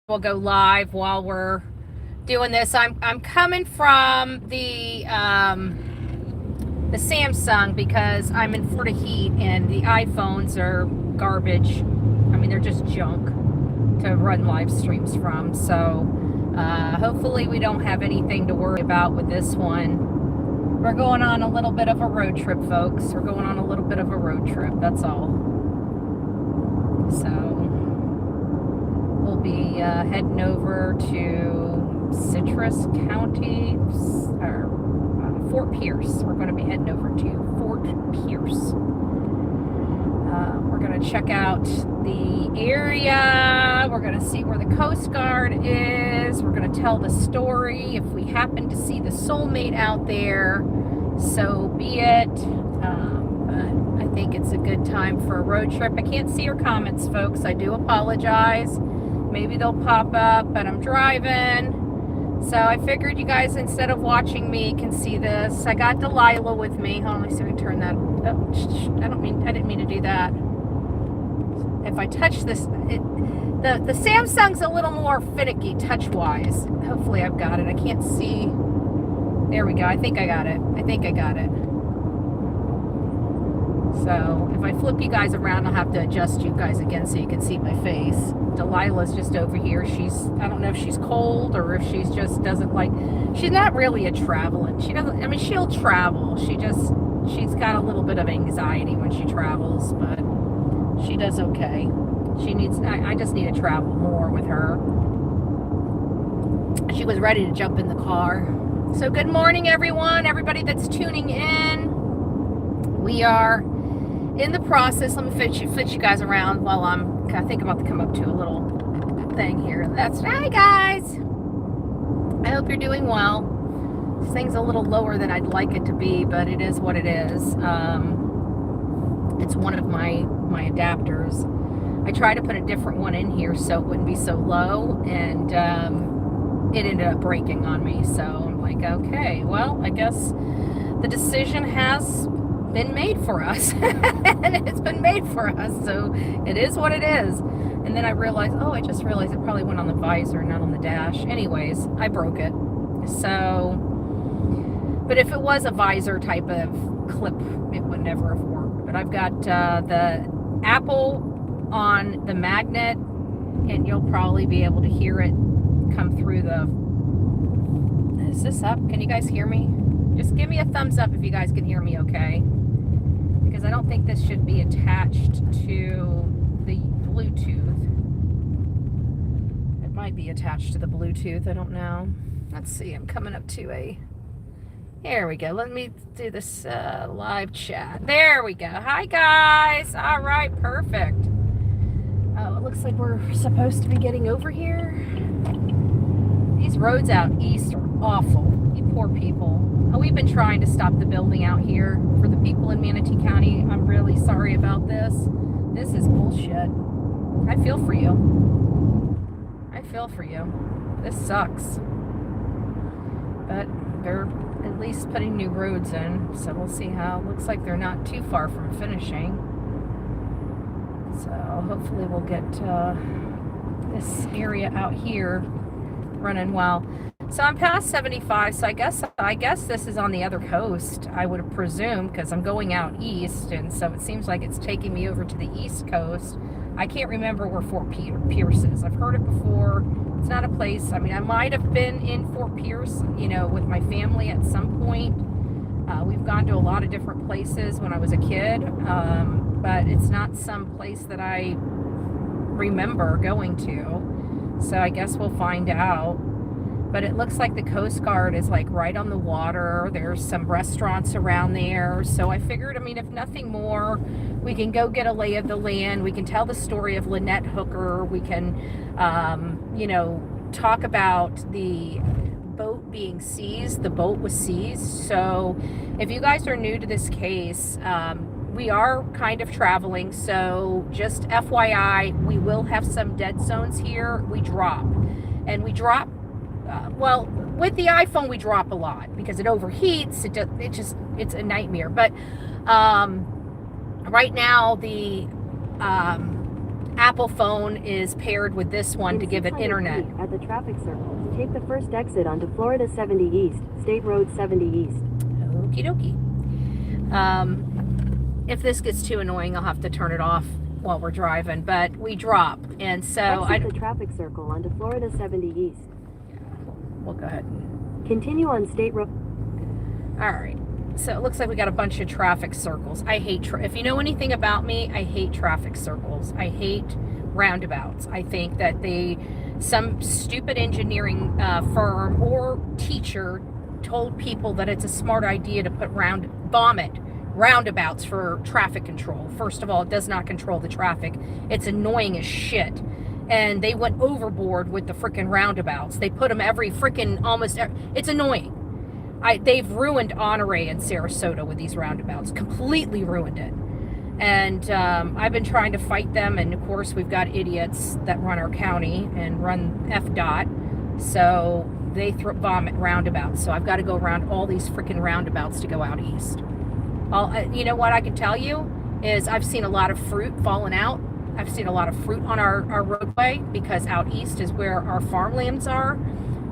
We'll go live while we're doing this. I'm coming from the Samsung because I'm in Florida heat and the iPhones are garbage. I mean, they're just junk to run live streams from. So hopefully we don't have anything to worry about with this one. We're going on a little bit of a road trip, folks. We're going on a little bit of a road trip, that's all. So we'll be heading over to Citrus County, or Fort Pierce. We're going to be heading over to Fort Pierce. We're going to check out the area. We're going to see where the Coast Guard is. We're going to tell the story. If we happen to see the soulmate out there, so be it. But I think it's a good time for a road trip. I can't see your comments, folks. I do apologize. Maybe they'll pop up, but I'm driving. So I figured you guys, instead of watching me, can see this. I got Delilah with me. Hold on, let me see if I can turn that. Oh, I didn't mean to do that. If I touch this, the Samsung's a little more finicky touch-wise. Hopefully I've got it. I can't see. There we go. I think I got it. So if I flip you guys around, I'll have to adjust you guys again so you can see my face. Delilah's just over here. I don't know if she's cold or if she's just doesn't like, she's not really a traveling. She doesn't, I mean, she'll travel. She's got a little bit of anxiety when she travels, but she does okay. I just need to travel more with her. She was ready to jump in the car. So good morning, everyone. Everybody that's tuning in. We are in the process. Let me fit you guys around while I think I'm about to come up to a little thing here. Hi guys. I hope you're doing well. This thing's a little lower than I'd like it to be, but it is what it is. It's one of my adapters. I tried to put a different one in here so it wouldn't be so low, and it ended up breaking on me. So I'm like, okay, well, I guess the decision has been made for us. And it's been made for us, so it is what it is. And then I realized, I just realized it probably went on the visor, not on the dash. Anyways, I broke it. So, but if it was a visor type of clip, it would never have worked. But I've got the Apple on the magnet, and you'll probably be able to hear it come through the... Is this up? Can you guys hear me? Just give me a thumbs up if you guys can hear me okay. Because I don't think this should be attached to the Bluetooth. It might be attached to the Bluetooth. I don't know. Let's see. I'm coming up to a... There we go. Let me do this live chat. There we go. Hi, guys. All right. Perfect. Oh, it looks like we're supposed to be getting over here. These roads out east are awful. You poor people. Oh, we've been trying to stop the building out here for the people in Manatee County. I'm really sorry about this. This is bullshit. I feel for you. This sucks. But they're at least putting new roads in, so we'll see how. Looks like they're not too far from finishing. So hopefully we'll get this area out here running well. So I'm past 75, so I guess this is on the other coast, I would presume, because I'm going out east, and so it seems like it's taking me over to the east coast. I can't remember where Fort Pierce is. I've heard it before. It's not a place. I mean, I might have been in Fort Pierce, with my family at some point. We've gone to a lot of different places when I was a kid, but it's not some place that I remember going to. So I guess we'll find out. But it looks like the Coast Guard is like right on the water. There's some restaurants around there. So I figured, if nothing more, we can go get a lay of the land. We can tell the story of Lynette Hooker. We can, talk about the boat being seized. The boat was seized. So if you guys are new to this case, we are kind of traveling. So just FYI, we will have some dead zones here. We drop. And we drop with the iPhone, we drop a lot because it overheats. It's a nightmare. But right now, the Apple phone is paired with this one to give it internet. At the traffic circle, take the first exit onto Florida 70 East, State Road 70 East. Okie dokie. If this gets too annoying, I'll have to turn it off while we're driving, but we drop, and so Exit the traffic circle onto Florida 70 East. Yeah, we'll go ahead. Continue on State Road. All right. So it looks like we got a bunch of traffic circles. I hate, if you know anything about me, I hate traffic circles. I hate roundabouts. I think that some stupid engineering firm or teacher told people that it's a smart idea to put roundabouts for traffic control. First of all, it does not control the traffic. It's annoying as shit. And they went overboard with the freaking roundabouts. They put them it's annoying. They've ruined Honore in Sarasota with these roundabouts, completely ruined it. And I've been trying to fight them, and of course we've got idiots that run our county and run FDOT, so they vomit roundabouts. So I've got to go around all these freaking roundabouts to go out east. You know what I can tell you is I've seen a lot of fruit falling out. I've seen a lot of fruit on our roadway, because out east is where our farmlands are.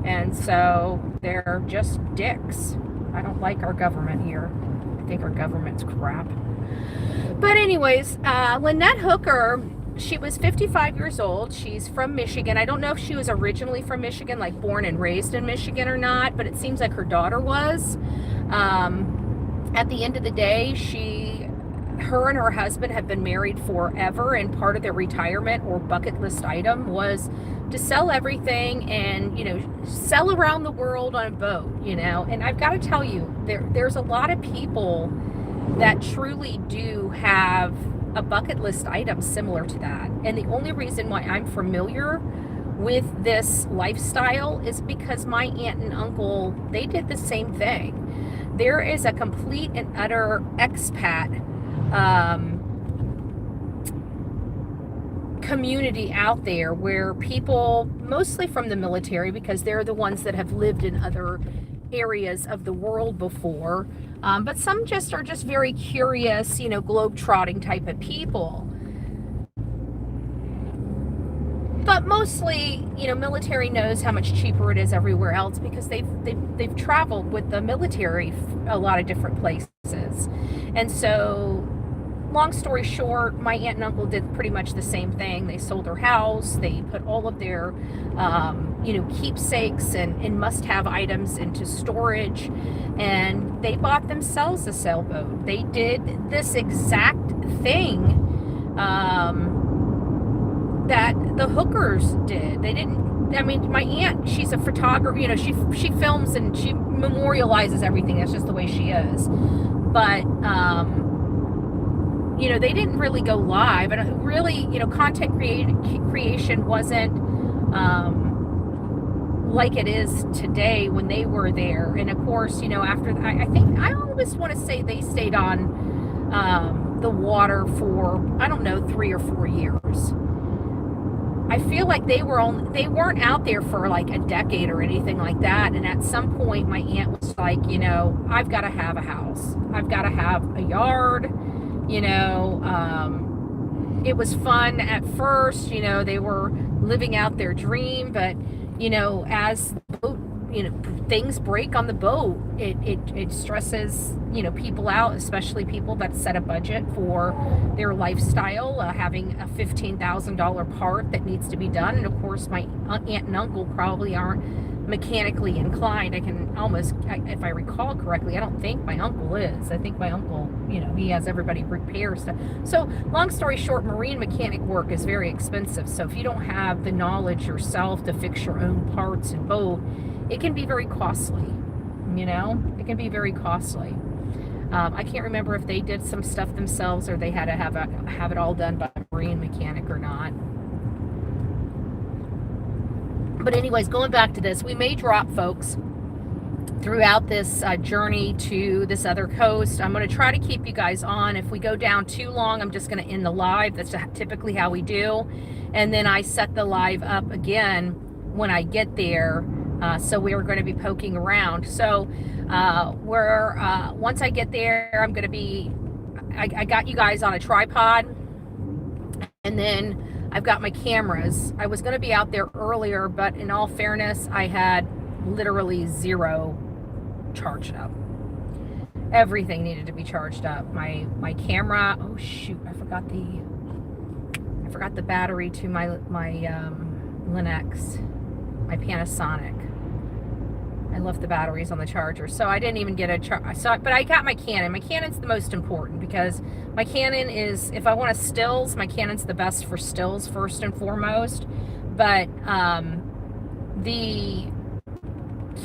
And so they're just dicks. I don't like our government here. I think our government's crap. But anyways, Lynette Hooker, she was 55 years old. She's from Michigan. I don't know if she was originally from Michigan, like born and raised in Michigan or not, but it seems like her daughter was. At the end of the day, her and her husband have been married forever, and part of their retirement or bucket list item was to sell everything and, sell around the world on a boat, and I've got to tell you, there's a lot of people that truly do have a bucket list item similar to that. And the only reason why I'm familiar with this lifestyle is because my aunt and uncle, they did the same thing. There is a complete and utter expat community out there where people, mostly from the military, because they're the ones that have lived in other areas of the world before, but some are just very curious, globe-trotting type of people. But mostly, military knows how much cheaper it is everywhere else, because they've traveled with the military a lot of different places. And so, long story short, my aunt and uncle did pretty much the same thing. They sold their house. They put all of their, keepsakes and must-have items into storage, and they bought themselves a sailboat. They did this exact thing that the Hookers did. They didn't. I mean, my aunt, she's a photographer. She films and she memorializes everything. That's just the way she is. But they didn't really go live, and really, content creation wasn't like it is today when they were there. And of course, after I always want to say they stayed on the water for, I don't know, 3 or 4 years. I feel like they weren't out there for like a decade or anything like that. And at some point, my aunt was like, I've got to have a house. I've got to have a yard. It was fun at first. They were living out their dream, but as the boat, things break on the boat, it stresses people out, especially people that set a budget for their lifestyle, having a $15,000 part that needs to be done. And of course, my aunt and uncle probably aren't mechanically inclined. If I recall correctly, I don't think my uncle is. I think my uncle, he has everybody repair stuff. So long story short, marine mechanic work is very expensive. So if you don't have the knowledge yourself to fix your own parts and boat, it can be very costly. It can be very costly. I can't remember if they did some stuff themselves or they had to have it all done by a marine mechanic or not. But anyways, going back to this, we may drop folks throughout this journey to this other coast. I'm going to try to keep you guys on. If we go down too long, I'm just going to end the live. That's typically how we do. And then I set the live up again when I get there. So we are going to be poking around. So once I get there, I got you guys on a tripod. And then I've got my cameras. I was going to be out there earlier, but in all fairness, I had literally zero charged up. Everything needed to be charged up. My camera, oh shoot, I forgot the battery to my Lynette, my Panasonic. I left the batteries on the charger, so I didn't even get a charge. But I got my Canon. My Canon's the most important, because my Canon is, if I want to stills, my Canon's the best for stills first and foremost. But the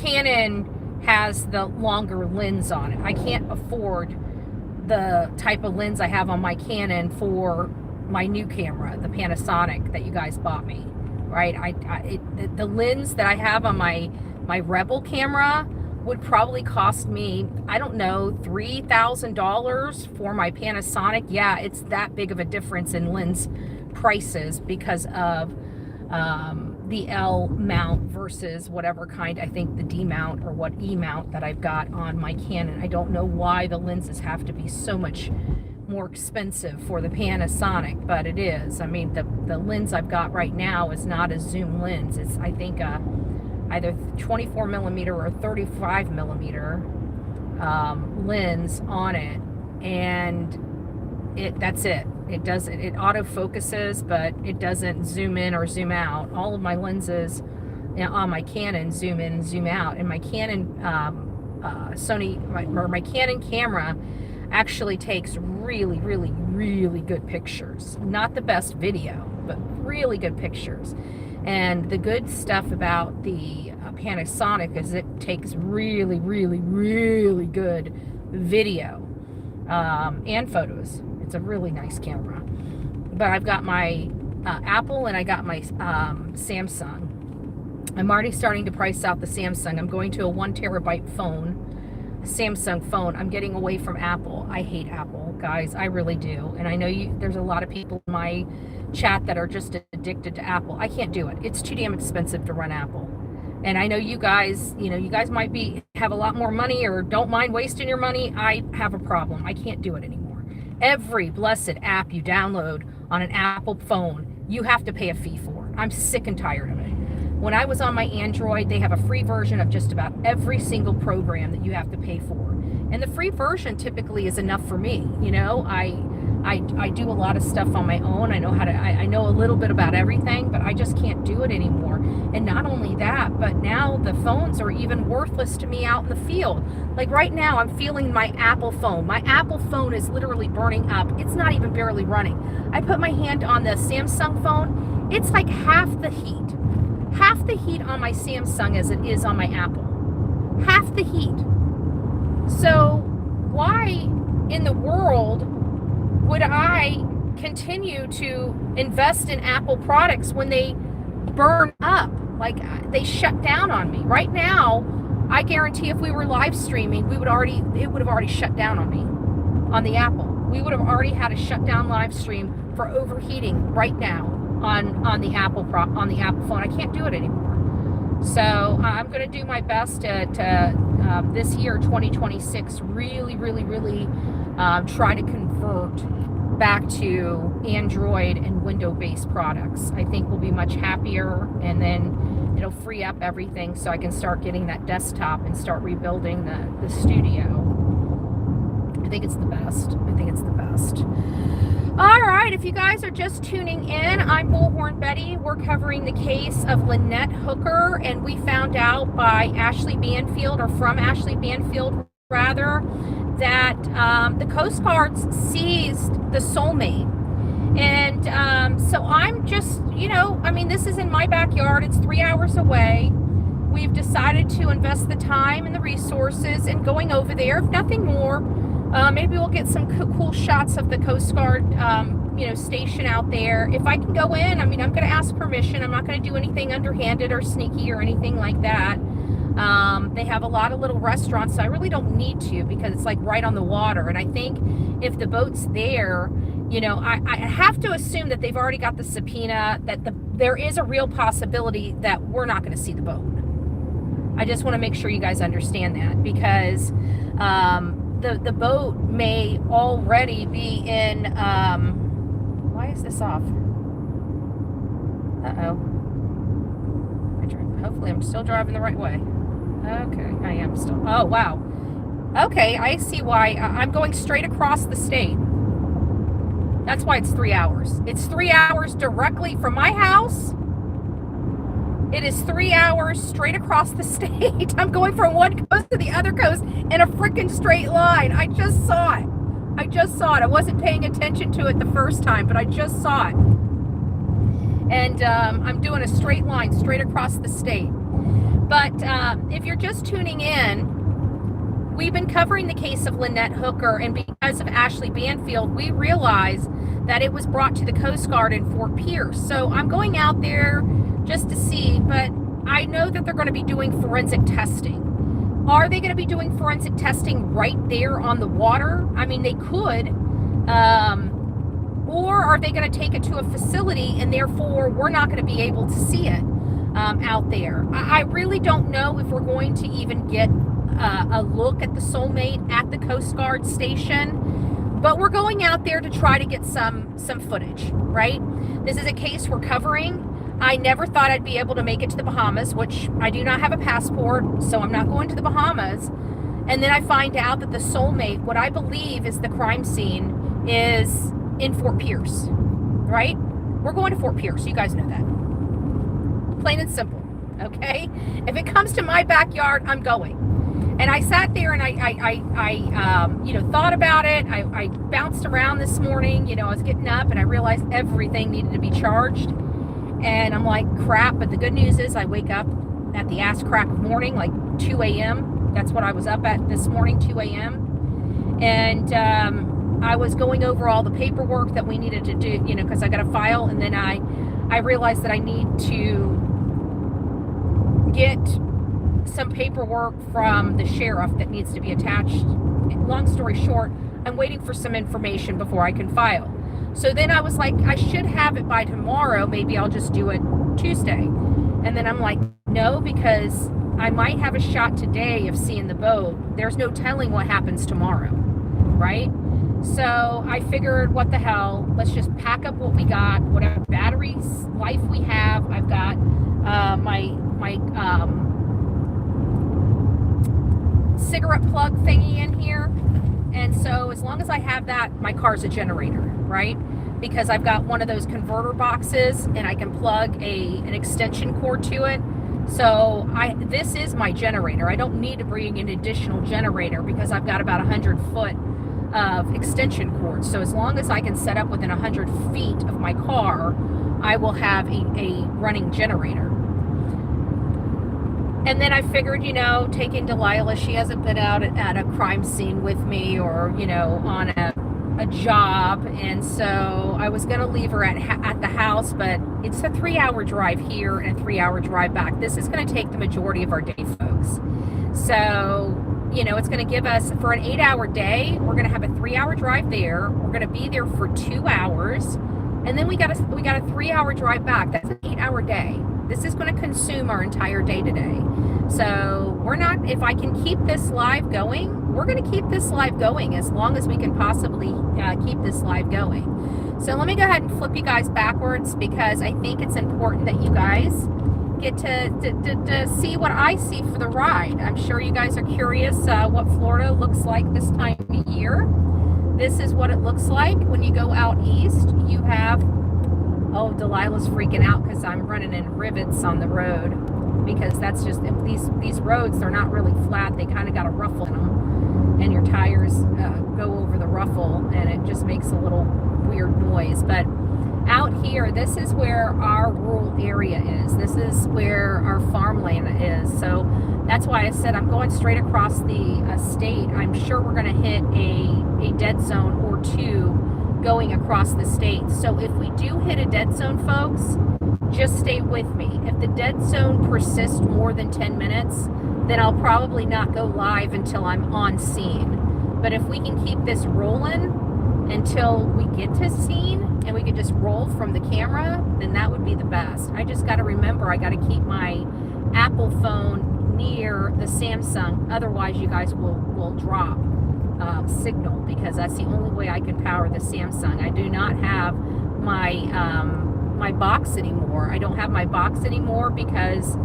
Canon has the longer lens on it. I can't afford the type of lens I have on my Canon for my new camera, the Panasonic that you guys bought me, right? The lens that I have on my Rebel camera would probably cost me, I don't know, $3,000 for my Panasonic. Yeah, it's that big of a difference in lens prices because of the L mount versus whatever kind, I think the D mount or what E mount that I've got on my Canon. I don't know why the lenses have to be so much more expensive for the Panasonic, but it is. I mean, the lens I've got right now is not a zoom lens. It's, I think, either 24 millimeter or 35 millimeter lens on it, and that's it. It auto focuses, but it doesn't zoom in or zoom out. All of my lenses on my Canon zoom in and zoom out, and my Canon my Canon camera actually takes really, really, really good pictures. Not the best video, but really good pictures. And the good stuff about the Panasonic is it takes really, really, really good video and photos. It's a really nice camera. But I've got my Apple and I got my Samsung. I'm already starting to price out the Samsung. I'm going to a 1 terabyte phone, Samsung phone. I'm getting away from Apple. I hate Apple, guys. I really do. And I know there's a lot of people in my chat that are just addicted to Apple. I can't do it. It's too damn expensive to run Apple. And I know you guys might have a lot more money or don't mind wasting your money. I have a problem. I can't do it anymore. Every blessed app you download on an Apple phone, you have to pay a fee for. I'm sick and tired of it. When I was on my Android, they have a free version of just about every single program that you have to pay for. And the free version typically is enough for me. You know, I do a lot of stuff on my own. I know I know a little bit about everything, but I just can't do it anymore. And not only that, but now the phones are even worthless to me out in the field. Like right now, I'm feeling my Apple phone. My Apple phone is literally burning up. It's not even barely running. I put my hand on the Samsung phone. It's like half the heat on my Samsung as it is on my Apple. Half the heat. So why in the world would I continue to invest in Apple products when they burn up? Like, they shut down on me. Right now, I guarantee if we were live streaming, it would have already shut down on me on the Apple. We would have already had a shutdown live stream for overheating right now on the Apple phone. I can't do it anymore. So I'm going to do my best to this year, 2026, really, really, really try to convert back to Android and Windows-based products. I think we'll be much happier, and then it'll free up everything so I can start getting that desktop and start rebuilding the studio. I think it's the best. All right, if you guys are just tuning in, I'm Bullhorn Betty. We're covering the case of Lynette Hooker, and we found out by Ashley Banfield, or from Ashley Banfield rather, that the Coast Guard seized the Soulmate. And so I'm just, this is in my backyard. It's 3 hours away. We've decided to invest the time and the resources in going over there. If nothing more, maybe we'll get some cool shots of the Coast Guard, station out there. If I can go in, I'm going to ask permission. I'm not going to do anything underhanded or sneaky or anything like that. They have a lot of little restaurants, so I really don't need to, because it's like right on the water. And I think if the boat's there, I have to assume that they've already got the subpoena, that there is a real possibility that we're not going to see the boat. I just want to make sure you guys understand that, because the boat may already be in, why is this off? Uh-oh. Hopefully I'm still driving the right way. Okay, I am still. Oh, wow. Okay, I see why. I'm going straight across the state. That's why it's 3 hours. It's 3 hours directly from my house. It is 3 hours straight across the state. I'm going from one coast to the other coast in a freaking straight line. I just saw it. I wasn't paying attention to it the first time, but I just saw it. And I'm doing a straight line straight across the state. But if you're just tuning in, we've been covering the case of Lynette Hooker, and because of Ashley Banfield, we realized that it was brought to the Coast Guard in Fort Pierce. So I'm going out there just to see, but I know that they're going to be doing forensic testing. Are they going to be doing forensic testing right there on the water? I mean, they could. Or are they going to take it to a facility and therefore we're not going to be able to see it out there? I really don't know if we're going to even get a look at the Soulmate at the Coast Guard station, but we're going out there to try to get some footage, right? This is a case we're covering. I never thought I'd be able to make it to the Bahamas, which I do not have a passport, so I'm not going to the Bahamas. And then I find out that the Soulmate, what I believe is the crime scene, is in Fort Pierce, right? We're going to Fort Pierce. You guys know that. Plain and simple, okay? If it comes to my backyard, I'm going. And I sat there and I thought about it. I bounced around this morning. I was getting up and I realized everything needed to be charged. And I'm like, crap. But the good news is I wake up at the ass crack of morning, like 2 a.m. That's what I was up at this morning, 2 a.m. And I was going over all the paperwork that we needed to do, because I got a file. And then I realized that I need to get some paperwork from the sheriff that needs to be attached. Long story short, I'm waiting for some information before I can file. So then I was like, I should have it by tomorrow. Maybe I'll just do it Tuesday. And then I'm like, no, because I might have a shot today of seeing the boat. There's no telling what happens tomorrow, right? So I figured, what the hell, let's just pack up what we got, whatever battery life we have. I've got my cigarette plug thingy in here. And so as long as I have that, my car's a generator, right? Because I've got one of those converter boxes and I can plug an extension cord to it. So this is my generator. I don't need to bring an additional generator because I've got about 100 foot of extension cords. So as long as I can set up within 100 feet of my car, I will have a running generator. And then I figured, taking Delilah, she hasn't been out at a crime scene with me or, on a job. And so I was going to leave her at the house, but it's a 3-hour drive here and a 3-hour drive back. This is going to take the majority of our day, folks. So, it's going to give us, for an 8-hour day, we're going to have a 3-hour drive there. We're going to be there for 2 hours. And then we got a 3-hour drive back. That's an 8-hour day. This is going to consume our entire day today. So if I can keep this live going, we're going to keep this live going as long as we can possibly keep this live going. So let me go ahead and flip you guys backwards because I think it's important that you guys get to see what I see for the ride. I'm sure you guys are curious what Florida looks like this time of year. This is what it looks like when you go out east. You have, oh, Delilah's freaking out because I'm running in rivets on the road, because that's just, these roads, they're not really flat. They kind of got a ruffle in them, and your tires go over the ruffle, and it just makes a little weird noise. But out here, this is where our rural area is. This is where our farmland is. So that's why I said I'm going straight across the state. I'm sure we're going to hit a dead zone or two going across the state. So if we do hit a dead zone, folks, just stay with me. If the dead zone persists more than 10 minutes, then I'll probably not go live until I'm on scene. But if we can keep this rolling until we get to scene and we can just roll from the camera, then that would be the best. I just got to remember I got to keep my Apple phone near the Samsung. Otherwise, you guys will drop signal, because that's the only way I can power the Samsung. I do not have my my box anymore. I don't have my box anymore because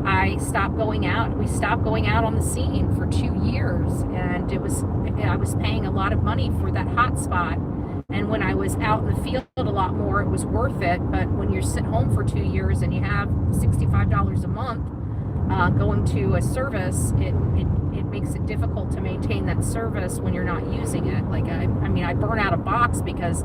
I stopped going out. We stopped going out on the scene for 2 years, and I was paying a lot of money for that hotspot. And when I was out in the field a lot more, it was worth it. But when you're sitting home for 2 years and you have $65 a month going to a service, it makes it difficult to maintain that service when you're not using it. Like I burn out a box because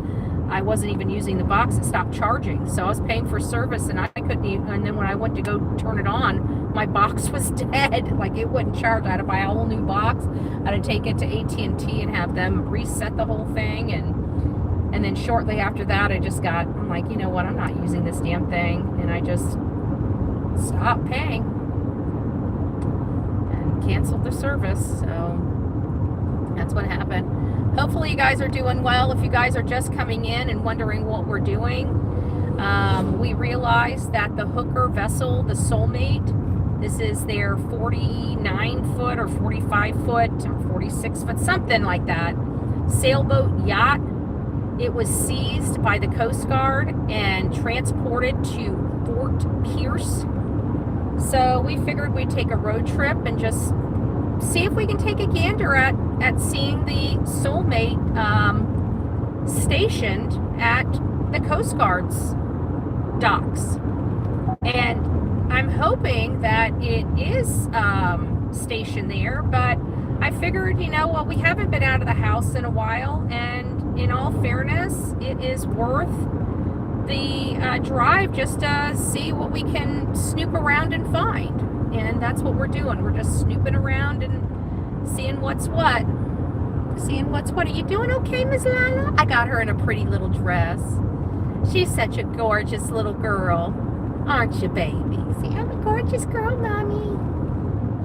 I wasn't even using the box. It stopped charging, so I was paying for service and I couldn't even. And then when I went to go turn it on, my box was dead. Like it wouldn't charge. I had to buy a whole new box. I had to take it to AT&T and have them reset the whole thing. And then shortly after that, I'm like, you know what? I'm not using this damn thing, and I just stopped paying and canceled the service. So that's what happened. Hopefully you guys are doing well. If you guys are just coming in and wondering what we're doing, we realized that the Hooker vessel, the Soulmate, this is their 49 foot or 45 foot or 46 foot, something like that, sailboat yacht. It was seized by the Coast Guard and transported to Fort Pierce. So we figured we'd take a road trip and just see if we can take a gander at seeing the Soulmate stationed at the Coast Guard's docks. And I'm hoping that it is stationed there, but I figured, we haven't been out of the house in a while, and in all fairness, it is worth the drive just to see what we can snoop around and find. And that's what we're doing. We're just snooping around and seeing what's what. Are you doing okay, Miss Lila? I got her in a pretty little dress. She's such a gorgeous little girl. Aren't you, baby? See, I'm a gorgeous girl, Mommy.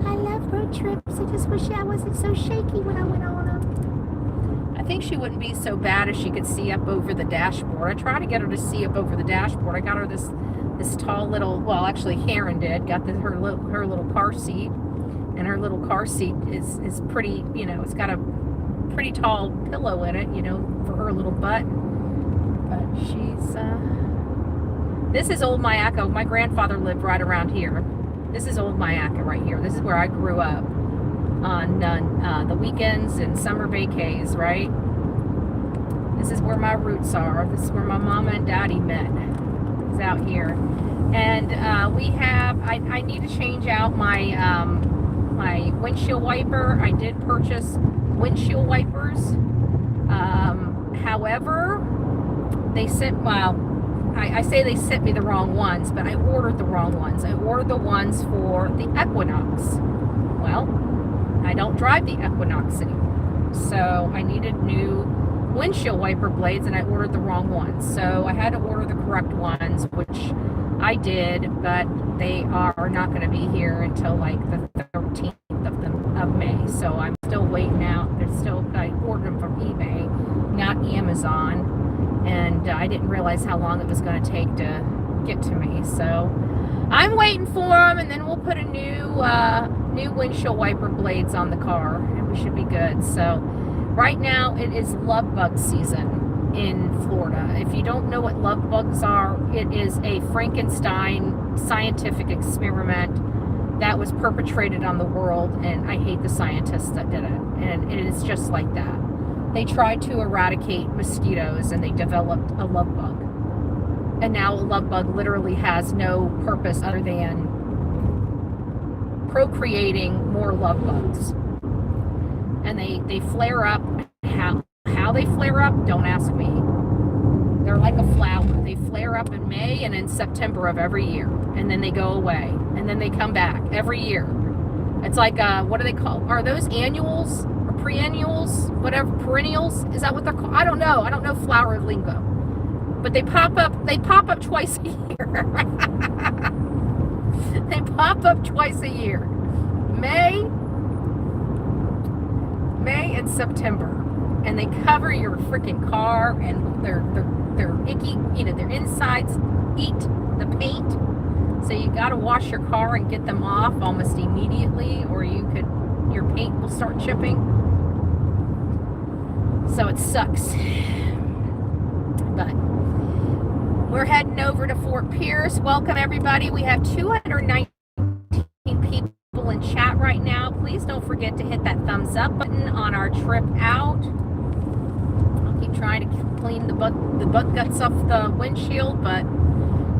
I love road trips. I just wish I wasn't so shaky when I went on them. I think she wouldn't be so bad if she could see up over the dashboard. I tried to get her to see up over the dashboard. I got her this tall little, well, actually Karen did, got her little car seat. And her little car seat is pretty, it's got a pretty tall pillow in it, for her little butt. But this is Old Mayaca. My grandfather lived right around here. This is Old Mayaca right here. This is where I grew up on the weekends and summer vacays, right? This is where my roots are. This is where my mama and daddy met. It's out here. And I need to change out my my windshield wiper. I did purchase windshield wipers. However, I say they sent me the wrong ones, but I ordered the wrong ones. I ordered the ones for the Equinox. Well, I don't drive the Equinox anymore, so I needed new windshield wiper blades, and I ordered the wrong ones. So I had to order the correct ones, which I did, but they are not going to be here until like the 13th of May. So I'm still waiting out. I ordered them from eBay, not Amazon. And I didn't realize how long it was going to take to get to me. So I'm waiting for them, and then we'll put a new windshield wiper blades on the car, and we should be good. So right now it is love bug season in Florida. If you don't know what love bugs are, it is a Frankenstein scientific experiment that was perpetrated on the world, and I hate the scientists that did it. And it is just like that. They tried to eradicate mosquitoes, and they developed a love bug. And now a love bug literally has no purpose other than procreating more love bugs. And they flare up. How they flare up, don't ask me. They're like a flower. They flare up in May and in September of every year. And then they go away. And then they come back every year. It's like, what do they call? Are those annuals? Perennials, whatever, perennials, is that what they're called? I don't know flower lingo, but they pop up twice a year. They pop up twice a year, May and September, and they cover your freaking car, and they're icky, their insides eat the paint, so you got to wash your car and get them off almost immediately, or your paint will start chipping. So it sucks. But We're heading over to Fort Pierce. Welcome, everybody. We have 219 people in chat right now. Please don't forget to hit that thumbs up button on our trip out. I'll keep trying to clean the bug guts off the windshield, but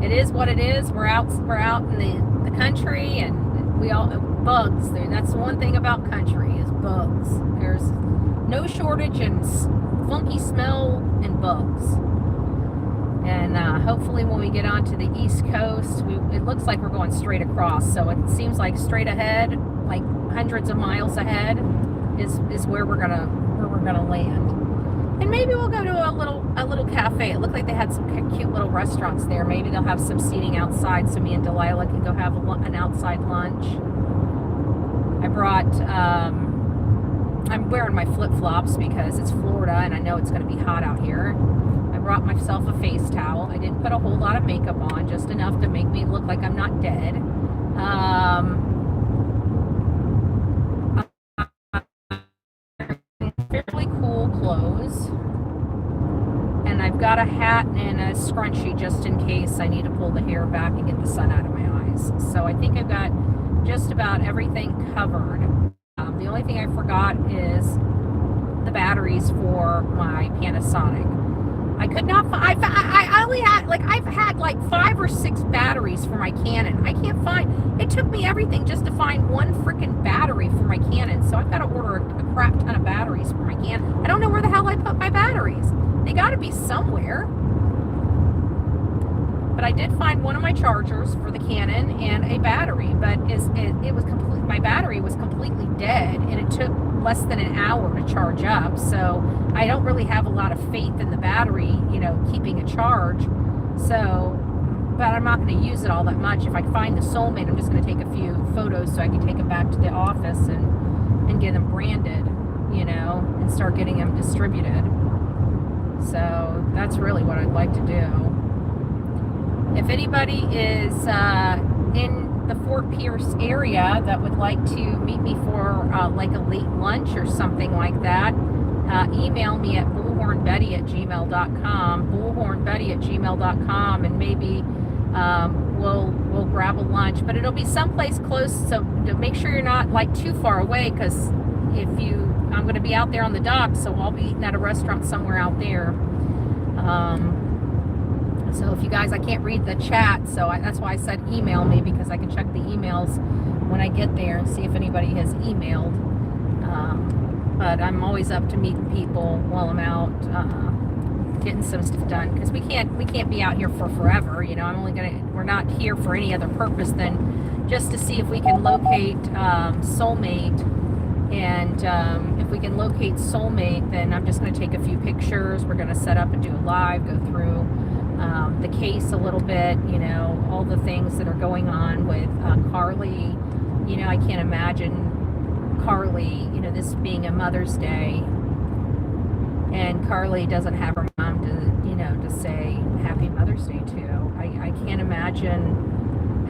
it is what it is. We're out in the country, and we all bugs. That's the one thing about country is bugs. There's no shortage in funky smell and bugs. And hopefully when we get onto the East Coast, it looks like we're going straight across. So it seems like straight ahead, like hundreds of miles ahead, is where we're gonna land. And maybe we'll go to a little cafe. It looked like they had some cute little restaurants there. Maybe they'll have some seating outside, so me and Delilah can go have an outside lunch. I brought. I'm wearing my flip-flops because it's Florida and I know it's going to be hot out here. I brought myself a face towel. I didn't put a whole lot of makeup on, just enough to make me look like I'm not dead. Fairly cool clothes. And I've got a hat and a scrunchie just in case I need to pull the hair back and get the sun out of my eyes. So I think I've got just about everything covered. The only thing I forgot is the batteries for my Panasonic. I could not find, I only had, I've had 5 or 6 batteries for my Canon. I can't find, it took me everything just to find one freaking battery for my Canon. So I've got to order a crap ton of batteries for my Canon. I don't know where the hell I put my batteries. They got to be somewhere. But I did find one of my chargers for the Canon and a battery, but it was complete. My battery was completely dead, and it took less than an hour to charge up. So I don't really have a lot of faith in the battery, keeping a charge. So, but I'm not going to use it all that much. If I find the Soulmate, I'm just going to take a few photos so I can take them back to the office and get them branded, and start getting them distributed. So that's really what I'd like to do. If anybody is in the Fort Pierce area that would like to meet me for a late lunch or something like that, email me at bullhornbetty@gmail.com, bullhornbetty@gmail.com, and maybe we'll grab a lunch. But it'll be someplace close, so to make sure you're not too far away, because I'm going to be out there on the dock, so I'll be eating at a restaurant somewhere out there. So if you guys, I can't read the chat, so that's why I said email me, because I can check the emails when I get there and see if anybody has emailed. But I'm always up to meeting people while I'm out getting some stuff done, because we can't be out here for forever. We're not here for any other purpose than just to see if we can locate Soulmate. And if we can locate Soulmate, then I'm just going to take a few pictures. We're going to set up and do a live, go through the case a little bit, all the things that are going on with Carly. I can't imagine Carly, this being a Mother's Day, and Carly doesn't have her mom to say Happy Mother's Day to. I can't imagine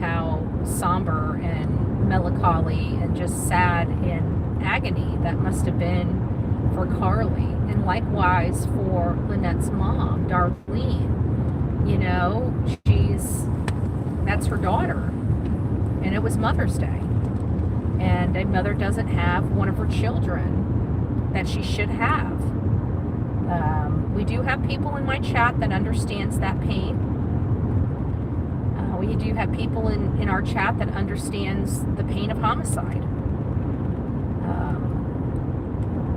how somber and melancholy and just sad and agony that must have been for Carly, and likewise for Lynette's mom, Darlene. That's her daughter, and it was Mother's Day, and a mother doesn't have one of her children that she should have. We do have people in my chat that understands that pain. We do have people in our chat that understands the pain of homicide.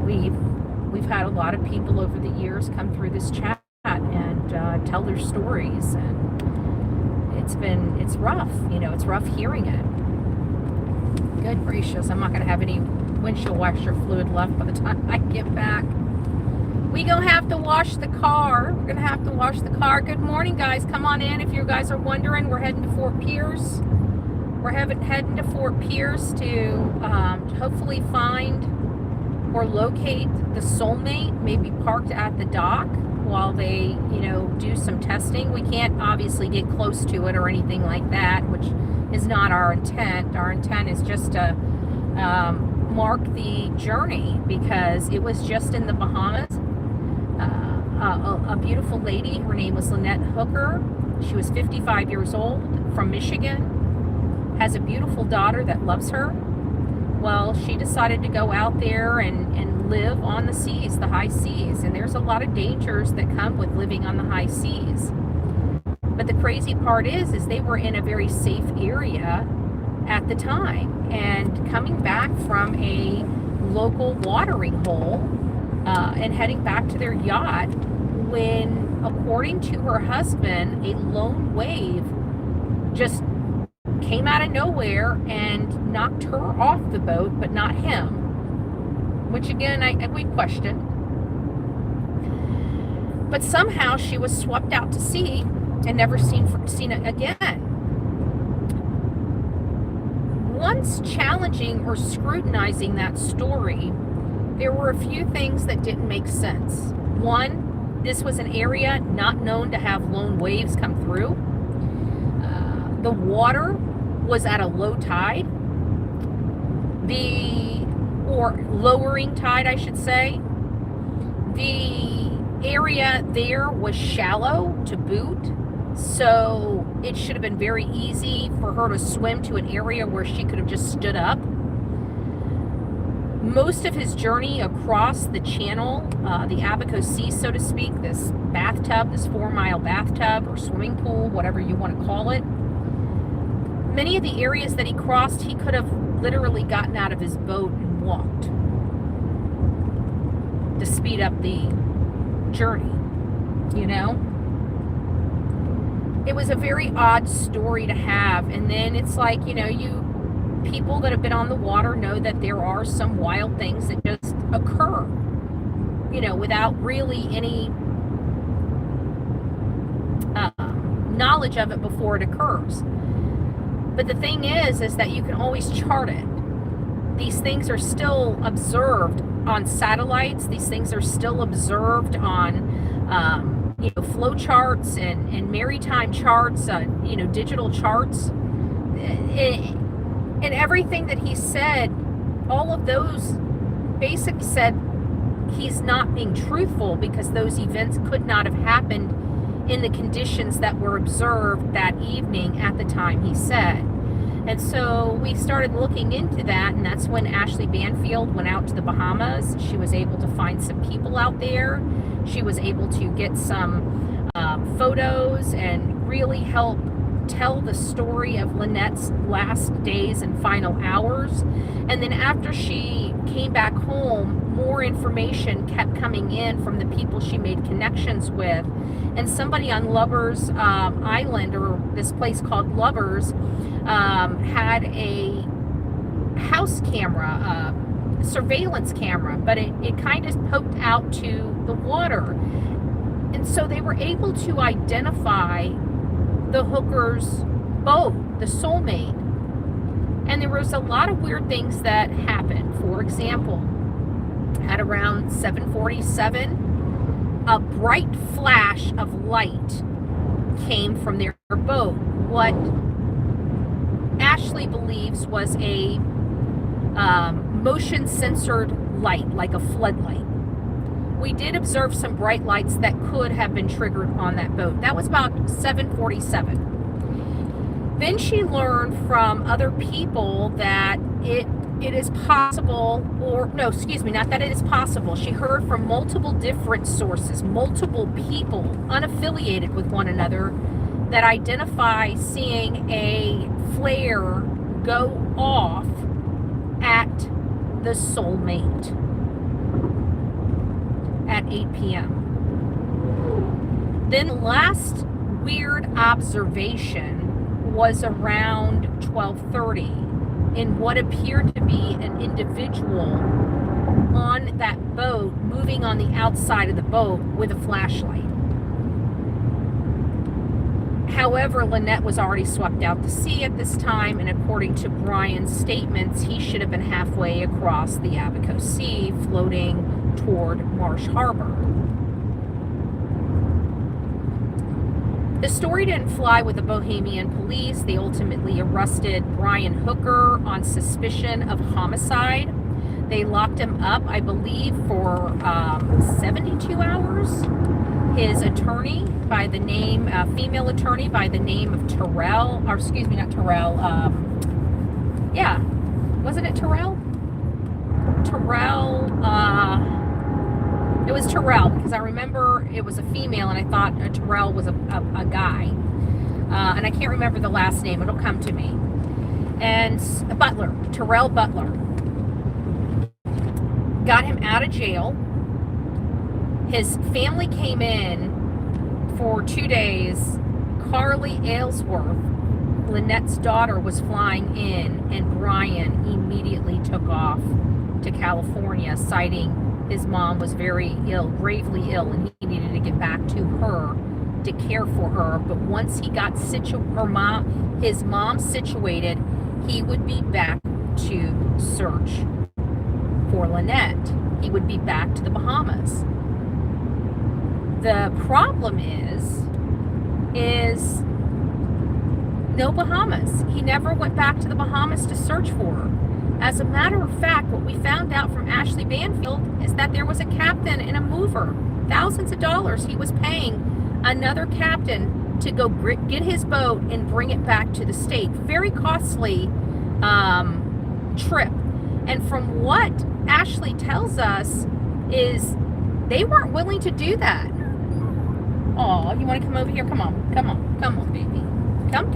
We've had a lot of people over the years come through this chat and tell their stories, and it's rough. It's rough hearing it. Good gracious, I'm not going to have any windshield washer fluid left by the time I get back. We gonna have to wash the car. We're gonna have to wash the car. Good morning, guys. Come on in. If you guys are wondering, we're heading to Fort Pierce. We're heading to Fort Pierce to hopefully find or locate the Soulmate, maybe parked at the dock while they, do some testing. We can't obviously get close to it or anything like that, which is not our intent. Our intent is just to mark the journey, because it was just in the Bahamas. A beautiful lady, her name was Lynette Hooker. She was 55 years old, from Michigan, has a beautiful daughter that loves her. Well, she decided to go out there and live on the seas, the high seas. And there's a lot of dangers that come with living on the high seas. But the crazy part is they were in a very safe area at the time. And coming back from a local watering hole and heading back to their yacht, when, according to her husband, a lone wave just came out of nowhere and knocked her off the boat, but not him. Which again, we questioned. But somehow she was swept out to sea and never seen again. Once challenging or scrutinizing that story, there were a few things that didn't make sense. One, this was an area not known to have lone waves come through. The water was at a low tide, or lowering tide, I should say. The area there was shallow to boot, so it should have been very easy for her to swim to an area where she could have just stood up. Most of his journey across the channel, the Abaco Sea, so to speak, this bathtub, this 4-mile bathtub or swimming pool, whatever you want to call it, many of the areas that he crossed, he could have literally gotten out of his boat and walked to speed up the journey, you know? It was a very odd story to have. And then it's like, you know, people that have been on the water know that there are some wild things that just occur, you know, without really any knowledge of it before it occurs. But the thing is that you can always chart it. These things are still observed on satellites. These things are still observed on, you know, flow charts and maritime charts, you know, digital charts. And everything that he said, all of those basically said he's not being truthful because those events could not have happened in the conditions that were observed that evening at the time he said. And so we started looking into that, and that's when Ashley Banfield went out to the Bahamas. She was able to find some people out there. She was able to get some photos and really help tell the story of Lynette's last days and final hours. And then after she came back home, more information kept coming in from the people she made connections with. And somebody on Lovers Island, or this place called Lovers, had a house camera, surveillance camera, but it kind of poked out to the water. And so they were able to identify the Hooker's boat, the Soulmate. And there was a lot of weird things that happened. For example, at around 7:47, a bright flash of light came from their boat. What Ashley believes was a motion censored light, like a floodlight. We did observe some bright lights that could have been triggered on that boat. That was about 7:47. Then she learned from other people that it is possible, or no, excuse me, not that it is possible. She heard from multiple different sources, multiple people unaffiliated with one another, that identify seeing a flare go off at the Soulmate at 8 p.m. Then the last weird observation was around 12:30 in what appeared to be an individual on that boat, moving on the outside of the boat with a flashlight. However, Lynette was already swept out to sea at this time, and according to Brian's statements, he should have been halfway across the Abaco Sea, floating toward Marsh Harbor. The story didn't fly with the Bohemian police. They ultimately arrested Brian Hooker on suspicion of homicide. They locked him up, I believe, for 72 hours. his attorney by the name, female attorney by the name of Terrell, or excuse me, not Terrell, yeah, wasn't it Terrell? Terrell, it was Terrell, because I remember it was a female and I thought Terrell was a guy. And I can't remember the last name, it'll come to me. And Butler, Terrell Butler, got him out of jail. His family came in for 2 days. Carly Aylesworth, Lynette's daughter, was flying in, and Brian immediately took off to California, citing his mom was very ill, gravely ill, and he needed to get back to her to care for her. But once he got his mom situated, he would be back to search for Lynette. He would be back to the Bahamas. The problem is no Bahamas. He never went back to the Bahamas to search for her. As a matter of fact, what we found out from Ashley Banfield is that there was a captain and a mover. Thousands of dollars he was paying another captain to go get his boat and bring it back to the state. Very costly trip. And from what Ashley tells us is they weren't willing to do that. Oh, you want to come over here? Come on, baby. Come.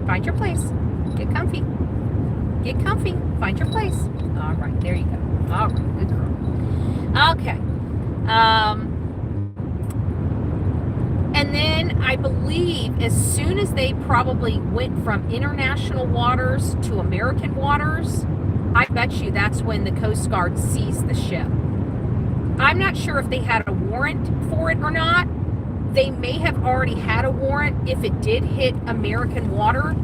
Find your place. Get comfy. Find your place. All right, there you go. All right, good girl. Okay. And then I believe as soon as they probably went from international waters to American waters, I bet you that's when the Coast Guard seized the ship. I'm not sure if they had a warrant for it or not. They may have already had a warrant. If it did hit American water,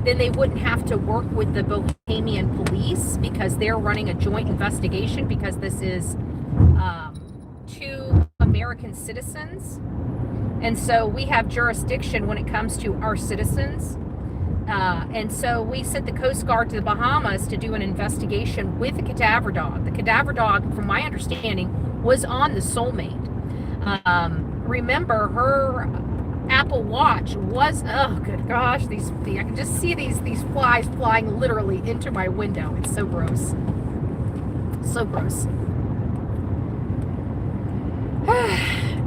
then they wouldn't have to work with the Bahamian police because they're running a joint investigation, because this is 2 American citizens. And so we have jurisdiction when it comes to our citizens. And so we sent the Coast Guard to the Bahamas to do an investigation with the cadaver dog. The cadaver dog, from my understanding, was on the Soulmate. Remember, her Apple Watch was, oh good gosh, I can just see these flies flying literally into my window. It's so gross. So gross.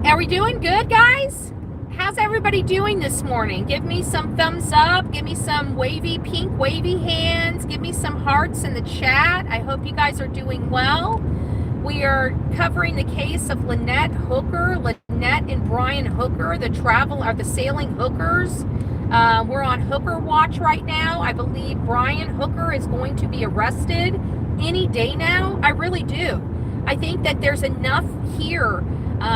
Are we doing good, guys? How's everybody doing this morning? Give me some thumbs up. Give me some pink wavy hands. Give me some hearts in the chat. I hope you guys are doing well. We are covering the case of Lynette Hooker, Lynette and Brian Hooker, the sailing hookers. We're on Hooker watch right now. I believe Brian Hooker is going to be arrested any day now. I really do. I think that there's enough here.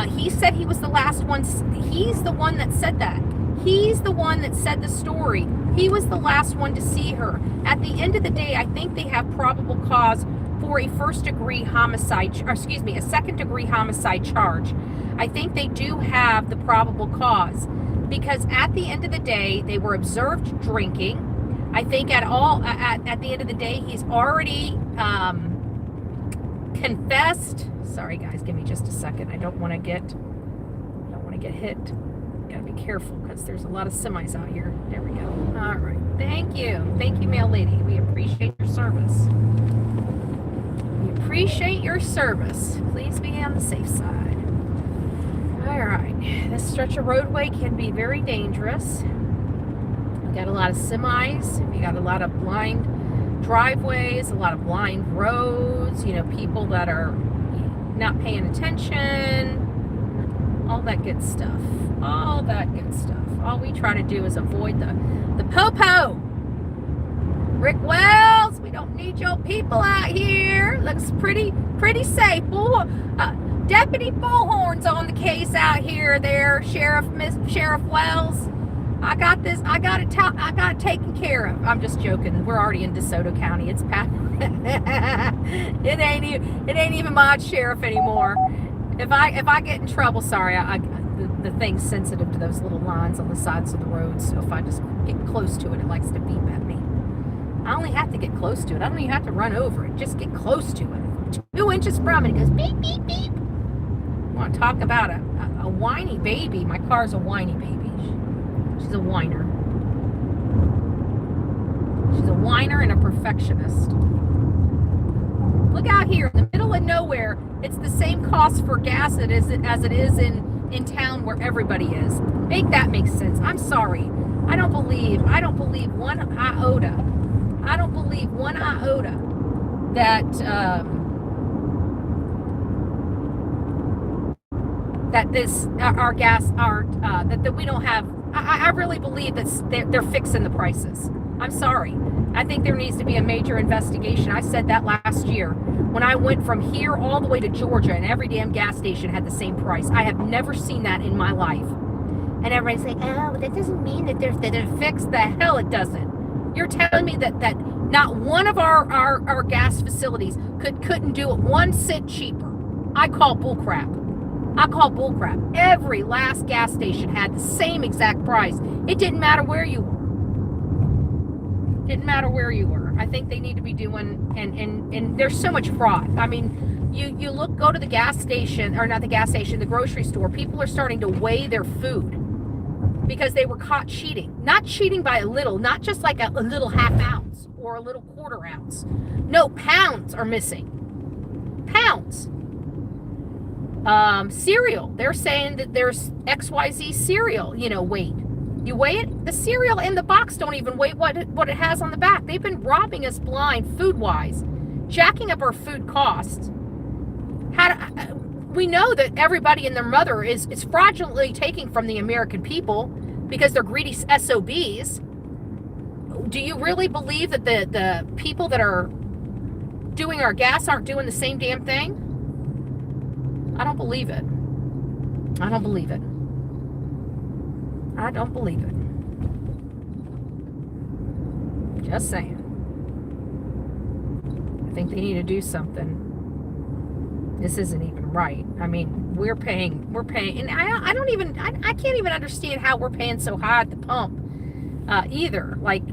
He said he was the last one. He's the one that said that. He's the one that said the story. He was the last one to see her. At the end of the day, I think they have probable cause for a second-degree homicide charge. I think they do have the probable cause, because at the end of the day, they were observed drinking. I think at the end of the day, he's already confessed. Sorry guys, give me just a second. I don't want to get hit. Gotta be careful because there's a lot of semis out here. There we go. All right. Thank you, mail lady. We appreciate your service. Please be on the safe side. All right. This stretch of roadway can be very dangerous. We got a lot of semis. We got a lot of blind driveways, a lot of blind roads. People that are not paying attention. All that good stuff. All we try to do is avoid the po-po. Rick Wells, we don't need your people out here. Looks pretty safe. Deputy Bullhorn's on the case out here. There, Sheriff Wells. I got it taken care of. I'm just joking. We're already in DeSoto County. It's past. It ain't even my sheriff anymore. If I get in trouble, sorry, the thing's sensitive to those little lines on the sides of the road. So if I just get close to it, it likes to beep at me. I only have to get close to it. I don't even have to run over it. Just get close to it. 2 inches from it, it goes beep, beep, beep. Want to talk about a whiny baby? My car's a whiny baby. She's a whiner. She's a whiner and a perfectionist. Look out here in the middle of nowhere. It's the same cost for gas as it is in town where everybody is. Make that make sense. I'm sorry. I don't believe one iota. I don't believe one iota that that this our gas aren't that we don't have. I really believe that they're fixing the prices. I'm sorry. I think there needs to be a major investigation. I said that last year when I went from here all the way to Georgia, and every damn gas station had the same price. I have never seen that in my life. And everybody's like, oh, that doesn't mean that they're fixed. The hell it doesn't. You're telling me that not one of our gas facilities couldn't do it 1 cent cheaper. I call bullcrap. Every last gas station had the same exact price. It didn't matter where you were. I think they need to be doing, and there's so much fraud. I mean, you go to the gas station, or not the gas station, the grocery store. People are starting to weigh their food because they were caught cheating. Not cheating by a little, not just like a little half ounce or a little quarter ounce. No, pounds are missing. Pounds. Cereal. They're saying that there's XYZ cereal, weight. You weigh it, the cereal in the box don't even weigh what it has on the back. They've been robbing us blind food-wise, jacking up our food costs. We know that everybody and their mother is fraudulently taking from the American people because they're greedy SOBs. Do you really believe that the people that are doing our gas aren't doing the same damn thing? I don't believe it. I don't believe it. Just saying. I think they need to do something. This isn't even right. I mean, we're paying, and I can't even understand how we're paying so high at the pump either. Like,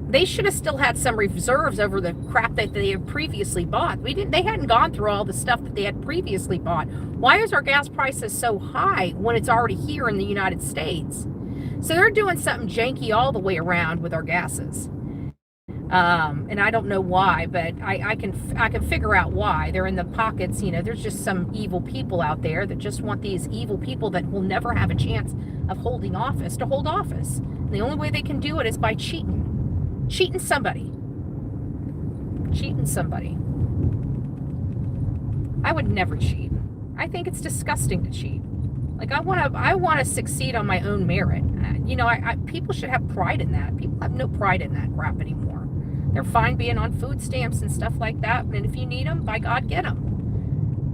they should have still had some reserves over the crap that they had previously bought. They hadn't gone through all the stuff that they had previously bought. Why is our gas prices so high when it's already here in the United States? So they're doing something janky all the way around with our gases. And I don't know why, but I can figure out why. They're in the pockets, there's just some evil people out there that just want these evil people that will never have a chance of holding office to hold office. And the only way they can do it is by cheating somebody. I would never cheat. I think it's disgusting to cheat. Like, I want to succeed on my own merit. People should have pride in that. People have no pride in that crap anymore. They're fine being on food stamps and stuff like that. And if you need them, by God, get them.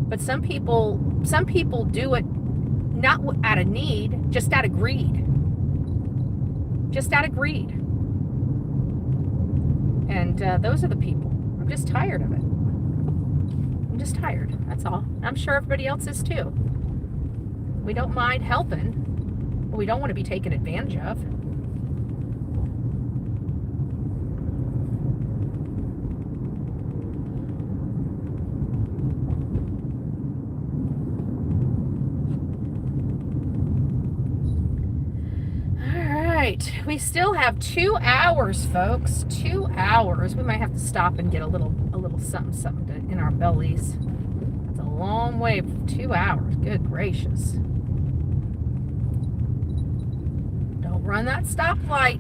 But some people do it not out of need, just out of greed. And those are the people. I'm just tired of it. That's all. I'm sure everybody else is too. We don't mind helping, but we don't want to be taken advantage of. We still have 2 hours, folks. 2 hours. We might have to stop and get a little something in our bellies. That's a long way for 2 hours. Good gracious. Don't run that stoplight.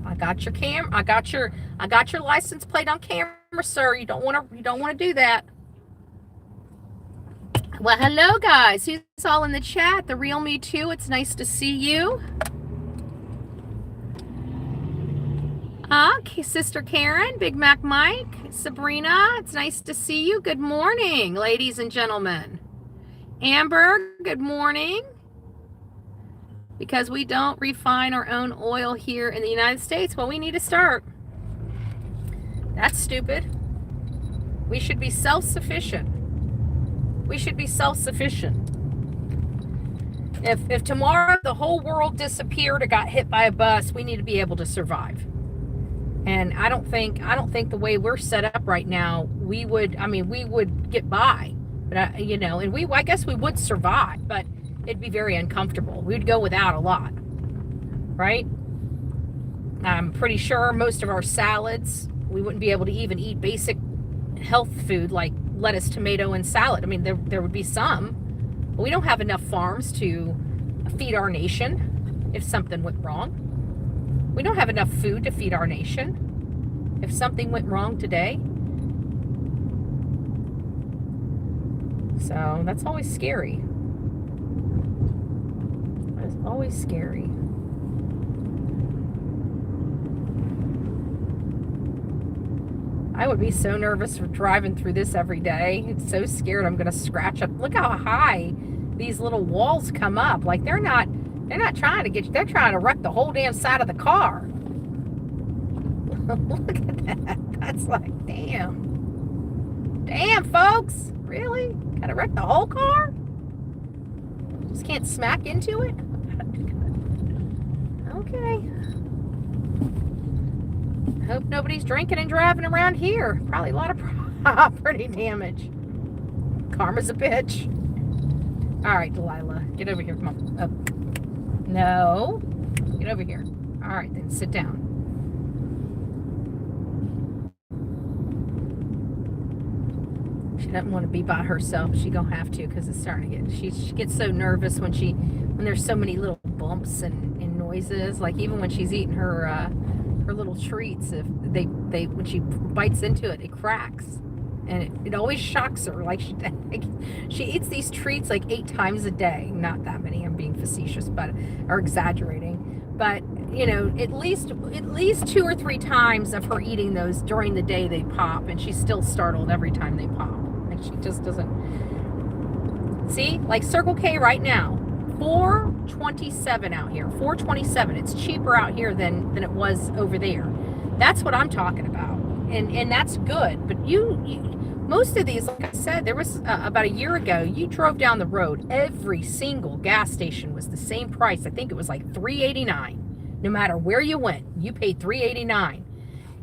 I got your I got your license plate on camera, sir. You don't want to do that. Well, hello guys. Who's all in the chat? The real me too. It's nice to see you. Sister Karen, Big Mac Mike, Sabrina, it's nice to see you. Good morning, ladies and gentlemen. Amber, good morning. Because we don't refine our own oil here in the United States, well, we need to start. That's stupid. We should be self-sufficient. If tomorrow the whole world disappeared or got hit by a bus, we need to be able to survive. And I don't think the way we're set up right now, we would get by. But, and I guess we would survive, but it'd be very uncomfortable. We'd go without a lot, right? I'm pretty sure most of our salads, we wouldn't be able to even eat basic health food like lettuce, tomato, and salad. I mean, there would be some, but we don't have enough farms to feed our nation if something went wrong. We don't have enough food to feed our nation if something went wrong today. So that's always scary. That's always scary. I would be so nervous for driving through this every day. So scared I'm gonna scratch up. Look how high these little walls come up. Like they're not trying to get you, they're trying to wreck the whole damn side of the car. Look at that. That's like, damn. Damn, folks. Really? Gotta wreck the whole car? Just can't smack into it? Okay. Hope nobody's drinking and driving around here. Probably a lot of property damage. Karma's a bitch. All right, Delilah, get over here. Come on. Oh. No. Get over here. All right, then sit down. She doesn't want to be by herself. She gonna have to because it's starting to get. She gets so nervous when there's so many little bumps and noises. Like even when she's eating her little treats, if they when she bites into it, it cracks, and it always shocks her. Like she eats these treats like 8 times a day. Not that many. I'm being facetious, or exaggerating. But at least 2 or 3 times of her eating those during the day, they pop, and she's still startled every time they pop. Like she just doesn't see. Like Circle K right now. $4.27 out here. $4.27. It's cheaper out here than it was over there. That's what I'm talking about, and that's good. But you most of these, like I said, there was about a year ago. You drove down the road, every single gas station was the same price. I think it was like $3.89. No matter where you went, you paid $3.89.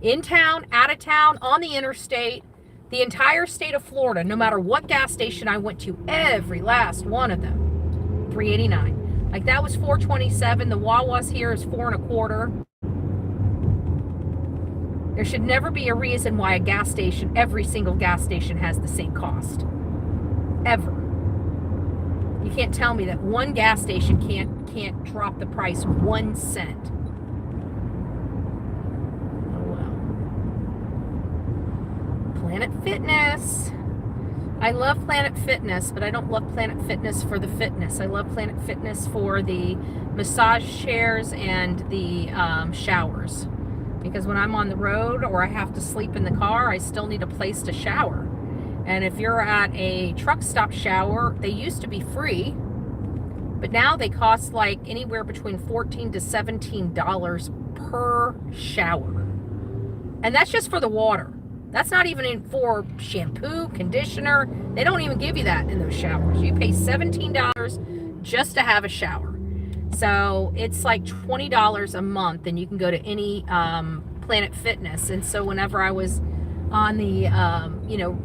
In town, out of town, on the interstate, the entire state of Florida. No matter what gas station I went to, every last one of them. $3.89. Like that was $4.27. The Wawa's here is $4.25. There should never be a reason why a gas station, every single gas station, has the same cost. Ever. You can't tell me that one gas station can't drop the price 1 cent. Oh well. Planet Fitness. I love Planet Fitness, but I don't love Planet Fitness for the fitness. I love Planet Fitness for the massage chairs and the showers. Because when I'm on the road or I have to sleep in the car, I still need a place to shower. And if you're at a truck stop shower, they used to be free, but now they cost like anywhere between $14 to $17 per shower. And that's just for the water. That's not even for shampoo, conditioner. They don't even give you that in those showers. You pay $17 just to have a shower. So it's like $20 a month, and you can go to any Planet Fitness. And so whenever I was on the,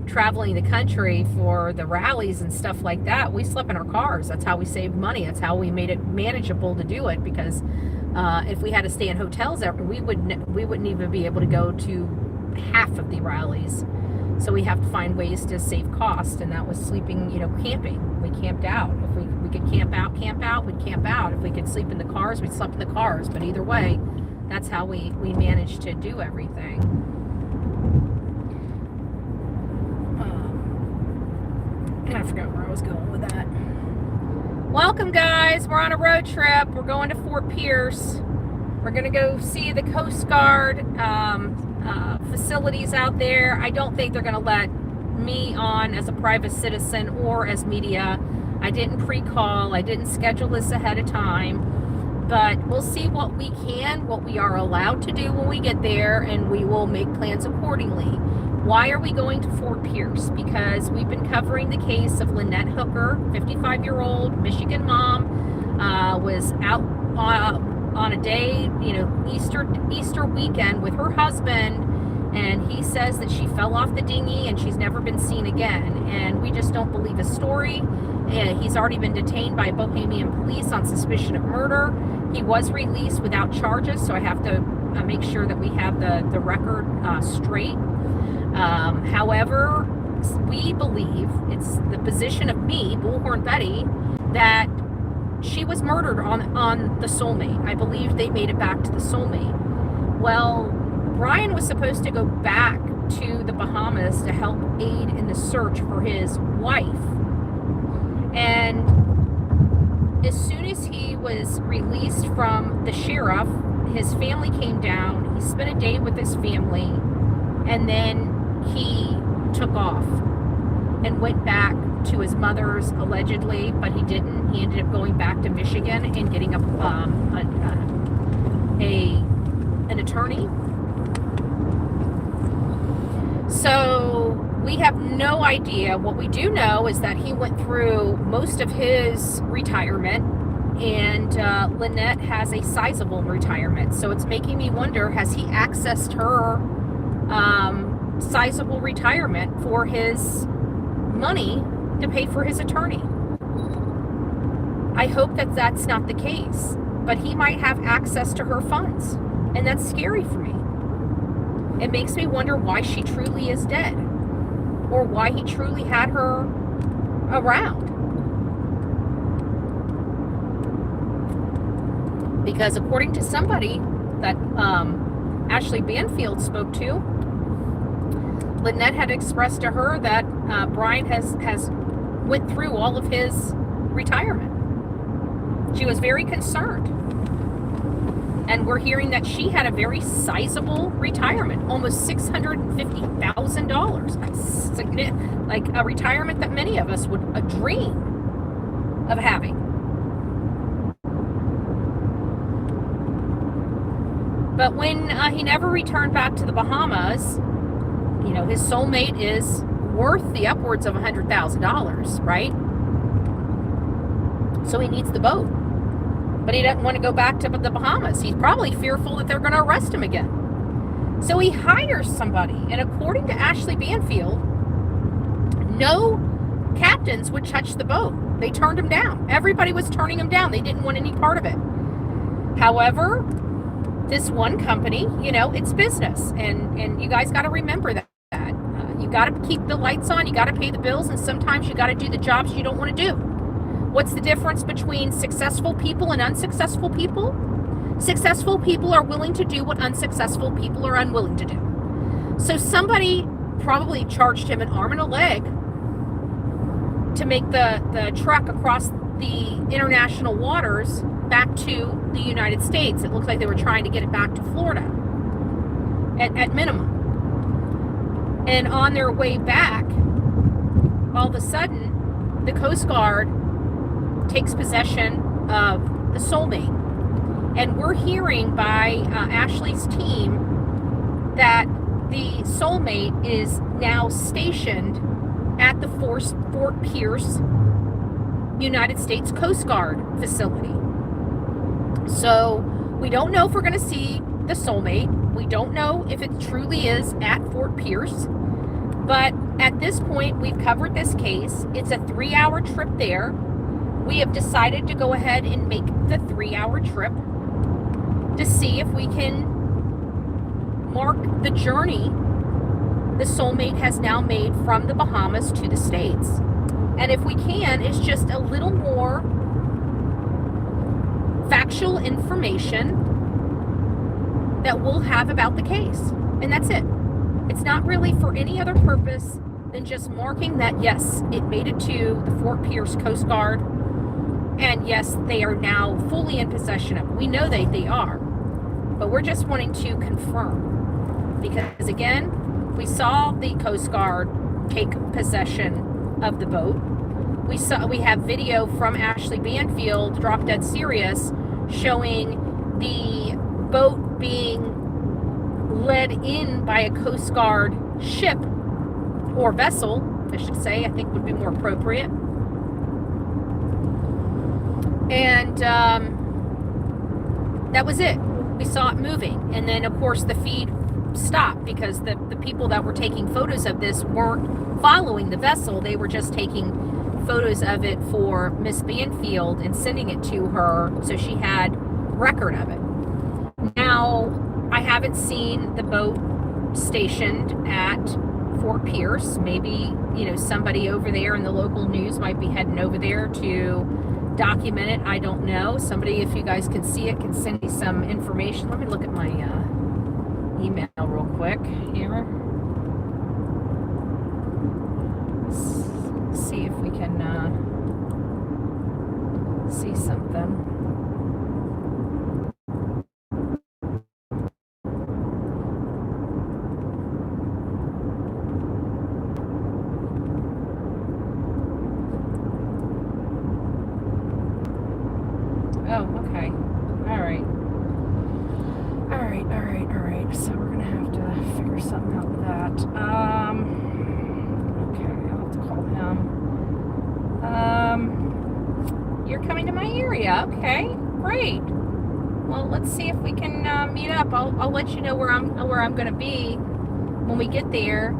traveling the country for the rallies and stuff like that, we slept in our cars. That's how we saved money. That's how we made it manageable to do it. Because if we had to stay in hotels, we wouldn't even be able to go to half of the rallies. So we have to find ways to save cost, and that was sleeping, camping. We camped out. If we could camp out, we'd camp out. If we could sleep in the cars, we slept in the cars. But either way, that's how we managed to do everything. I forgot where I was going with that. Welcome, guys. We're on a road trip. We're going to Fort Pierce. We're going to go see the Coast Guard facilities out there. I don't think they're going to let me on as a private citizen or as media. I didn't pre-call. I didn't schedule this ahead of time. But we'll see what we are allowed to do when we get there, and we will make plans accordingly. Why are we going to Fort Pierce? Because we've been covering the case of Lynette Hooker, 55-year-old Michigan mom, was out on a day, Easter weekend with her husband, And he says that she fell off the dinghy and she's never been seen again. And we just don't believe his story. He's already been detained by Bohemian police on suspicion of murder. He was released without charges, so I have to make sure that we have the record straight. However, we believe it's the position of me, Bullhorn Betty, that she was murdered on the Soulmate. I believe they made it back to the Soulmate. Well, Brian was supposed to go back to the Bahamas to help aid in the search for his wife. And as soon as he was released from the sheriff, his family came down. He spent a day with his family, and then he took off and went back to his mother's, allegedly, but he didn't. He ended up going back to Michigan and getting an attorney. So we have no idea. What we do know is that he went through most of his retirement, and Lynette has a sizable retirement. So it's making me wonder, has he accessed her sizable retirement for his money to pay for his attorney? I hope that that's not the case, but he might have access to her funds, and that's scary for me. It makes me wonder why she truly is dead, or why he truly had her around. Because according to somebody that Ashley Banfield spoke to, Lynette had expressed to her that Brian has went through all of his retirement. She was very concerned. And we're hearing that she had a very sizable retirement, almost $650,000. That's like a retirement that many of us would dream of having. But when he never returned back to the Bahamas, you know, his soulmate is worth the upwards of $100,000, right? So he needs the boat. But he doesn't want to go back to the Bahamas. He's probably fearful that they're going to arrest him again. So he hires somebody. And according to Ashley Banfield, no captains would touch the boat. They turned him down. Everybody was turning him down. They didn't want any part of it. However, this one company, you know, it's business. And you guys got to remember that. You got to keep the lights on. You got to pay the bills. And sometimes you got to do the jobs you don't want to do. What's the difference between successful people and unsuccessful people? Successful people are willing to do what unsuccessful people are unwilling to do. So somebody probably charged him an arm and a leg to make the trek across the international waters back to the United States. It looks like they were trying to get it back to Florida at minimum. And on their way back, all of a sudden, the Coast Guard takes possession of the Soulmate. And we're hearing by Ashley's team that the Soulmate is now stationed at the Fort Pierce United States Coast Guard facility. So we don't know if we're going to see the Soulmate. We don't know if it truly is at Fort Pierce. But at this point, we've covered this case. It's a 3-hour trip there. We have decided to go ahead and make the 3-hour trip to see if we can mark the journey the Soulmate has now made from the Bahamas to the States. And if we can, it's just a little more factual information that we'll have about the case. And that's it. It's not really for any other purpose than just marking that, yes, it made it to the Fort Pierce Coast Guard. And yes, they are now fully in possession of it. We know they are. But we're just wanting to confirm. Because again, we saw the Coast Guard take possession of the boat. We have video from Ashley Banfield, Drop Dead Serious, showing the boat being led in by a Coast Guard ship, or vessel, I should say, I think would be more appropriate. And that was it. We saw it moving. And then, of course, the feed stop, because the people that were taking photos of this weren't following the vessel. They were just taking photos of it for Miss Banfield and sending it to her so she had record of it. Now, I haven't seen the boat stationed at Fort Pierce. Maybe, you know, somebody over there in the local news might be heading over there to document it. I don't know. Somebody, if you guys can see it, can send me some information. Let me look at my email real quick here. Let's see if we can see something. Oh, okay. All right. So we're gonna have to figure something out with that. Okay, I'll have to call him. You're coming to my area. Okay, great. Well, let's see if we can meet up. I'll let you know where I'm gonna be when we get there.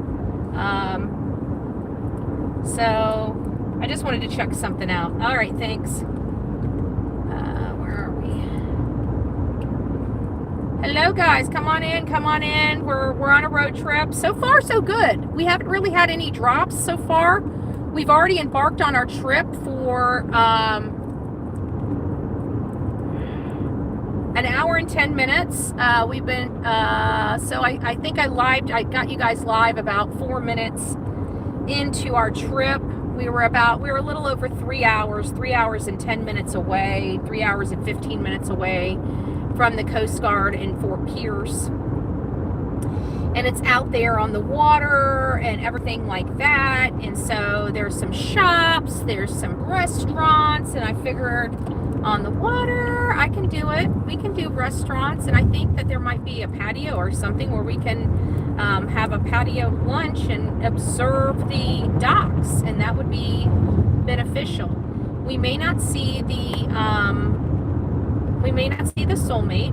So I just wanted to check something out. All right, thanks. Hello guys, come on in. We're on a road trip. So far so good. We haven't really had any drops so far. We've already embarked on our trip for an hour and 10 minutes. We've been so I think I got you guys live about 4 minutes into our trip. We were a little over 3 hours and 10 minutes away, 3 hours and 15 minutes away from the Coast Guard in Fort Pierce. And it's out there on the water and everything like that. And so there's some shops, there's some restaurants, and I figured on the water, I can do it. We can do restaurants, and I think that there might be a patio or something where we can have a patio lunch and observe the docks, and that would be beneficial. We may not see the Soulmate.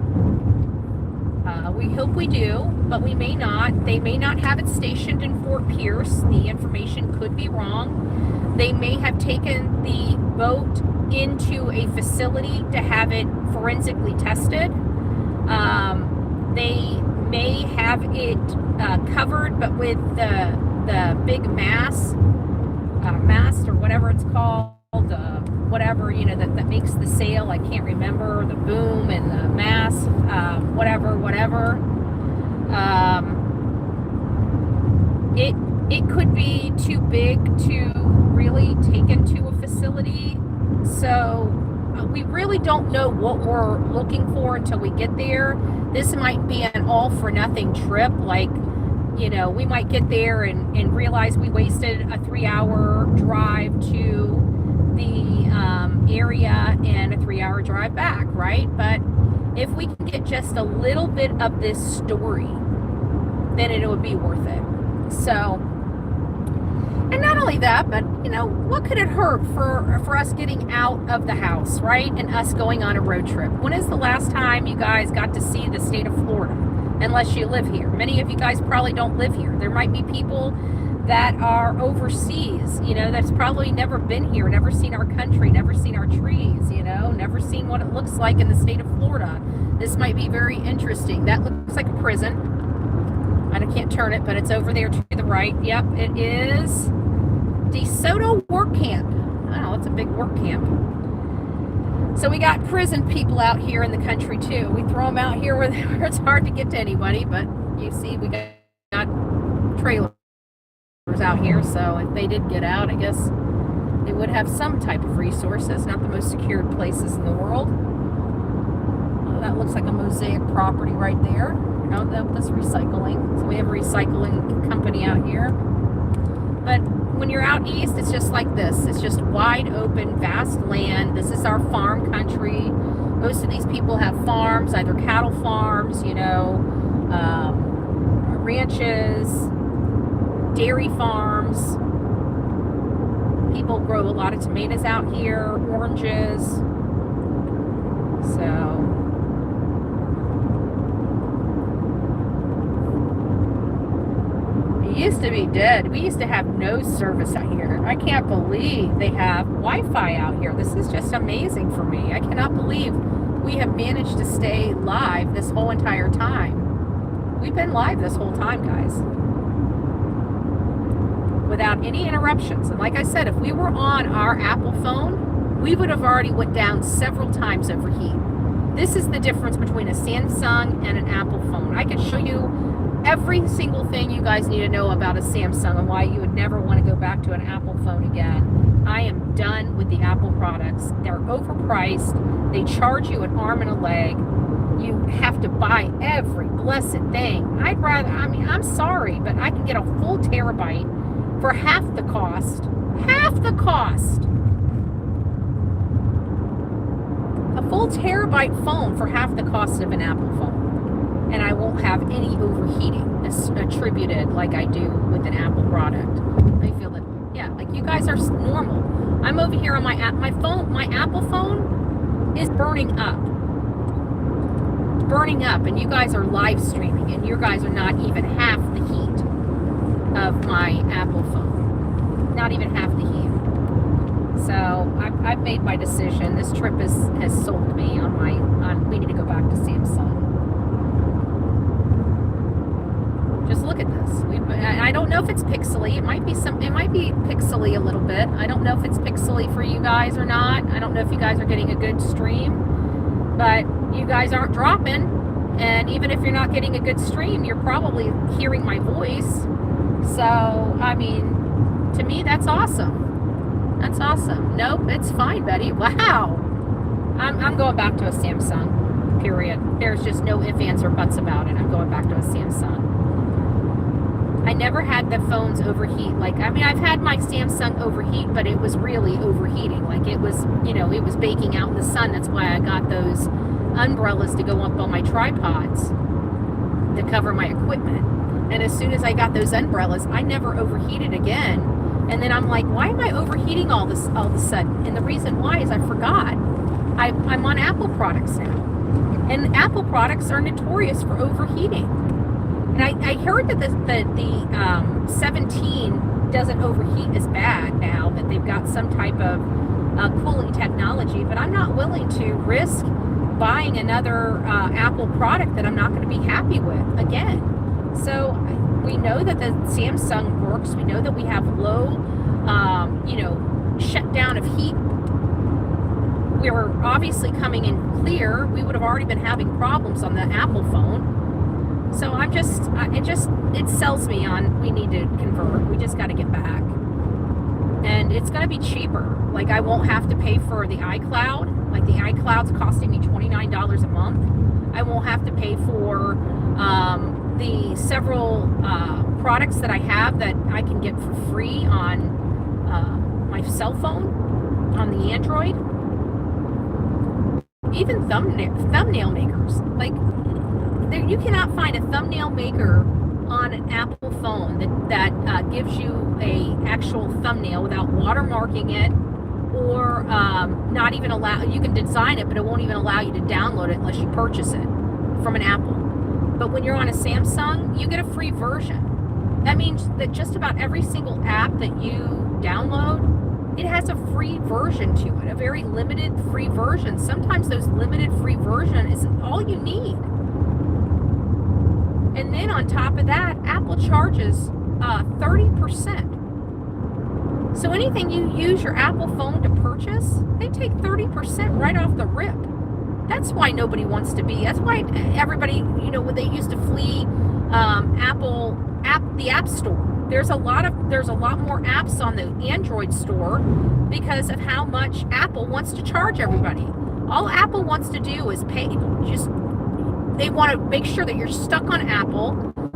We hope we do, but we may not. They may not have it stationed in Fort Pierce. The information could be wrong. They may have taken the boat into a facility to have it forensically tested. They may have it covered, but with the big mast or whatever it's called, whatever, you know, that makes the sail. I can't remember, the boom and the mast, whatever. It could be too big to really take into a facility. So we really don't know what we're looking for until we get there. This might be an all for nothing trip. Like, you know, we might get there and realize we wasted a 3-hour drive to the area and a 3-hour drive back, right? But if we can get just a little bit of this story, then it would be worth it. So, and not only that, but, you know, what could it hurt for us getting out of the house, right? And us going on a road trip. When is the last time you guys got to see the state of Florida? Unless you live here. Many of you guys probably don't live here. There might be people that are overseas, you know, that's probably never been here, never seen our country, never seen our trees, you know, never seen what it looks like in the state of Florida. This might be very interesting. That looks like a prison. I can't turn it, but it's over there to the right. Yep, it is DeSoto Work Camp. Oh, it's a big work camp. So we got prison people out here in the country too. We throw them out here where it's hard to get to anybody, but you see we got trailers out here, so if they did get out, I guess they would have some type of resources. Not the most secured places in the world. Oh, that looks like a mosaic property right there. Oh, that's recycling. So we have a recycling company out here. But when you're out east, it's just like this. It's just wide open, vast land. This is our farm country. Most of these people have farms, either cattle farms, you know, ranches, dairy farms. People grow a lot of tomatoes out here, oranges. So used to be dead. We used to have no service out here. I can't believe they have Wi-Fi out here. This is just amazing for me. I cannot believe we have managed to stay live this whole entire time. We've been live this whole time, guys, without any interruptions. And like I said, if we were on our Apple phone, we would have already went down several times overheat. This is the difference between a Samsung and an Apple phone. I can show you every single thing you guys need to know about a Samsung and why you would never want to go back to an Apple phone again. I am done with the Apple products. They're overpriced. They charge you an arm and a leg. You have to buy every blessed thing. I'm sorry, but I can get a full terabyte for half the cost. Half the cost. A full terabyte phone for half the cost of an Apple phone. And I won't have any overheating attributed like I do with an Apple product. I feel that, yeah, like you guys are normal. I'm over here on my Apple phone is burning up, and you guys are live streaming, and you guys are not even half the heat of my Apple phone. Not even half the heat. So I've made my decision. This trip has sold me on we need to go back to Samsung. Just look at this. I don't know if it's pixely. It might be pixely a little bit. I don't know if it's pixely for you guys or not. I don't know if you guys are getting a good stream, but you guys aren't dropping. And even if you're not getting a good stream, you're probably hearing my voice. So, I mean, to me, that's awesome. That's awesome. Nope, it's fine, Betty. Wow. I'm going back to a Samsung, period. There's just no ifs, ands, or buts about it. I'm going back to a Samsung. I never had the phones overheat. I've had my Samsung overheat, but it was really overheating. Like it was, it was baking out in the sun. That's why I got those umbrellas to go up on my tripods to cover my equipment. And as soon as I got those umbrellas, I never overheated again. And then I'm like, why am I overheating all of a sudden? And the reason why is I forgot. I'm on Apple products now. And Apple products are notorious for overheating. And I heard that the 17 doesn't overheat as bad now, that they've got some type of cooling technology, but I'm not willing to risk buying another Apple product that I'm not going to be happy with again. So we know that the Samsung works. We know that we have low, shutdown of heat. We were obviously coming in clear. We would have already been having problems on the Apple phone. So it sells me on, we need to convert. We just got to get back. And it's going to be cheaper. Like I won't have to pay for the iCloud. Like the iCloud's costing me $29 a month. I won't have to pay for the several products that I have that I can get for free on my cell phone, on the Android. Even thumbnail makers. Like, you cannot find a thumbnail maker on an Apple phone that gives you a actual thumbnail without watermarking it, or not even allow. You can design it, but it won't even allow you to download it unless you purchase it from an Apple. But when you're on a Samsung, you get a free version. That means that just about every single app that you download, it has a free version to it, a very limited free version. Sometimes those limited free version is all you need. And then on top of that, Apple charges 30%. So anything you use your Apple phone to purchase, they take 30% right off the rip. That's why nobody wants to be. That's why everybody, when they used to flee the App Store. There's a lot more apps on the Android store because of how much Apple wants to charge everybody. All Apple wants to do is pay. They want to make sure that you're stuck on Apple,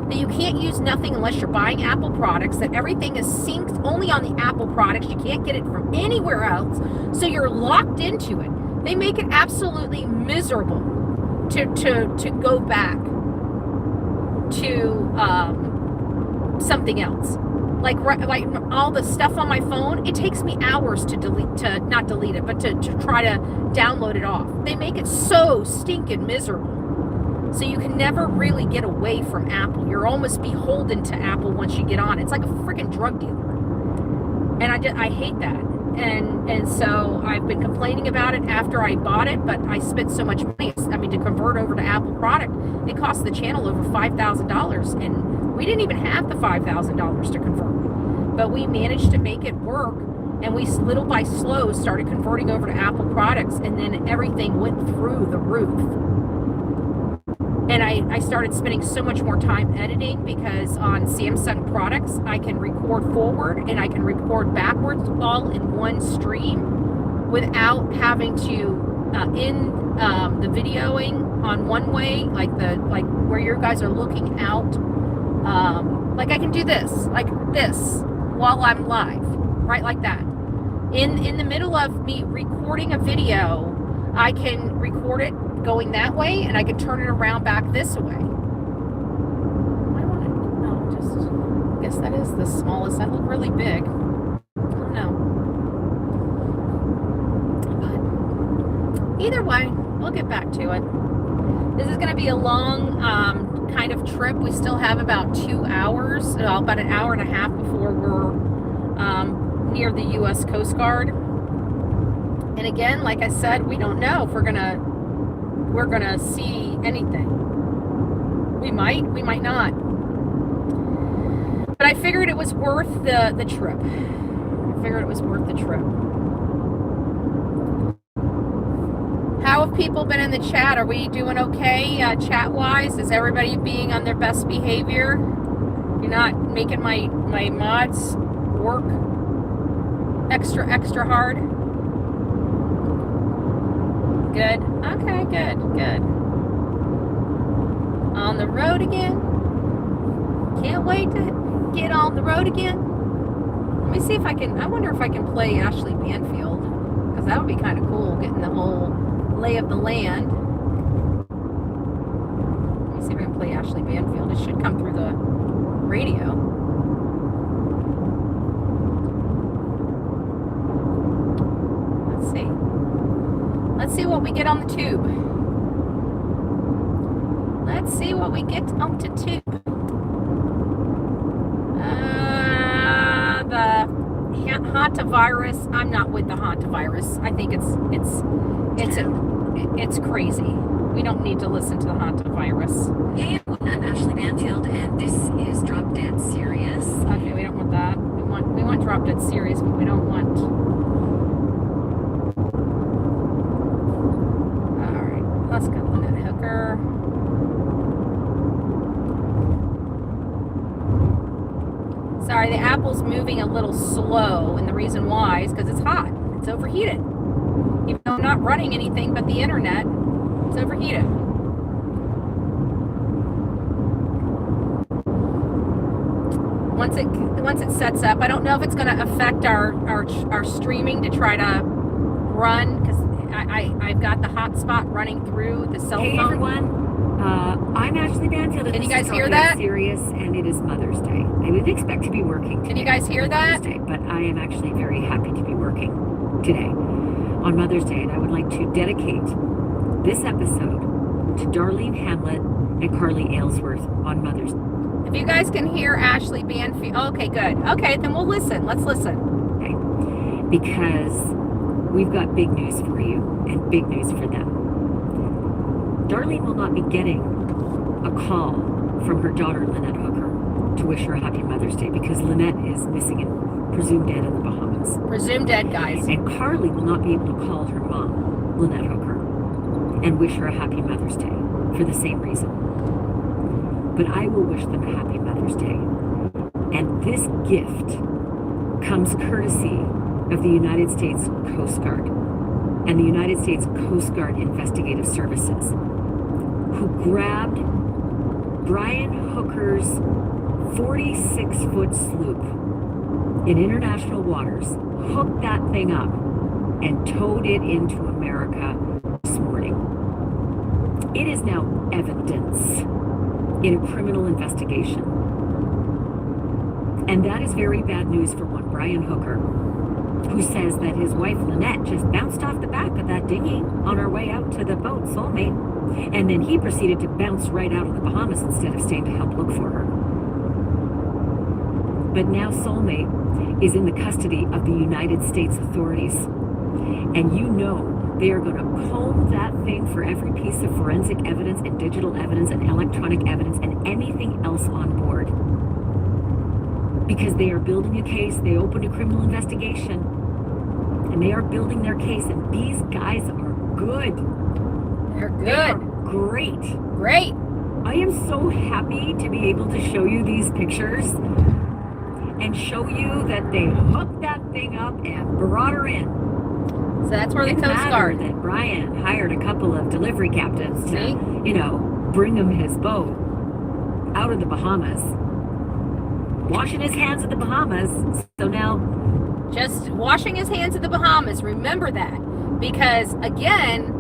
that you can't use nothing unless you're buying Apple products, that everything is synced only on the Apple products. You can't get it from anywhere else, so you're locked into it. They make it absolutely miserable to go back to something else. Like all the stuff on my phone, it takes me hours to not delete it, but to try to download it off. They make it so stinking miserable. So you can never really get away from Apple. You're almost beholden to Apple once you get on. It's like a freaking drug dealer. And I hate that. And so I've been complaining about it after I bought it, but I spent so much money. I mean, to convert over to Apple product, it cost the channel over $5,000, and we didn't even have the $5,000 to convert. But we managed to make it work, and we little by slow started converting over to Apple products, and then everything went through the roof. And I started spending so much more time editing, because on Samsung products, I can record forward and I can record backwards all in one stream without having to end the videoing on one way, like where you guys are looking out. Like I can do this, like this, while I'm live, right, like that. In the middle of me recording a video, I can record it going that way, and I can turn it around back this way. I guess that is the smallest. That looked really big. I don't know. But either way, we'll get back to it. This is going to be a long kind of trip. We still have about 2 hours, about an hour and a half before we're near the U.S. Coast Guard. And again, like I said, we don't know if we're gonna see anything. We might not. But I figured it was worth the trip. How have people been in the chat? Are we doing okay chat-wise? Is everybody being on their best behavior? You're not making my mods work extra hard? Good. Okay, good. On the road again. Can't wait to get on the road again. Let me see if I wonder if I can play Ashley Banfield, because that would be kind of cool, getting the whole lay of the land. Let me see if I can play Ashley Banfield. It should come through the radio. Let's see what we get on the tube. Let's see what we get on the tube. The hantavirus. I'm not with the hantavirus. I think it's crazy. We don't need to listen to the hantavirus. Hey, I'm Ashley Banfield, and this is Drop Dead Serious. Okay, we don't want that. We want Drop Dead Serious, but we don't want. Let's go, Lynette Hooker. Sorry, the Apple's moving a little slow, and the reason why is because it's hot. It's overheated. Even though I'm not running anything but the internet, it's overheated. Once it sets up, I don't know if it's going to affect our streaming to try to run, because I've got the hotspot running through the cell phone. Hey everyone, I'm Ashley Banfield. Can you guys hear that? Serious, and it is Mother's Day. I would expect to be working today. Can you guys hear that? Mother's Day, but I am actually very happy to be working today on Mother's Day, and I would like to dedicate this episode to Darlene Hamlet and Carly Aylesworth on Mother's Day. If you guys can hear Ashley Banfield, okay, good. Okay, then we'll listen. Let's listen. Okay, because we've got big news for you and big news for them. Darlene will not be getting a call from her daughter, Lynette Hooker, to wish her a happy Mother's Day, because Lynette is missing and presumed dead in the Bahamas. Presumed dead, guys. And Carly will not be able to call her mom, Lynette Hooker, and wish her a happy Mother's Day for the same reason. But I will wish them a happy Mother's Day. And this gift comes courtesy of the United States Coast Guard and the United States Coast Guard Investigative Services, who grabbed Brian Hooker's 46-foot sloop in international waters, hooked that thing up, and towed it into America this morning. It is now evidence in a criminal investigation. And that is very bad news for one Brian Hooker, who says that his wife Lynette just bounced off the back of that dinghy on her way out to the boat Soulmate And then he proceeded to bounce right out of the Bahamas instead of staying to help look for her. But now Soulmate is in the custody of the United States authorities. And you know they are going to comb that thing for every piece of forensic evidence and digital evidence and electronic evidence and anything else on board. Because they are building a case. They opened a criminal investigation. And they are building their case. And these guys are good. They're good. They are great. Great. I am so happy to be able to show you these pictures and show you that they hooked that thing up and brought her in. So that's where the Didn't Coast matter Guard. that Brian hired a couple of delivery captains to, See? bring him his boat out of the Bahamas, washing his hands at the Bahamas. So now, Just washing his hands at the Bahamas. Remember that. Because, again,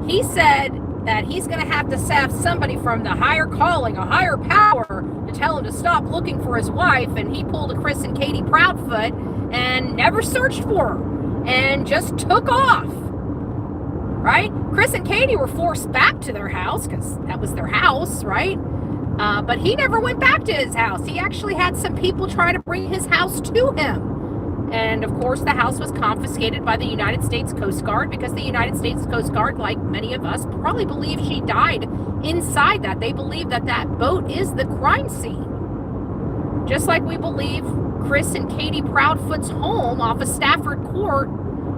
he said that he's going to have to have somebody from the higher calling, a higher power, to tell him to stop looking for his wife. And he pulled a Chris and Katie Proudfoot and never searched for her and just took off. Right? Chris and Katie were forced back to their house because that was their house, right? But he never went back to his house. He actually had some people try to bring his house to him. And of course, the house was confiscated by the United States Coast Guard because the United States Coast Guard, like many of us, probably believe she died inside that. They believe that that boat is the crime scene. Just like we believe Chris and Katie Proudfoot's home off of Stafford Court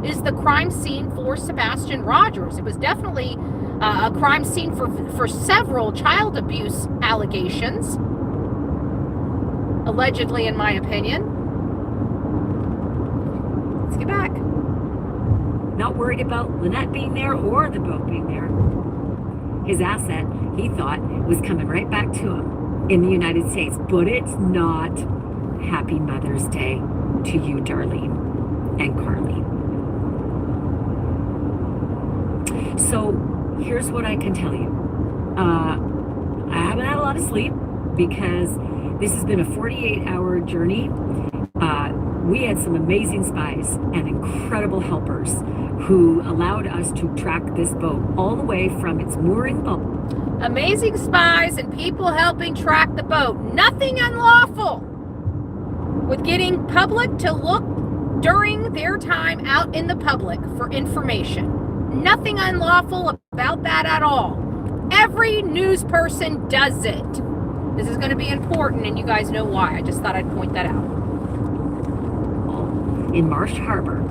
is the crime scene for Sebastian Rogers. It was definitely a crime scene for several child abuse allegations, allegedly, in my opinion. Let's get back. not worried about Lynette being there or the boat being there. His asset, he thought, was coming right back to him in the United States. But it's not. Happy Mother's Day to you, Darlene and Carly. So here's what I can tell you. I haven't had a lot of sleep because this has been a 48-hour journey. We had some amazing spies and incredible helpers who allowed us to track this boat all the way from its mooring boat. Amazing spies and people helping track the boat. Nothing unlawful with getting public to look during their time out in the public for information. Nothing unlawful about that at all. Every news person does it. This is going to be important, and you guys know why. I just thought I'd point that out. In Marsh Harbor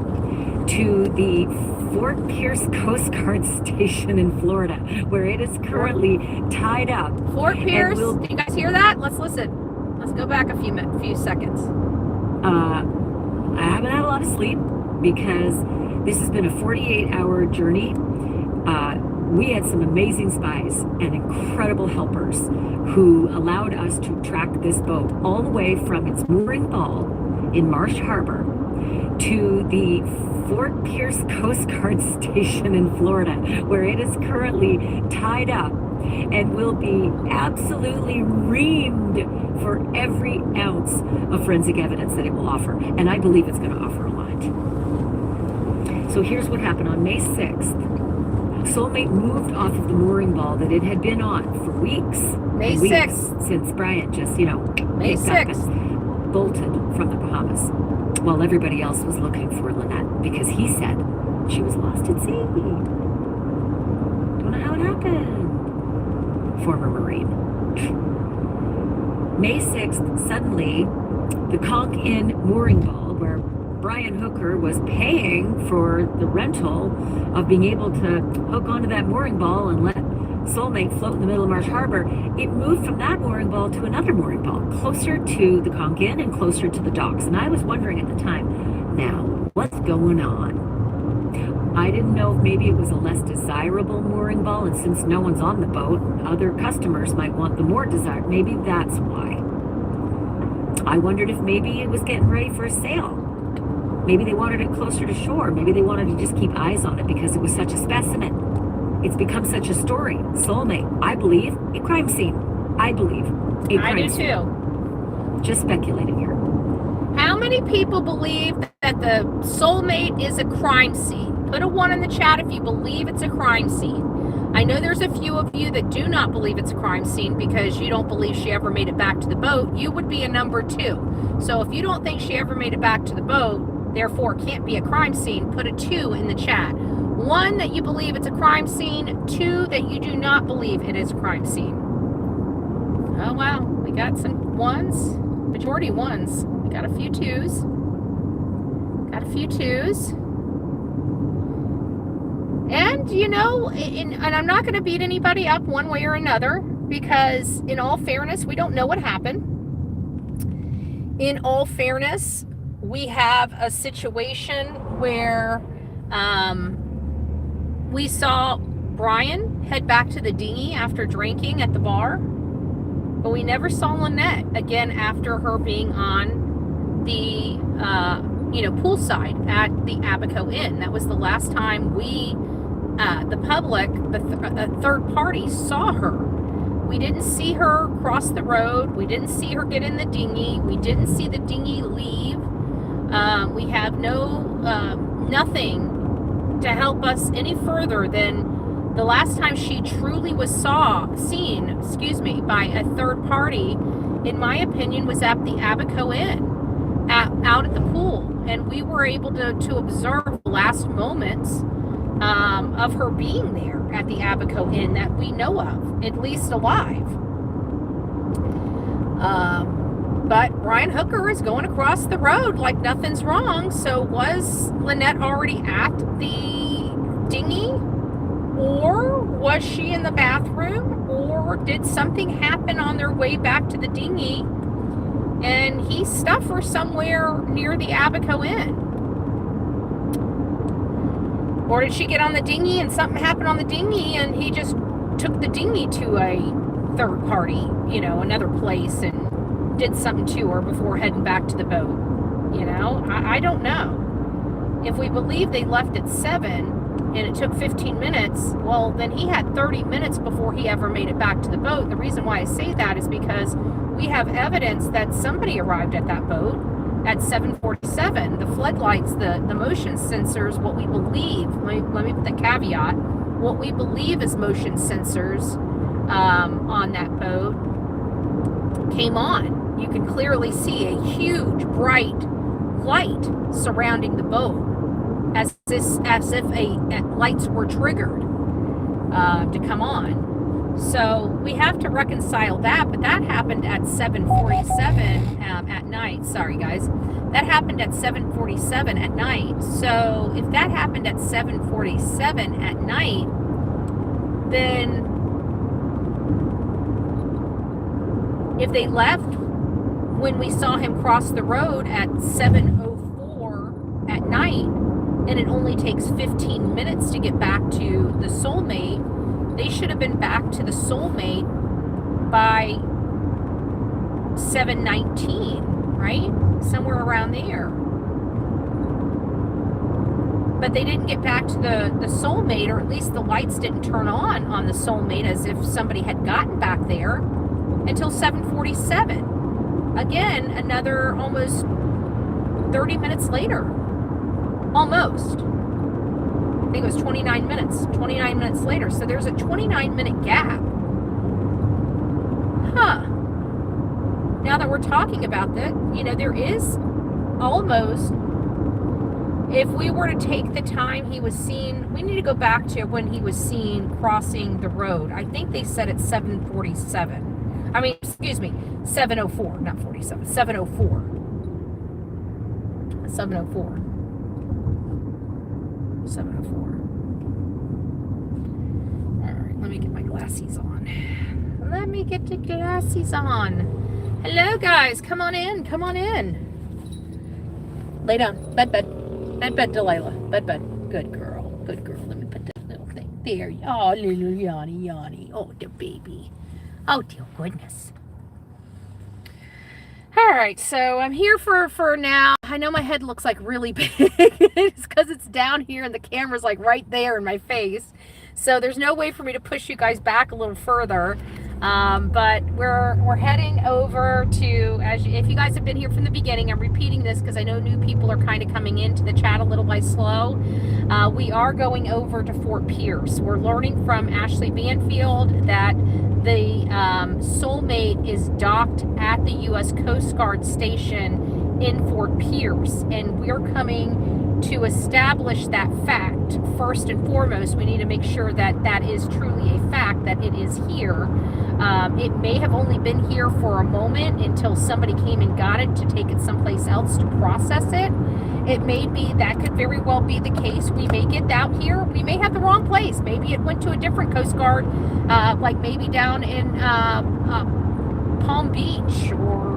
to the Fort Pierce Coast Guard Station in Florida, where it is currently tied up. Fort Pierce, do you guys hear that? Let's listen. Let's go back a few seconds. I haven't had a lot of sleep because this has been a 48-hour journey. We had some amazing spies and incredible helpers who allowed us to track this boat all the way from its mooring ball in Marsh Harbor to the Fort Pierce Coast Guard Station in Florida, where it is currently tied up and will be absolutely reamed for every ounce of forensic evidence that it will offer. And I believe it's going to offer a lot. So here's what happened on May 6th. Soulmate moved off of the mooring ball that it had been on for weeks. May 6th. Since Bryant just, May 6th. Bolted from the Bahamas while everybody else was looking for Lynette because he said she was lost at sea. Don't know how it happened. Former Marine. May 6th, suddenly, the Conch Inn mooring ball, where Brian Hooker was paying for the rental of being able to hook onto that mooring ball and let Soulmate float in the middle of Marsh Harbor, it moved from that mooring ball to another mooring ball, closer to the Conch Inn and closer to the docks. And I was wondering at the time, now, what's going on? I didn't know if maybe it was a less desirable mooring ball, and since no one's on the boat, other customers might want the more desired. Maybe that's why. I wondered if maybe it was getting ready for a sale. Maybe they wanted it closer to shore. Maybe they wanted to just keep eyes on it because it was such a specimen. It's become such a story. Soulmate, I believe, a crime scene. I believe a crime I do scene. too. Just speculating here. How many people believe that the Soulmate is a crime scene? Put a 1 in the chat if you believe it's a crime scene. I know there's a few of you that do not believe it's a crime scene because you don't believe she ever made it back to the boat. You would be a number 2. So if you don't think she ever made it back to the boat, therefore it can't be a crime scene, put a 2 in the chat. 1, that you believe it's a crime scene. 2, that you do not believe it is a crime scene. Oh, wow. We got some 1s. Majority 1s. We got a few 2s. Got a few 2s. And, you know, and I'm not going to beat anybody up one way or another because, in all fairness, we don't know what happened. In all fairness, we have a situation where we saw Brian head back to the dinghy after drinking at the bar, but we never saw Lynette again after her being on the, poolside at the Abaco Inn. That was the last time the public, the third party, saw her. We didn't see her cross the road. We didn't see her get in the dinghy. We didn't see the dinghy leave. We have nothing to help us any further than the last time she truly was seen by a third party, in my opinion, was at the Abaco Inn, out at the pool. And we were able to observe the last moments of her being there at the Abaco Inn that we know of, at least alive. But Brian Hooker is going across the road like nothing's wrong. So was Lynette already at the dinghy? Or was she in the bathroom? Or did something happen on their way back to the dinghy and he stuffed her somewhere near the Abaco Inn? Or did she get on the dinghy and something happened on the dinghy and he just took the dinghy to a third party, another place, and did something to her before heading back to the boat? I don't know. If we believe they left at 7 and it took 15 minutes, well, then he had 30 minutes before he ever made it back to the boat. The reason why I say that is because we have evidence that somebody arrived at that boat at 7:47. The floodlights, the motion sensors, what we believe, let me put the caveat, what we believe is motion sensors on that boat came on. You can clearly see a huge bright light surrounding the boat, as if lights were triggered to come on. So we have to reconcile that, but that happened at 7:47 at night. Sorry, guys. That happened at 7:47 at night. So if that happened at 7:47 at night, then if they left when we saw him cross the road at 7:04 at night, and it only takes 15 minutes to get back to the Soulmate, they should have been back to the Soulmate by 7:19, right? Somewhere around there. But they didn't get back to the Soulmate, or at least the lights didn't turn on the Soulmate as if somebody had gotten back there, until 7:47. Again, another almost 30 minutes later. Almost. I think it was 29 minutes. 29 minutes later. So there's a 29-minute gap. Now that we're talking about that, there is almost, if we were to take the time he was seen, we need to go back to when he was seen crossing the road. I think they said it's 7:47. 7:04, not 47, 7:04. 7:04. 7:04. All right, let me get my glasses on. Let me get the glasses on. Hello, guys. Come on in. Come on in. Lay down. Bed. Bed, Delilah. Bed. Good girl. Good girl. Let me put this little thing there. Oh, little Yanni. Oh, the baby. Oh, dear goodness. All right, so I'm here for now. I know my head looks like really big. It's because it's down here and the camera's like right there in my face. So there's no way for me to push you guys back a little further. But we're heading over to, if you guys have been here from the beginning, I'm repeating this because I know new people are kind of coming into the chat a little by slow. We are going over to Fort Pierce. We're learning from Ashley Banfield that the Soulmate is docked at the U.S. Coast Guard station in Fort Pierce, and we're coming to establish that fact. First and foremost, we need to make sure that that is truly a fact, that it is here. It may have only been here for a moment until somebody came and got it to take it someplace else to process it. It may be, that could very well be the case. We may get out here. We may have the wrong place. Maybe it went to a different Coast Guard, like maybe down in Palm Beach, or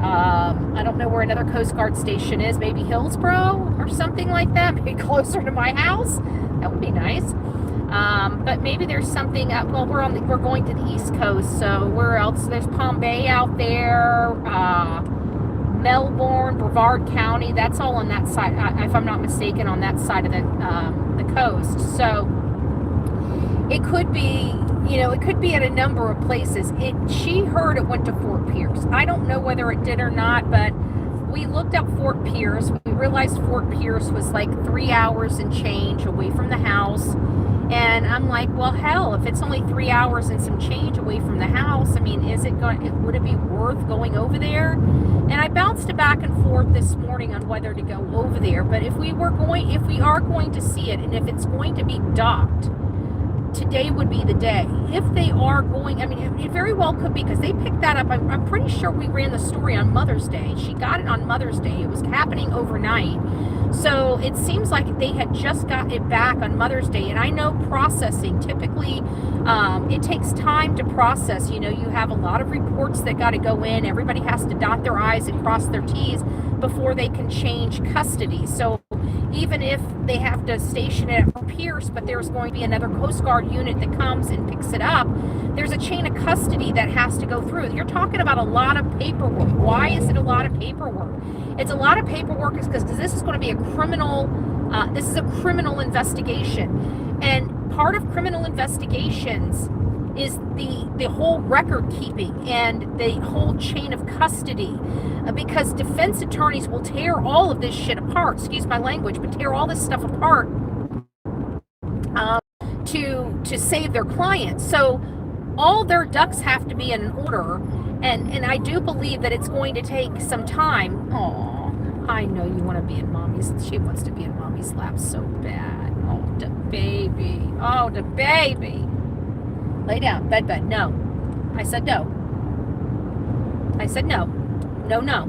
I don't know where another Coast Guard station is. Maybe Hillsborough or something like that. Maybe closer to my house. That would be nice. But maybe there's something. Well, we're going to the East Coast. So where else? There's Palm Bay out there. Melbourne, Brevard County. That's all on that side, if I'm not mistaken, on that side of the coast. So it could be, it could be at a number of places. She heard it went to Fort Pierce. I don't know whether it did or not, but we looked up Fort Pierce. We realized Fort Pierce was like 3 hours and change away from the house. And I'm like, well, hell, if it's only 3 hours and some change away from the house, I mean, would it be worth going over there? And I bounced back and forth this morning on whether to go over there. But if we are going to see it, and if it's going to be docked, today would be the day. If they are going, I mean, it very well could be, because they picked that up. I'm pretty sure we ran the story on Mother's Day. She got it on Mother's Day. It was happening overnight. So it seems like they had just got it back on Mother's Day. And I know processing, typically, it takes time to process. You have a lot of reports that got to go in. Everybody has to dot their I's and cross their T's before they can change custody. So even if they have to station it at Pierce, but there's going to be another Coast Guard unit that comes and picks it up, there's a chain of custody that has to go through. You're talking about a lot of paperwork. Why is it a lot of paperwork? It's a lot of paperwork because this is going to be a criminal, this is a criminal investigation. And part of criminal investigations is the whole record keeping and the whole chain of custody, because defense attorneys will tear all of this shit apart, excuse my language, but tear all this stuff apart to save their clients. So all their ducks have to be in order, and I do believe that it's going to take some time. Oh, I know you want to be in mommy's, she wants to be in mommy's lap so bad. Oh, the baby. Oh, the baby. Lay down, bed. No. I said no. I said no. No.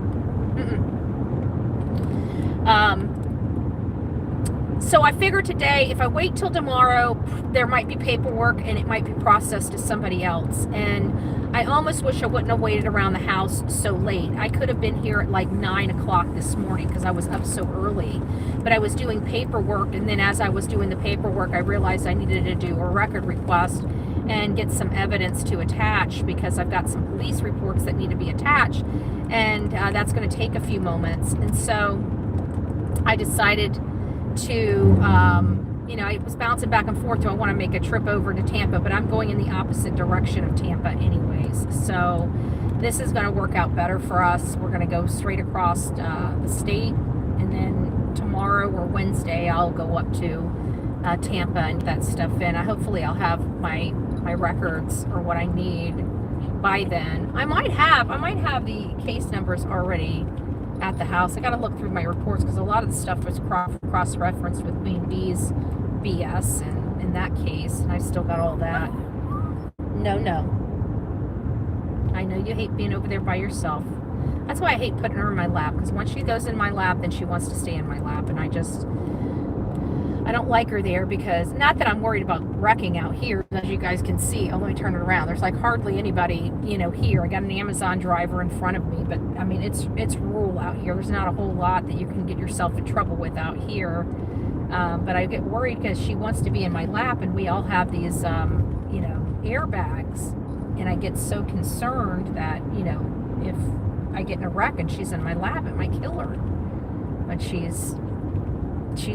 So I figured today, if I wait till tomorrow, there might be paperwork and it might be processed to somebody else. And I almost wish I wouldn't have waited around the house so late. I could have been here at like 9 o'clock this morning because I was up so early. But I was doing paperwork, and then as I was doing the paperwork, I realized I needed to do a record request and get some evidence to attach, because I've got some police reports that need to be attached, and that's going to take a few moments. And so I decided to, I was bouncing back and forth. Do I want to make a trip over to Tampa? But I'm going in the opposite direction of Tampa anyways. So this is going to work out better for us. We're going to go straight across the state, and then tomorrow or Wednesday I'll go up to Tampa and get that stuff in. Hopefully I'll have my records or what I need by then. I might have the case numbers already at the house. I got to look through my reports, because a lot of the stuff was cross-referenced with Queen Bee's BS and in that case, and I still got all that. No. I know you hate being over there by yourself. That's why I hate putting her in my lap, because once she goes in my lap, then she wants to stay in my lap, and I don't like her there, because not that I'm worried about wrecking out here, as you guys can see. Oh, let me turn it around. There's like hardly anybody, here. I got an Amazon driver in front of me, but I mean, it's rural out here. There's not a whole lot that you can get yourself in trouble with out here. But I get worried because she wants to be in my lap, and we all have these, airbags, and I get so concerned that, if I get in a wreck and she's in my lap, it might kill her. But she's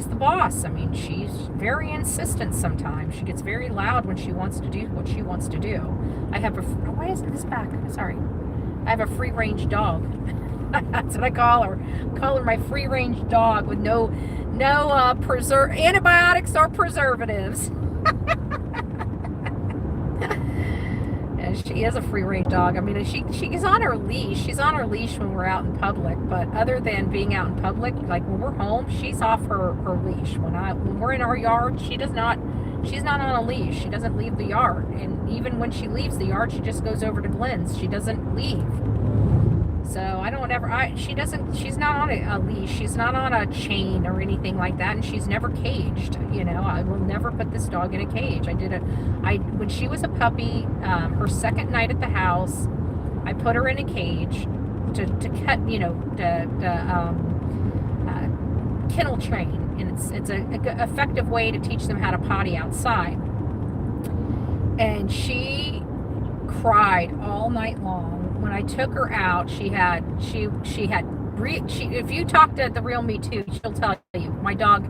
the boss. I mean, she's very insistent sometimes. She gets very loud when she wants to do what she wants to do. I have why isn't this back? Sorry. I I have a free-range dog. That's what I call her. I call her my free-range dog with no antibiotics or preservatives. And she is a free-range dog. I mean, she's on her leash. She's on her leash when we're out in public. But other than being out in public, like when we're home, she's off her leash. When we're in our yard, she's not on a leash. She doesn't leave the yard. And even when she leaves the yard, she just goes over to Glenn's. She doesn't leave. So she's not on a leash. She's not on a chain or anything like that. And she's never caged. You know, I will never put this dog in a cage. When she was a puppy, her second night at the house, I put her in a cage to cut, kennel train. And it's a effective way to teach them how to potty outside. And she cried all night long. When I took her out, if you talk to the real me too, she'll tell you, my dog,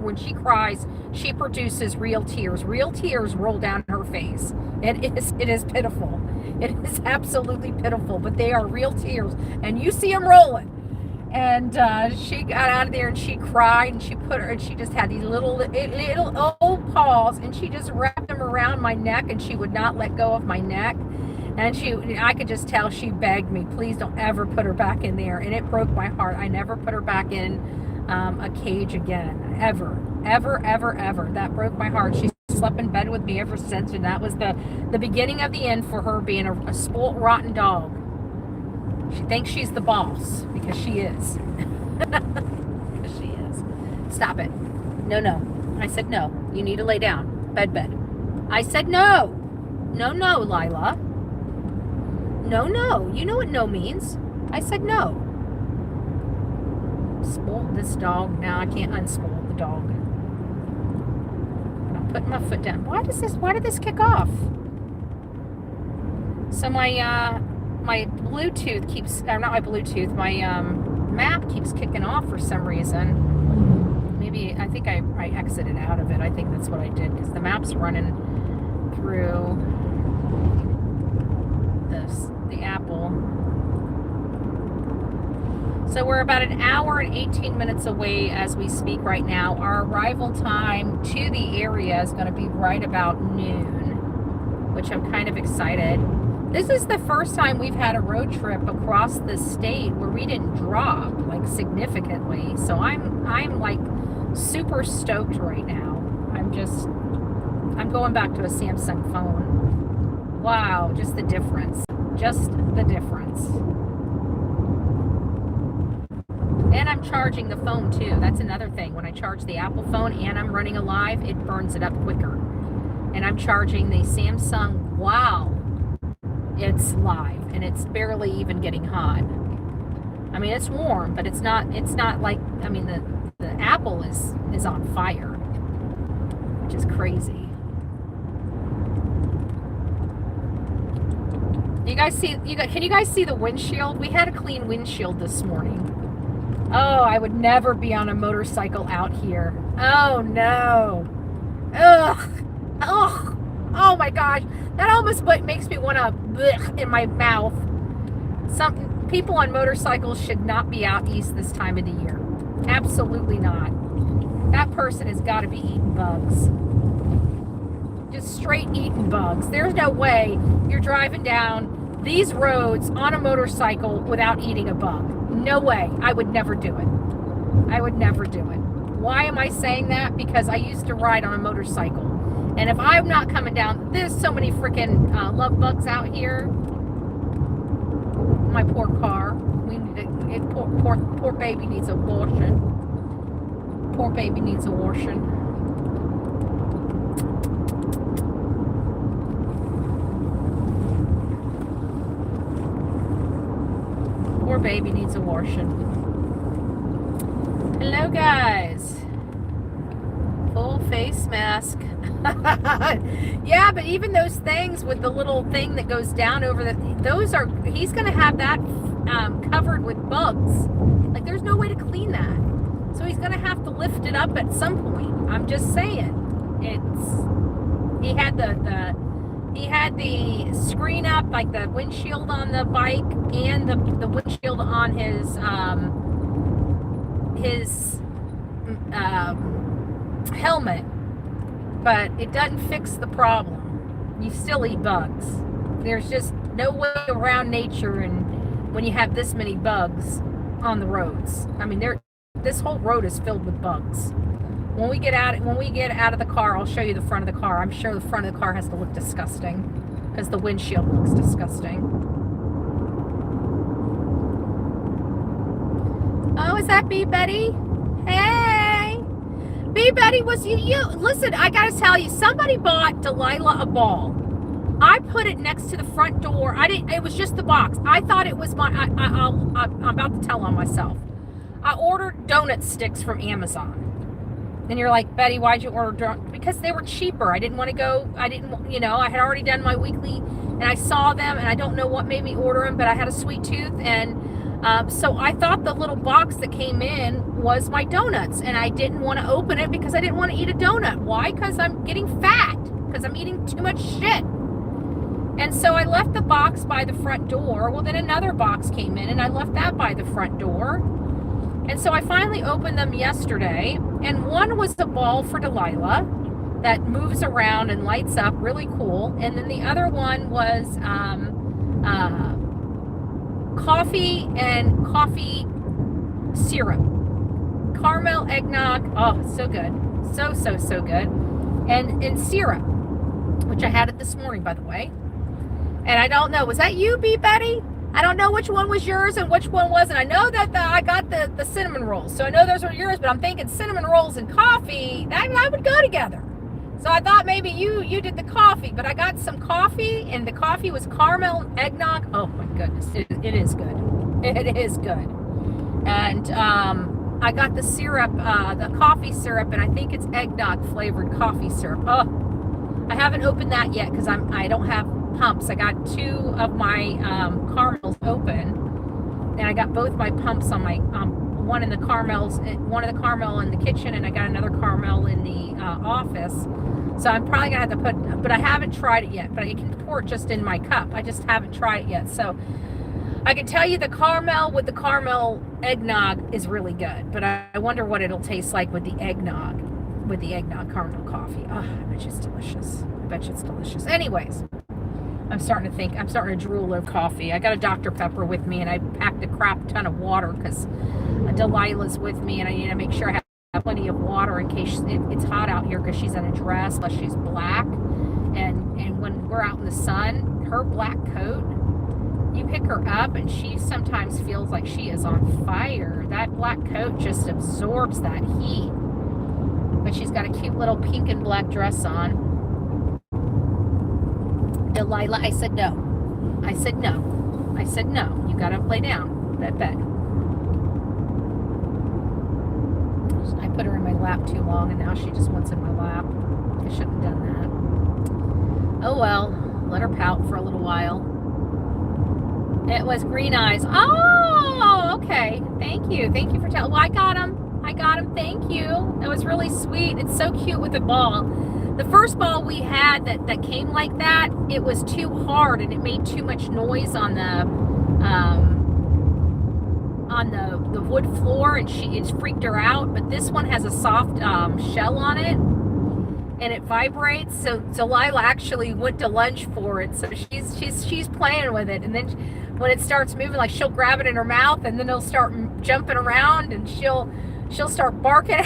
when she cries, she produces real tears. Real tears roll down her face. It is pitiful. It is absolutely pitiful, but they are real tears, and you see them rolling. And she got out of there and she cried, and she just had these little old paws, and she just wrapped them around my neck, and she would not let go of my neck. And I could just tell she begged me, please don't ever put her back in there. And it broke my heart. I never put her back in a cage again, ever. That broke my heart. She slept in bed with me ever since, and that was the beginning of the end for her being a spoiled, rotten dog. She thinks she's the boss, because she is. Because she is. Stop it. No. I said no. You need to lay down. Bed. I said no. No, Lila. No. You know what no means. I said no. Spoiled this dog. Now I can't unspoil the dog. I'm putting my foot down. Why did this kick off? So my Bluetooth keeps, not my Bluetooth, my map keeps kicking off for some reason. Maybe, I think I exited out of it. I think that's what I did, because the map's running through the Apple. So we're about an hour and 18 minutes away as we speak right now. Our arrival time to the area is going to be right about noon, which I'm kind of excited. This is the first time we've had a road trip across the state where we didn't drop, like, significantly. So I'm like super stoked right now. I'm going back to a Samsung phone. Wow, just the difference. And I'm charging the phone too. That's another thing. When I charge the Apple phone and I'm running a live, it burns it up quicker. And I'm charging the Samsung. Wow. It's live, and it's barely even getting hot. I mean, it's warm, but it's not like, I mean, the Apple is on fire, which is crazy. Can you guys see the windshield? We had a clean windshield this morning. Oh, I would never be on a motorcycle out here. Oh no. Ugh. Oh my gosh. That almost makes me want to in my mouth. Some people on motorcycles should not be out east this time of the year. Absolutely not. That person has got to be eating bugs. Just straight eating bugs. There's no way you're driving down these roads on a motorcycle without eating a bug. No way. I would never do it. Why am I saying that? Because I used to ride on a motorcycle. And if I'm not coming down, there's so many freaking love bugs out here. My poor car. Poor baby needs a washing. Poor baby needs a washing. Poor baby needs a washing. Hello, guys. Full face mask. Yeah, but even those things with the little thing that goes down over he's going to have that covered with bugs. Like, there's no way to clean that. So he's going to have to lift it up at some point. I'm just saying. He He had the screen up, like the windshield on the bike and the windshield on his helmet, but it doesn't fix the problem. You still eat bugs. There's just no way around nature, and when you have this many bugs on the roads, I mean, this whole road is filled with bugs. When we get out of the car, I'll show you the front of the car. I'm sure the front of the car has to look disgusting because the windshield looks disgusting. Oh, is that B Betty? Hey, B Betty, was you? Listen, I gotta tell you, somebody bought Delilah a ball. I put it next to the front door. I didn't. It was just the box. I thought it was my. I'm about to tell on myself. I ordered donut sticks from Amazon. And you're like, Betty, why'd you order donuts? Because they were cheaper. I didn't want to go. I had already done my weekly, and I saw them, and I don't know what made me order them, but I had a sweet tooth, and so I thought the little box that came in was my donuts, and I didn't want to open it because I didn't want to eat a donut. Why? Because I'm getting fat, because I'm eating too much shit. And so I left the box by the front door. Well, then another box came in, and I left that by the front door. And so I finally opened them yesterday, and one was the ball for Delilah that moves around and lights up, really cool. And then the other one was coffee and coffee syrup, caramel eggnog. Oh, so good, so good. And syrup, which I had it this morning, by the way. And I don't know, was that you, B Betty? I don't know which one was yours and which one wasn't. I know that I got the cinnamon rolls, so I know those were yours, but I'm thinking cinnamon rolls and coffee, that would go together. So I thought maybe you did the coffee, but I got some coffee, and the coffee was caramel eggnog. Oh my goodness, it is good. It is good. And I got the syrup, the coffee syrup, and I think it's eggnog flavored coffee syrup. Oh, I haven't opened that yet because I don't have pumps. I got two of my caramels open, and I got both my pumps on my one in the caramels, one of the caramel in the kitchen, and I got another caramel in the office. So I'm probably gonna have to put, but I haven't tried it yet. But I can pour it just in my cup. I just haven't tried it yet. So I can tell you the caramel with the caramel eggnog is really good, but I wonder what it'll taste like with the eggnog caramel coffee. Oh, I bet you it's delicious. I bet you it's delicious. Anyways, I'm starting to drool over coffee. I got a Dr. Pepper with me, and I packed a crap ton of water because Delilah's with me, and I need to make sure I have plenty of water in case it's hot out here because she's in a dress, plus she's black. And when we're out in the sun, her black coat, you pick her up, and she sometimes feels like she is on fire. That black coat just absorbs that heat. But she's got a cute little pink and black dress on. Delilah, I said no. You gotta lay down that bed. I put her in my lap too long, and now she just wants in my lap. I shouldn't have done that. Oh well, let her pout for a little while. It was green eyes. Oh, okay. Thank you for telling. Well, I got him. Thank you. That was really sweet. It's so cute with the ball. The first ball we had that came like that, it was too hard and it made too much noise on the wood floor, and it freaked her out. But this one has a soft shell on it, and it vibrates. So Delilah actually went to lunge for it. So she's playing with it, and then when it starts moving, like she'll grab it in her mouth, and then it'll start jumping around, and she'll start barking.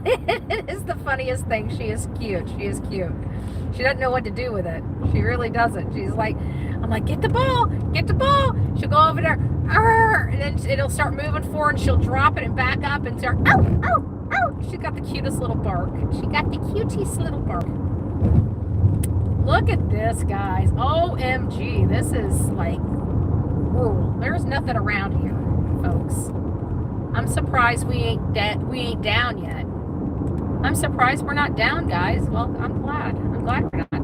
It is the funniest thing. She is cute. She doesn't know what to do with it. She really doesn't. I'm like, get the ball. She'll go over there, and then it'll start moving forward, and she'll drop it and back up and start, ow. She's got the cutest little bark. Look at this, guys. OMG, this is like rural. There's nothing around here, folks. I'm surprised we ain't down yet. I'm surprised we're not down, guys. Well, I'm glad we're not.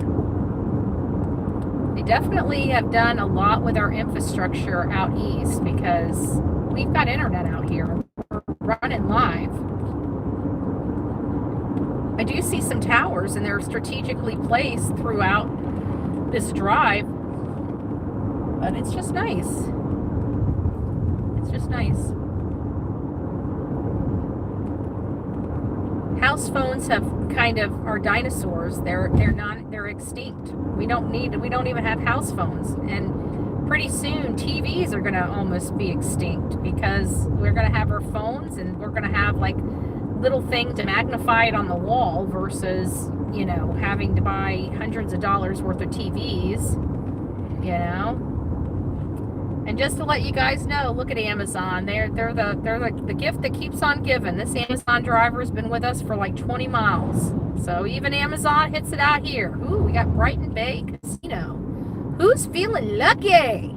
They definitely have done a lot with our infrastructure out east because we've got internet out here. We're running live. I do see some towers, and they're strategically placed throughout this drive, but it's just nice. It's just nice. House phones are dinosaurs. They're extinct. We don't even have house phones. And pretty soon TVs are gonna almost be extinct, because we're gonna have our phones and we're gonna have like little thing to magnify it on the wall versus, you know, having to buy hundreds of dollars worth of TVs, you know. And just to let you guys know, look at Amazon. They're the gift that keeps on giving. This Amazon driver has been with us for like 20 miles. So even Amazon hits it out here. Ooh, we got Brighton Bay Casino. Who's feeling lucky?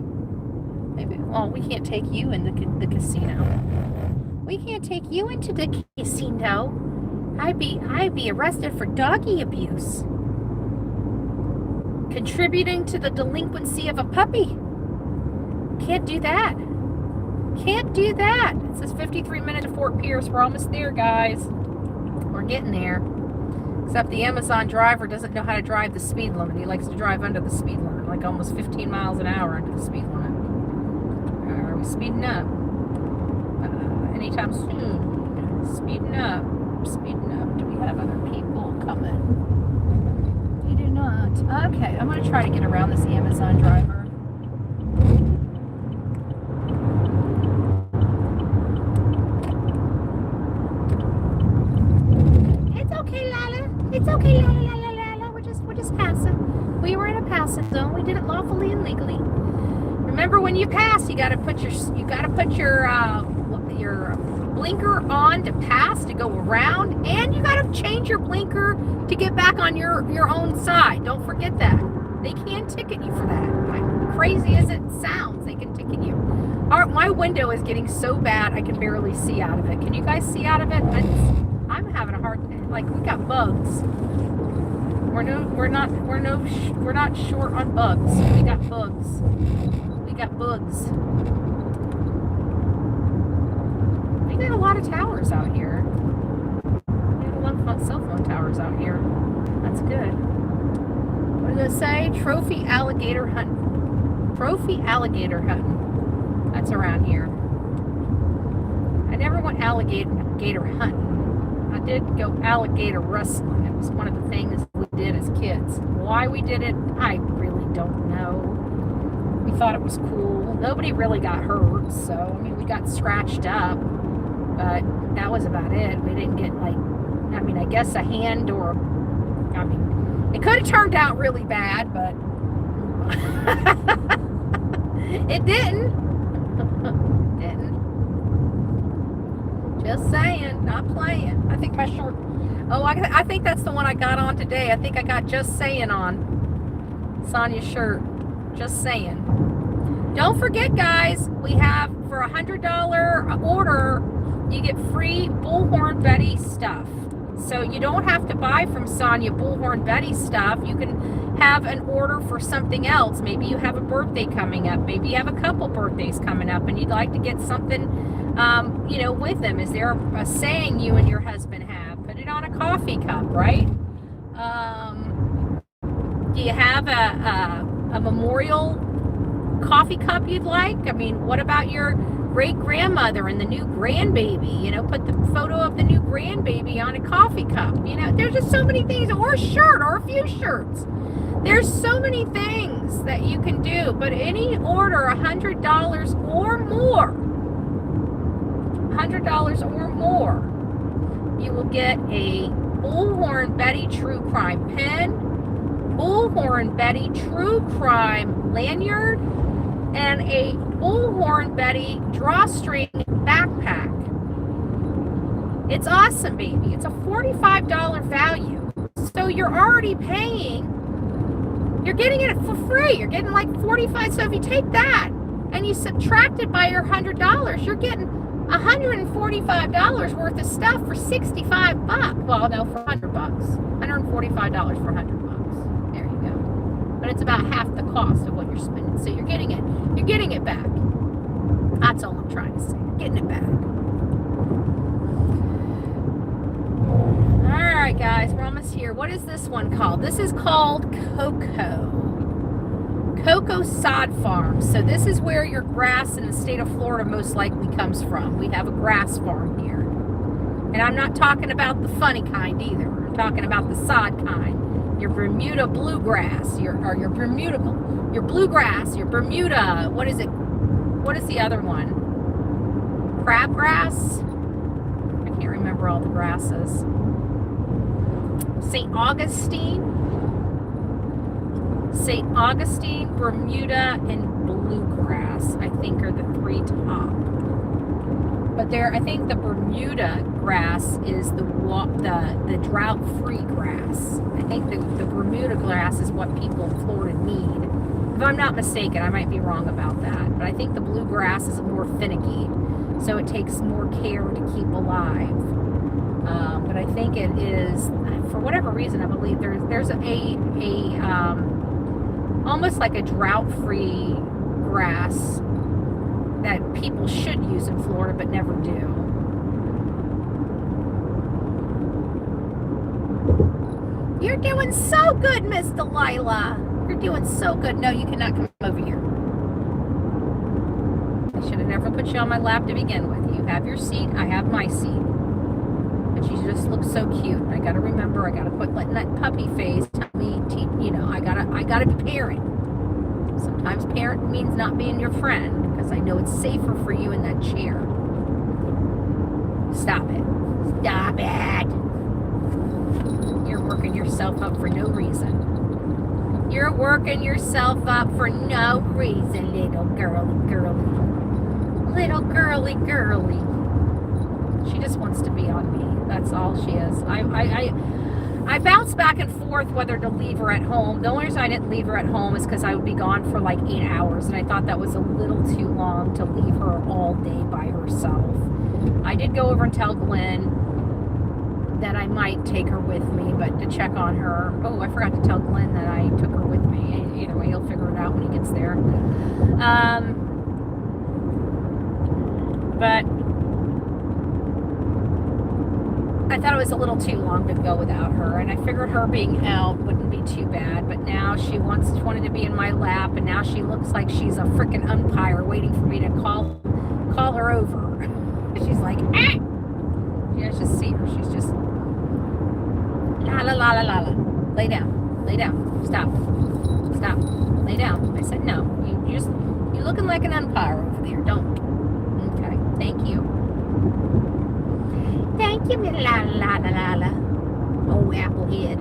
Maybe. Well, we can't take you in the casino. We can't take you into the casino. I'd be arrested for doggy abuse. Contributing to the delinquency of a puppy. Can't do that. Can't do that. It says 53 minutes to Fort Pierce. We're almost there, guys. We're getting there. Except the Amazon driver doesn't know how to drive the speed limit. He likes to drive under the speed limit, like almost 15 miles an hour under the speed limit. Are we speeding up? Anytime soon. Speeding up. Speeding up. Do we have other people coming? We do not. Okay, I'm going to try to get around this Amazon driver. It's okay, la. We're just passing. We were in a passing zone. We did it lawfully and legally. Remember, when you pass, you gotta put your blinker on to pass, to go around, and you gotta change your blinker to get back on your own side. Don't forget that. They can ticket you for that. Like, crazy as it sounds, they can ticket you. My window is getting so bad I can barely see out of it. Can you guys see out of it? I'm having a hard time. Like, we got bugs. We're not short on bugs. We got bugs. We got bugs. We got a lot of towers out here. We got a lot of cell phone towers out here. That's good. What does it say? Trophy alligator hunting. Trophy alligator hunting. That's around here. I never went alligator hunting. I did go alligator wrestling. It was one of the things we did as kids. Why we did it, I really don't know. We thought it was cool. Nobody really got hurt, so, I mean, we got scratched up, but that was about it. We didn't get, like, I mean, I guess a hand or, I mean, it could have turned out really bad, but it didn't. Just saying, not playing. I think my shirt. Oh, I think that's the one I got on today. I think I got Just Saying on Sonia's shirt. Just saying. Don't forget, guys, we have, for a $100 order, you get free Bullhorn Betty stuff. So you don't have to buy from Sonia Bullhorn Betty stuff. You can have an order for something else. Maybe you have a birthday coming up. Maybe you have a couple birthdays coming up and you'd like to get something, you know, with them. Is there a saying you and your husband have? Put it on a coffee cup, right? Do you have a memorial coffee cup you'd like? I mean, what about your great-grandmother and the new grandbaby? You know, put the photo of the new grandbaby on a coffee cup. You know, there's just so many things, or a shirt, or a few shirts. There's so many things that you can do, but any order $100 or more, $100 or more, you will get a Bullhorn Betty True Crime pen, Bullhorn Betty True Crime lanyard, and a Bullhorn Betty drawstring backpack. It's awesome, baby. It's a $45 value. So you're already paying, you're getting it for free. You're getting like $45. So if you take that and you subtract it by your $100, you're getting $145 worth of stuff for $65. Well, no, for $100. $145 for $100. There you go. But it's about half the cost of what you're spending. So you're getting it back. That's all I'm trying to say. You're getting it back. All right, guys, we're almost here. What is this one called? This is called Coco. Cocoa sod farms. So this is where your grass in the state of Florida most likely comes from. We have a grass farm here. And I'm not talking about the funny kind either. I'm talking about the sod kind. Your Bermuda bluegrass, your bluegrass, your Bermuda, what is it? What is the other one? Crabgrass? I can't remember all the grasses. St. Augustine, Bermuda, and bluegrass, I think, are the three top. But I think the Bermuda grass is the drought-free grass. I think the Bermuda grass is what people in Florida need. If I'm not mistaken, I might be wrong about that. But I think the bluegrass is more finicky, so it takes more care to keep alive. But I think it is, for whatever reason, I believe there's almost like a drought-free grass that people should use in Florida but never do. You're doing so good, Miss Delilah. You're doing so good. No, you cannot come over here. I should have never put you on my lap to begin with. You have your seat, I have my seat. But you just look so cute. I gotta remember, I gotta quit letting that puppy face tell me, I gotta be parent. Sometimes parent means not being your friend, because I know it's safer for you in that chair. Stop it. Stop it. You're working yourself up for no reason. You're working yourself up for no reason, little girly girly. Little girly girly. She just wants to be on me. That's all she is. I bounce back and forth whether to leave her at home. The only reason I didn't leave her at home is because I would be gone for like 8 hours, and I thought that was a little too long to leave her all day by herself. I did go over and tell Glenn that I might take her with me, but to check on her. Oh, I forgot to tell Glenn that I took her with me. Either way, he'll figure it out when he gets there. But I thought it was a little too long to go without her, and I figured her being out wouldn't be too bad. But now she wanted to be in my lap, and now she looks like she's a freaking umpire waiting for me to call her over. She's like, ah! You guys just see her. She's just la la la la la la. Lay down, stop, lay down. I said no. You're looking like an umpire over there. Don't. Okay, thank you. Thank you, la la la la la. Oh, applehead.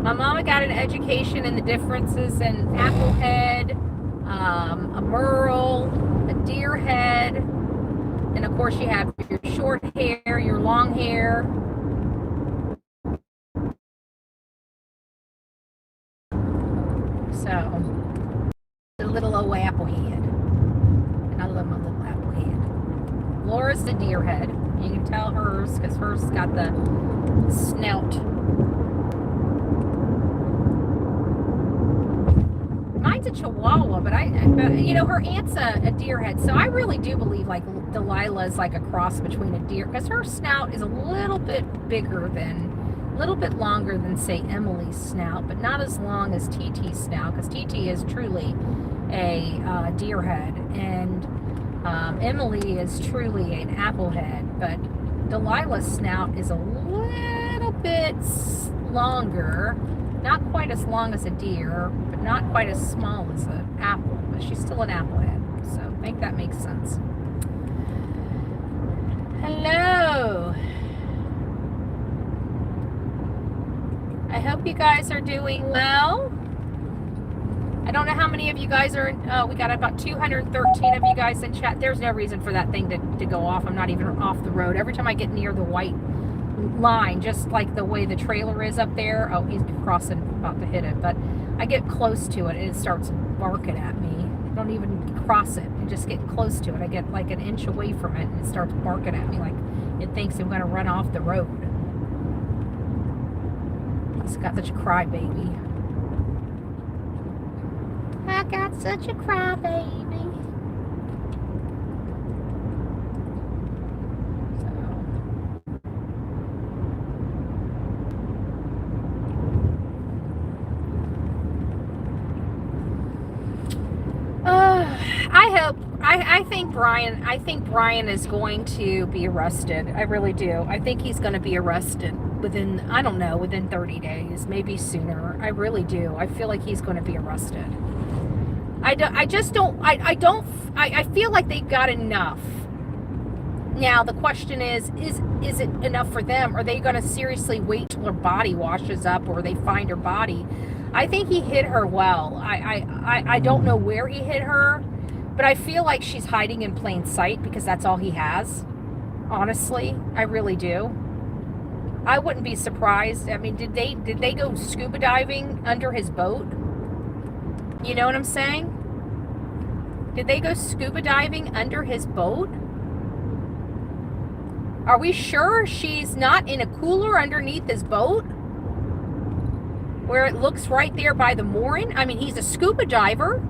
My mama got an education in the differences in applehead, a merle, a deer head, and of course you have your short hair, your long hair. So, the little old applehead. And I love my little applehead. Laura's the deer head. You can tell hers because hers got the snout. Mine's a Chihuahua, but her aunt's a deer head, so I really do believe like Delilah's like a cross between a deer, because her snout is a little bit longer than say Emily's snout, but not as long as TT's snout, because TT is truly a deer head, and Emily is truly an applehead, but Delilah's snout is a little bit longer, not quite as long as a deer, but not quite as small as an apple, but she's still an applehead, so I think that makes sense. Hello. I hope you guys are doing well. I don't know how many of you guys are, we got about 213 of you guys in chat. There's no reason for that thing to go off. I'm not even off the road. Every time I get near the white line, just like the way the trailer is up there, oh, he's crossing, about to hit it, but I get close to it and it starts barking at me. I don't even cross it and just get close to it. I get like an inch away from it and it starts barking at me like it thinks I'm going to run off the road. He's got such a crybaby. I got such a crybaby. So. I think Brian is going to be arrested. I really do. I think he's going to be arrested within, I don't know, within 30 days, maybe sooner. I really do. I feel like he's going to be arrested. I feel like they've got enough. Now, the question is it enough for them? Are they going to seriously wait till her body washes up or they find her body? I think he hit her well. I don't know where he hit her, but I feel like she's hiding in plain sight because that's all he has. Honestly, I really do. I wouldn't be surprised. I mean, did they go scuba diving under his boat? You know what I'm saying? Did they go scuba diving under his boat? Are we sure she's not in a cooler underneath his boat? Where it looks right there by the mooring? I mean, he's a scuba diver.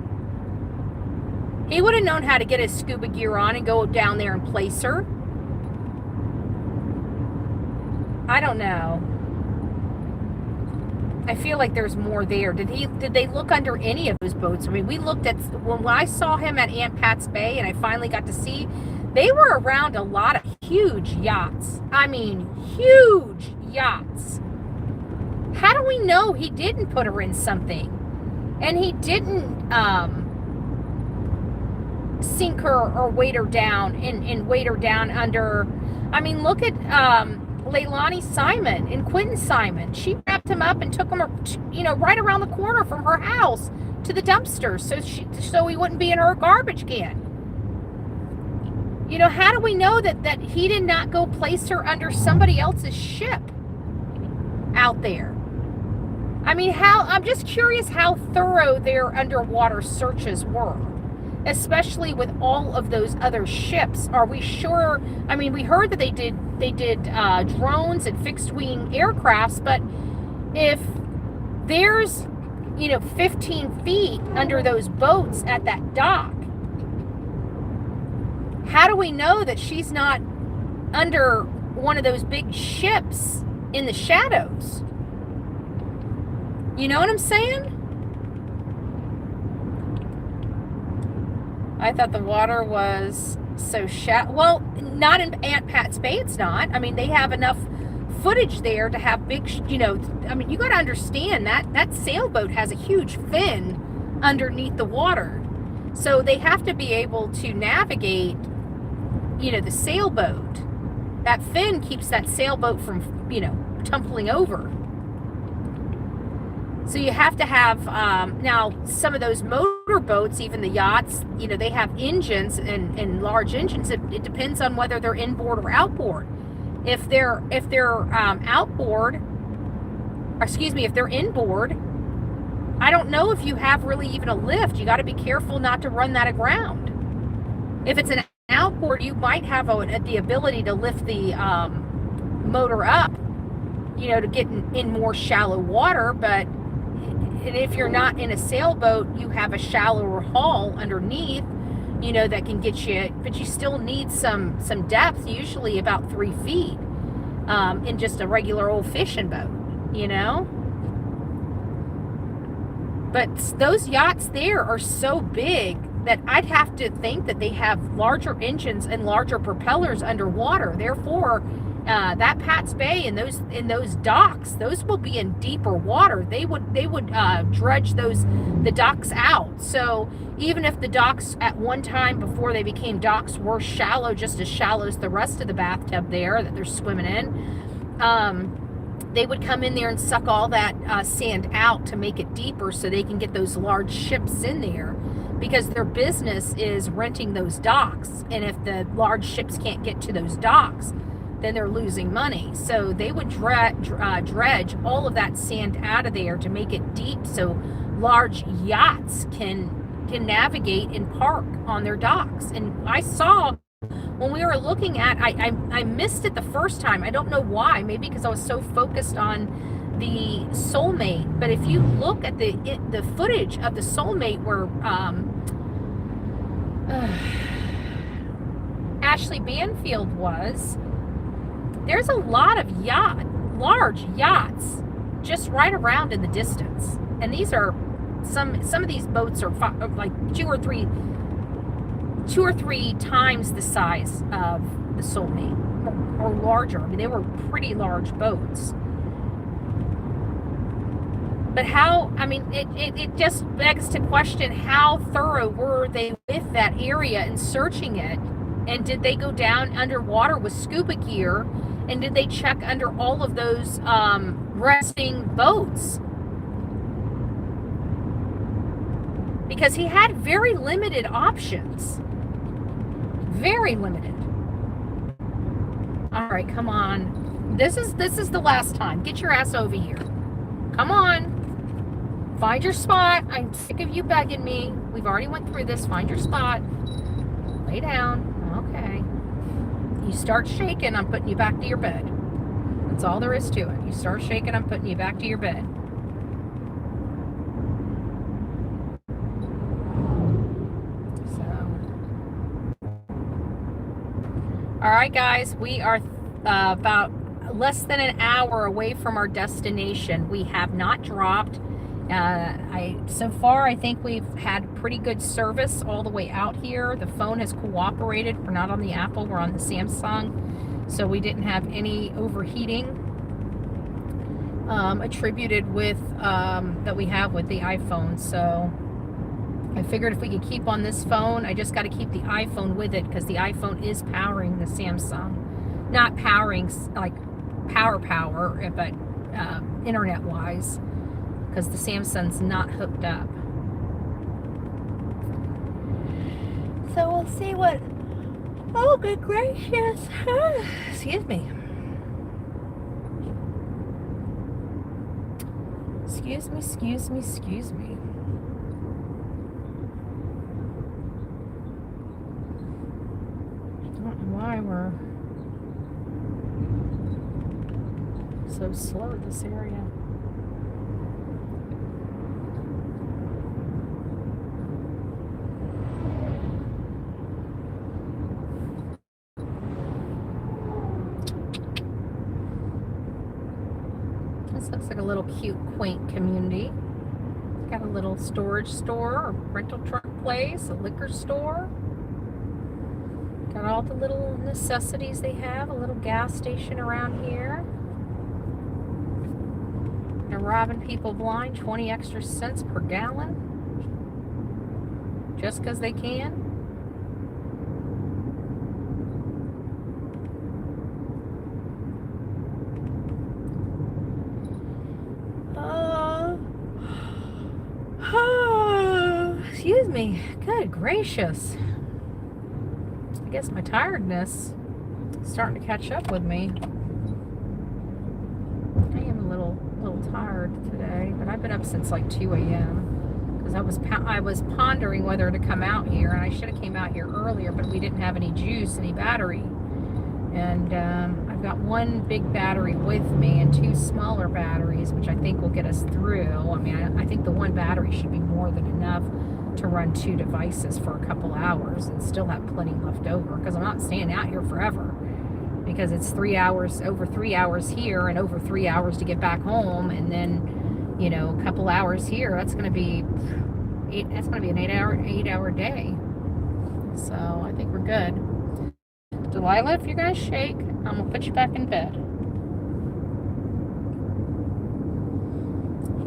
He would have known how to get his scuba gear on and go down there and place her. I don't know. I feel like there's more there. Did they look under any of those boats? I mean, we looked at, when I saw him at Aunt Pat's Bay and I finally got to see, they were around a lot of huge yachts. I mean, huge yachts. How do we know he didn't put her in something? And he didn't sink her or weight her down and weight her down under, I mean, look at Leilani Simon and Quentin Simon. She wrapped him up and took him, right around the corner from her house to the dumpster so he wouldn't be in her garbage can. How do we know that he did not go place her under somebody else's ship out there? I mean, I'm just curious how thorough their underwater searches were, especially with all of those other ships. Are we sure? I mean, we heard that they did drones and fixed wing aircrafts, but if there's 15 feet under those boats at that dock, how do we know that she's not under one of those big ships in the shadows? You know what I'm saying? I thought the water was so shallow. Well, not in Aunt Pat's Bay, it's not. I mean, they have enough footage there to have big, I mean, you got to understand that sailboat has a huge fin underneath the water. So they have to be able to navigate, the sailboat. That fin keeps that sailboat from, tumbling over. So you have to have, now some of those motor boats, even the yachts, they have engines and large engines. It depends on whether they're inboard or outboard. If they're outboard, if they're inboard, I don't know if you have really even a lift. You got to be careful not to run that aground. If it's an outboard, you might have the ability to lift the motor up, to get in more shallow water, but if you're not in a sailboat, you have a shallower hull underneath, that can get you, but you still need some depth, usually about 3 feet, in just a regular old fishing boat, But those yachts there are so big that I'd have to think that they have larger engines and larger propellers underwater. Therefore, that Pat's Bay and those docks, those will be in deeper water. They would dredge the docks out. So even if the docks at one time before they became docks were shallow, just as shallow as the rest of the bathtub there that they're swimming in, they would come in there and suck all that sand out to make it deeper so they can get those large ships in there, because their business is renting those docks. And if the large ships can't get to those docks, then they're losing money. So they would dredge all of that sand out of there to make it deep so large yachts can navigate and park on their docks. And I saw when we were looking at, I missed it the first time. I don't know why. Maybe because I was so focused on the Soulmate. But if you look at the footage of the Soulmate where Ashley Banfield was, there's a lot of large yachts just right around in the distance. And these are some of these boats are like 2 or 3 2 or 3 times the size of the Soulmate, or larger. I mean, they were pretty large boats. But how, I mean, it just begs to question, how thorough were they with that area and searching it? And did they go down underwater with scuba gear? And did they check under all of those resting boats? Because he had very limited options. Very limited. All right, come on. This is the last time. Get your ass over here. Come on. Find your spot. I'm sick of you begging me. We've already went through this. Find your spot. Lay down. Okay. You start shaking, I'm putting you back to your bed. That's all there is to it. You start shaking, I'm putting you back to your bed. All right, guys, we are about less than an hour away from our destination. We have not dropped. So far, I think we've had pretty good service all the way out here. The phone has cooperated. We're not on the Apple, we're on the Samsung. So we didn't have any overheating attributed with that we have with the iPhone. So I figured if we could keep on this phone, I just got to keep the iPhone with it, because the iPhone is powering the Samsung. Not powering like power, but internet wise, because the Samsung's not hooked up. So we'll see what, oh good gracious, excuse me. Excuse me. Why we're so slow in this area. This looks like a little cute, quaint community. Got a little storage store, a rental truck place, a liquor store. Got all the little necessities they have. A little gas station around here. They're robbing people blind, 20 extra cents per gallon. Just because they can. Excuse me. Good gracious. I guess my tiredness is starting to catch up with me. I am a little tired today, but I've been up since like 2 a.m. because I was pondering whether to come out here, and I should have came out here earlier, but we didn't have any juice, any battery, and I've got one big battery with me and 2 smaller batteries, which I think will get us through. I mean, I think the one battery should be more than enough to run 2 devices for a couple hours and still have plenty left over, because I'm not staying out here forever, because it's 3 hours, over 3 hours here and over 3 hours to get back home, and then, you know, a couple hours here. That's going to be an 8-hour day. So I think we're good. Delilah, if you're going to shake, I'm going to put you back in bed.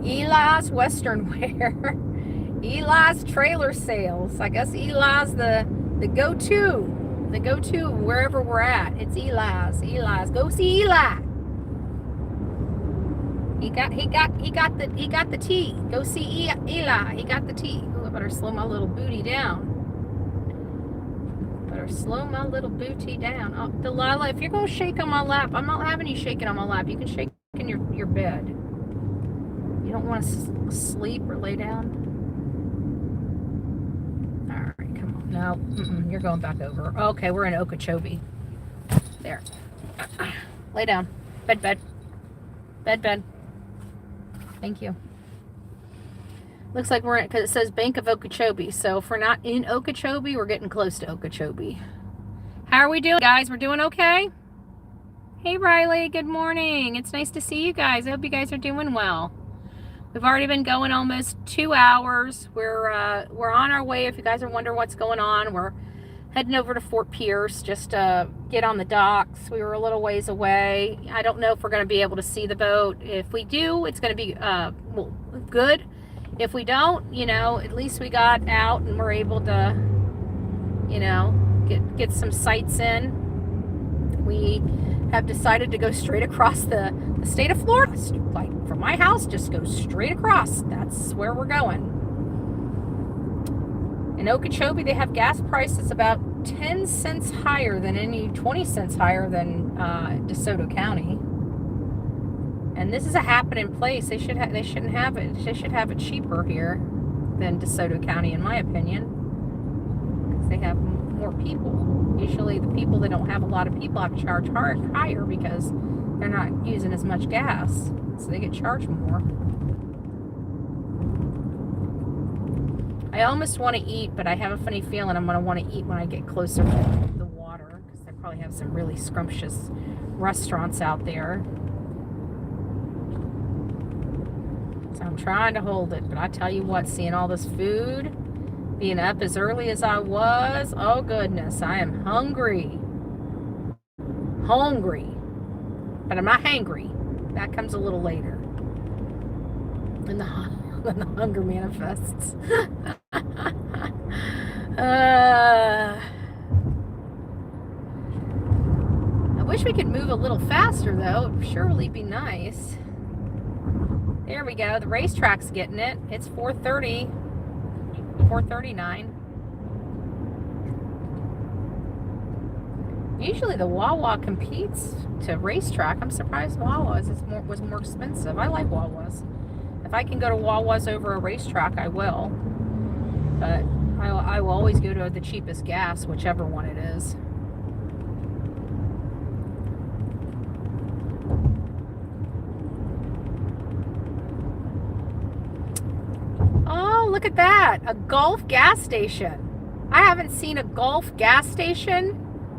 Eli's Western Wear. Eli's Trailer Sales. I guess Eli's the go-to. The go-to wherever we're at. It's Eli's. Go see Eli. He got the tea. Go see Eli. He got the tea. Ooh, I better slow my little booty down. Oh, Delilah, if you're gonna shake on my lap, I'm not having you shaking on my lap. You can shake in your bed. You don't want to sleep or lay down. No, you're going back over. Okay, we're in Okeechobee. There. Lay down. Bed. Thank you. Looks like we're in, because it says Bank of Okeechobee. So if we're not in Okeechobee, we're getting close to Okeechobee. How are we doing, guys? We're doing okay? Hey, Riley. Good morning. It's nice to see you guys. I hope you guys are doing well. We've already been going almost 2 hours. We're on our way. If you guys are wondering what's going on, we're heading over to Fort Pierce just to get on the docks. We were a little ways away. I don't know if we're going to be able to see the boat. If we do, it's going to be well, good. If we don't, you know, at least we got out and we're able to, you know, get some sights in. We have decided to go straight across the state of Florida. Like from my house, just go straight across. That's where we're going. In Okeechobee, they have gas prices about 10 cents higher than 20 cents higher than DeSoto County. And this is a happening place. They shouldn't have it. They should have it cheaper here than DeSoto County, in my opinion, because they have more people. Usually, the people that don't have a lot of people have to charge higher because they're not using as much gas, so they get charged more. I almost want to eat, but I have a funny feeling I'm going to want to eat when I get closer to the water, because they probably have some really scrumptious restaurants out there. So I'm trying to hold it, but I tell you what, seeing all this food, being up as early as I was, oh goodness, I am hungry. Hungry. But I'm not hangry. That comes a little later. And the hunger manifests. I wish we could move a little faster, though. It would surely be nice. There we go. The racetrack's getting it. It's 4:30. 4:39. Usually the Wawa competes to racetrack. I'm surprised Wawa's was more expensive. I like Wawa's. If I can go to Wawa's over a racetrack, I will. But I will always go to the cheapest gas, whichever one it is. Oh, look at that. A Gulf gas station. I haven't seen a Gulf gas station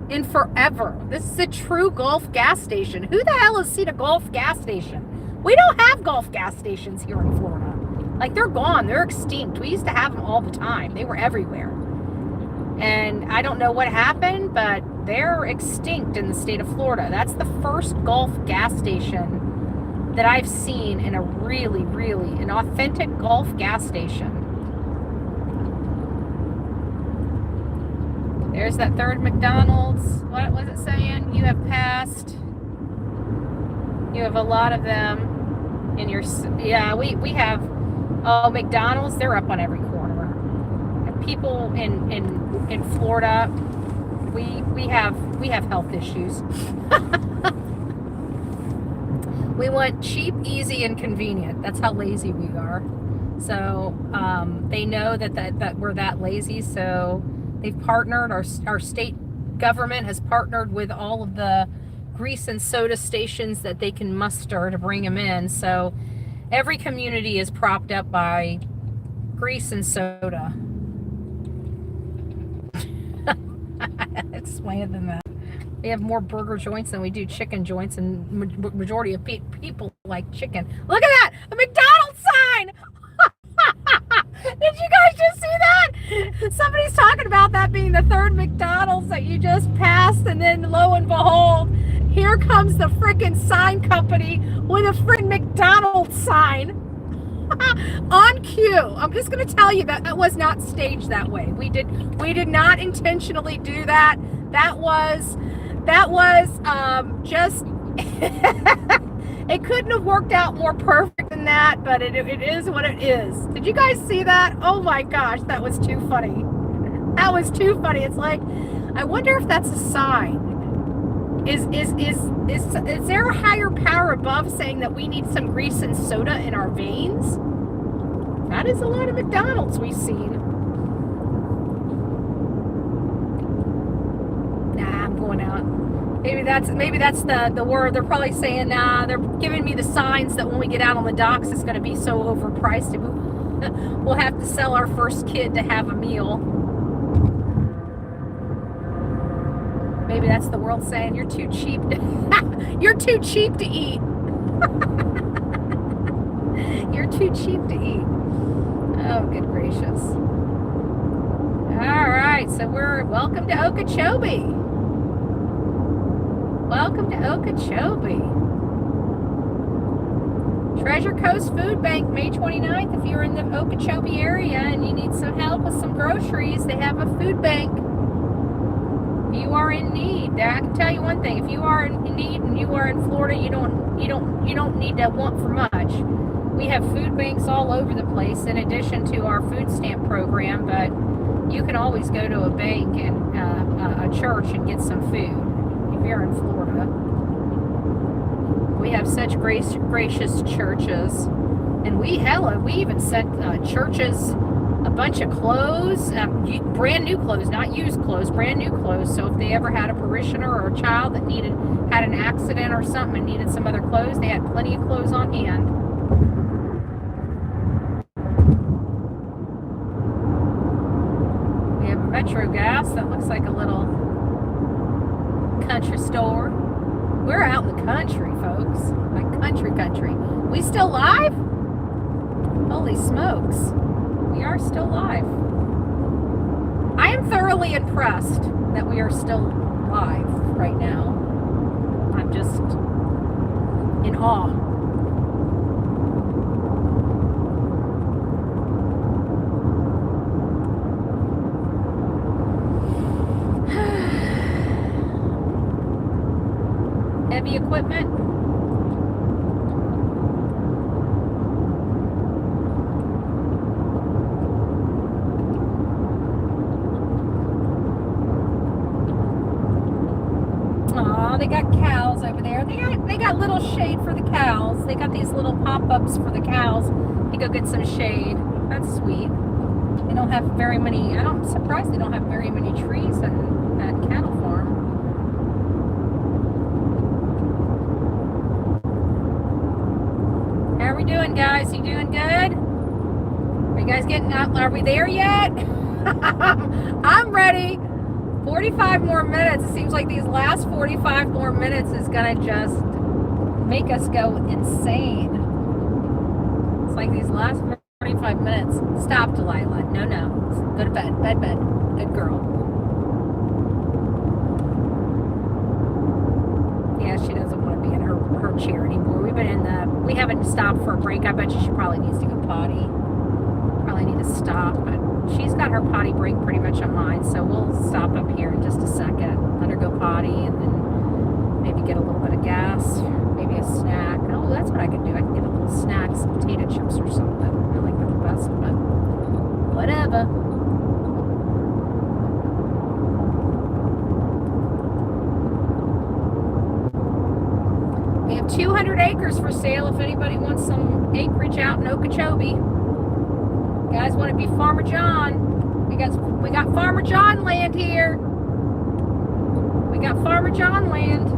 in forever. This is a true Gulf gas station. Who the hell has seen a Gulf gas station? We don't have Gulf gas stations here in Florida. Like, they're gone. They're extinct. We used to have them all the time. They were everywhere. And I don't know what happened, but they're extinct in the state of Florida. That's the first Gulf gas station that I've seen in a really, really, an authentic Gulf gas station. There's that third McDonald's. What was it saying? You have passed. You have a lot of them in your... Yeah, we have... Oh, McDonald's, they're up on every corner. And people in Florida, we have health issues. We want cheap, easy, and convenient. That's how lazy we are. So they know that we're that lazy, so they've partnered. Our state government has partnered with all of the grease and soda stations that they can muster to bring them in. So every community is propped up by grease and soda. Explain than that. We have more burger joints than we do chicken joints, and majority of people like chicken. Look at that! A McDonald's sign! Did you guys just see that? Somebody's talking about that being the third McDonald's that you just passed, and then lo and behold, here comes the freaking sign company with a freaking McDonald's sign on cue. I'm just going to tell you that was not staged that way. We did not intentionally do that. That was just it couldn't have worked out more perfect than that, but it is what it is. Did you guys see that? Oh my gosh, that was too funny. That was too funny. It's like, I wonder if that's a sign. Is there a higher power above saying that we need some grease and soda in our veins? That is a lot of McDonald's we've seen. Nah, I'm going out. Maybe that's the word. They're probably saying, nah, they're giving me the signs that when we get out on the docks, it's going to be so overpriced. We'll have to sell our first kid to have a meal. Maybe that's the world saying you're too cheap. You're too cheap to eat. You're too cheap to eat. Oh, good gracious. All right, so welcome to Okeechobee. Welcome to Okeechobee. Treasure Coast Food Bank, May 29th. If you're in the Okeechobee area and you need some help with some groceries, they have a food bank. If you are in need, I can tell you one thing: if you are in need and you are in Florida, you don't need to want for much. We have food banks all over the place, in addition to our food stamp program. But you can always go to a bank and a church and get some food if you're in Florida. We have such gracious churches, and we even sent churches a bunch of clothes, brand new clothes, not used clothes, brand new clothes. So if they ever had a parishioner or a child that had an accident or something and needed some other clothes, they had plenty of clothes on hand. We have Metro Gas that looks like a little country store. We're out in the country, folks. Like country. We still live? Holy smokes. We are still live. I am thoroughly impressed that we are still live right now. I'm just in awe. Heavy equipment. Oh, they got cows over there. They got little shade for the cows. They got these little pop-ups for the cows. You go get some shade. That's sweet. They don't have very many. I'm surprised they don't have very many trees in that cattle farm. How are we doing, guys? You doing good? Are you guys getting out? Are we there yet? I'm ready. 45 more minutes. It seems like these last 45 more minutes is gonna just make us go insane. It's like these last 45 minutes. Stop, Delilah. No. Go to bed. Bed. Good girl. Yeah, she doesn't want to be in her chair anymore. We haven't stopped for a break. I bet you she probably needs to go potty. Probably need to stop, but she's got her potty break pretty much on mine, so we'll stop up here in just a second, let her go potty, and then maybe get a little bit of gas, maybe a snack. Oh, that's what I could do. I could get a little snack, some potato chips or something. I like that the best, but whatever. We have 200 acres for sale if anybody wants some acreage out in Okeechobee. You guys want to be Farmer John? We got Farmer John land here. We got Farmer John land.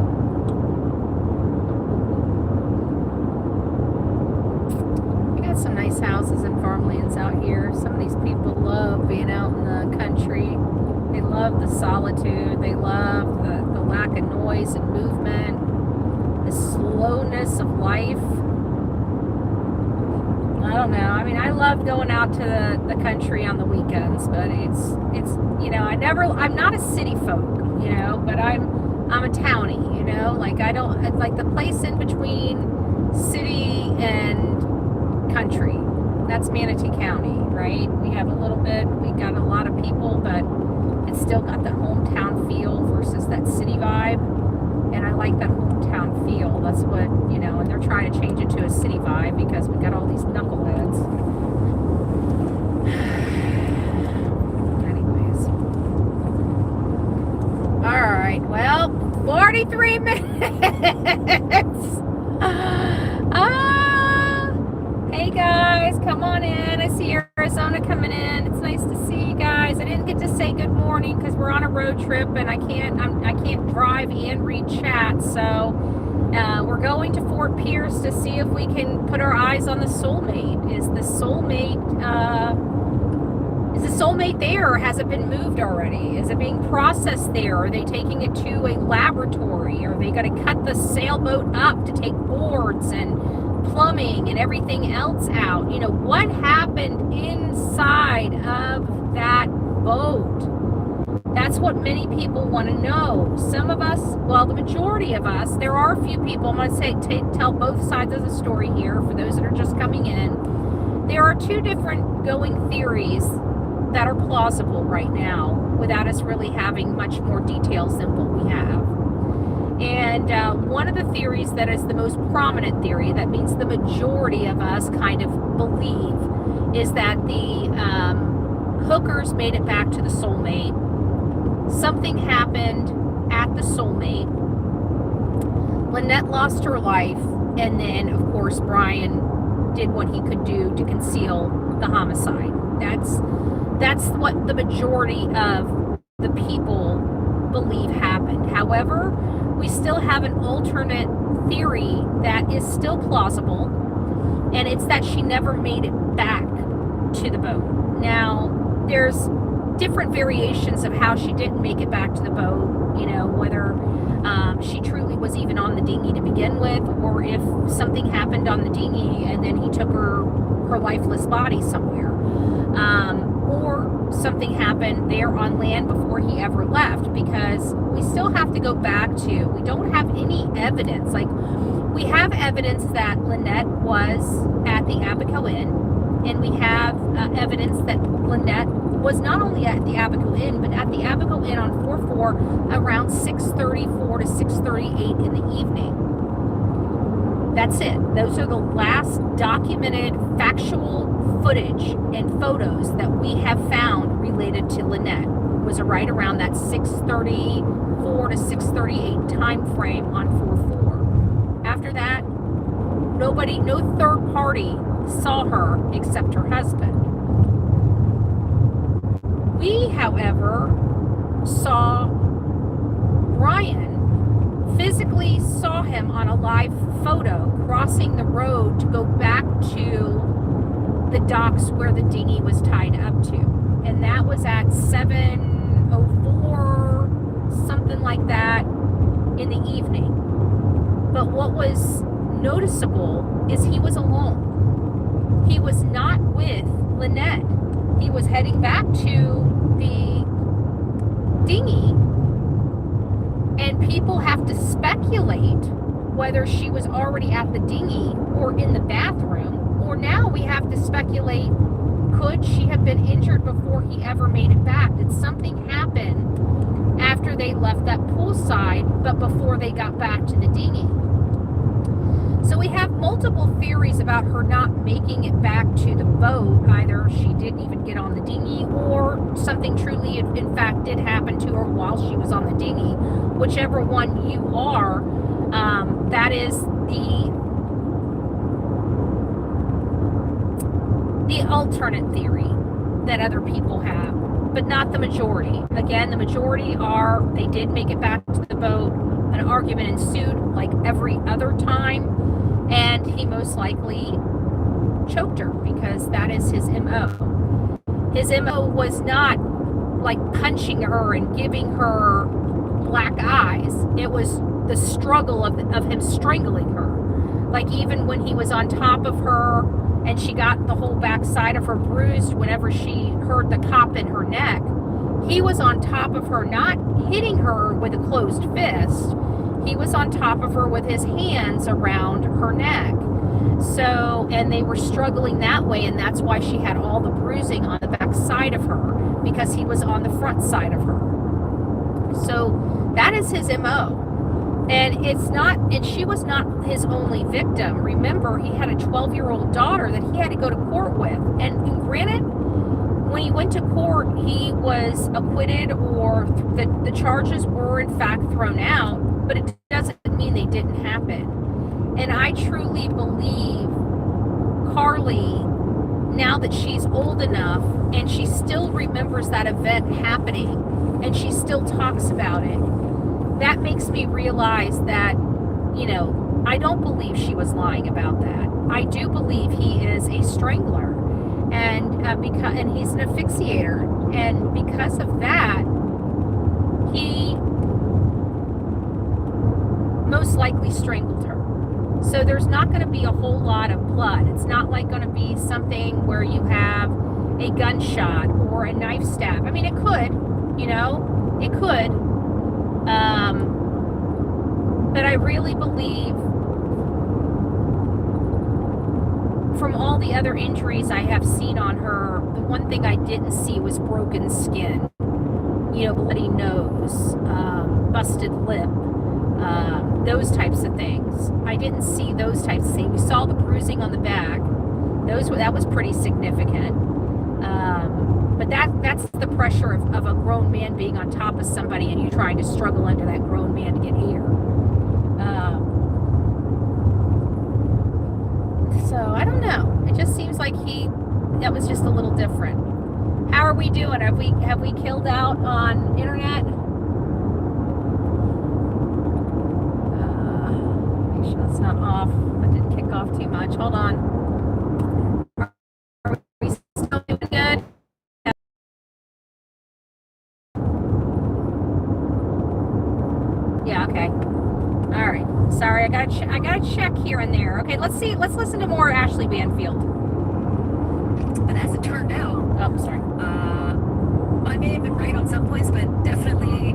We got some nice houses and farmlands out here. Some of these people love being out in the country. They love the solitude. They love the lack of noise and movement, the slowness of life. I don't know. I mean, I love going out to the country on the weekends, but it's I'm not a city folk, but I'm a townie, like I don't like the place in between city and country. That's Manatee County, right? We got a lot of people, but it's still got that hometown feel versus that city vibe. And I like that hometown feel. That's what, and they're trying to change it to a city vibe because we got all these knuckleheads. Anyways. All right. Well, 43 minutes. Hey guys, come on in. I see Arizona coming in. It's nice to see you guys. I didn't get to say good morning because we're on a road trip and I can't drive and read chat. So we're going to Fort Pierce to see if we can put our eyes on the Soulmate. Is the Soulmate there, or has it been moved already? Is it being processed there? Are they taking it to a laboratory? Are they going to cut the sailboat up to take boards and plumbing and everything else out? What happened inside of that boat? That's what many people want to know. Some of us, well, the majority of us, there are a few people, I'm going to say, tell both sides of the story here for those that are just coming in. There are two different going theories that are plausible right now without us really having much more details than what we have. And one of the theories that is the most prominent theory, that means the majority of us kind of believe, is that the hookers made it back to the Soulmate. Something happened at the Soulmate. Lynette lost her life, and then, of course, Brian did what he could do to conceal the homicide. That's what the majority of the people believe happened. However, we still have an alternate theory that is still plausible, and it's that she never made it back to the boat. Now, there's different variations of how she didn't make it back to the boat, whether she truly was even on the dinghy to begin with, or if something happened on the dinghy and then he took her lifeless body somewhere, or something happened there on land before he ever left, because we still have to go back to, we don't have any evidence. Like, we have evidence that Lynette was at the Abaco Inn, and we have evidence that Lynette was not only at the Abaco Inn, but at the Abaco Inn on 4/4 around 6:34 to 6:38 in the evening. That's it. Those are the last documented factual footage and photos that we have found related to Lynette. Was right around that 6:34 to 6:38 time frame on 4/4. After that, nobody, no third party saw her except her husband. We, however, saw Brian, physically saw him on a live photo crossing the road to go back to the docks where the dinghy was tied up to. And that was at 7:04, something like that, in the evening. But what was noticeable is he was alone. He was not with Lynette. He was heading back to the dinghy, and people have to speculate whether she was already at the dinghy or in the bathroom, or now we have to speculate, could she have been injured before he ever made it back? Did something happen after they left that poolside, but before they got back to the dinghy? So we have multiple theories about her not making it back to the boat. Either she didn't even get on the dinghy, or something truly, in fact, did happen to her while she was on the dinghy. Whichever one you are, that is the alternate theory that other people have, but not the majority. Again, the majority are, they did make it back to the boat. An argument ensued like every other time, and he most likely choked her, because that is his MO. His MO was not like punching her and giving her black eyes. It was the struggle of him strangling her. Like, even when he was on top of her and she got the whole back side of her bruised whenever she heard the cop in her neck, he was on top of her, not hitting her with a closed fist. He was on top of her with his hands around her neck. So, and they were struggling that way, and that's why she had all the bruising on the back side of her, because he was on the front side of her. So that is his MO. And it's not, and she was not his only victim. Remember, he had a 12-year-old daughter that he had to go to court with. And granted, when he went to court, he was acquitted, or the charges were in fact thrown out, but it doesn't mean they didn't happen. And I truly believe Carly, now that she's old enough and she still remembers that event happening and she still talks about it, that makes me realize that, I don't believe she was lying about that. I do believe he is a strangler, and he's an asphyxiator, and because of that, he most likely strangled her. So there's not going to be a whole lot of blood. It's not like going to be something where you have a gunshot or a knife stab. I mean, it could, you know, it could. But I really believe from all the other injuries I have seen on her, the one thing I didn't see was broken skin, you know, bloody nose, busted lip, those types of things. I didn't see those types of things. We saw the bruising on the back. That was pretty significant. But that's the pressure of a grown man being on top of somebody and you trying to struggle under that grown man to get air. So I don't know. It just seems like that was just a little different. How are we doing? Have we killed out on internet? Make sure that's not off. I didn't kick off too much. Hold on. Are we still doing good? Yeah, okay. All right. Sorry, I gotta check here and there. Okay, let's see. Let's listen to more Ashley Banfield. But as it turned out, Oh, sorry. I may have been right on some points, but definitely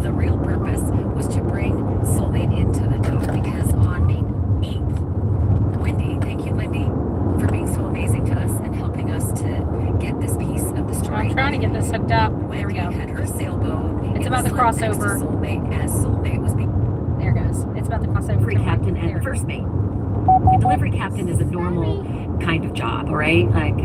the real purpose was to bring Soulmate into the know, because on May 8th, Wendy, thank you, Wendy, for being so amazing to us and helping us to get this piece of the story. I'm trying to get this hooked up. Wendy There we go. had her sailboat. It's about the crossover. Soulmate, as Soulmate was being There it goes. It's about the crossover. delivery captain and the first mate. The delivery captain is a normal kind of job, all right? Like,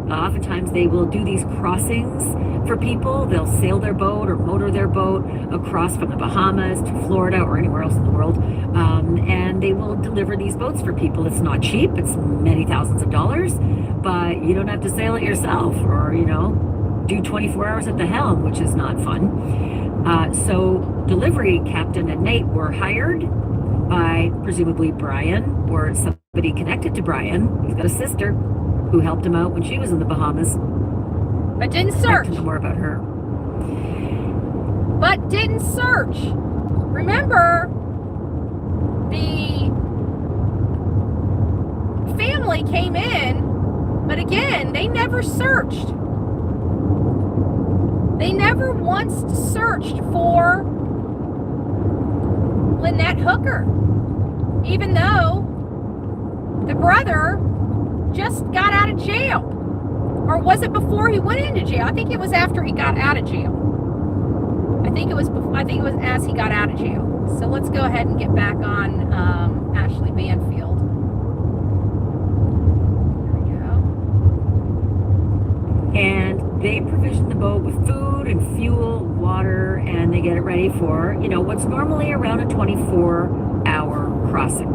oftentimes they will do these crossings for people. They'll sail their boat or motor their boat across from the Bahamas to Florida or anywhere else in the world. And they will deliver these boats for people. It's not cheap. It's many thousands of dollars, but you don't have to sail it yourself or, you know, do 24 hours at the helm, which is not fun. So delivery captain and mate were hired by presumably Brian or somebody connected to Brian. He's got a sister who helped him out when she was in the Bahamas. But didn't I'd like search. to know more about her. But didn't search. Remember, the family came in, but again, they never searched. They never once searched for Lynette Hooker, even though the brother just got out of jail. Or was it before he went into jail? I think it was after he got out of jail. I think it was as he got out of jail. So let's go ahead and get back on Ashley Banfield. There we go. And they provision the boat with food and fuel, water, and they get it ready for, you know, what's normally around a 24-hour crossing.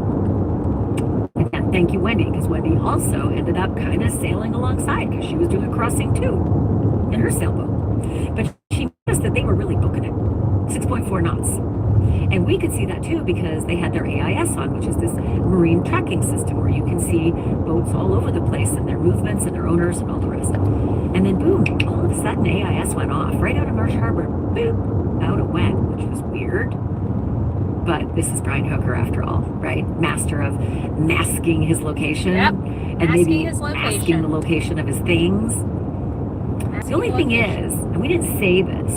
And thank you, Wendy, because Wendy also ended up kind of sailing alongside because she was doing a crossing too in her sailboat. But she noticed that they were really booking it, 6.4 knots. And we could see that too because they had their AIS on, which is this marine tracking system where you can see boats all over the place and their movements and their owners and all the rest. And then boom, all of a sudden AIS went off right out of Marsh Harbor. Boom, out it went, which was weird. But this is Brian Hooker after all, right? Master of masking his location. Yep. And maybe masking the location of his things. The only thing is, and we didn't say this,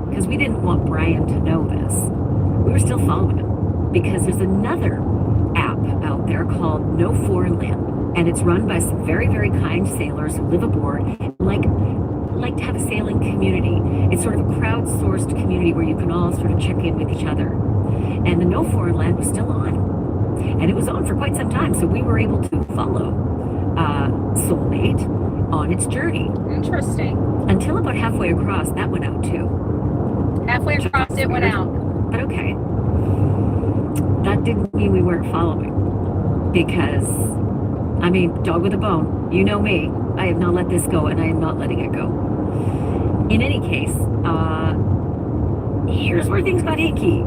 because we didn't want Brian to know this, we were still following him, because there's another app out there called No Foreign Land, and it's run by some very, very kind sailors who live aboard, like to have a sailing community. It's sort of a crowdsourced community where you can all sort of check in with each other. And the No Foreign Land was still on, and it was on for quite some time, so we were able to follow Soulmate on its journey. Interesting. Until about halfway across, that went out too. Halfway across, it went out. But okay, that didn't mean we weren't following, because, I mean, dog with a bone, you know me, I have not let this go, and I am not letting it go. In any case, here's where things got hinky.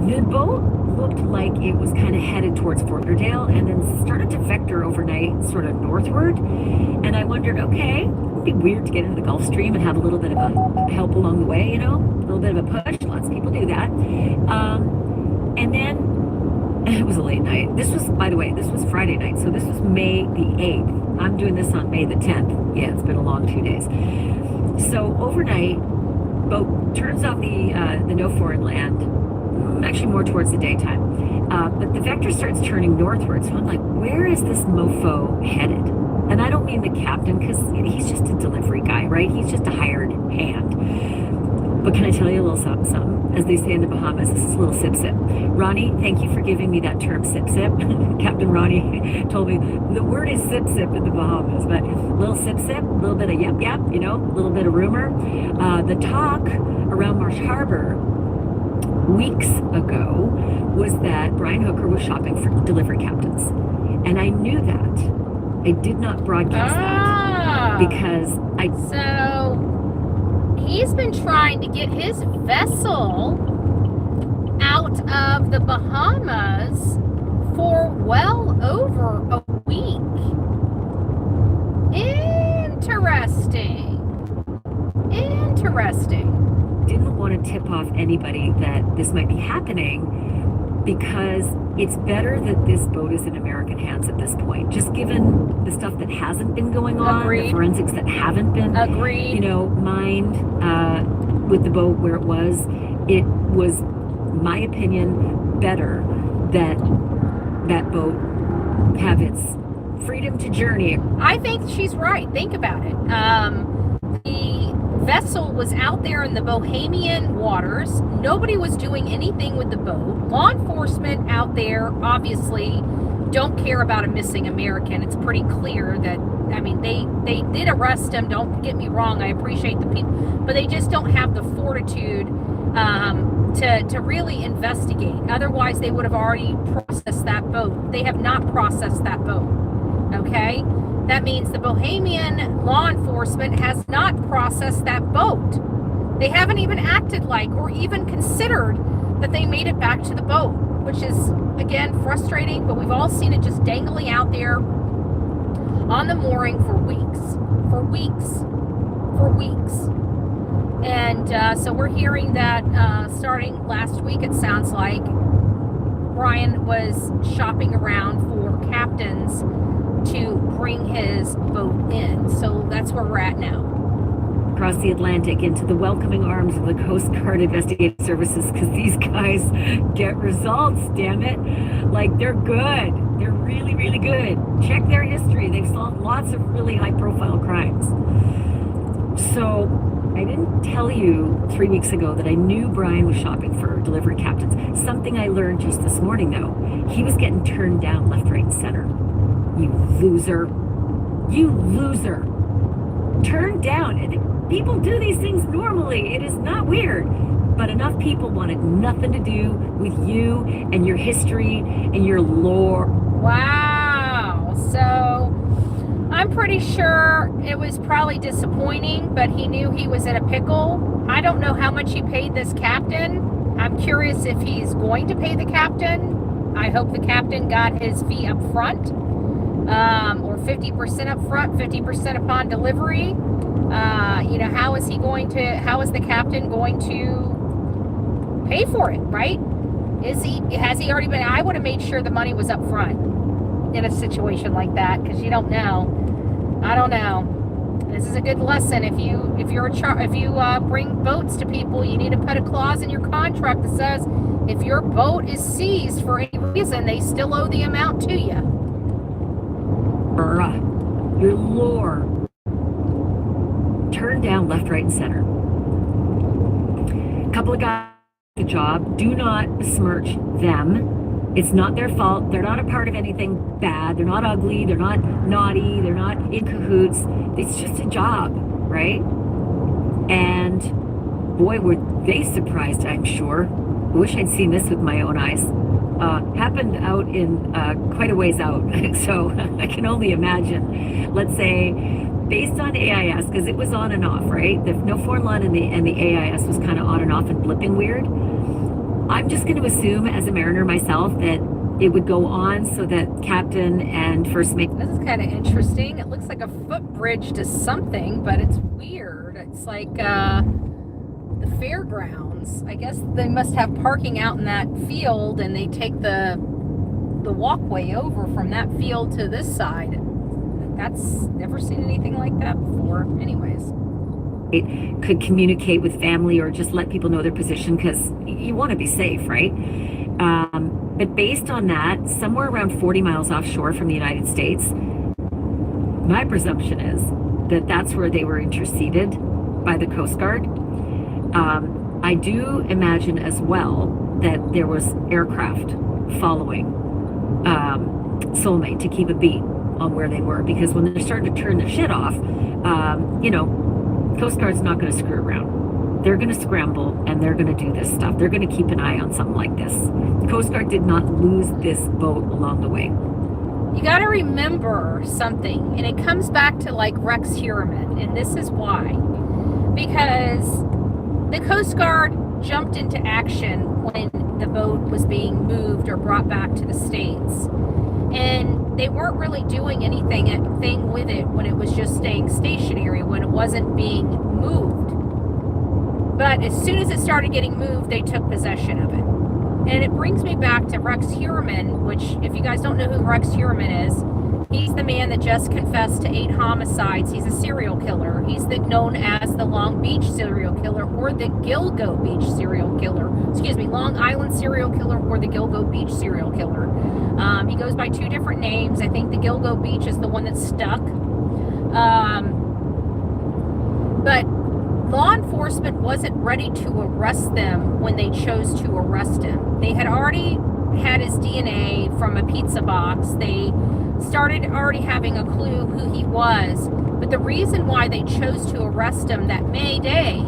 The boat looked like it was kind of headed towards Fort Lauderdale and then started to vector overnight sort of northward. And I wondered, okay, it'd be weird to get into the Gulf Stream and have a little bit of a help along the way, you know, a little bit of a push. Lots of people do that. And then it was a late night. This was, by the way, this was Friday night. So this was May the 8th. I'm doing this on May the 10th. Yeah, it's been a long 2 days. So overnight, boat turns off the no foreign land, actually more towards the daytime. But the vector starts turning northward. So I'm like, where is this mofo headed? And I don't mean the captain, because he's just a delivery guy, right? He's just a hired hand. But can I tell you a little something, something? As they say in the Bahamas, this is a little sip-sip. Ronnie, thank you for giving me that term, sip-sip. Captain Ronnie told me the word is sip-sip in the Bahamas, but a little sip-sip, a little bit of yap-yap, you know, a little bit of rumor. The talk around Marsh Harbor weeks ago was that Brian Hooker was shopping for delivery captains. And I knew that. I did not broadcast that because So he's been trying to get his vessel out of the Bahamas for well over a week. Interesting. Didn't want to tip off anybody that this might be happening, because it's better that this boat is in American hands at this point, just given the stuff that hasn't been going on. Agreed. The forensics that haven't been, Agreed. you know, mined with the boat where it was my opinion, better that that boat have its freedom to journey. I think she's right. Think about it. The vessel was out there in the Bahamian waters. Nobody was doing anything with the boat. Law enforcement out there obviously don't care about a missing American. It's pretty clear that, I mean, they did arrest him. Don't get me wrong. I appreciate the people, but they just don't have the fortitude to really investigate. Otherwise, they would have already processed that boat. They have not processed that boat. Okay? That means the Bahamian law enforcement has not processed that boat. They haven't even acted like or even considered that they made it back to the boat, which is, again, frustrating, but we've all seen it just dangling out there on the mooring for weeks. And so we're hearing that starting last week, it sounds like, Brian was shopping around for captains to bring his boat in. So that's where we're at now. Across the Atlantic into the welcoming arms of the Coast Guard Investigative Services, because these guys get results, damn it. Like, they're good. They're really, really good. Check their history. They've solved lots of really high-profile crimes. So I didn't tell you 3 weeks ago that I knew Brian was shopping for delivery captains. Something I learned just this morning, though. He was getting turned down left, right, and center. You loser. You loser. Turned down. And people do these things normally. It is not weird. But enough people wanted nothing to do with you and your history and your lore. Wow. So I'm pretty sure it was probably disappointing, but he knew he was in a pickle. I don't know how much he paid this captain. I'm curious if he's going to pay the captain. I hope the captain got his fee up front, or 50% up front, 50% upon delivery. You know, how is the captain going to pay for it, right? Has he already been? I would have made sure the money was up front in a situation like that, because you don't know. I don't know. This is a good lesson. If you bring boats to people, you need to put a clause in your contract that says if your boat is seized for any reason, they still owe the amount to you. Your lore. Turned down left, right, and center. A couple of guys the job. Do not besmirch them. It's not their fault. They're not a part of anything bad. They're not ugly. They're not naughty. They're not in cahoots. It's just a job, right? And boy, were they surprised, I'm sure. I wish I'd seen this with my own eyes. Happened out in quite a ways out. So I can only imagine. Let's say based on AIS, because it was on and off, right? The no foreign land and the AIS was kind of on and off and blipping weird. I'm just going to assume, as a mariner myself, that it would go on so that captain and first mate. This is kind of interesting. It looks like a footbridge to something, but it's weird. It's like the fairgrounds. I guess they must have parking out in that field, and they take the the walkway over from that field to this side. That's never seen anything like that before. Anyways. It could communicate with family or just let people know their position, because you want to be safe, right? But based on that, somewhere around 40 miles offshore from the United States, my presumption is that that's where they were interceded by the Coast Guard. I do imagine as well that there was aircraft following Soulmate to keep a beat on where they were, because when they're starting to turn their shit off, Coast Guard's not going to screw around. They're going to scramble and they're going to do this stuff. They're going to keep an eye on something like this. Coast Guard did not lose this boat along the way. You got to remember something, and it comes back to like Rex Heuermann, and this is why. Because the Coast Guard jumped into action when the boat was being moved or brought back to the States. And they weren't really doing anything with it when it was just staying stationary, when it wasn't being moved. But as soon as it started getting moved, they took possession of it. And it brings me back to Rex Heuermann, which, if you guys don't know who Rex Heuermann is, he's the man that just confessed to 8 homicides. He's a serial killer. He's known as the Long Beach serial killer or the Gilgo Beach serial killer. Long Island serial killer or the Gilgo Beach serial killer. He goes by 2 different names. I think the Gilgo Beach is the one that's stuck. But law enforcement wasn't ready to arrest them when they chose to arrest him. They had already had his DNA from a pizza box. They started already having a clue who he was. But the reason why they chose to arrest him that May Day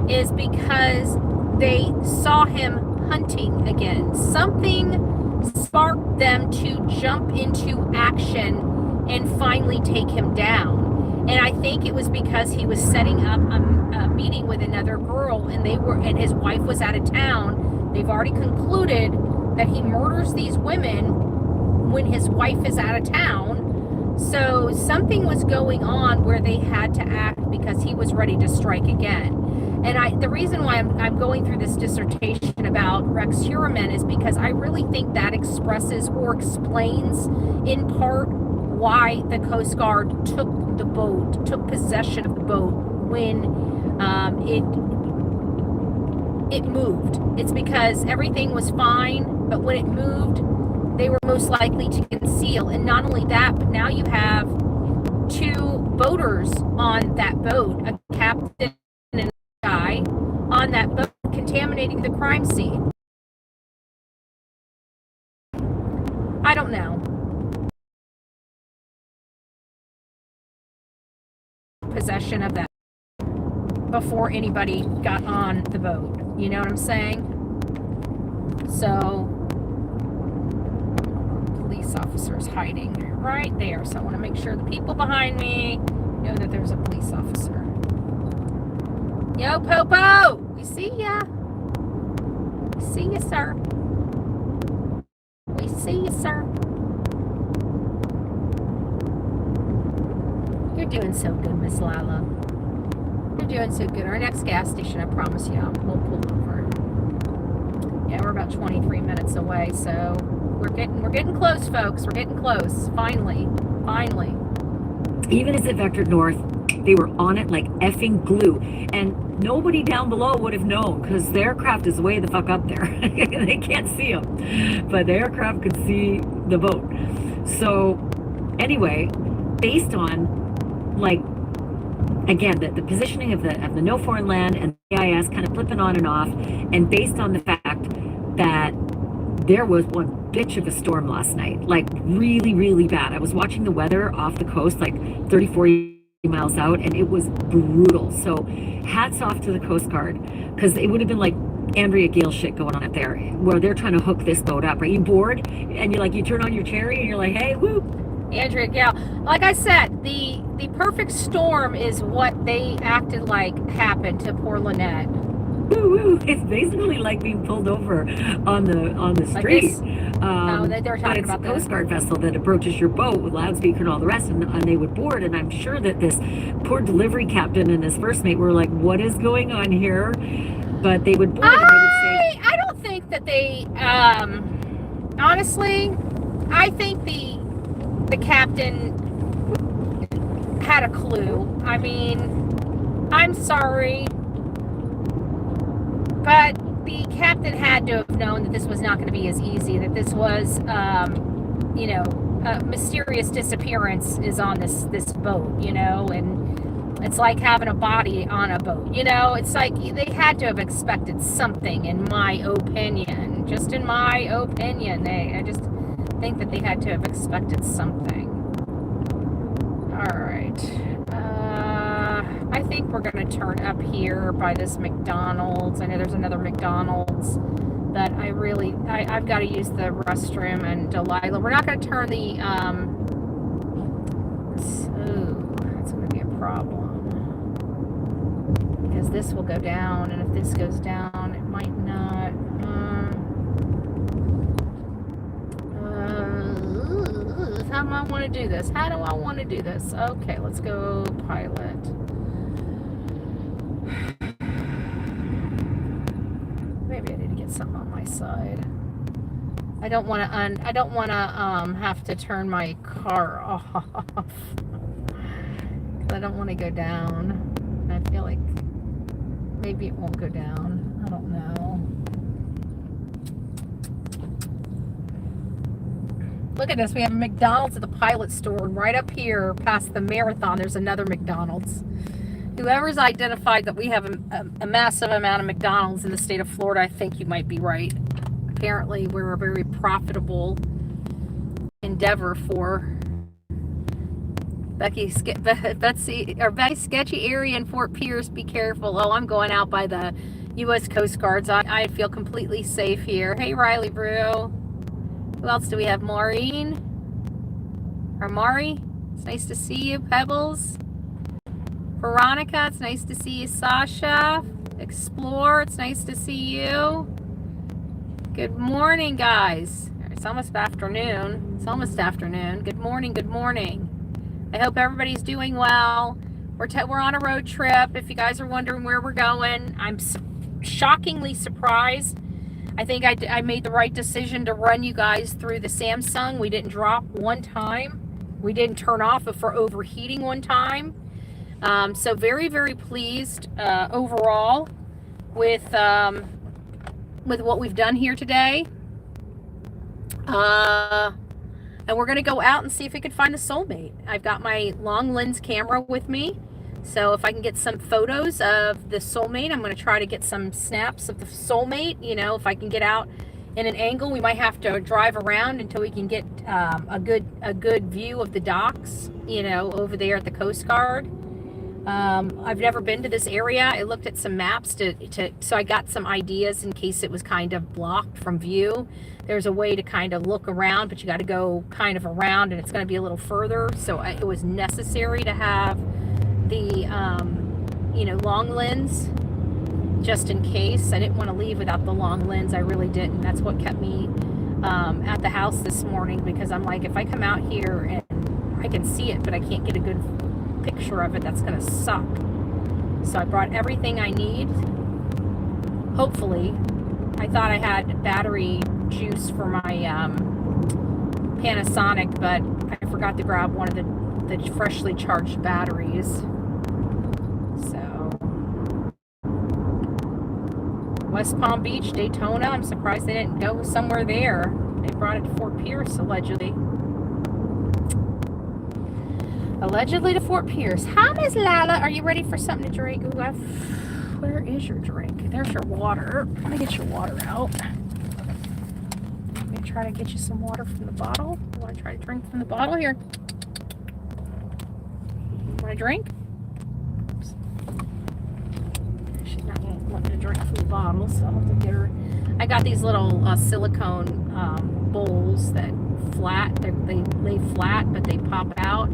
is because they saw him hunting again. Something sparked them to jump into action and finally take him down. And I think it was because he was setting up a meeting with another girl, and his wife was out of town. They've already concluded that he murders these women when his wife is out of town. So something was going on where they had to act because he was ready to strike again. And the reason why I'm going through this dissertation about Rex Heuermann is because I really think that expresses or explains in part why the Coast Guard took possession of the boat when it moved. It's because everything was fine, but when it moved, they were most likely to conceal. And not only that, but now you have 2 boaters on that boat, a captain and a guy on that boat, contaminating the crime scene. I don't know. Possession of that before anybody got on the boat. You know what I'm saying? So, police officers hiding right there. So I want to make sure the people behind me know that there's a police officer. Yo, Popo! We see ya. We see ya, sir. We see ya, sir. You're doing so good, Miss Lila. You're doing so good. Our next gas station, I promise you, we'll pull over. Yeah, we're about 23 minutes away, so we're getting close, folks. We're getting close. Finally. Even as it vectored north, they were on it like effing glue, and nobody down below would have known because the aircraft is way the fuck up there. They can't see them, but the aircraft could see the boat. So anyway, based on again, the positioning of the no foreign land and the AIS kind of flipping on and off, and based on the fact that there was one bitch of a storm last night, really, really bad. I was watching the weather off the coast, 30, 40 miles out, and it was brutal. So hats off to the Coast Guard, because it would have been like Andrea Gale shit going on up there, where they're trying to hook this boat up, right? You board, and you turn on your cherry, and you're like, hey, whoop. Andrea Gale. Like I said, the perfect storm is what they acted like happened to poor Lynette. Woo-woo. It's basically like being pulled over on the street. They were talking about the Coast Guard vessel that approaches your boat with loudspeaker and all the rest, and they would board. And I'm sure that this poor delivery captain and his first mate were like, "What is going on here?" But they would board and they would say, "I don't think that they, honestly, I think the captain had a clue. I mean, I'm sorry, but the captain had to have known that this was not going to be as easy, that this was, you know, a mysterious disappearance is on this boat, you know, and it's like having a body on a boat, you know. It's like they had to have expected something, in my opinion. Just in my opinion, I just think that they had to have expected something. All right. I think we're going to turn up here by this McDonald's. I know there's another McDonald's, but I've got to use the restroom. And Delilah, we're not going to turn the, that's going to be a problem, because this will go down, and if this goes down, it might not. How do I want to do this? How do I want to do this? Okay, let's go pilot. Maybe I need to get something on my side. I don't want to have to turn my car off. I don't want to go down. I feel like maybe it won't go down. I don't know. Look at this. We have a McDonald's at the pilot store, and right up here past the Marathon there's another McDonald's. Whoever's identified that we have a massive amount of McDonald's in the state of Florida, I think you might be right. Apparently we're a very profitable endeavor for Betsy, sketchy area in Fort Pierce. Be careful. Oh, I'm going out by the U.S. Coast Guards. I feel completely safe here. Hey, Riley Brew. Who else do we have? Maureen? Or Mari? It's nice to see you. Pebbles? Veronica, it's nice to see you. Sasha? Explore, it's nice to see you. Good morning, guys. It's almost afternoon. It's almost afternoon. Good morning, good morning. I hope everybody's doing well. We're on a road trip. If you guys are wondering where we're going, I'm shockingly surprised. I think I made the right decision to run you guys through the Samsung. We didn't drop one time. We didn't turn off for overheating one time. So very, very pleased overall with what we've done here today. And we're going to go out and see if we can find the soulmate. I've got my long lens camera with me. So if I can get some photos of the soulmate, I'm going to try to get some snaps of the soulmate. You know, if I can get out in an angle, we might have to drive around until we can get a good view of the docks, you know, over there at the Coast Guard. I've never been to this area. I looked at some maps so I got some ideas in case it was kind of blocked from view. There's a way to kind of look around, but you got to go kind of around, and it's going to be a little further. So it was necessary to have the, you know, long lens just in case. I didn't want to leave without the long lens. I really didn't. That's what kept me at the house this morning, because I'm like, if I come out here and I can see it, but I can't get a good picture of it, that's gonna suck. So I brought everything I need. Hopefully, I thought I had battery juice for my Panasonic, but I forgot to grab one of the freshly charged batteries. So West Palm Beach, Daytona. I'm surprised they didn't go somewhere there. They brought it to Fort Pierce allegedly. Allegedly to Fort Pierce. Hi, Miss Lala. Are you ready for something to drink? Ooh, where is your drink? There's your water. Let me get your water out. Let me try to get you some water from the bottle. You want to try to drink from the bottle? Here. Want to drink? Oops. She's not wanting to drink from the bottle, so I'll have to get her. I got these little silicone bowls that they lay flat, but they pop out.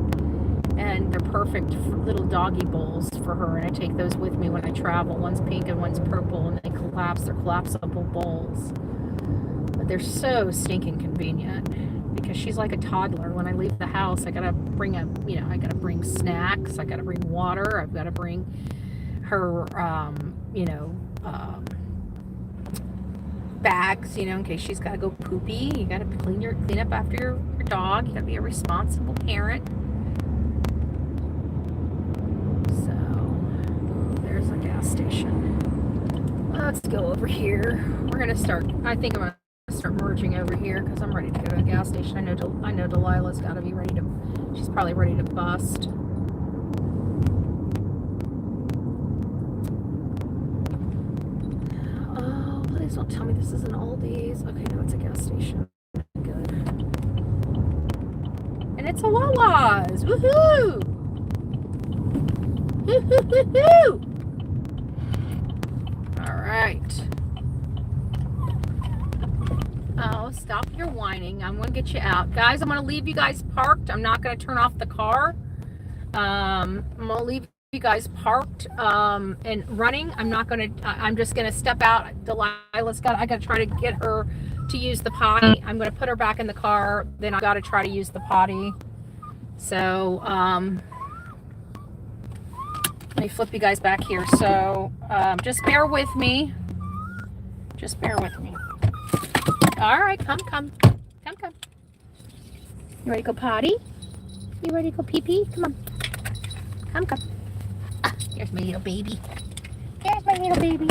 And they're perfect for little doggy bowls for her, and I take those with me when I travel. One's pink and one's purple, and they collapse. They're collapsible bowls, but they're so stinking convenient because she's like a toddler. When I leave the house, I gotta bring I gotta bring snacks, I gotta bring water, I've gotta bring her bags, you know, in case she's got to go poopy. You got to clean up after your dog. You got to be a responsible parent. So, there's a gas station. Let's go over here. We're gonna start. I think I'm gonna start merging over here because I'm ready to go to a gas station. I know Delilah's got to be ready to. She's probably ready to bust. Oh, please don't tell me this is an Aldi's. Okay, no, it's a gas station. Good. And it's a Wawa's. Woohoo! Woo-hoo-hoo-hoo! All right. Oh, stop your whining. I'm going to get you out. Guys, I'm going to leave you guys parked. I'm not going to turn off the car. I'm going to leave you guys parked and running. I'm just going to step out. I got to try to get her to use the potty. I'm going to put her back in the car. Then I got to try to use the potty. So, let me flip you guys back here. So, just bear with me. Just bear with me. All right, come. You ready to go potty? You ready to go pee-pee? Come on. Come. Ah, here's my little baby. Here's my little baby.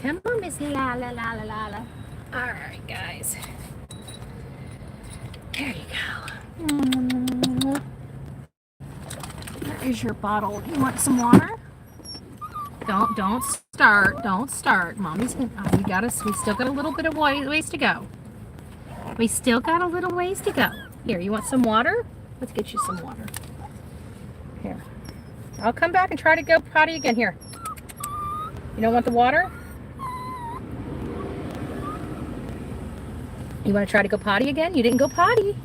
Come on, Miss La La La La La La. All right, guys. There you go. There is your bottle. You want some water? Don't start. Don't start. Mommy's gonna, we still got a little bit of ways to go. We still got a little ways to go. Here, you want some water? Let's get you some water. Here. I'll come back and try to go potty again. Here. You don't want the water? You want to try to go potty again? You didn't go potty.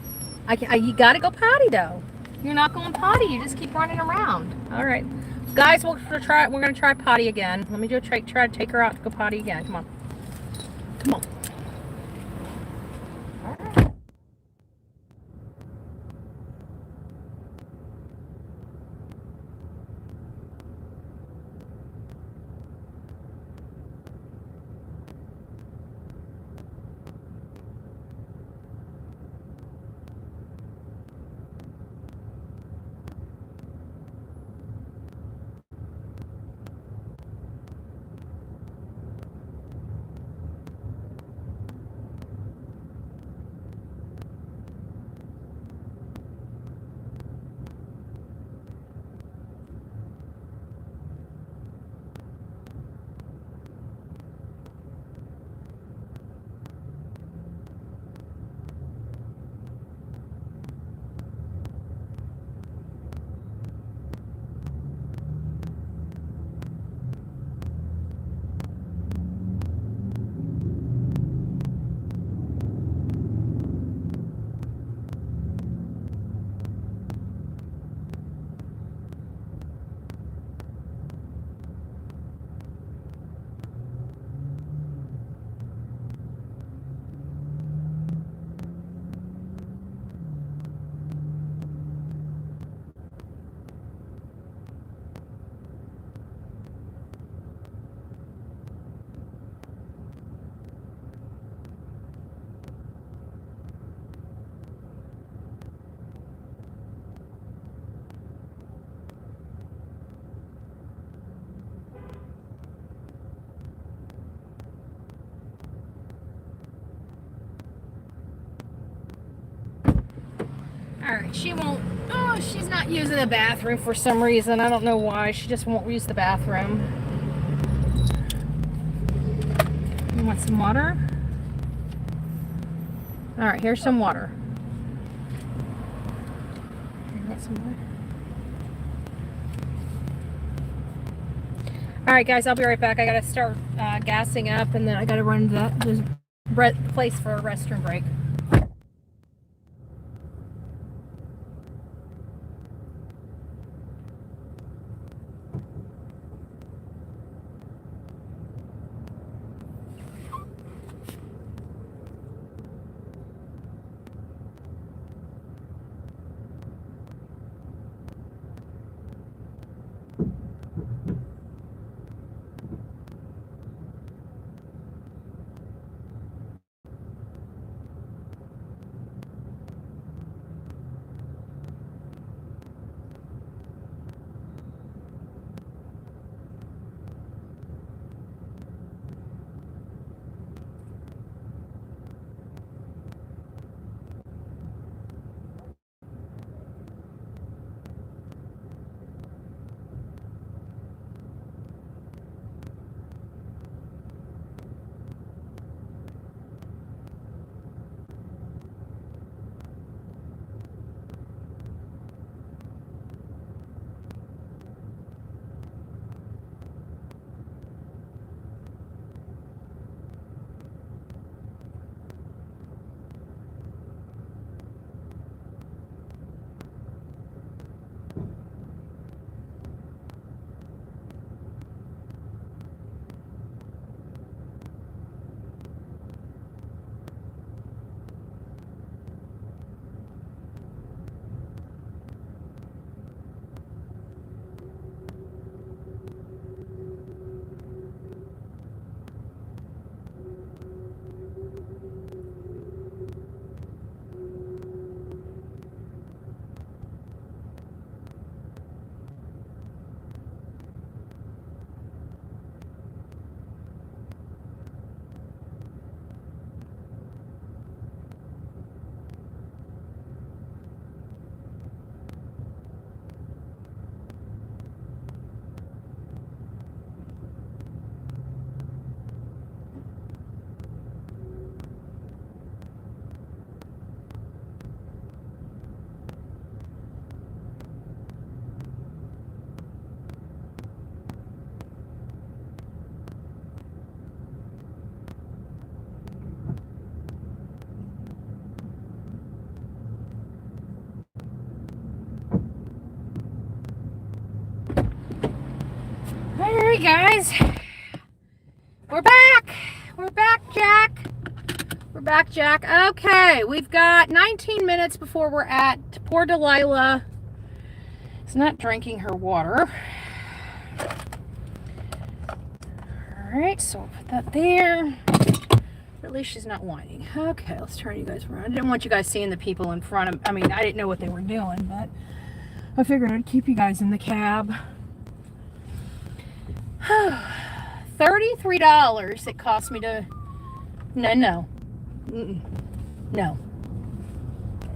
You got to go potty though. You're not going potty. You just keep running around. All right, guys, we're gonna try potty again. Let me go try to take her out to go potty again. Come on. Come on. All right. All right, she won't, oh, she's not using the bathroom for some reason. I don't know why. She just won't use the bathroom. You want some water? All right, here's some water. You want some water? All right, guys, I'll be right back. I got to start gassing up, and then I got to run to the place for a restroom break. Alrighty, guys. We're back. We're back, Jack. We're back, Jack. Okay, we've got 19 minutes before we're at. Poor Delilah is not drinking her water. Alright, so we'll put that there. At least she's not whining. Okay, let's turn you guys around. I didn't want you guys seeing the people in front of, I mean, I didn't know what they were doing, but I figured I'd keep you guys in the cab. $33 it cost me to, no. No.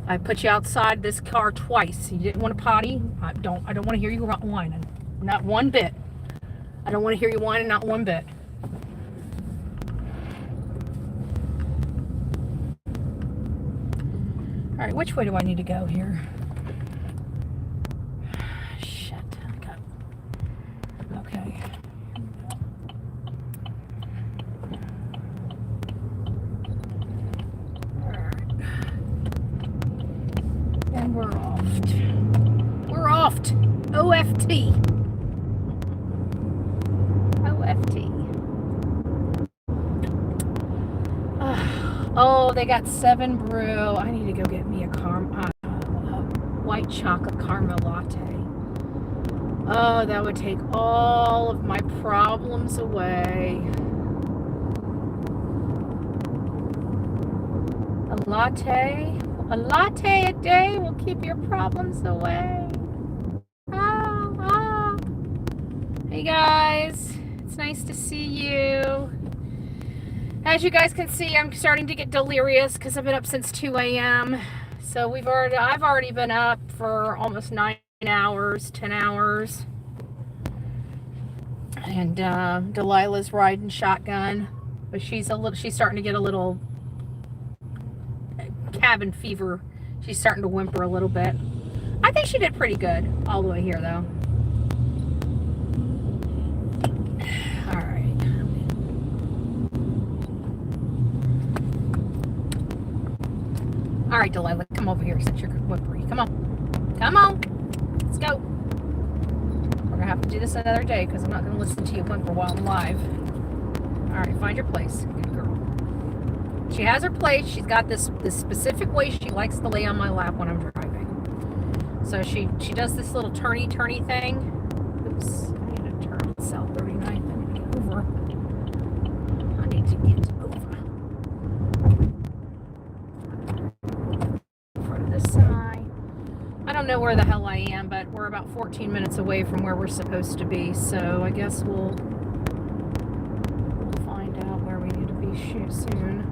I put you outside this car twice. You didn't want to potty. I don't want to hear you whining. Not one bit. I don't want to hear you whining, not one bit. All right, which way do I need to go here? Shit. Okay. All right. And we're off. We're off. OFT. OFT. Oh, they got 7 brew. I need to go get me a white chocolate caramel latte. Oh, that would take all of my problems away. A latte a day will keep your problems away. Hey guys, it's nice to see you. As you guys can see, I'm starting to get delirious because I've been up since 2 a.m. So I've already been up for almost 9 hours, 10 hours. And Delilah's riding shotgun, but she's starting to get a little cabin fever. She's starting to whimper a little bit. I think she did pretty good all the way here though. All right, Delilah, come over here since you're whimpering. Come on. Come on. Let's go. We're going to have to do this another day because I'm not going to listen to you whimper while I'm live. All right, find your place. Good girl. She has her place. She's got this specific way she likes to lay on my lap when I'm driving. So she does this little turny thing. Oops. I need to turn to South 39th. I need to get over. I need to get over. Side. I don't know where the hell I am, but we're about 14 minutes away from where we're supposed to be, so I guess we'll find out where we need to be soon.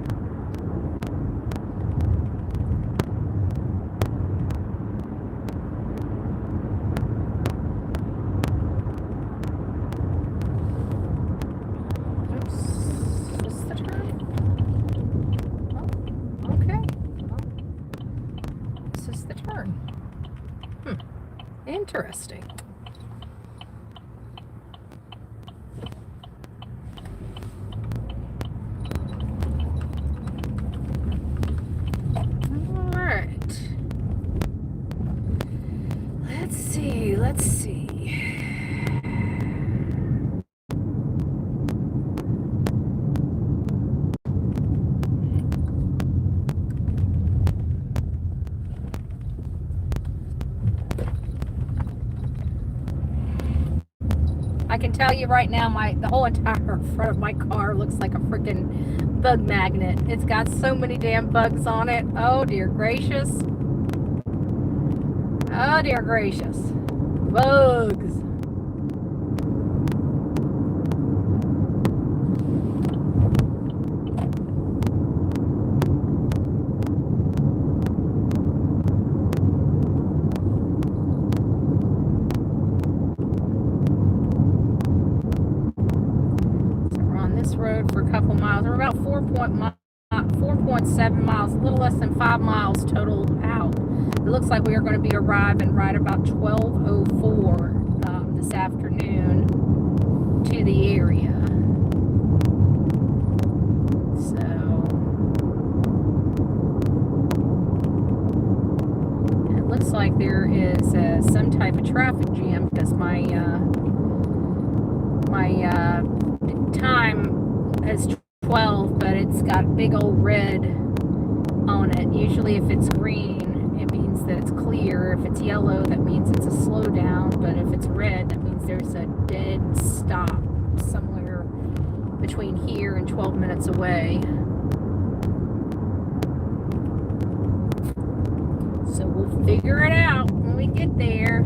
Oops. Just the turn. Oh, okay. This is the turn. Interesting. All right. Let's see. I can tell you right now, the whole entire front of my car looks like a freaking bug magnet. It's got so many damn bugs on it. Oh dear gracious. Oh dear gracious. Bugs. Road for a couple miles. We're about 4.7 miles, a little less than 5 miles total out. It looks like we are going to be arriving right about 12:04 this afternoon to the area. So it looks like there is some type of traffic jam because my time as 12, but it's got big old red on it. Usually if it's green, it means that it's clear. If it's yellow, that means it's a slow down. But if it's red, that means there's a dead stop somewhere between here and 12 minutes away. So we'll figure it out when we get there.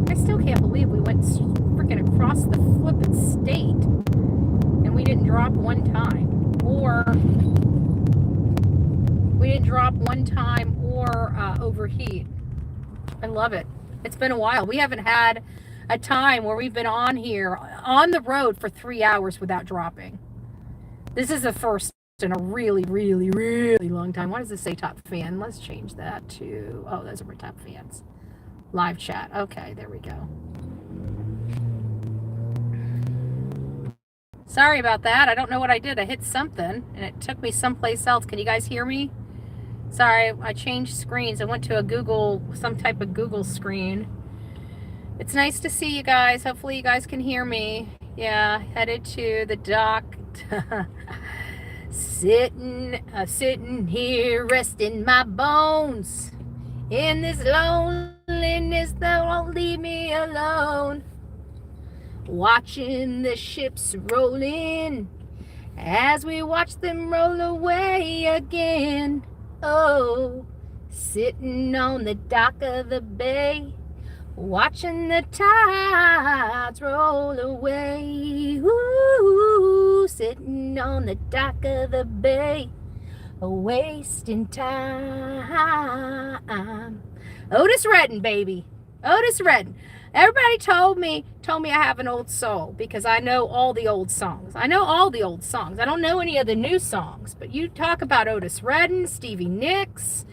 I still can't believe we went freaking across the flippin' state and we didn't drop one time. Or overheat. I love it. It's been a while. We haven't had a time where we've been on here on the road for 3 hours without dropping. This is the first in a really, really, really long time. Why does this say top fan? Let's change that to, oh, those are my top fans. Live chat. Okay, there we go. Sorry about that. I don't know what I did. I hit something and it took me someplace else. Can you guys hear me? Sorry, I changed screens. I went to a Google, some type of Google screen. It's nice to see you guys. Hopefully you guys can hear me. Yeah, headed to the dock. Sitting here resting my bones in this loneliness that won't leave me alone. Watching the ships roll in as we watch them roll away again. Oh, sitting on the dock of the bay, watching the tides roll away. Ooh, sitting on the dock of the bay, wasting time. Otis Redding, baby. Otis Redding. Everybody told me I have an old soul because I know all the old songs. I don't know any of the new songs, but you talk about Otis Redding, Stevie Nicks,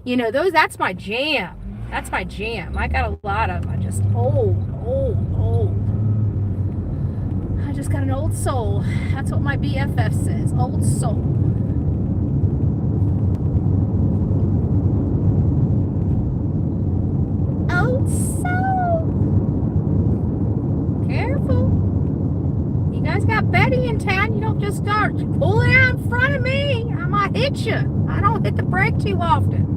you know, that's my jam. That's my jam. I got a lot of just old. I just got an old soul. That's what my BFF says. Old soul. Old soul. Careful. You guys got Betty in town. You don't just start pulling out in front of me. I might hit you. I don't hit the brake too often.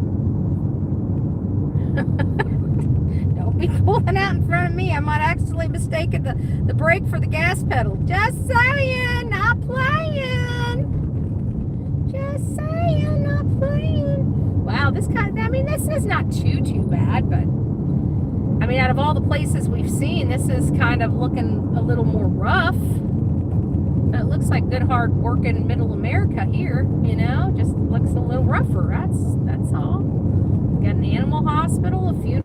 Don't be pulling out in front of me. I might accidentally mistake the brake for the gas pedal. Just saying, not playing. Just saying, not playing. Wow, this is not too bad, but I mean, out of all the places we've seen, this is kind of looking a little more rough. But it looks like good, hard working middle America here, you know, just looks a little rougher. That's all. Got an animal hospital, a funeral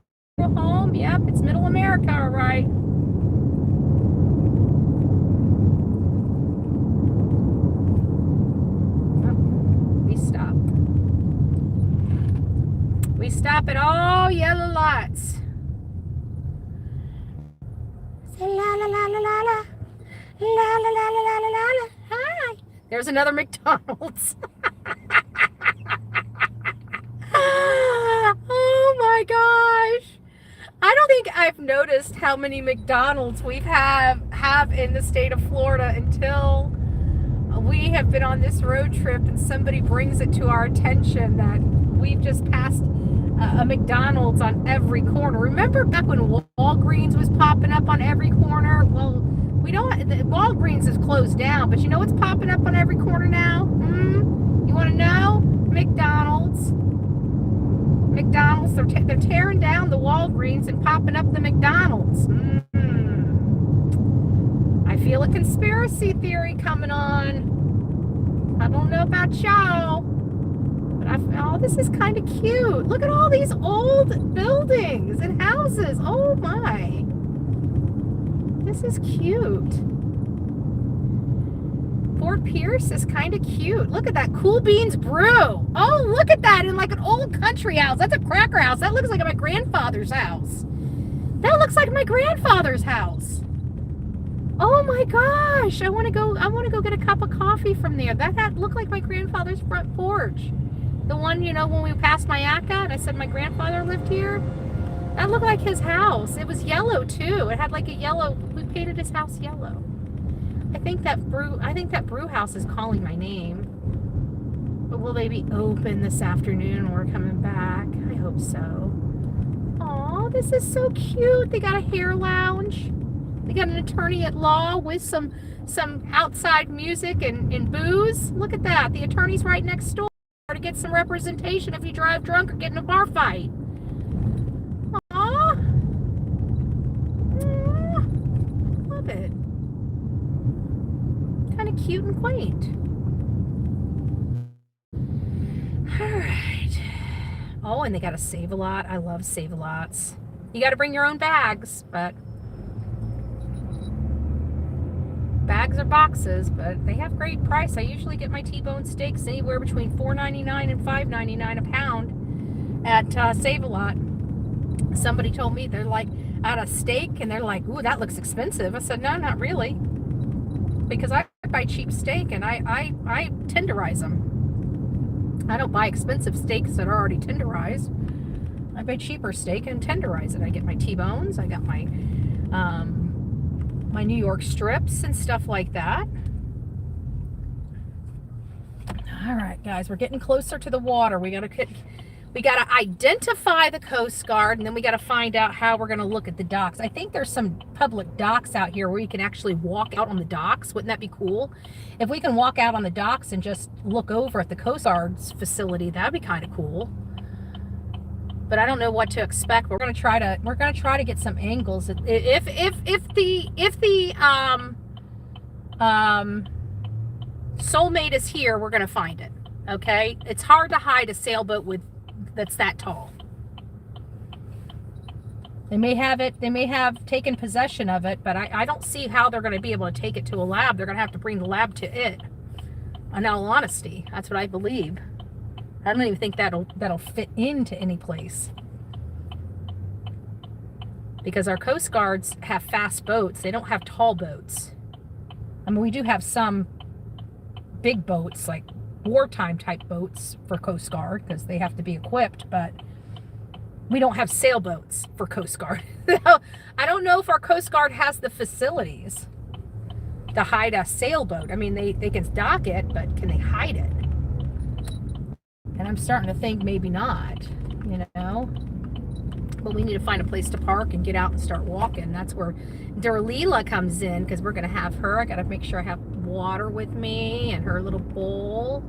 home. Yep, it's middle America, all right. Oh, we stop at all yellow lights. La la la la la la la la la la la la la. Hi. There's another McDonald's. Oh my gosh. I don't think I've noticed how many McDonald's we have in the state of Florida until we have been on this road trip and somebody brings it to our attention that we've just passed a McDonald's on every corner. Remember back when Walgreens was popping up on every corner? Well, Walgreens is closed down, but you know what's popping up on every corner now? You want to know? McDonald's. They're tearing down the Walgreens and popping up the McDonald's. I feel a conspiracy theory coming on. I don't know about y'all, but this is kind of cute. Look at all these old buildings and houses. Oh my. This is cute. Fort Pierce is kind of cute. Look at that. Cool Beans Brew. Oh, look at that in like an old country house. That's a cracker house. That looks like my grandfather's house. Oh my gosh. I want to go get a cup of coffee from there. That looked like my grandfather's front porch. The one, you know, when we passed Mayaca and I said my grandfather lived here. That looked like his house. It was yellow too. It had like a yellow. We painted his house yellow. I think that brew house is calling my name. But will they be open this afternoon when we're coming back? I hope so. Aw, this is so cute. They got a hair lounge. They got an attorney at law with some outside music and booze. Look at that. The attorney's right next door to get some representation if you drive drunk or get in a bar fight. Aw. Love it. Kind of cute and quaint. All right. Oh, and they got a Save-A-Lot. I love Save-A-Lots. You got to bring your own bags, but bags or boxes, but they have great price. I usually get my T-bone steaks anywhere between $4.99 and $5.99 a pound at Save-A-Lot. Somebody told me they're like at a steak and they're like, ooh, that looks expensive. I said, no, not really, because I buy cheap steak and I tenderize them. I don't buy expensive steaks that are already tenderized. I buy cheaper steak and tenderize it. I get my T-bones. I got my my New York strips and stuff like that. All right, guys, we're getting closer to the water. We gotta identify the Coast Guard, and then we gotta find out how we're gonna look at the docks. I think there's some public docks out here where you can actually walk out on the docks. Wouldn't that be cool? If we can walk out on the docks and just look over at the Coast Guard's facility, that'd be kind of cool. But I don't know what to expect. We're gonna try to get some angles. If the Soulmate is here, we're gonna find it. Okay, it's hard to hide a sailboat that's that tall. They may have taken possession of it, but I don't see how they're gonna be able to take it to a lab. They're gonna have to bring the lab to it. In all honesty, that's what I believe. I don't even think that'll fit into any place, because our Coast Guards have fast boats. They don't have tall boats. I mean, we do have some big boats, like wartime type boats for Coast Guard, because they have to be equipped, but we don't have sailboats for Coast Guard. I don't know if our Coast Guard has the facilities to hide a sailboat. I mean, they can dock it, but can they hide it? And I'm starting to think maybe not, you know. But we need to find a place to park and get out and start walking. That's where Darlila comes in, because we're going to have her. I got to make sure I have water with me and her little bowl.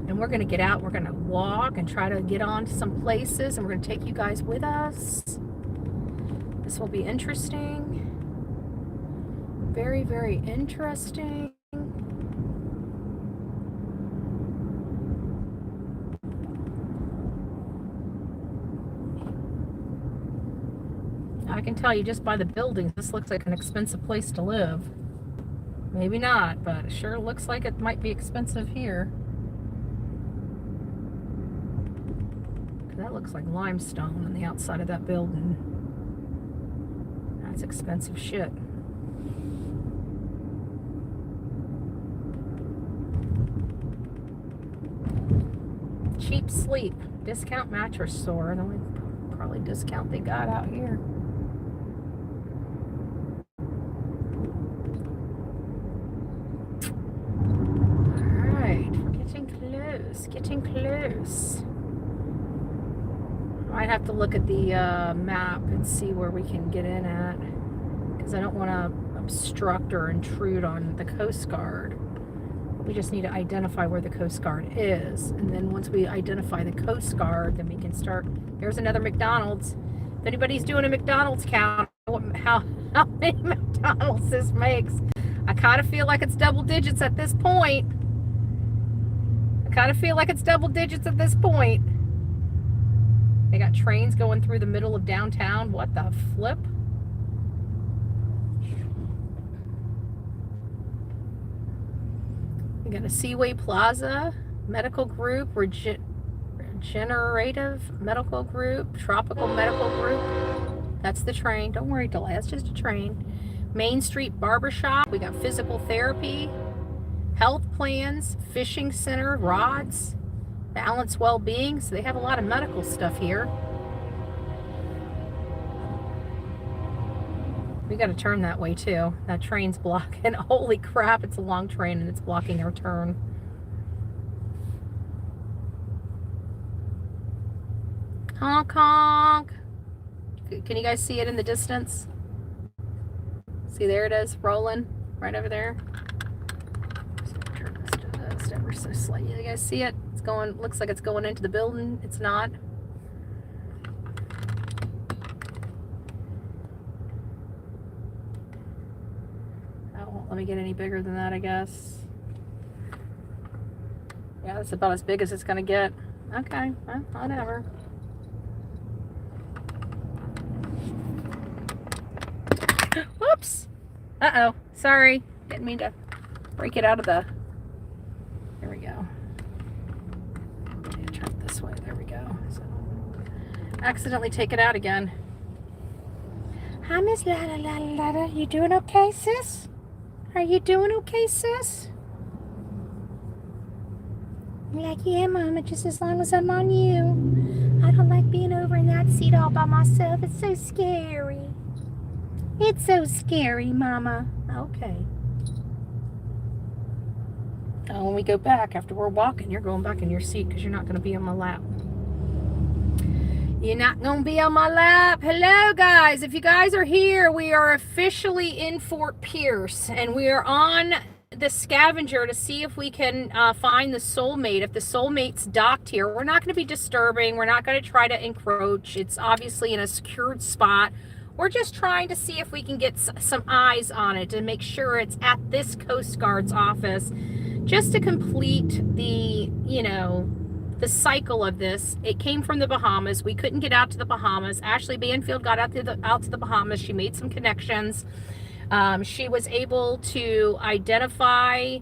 And we're going to get out. We're going to walk and try to get on to some places. And we're going to take you guys with us. This will be interesting. Very, very interesting. I can tell you just by the buildings, this looks like an expensive place to live. Maybe not, but it sure looks like it might be expensive here. That looks like limestone on the outside of that building. That's expensive shit. Cheap Sleep, discount mattress store. The only probably discount they got out here. Getting close. Might have to look at the map and see where we can get in at, because I don't want to obstruct or intrude on the Coast Guard. We just need to identify where the Coast Guard is, and then once we identify the Coast Guard, then we can start. Here's another McDonald's. If anybody's doing a McDonald's count, how many McDonald's this makes, I kind of feel like it's double digits at this point. They got trains going through the middle of downtown. What the flip? We got a Seaway Plaza Medical Group, Regenerative Medical Group, Tropical Medical Group. That's the train. Don't worry, Delay. That's just a train. Main Street Barbershop. We got physical therapy, health plans, fishing center, rods, balance well-being. So they have a lot of medical stuff here. We got to turn that way too. That train's blocking. Holy crap, it's a long train and it's blocking our turn. Honk honk. Can you guys see it in the distance? See, there it is, rolling right over there. So turn this to this ever so slightly. You guys see it? It's going, looks like it's going into the building. It's not. That won't let me get any bigger than that, I guess. Yeah, that's about as big as it's gonna get. Okay, well, whatever. Whoops. Uh-oh. Sorry. Didn't mean to break it out of the... There we go. Turn it this way. There we go. So, accidentally take it out again. Hi, Miss La La La La La. You doing okay, sis? Are you doing okay, sis? I'm like, yeah, Mama, just as long as I'm on you. I don't like being over in that seat all by myself. It's so scary. It's so scary, Mama. Okay. Oh, when we go back, after we're walking, you're going back in your seat because you're not going to be on my lap. You're not going to be on my lap. Hello, guys. If you guys are here, we are officially in Fort Pierce, and we are on the scavenger to see if we can find the soulmate. If the soulmate's docked here, we're not going to be disturbing. We're not going to try to encroach. It's obviously in a secured spot. We're just trying to see if we can get some eyes on it and make sure it's at this Coast Guard's office, just to complete the, you know, the cycle of this. It came from the Bahamas. We couldn't get out to the Bahamas. Ashley Banfield got out to the Bahamas. She made some connections. She was able to identify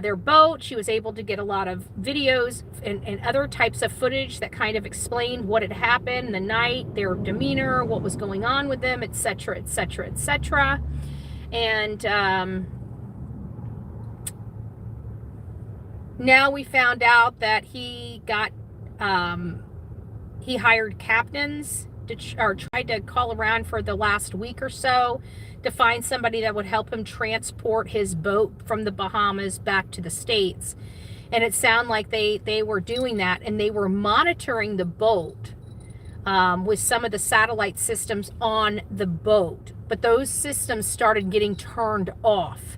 their boat. She was able to get a lot of videos and other types of footage that kind of explained what had happened the night, their demeanor, what was going on with them, etc., etc., etc. And now we found out that he got he hired captains or tried to call around for the last week or so to find somebody that would help him transport his boat from the Bahamas back to the States. And it sounded like they were doing that, and they were monitoring the boat with some of the satellite systems on the boat. But those systems started getting turned off.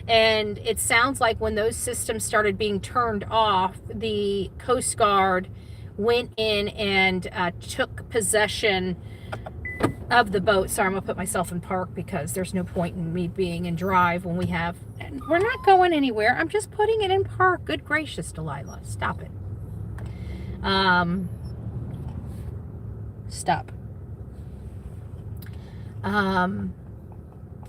And it sounds like when those systems started being turned off, the Coast Guard went in and took possession of the boat. Sorry, I'm gonna put myself in park because there's no point in me being in drive when we have, and we're not going anywhere. I'm just putting it in park. Good gracious, Delilah, stop it. Stop. And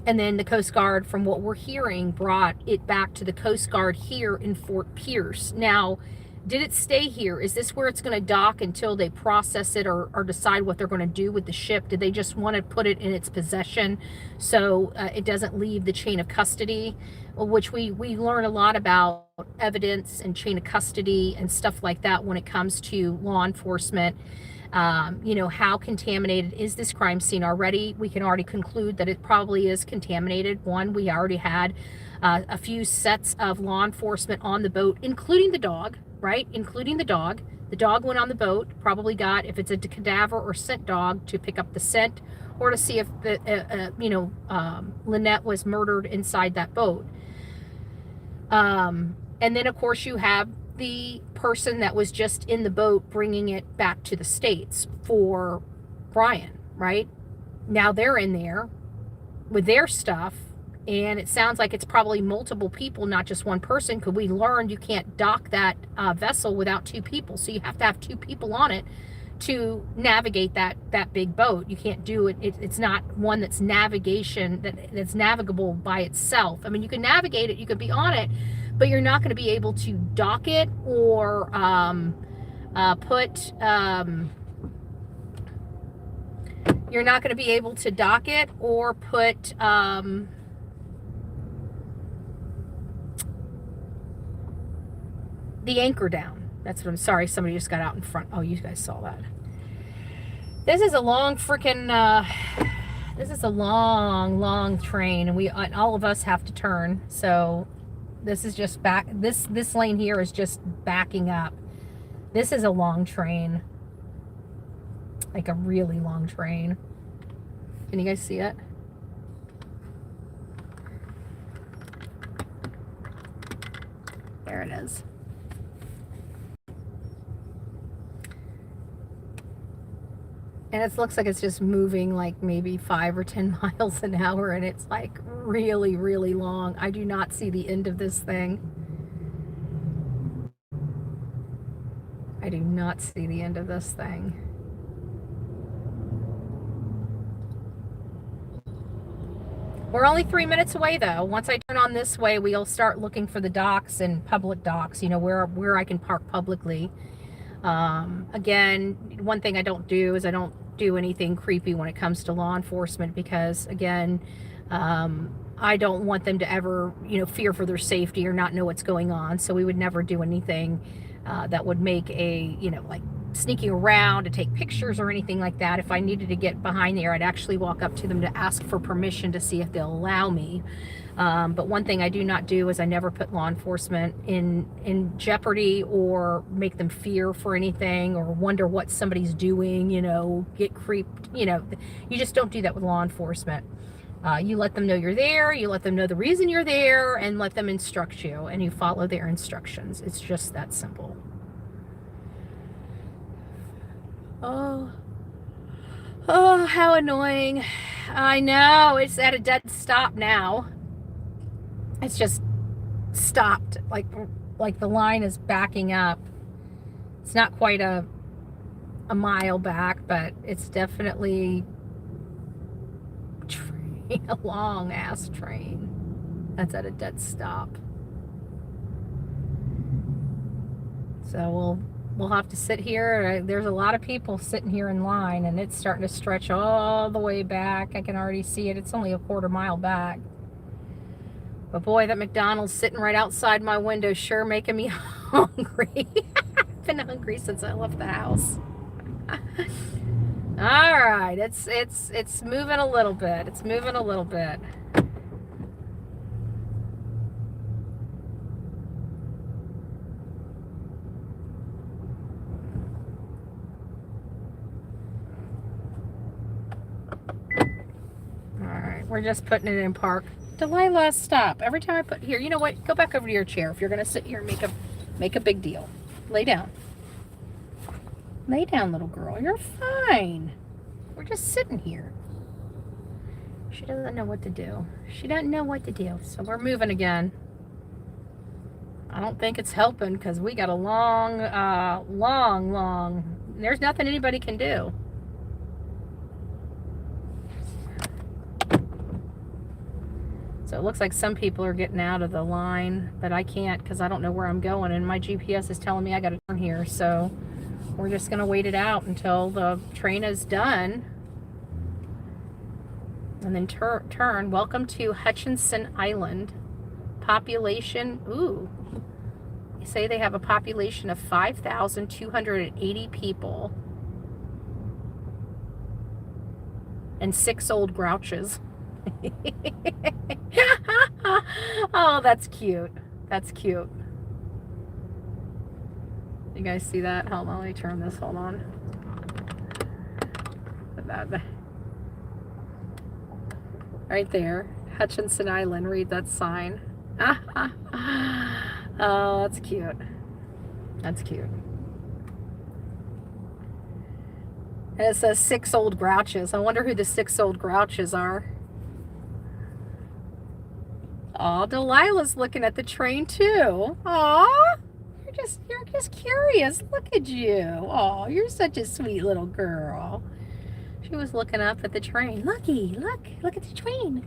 then the Coast Guard, from what we're hearing, brought it back to the Coast Guard here in Fort Pierce. Now, did it stay here? Is this where it's going to dock until they process it or decide what they're going to do with the ship? Did they just want to put it in its possession so it doesn't leave the chain of custody? Which we learn a lot about evidence and chain of custody and stuff like that when it comes to law enforcement. You know, how contaminated is this crime scene already? We can already conclude that it probably is contaminated. One, we already had a few sets of law enforcement on the boat, including the dog, right? Including the dog. The dog went on the boat, probably got, if it's a cadaver or scent dog, to pick up the scent or to see if the, Lynette was murdered inside that boat. And then, of course, you have the person that was just in the boat bringing it back to the States for Brian, right? Now they're in there with their stuff, and it sounds like it's probably multiple people, not just one person, because we learned you can't dock that vessel without two people. So you have to have two people on it to navigate that big boat. You can't do it. It's not one that's that's navigable by itself. I mean, you can navigate it, you could be on it, but you're not going to be able to dock it or you're not going to be able to dock it or put the anchor down. That's what I'm sorry. Somebody just got out in front. Oh, you guys saw that. This is a long freaking, This is a long, long train, and all of us have to turn. So this is just back. This lane here is just backing up. This is a long train, like a really long train. Can you guys see it? There it is. And it looks like it's just moving like maybe 5 or 10 miles an hour, and it's like really, really long. I do not see the end of this thing. I do not see the end of this thing. We're only 3 minutes away though. Once I turn on this way, we'll start looking for the docks and public docks, you know, where I can park publicly. Again, one thing I don't do is I don't do anything creepy when it comes to law enforcement, because again, I don't want them to ever, you know, fear for their safety or not know what's going on. So we would never do anything that would make a, you know, like sneaking around to take pictures or anything like that. If I needed to get behind there, I'd actually walk up to them to ask for permission to see if they'll allow me. But one thing I do not do is I never put law enforcement in jeopardy or make them fear for anything or wonder what somebody's doing, you know, get creeped. You know, you just don't do that with law enforcement. You let them know you're there, you let them know the reason you're there, and let them instruct you, and you follow their instructions. It's just that simple. Oh, how annoying. I know, it's at a dead stop now. It's just stopped, like the line is backing up. It's not quite a mile back, but it's definitely a long ass train that's at a dead stop. So we'll have to sit here. There's a lot of people sitting here in line, and it's starting to stretch all the way back. I can already see it. It's only a quarter mile back. But boy, that McDonald's sitting right outside my window sure making me hungry. I've been hungry since I left the house. All right, it's moving a little bit. It's moving a little bit. All right, we're just putting it in park. Delilah, stop. Every time I put here, you know what? Go back over to your chair if you're gonna sit here and make a big deal. Lay down. Lay down, little girl. You're fine. We're just sitting here. She doesn't know what to do. She doesn't know what to do. So we're moving again. I don't think it's helping because we got a long, there's nothing anybody can do. So it looks like some people are getting out of the line, but I can't because I don't know where I'm going, and my GPS is telling me I got to turn here. So we're just going to wait it out until the train is done. And then turn. Welcome to Hutchinson Island. Population, ooh. They say they have a population of 5,280 people. And 6 old grouches. Oh, that's cute. That's cute. You guys see that? Hold on, let me turn this. Hold on. Right there. Hutchinson Island. Read that sign. Oh, that's cute. That's cute. And it says 6 old grouches. I wonder who the 6 old grouches are. Oh, Delilah's looking at the train too. Aw, you're just curious. Look at you. Oh, you're such a sweet little girl. She was looking up at the train. Look at the train.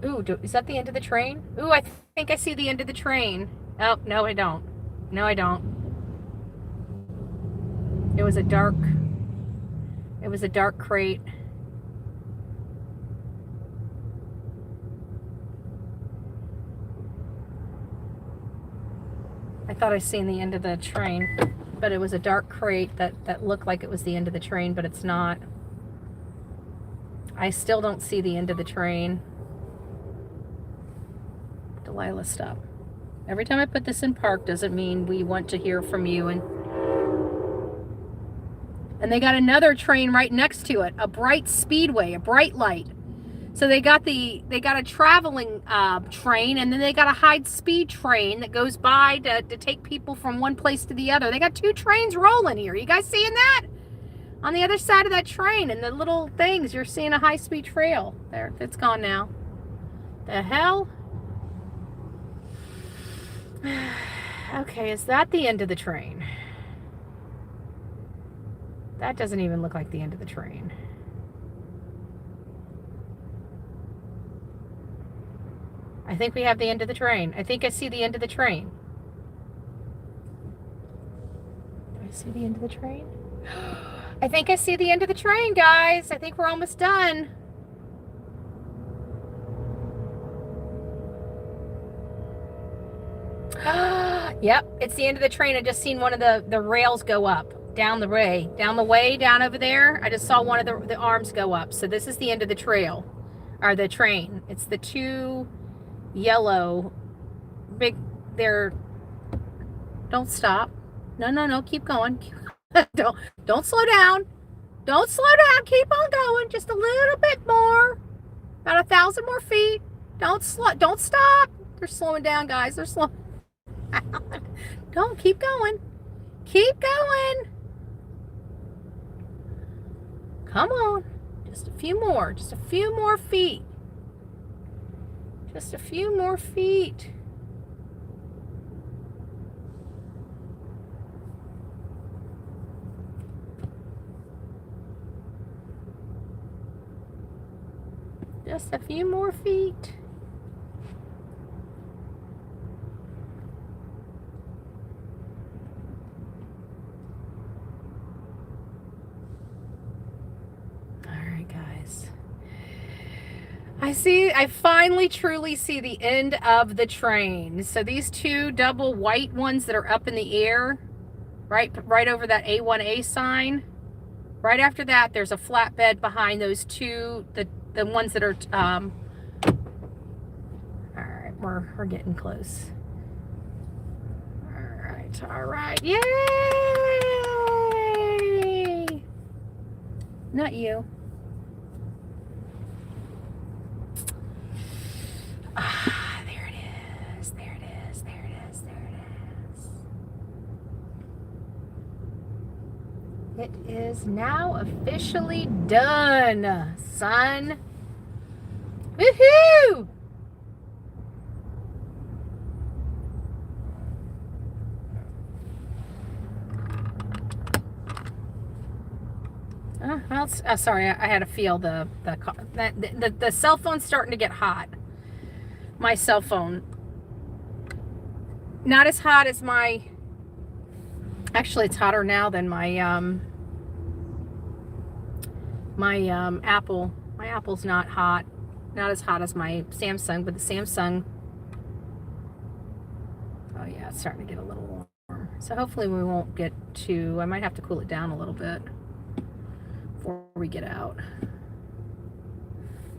Ooh, is that the end of the train? Ooh, I think I see the end of the train. Oh, no, I don't. No, I don't. It was a dark crate. I thought I seen the end of the train. but it was a dark crate that looked like it was the end of the train, but it's not. I still don't see the end of the train. Delilah, stop. Every time I put this in park doesn't mean we want to hear from you. And they got another train right next to it, a bright speedway, a bright light. So they got a traveling train, and then they got a high-speed train that goes by to take people from one place to the other. They got two trains rolling here. You guys seeing that? On the other side of that train, and the little things, you're seeing a high-speed trail. There, it's gone now. The hell? Okay, is that the end of the train? That doesn't even look like the end of the train. I think we have the end of the train. I think I see the end of the train. Do I see the end of the train? I think I see the end of the train, guys. I think we're almost done. Yep, it's the end of the train. I just seen one of the rails go up down the way down over there. I just saw one of the arms go up. So this is the end of the trail, or the train. It's the two yellow big, don't stop. No, keep going. Don't slow down. Don't slow down. Keep on going. Just a little bit more. About 1,000 more feet. Don't stop. They're slowing down, guys. They're slowing down. Don't, keep going. Keep going. Come on. Just a few more. Just a few more feet. Just a few more feet. Just a few more feet. All right, guys. I finally truly see the end of the train. So these two double white ones that are up in the air, right over that A1A sign. Right after that, there's a flatbed behind those two, the ones that are, all right, we're getting close. All right, yay! Not you. There it is, there it is, there it is, there it is. It is now officially done, son. Woohoo! Well, sorry, I had to feel the cell phone's starting to get hot. My cell phone, not as hot as my. Actually, it's hotter now than my Apple. My Apple's not hot, not as hot as my Samsung, but the Samsung. Oh yeah, it's starting to get a little warm. So hopefully we won't get too. I might have to cool it down a little bit before we get out.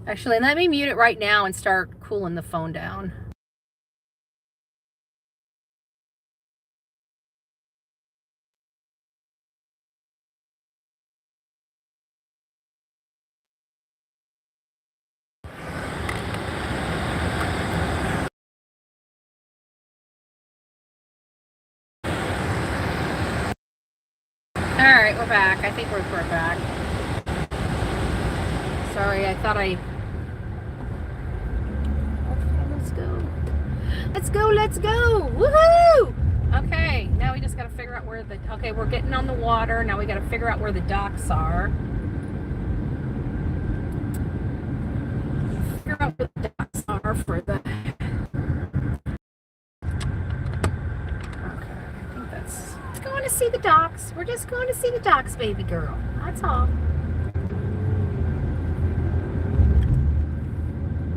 Actually, let me mute it right now and start cooling the phone down. All right, we're back. I think we're back. Sorry, I thought I... Okay, let's go. Woohoo! Okay, now we just got to figure out where the... Okay, we're getting on the water. Now we got to figure out where the docks are. Figure out where the docks are for the... Okay, I think that's... Let's go to see the docks. We're just going to see the docks, baby girl. That's all.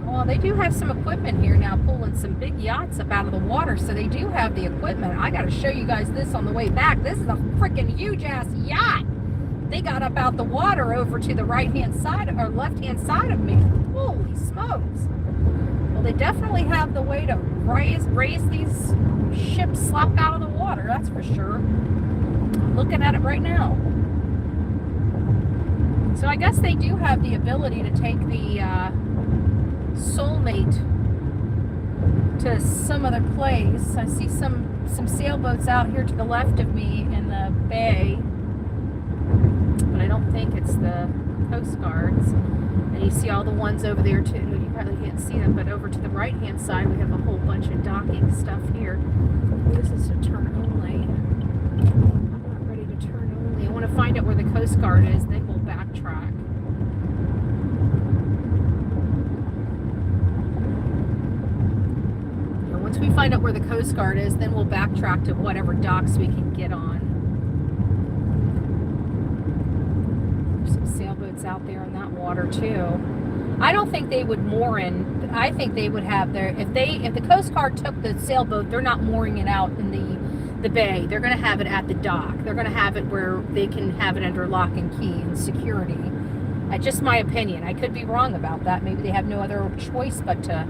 Oh, they do have some equipment here now, pulling some big yachts up out of the water, so they do have the equipment. I got to show you guys this on the way back. This is a freaking huge-ass yacht. They got up out the water over to the right-hand side, or left-hand side of me. Holy smokes. Well, they definitely have the way to raise these ships slap out of the water, that's for sure. I'm looking at it right now. So I guess they do have the ability to take the Soulmate to some other place. I see some sailboats out here to the left of me in the bay, but I don't think it's the Coast Guards. And you see all the ones over there too. You probably can't see them, but over to the right hand side we have a whole bunch of docking stuff here. This is a turn only. I'm not ready to turn only. I want to find out where the Coast Guard is, then we'll backtrack. And once we find out where the Coast Guard is, then we'll backtrack to whatever docks we can get on. There's some sailboats out there in that water too. I don't think they would moor in. I think they would have their, if the Coast Guard took the sailboat, they're not mooring it out in the bay. They're going to have it at the dock. They're going to have it where they can have it under lock and key and security. Just my opinion. I could be wrong about that. Maybe they have no other choice but to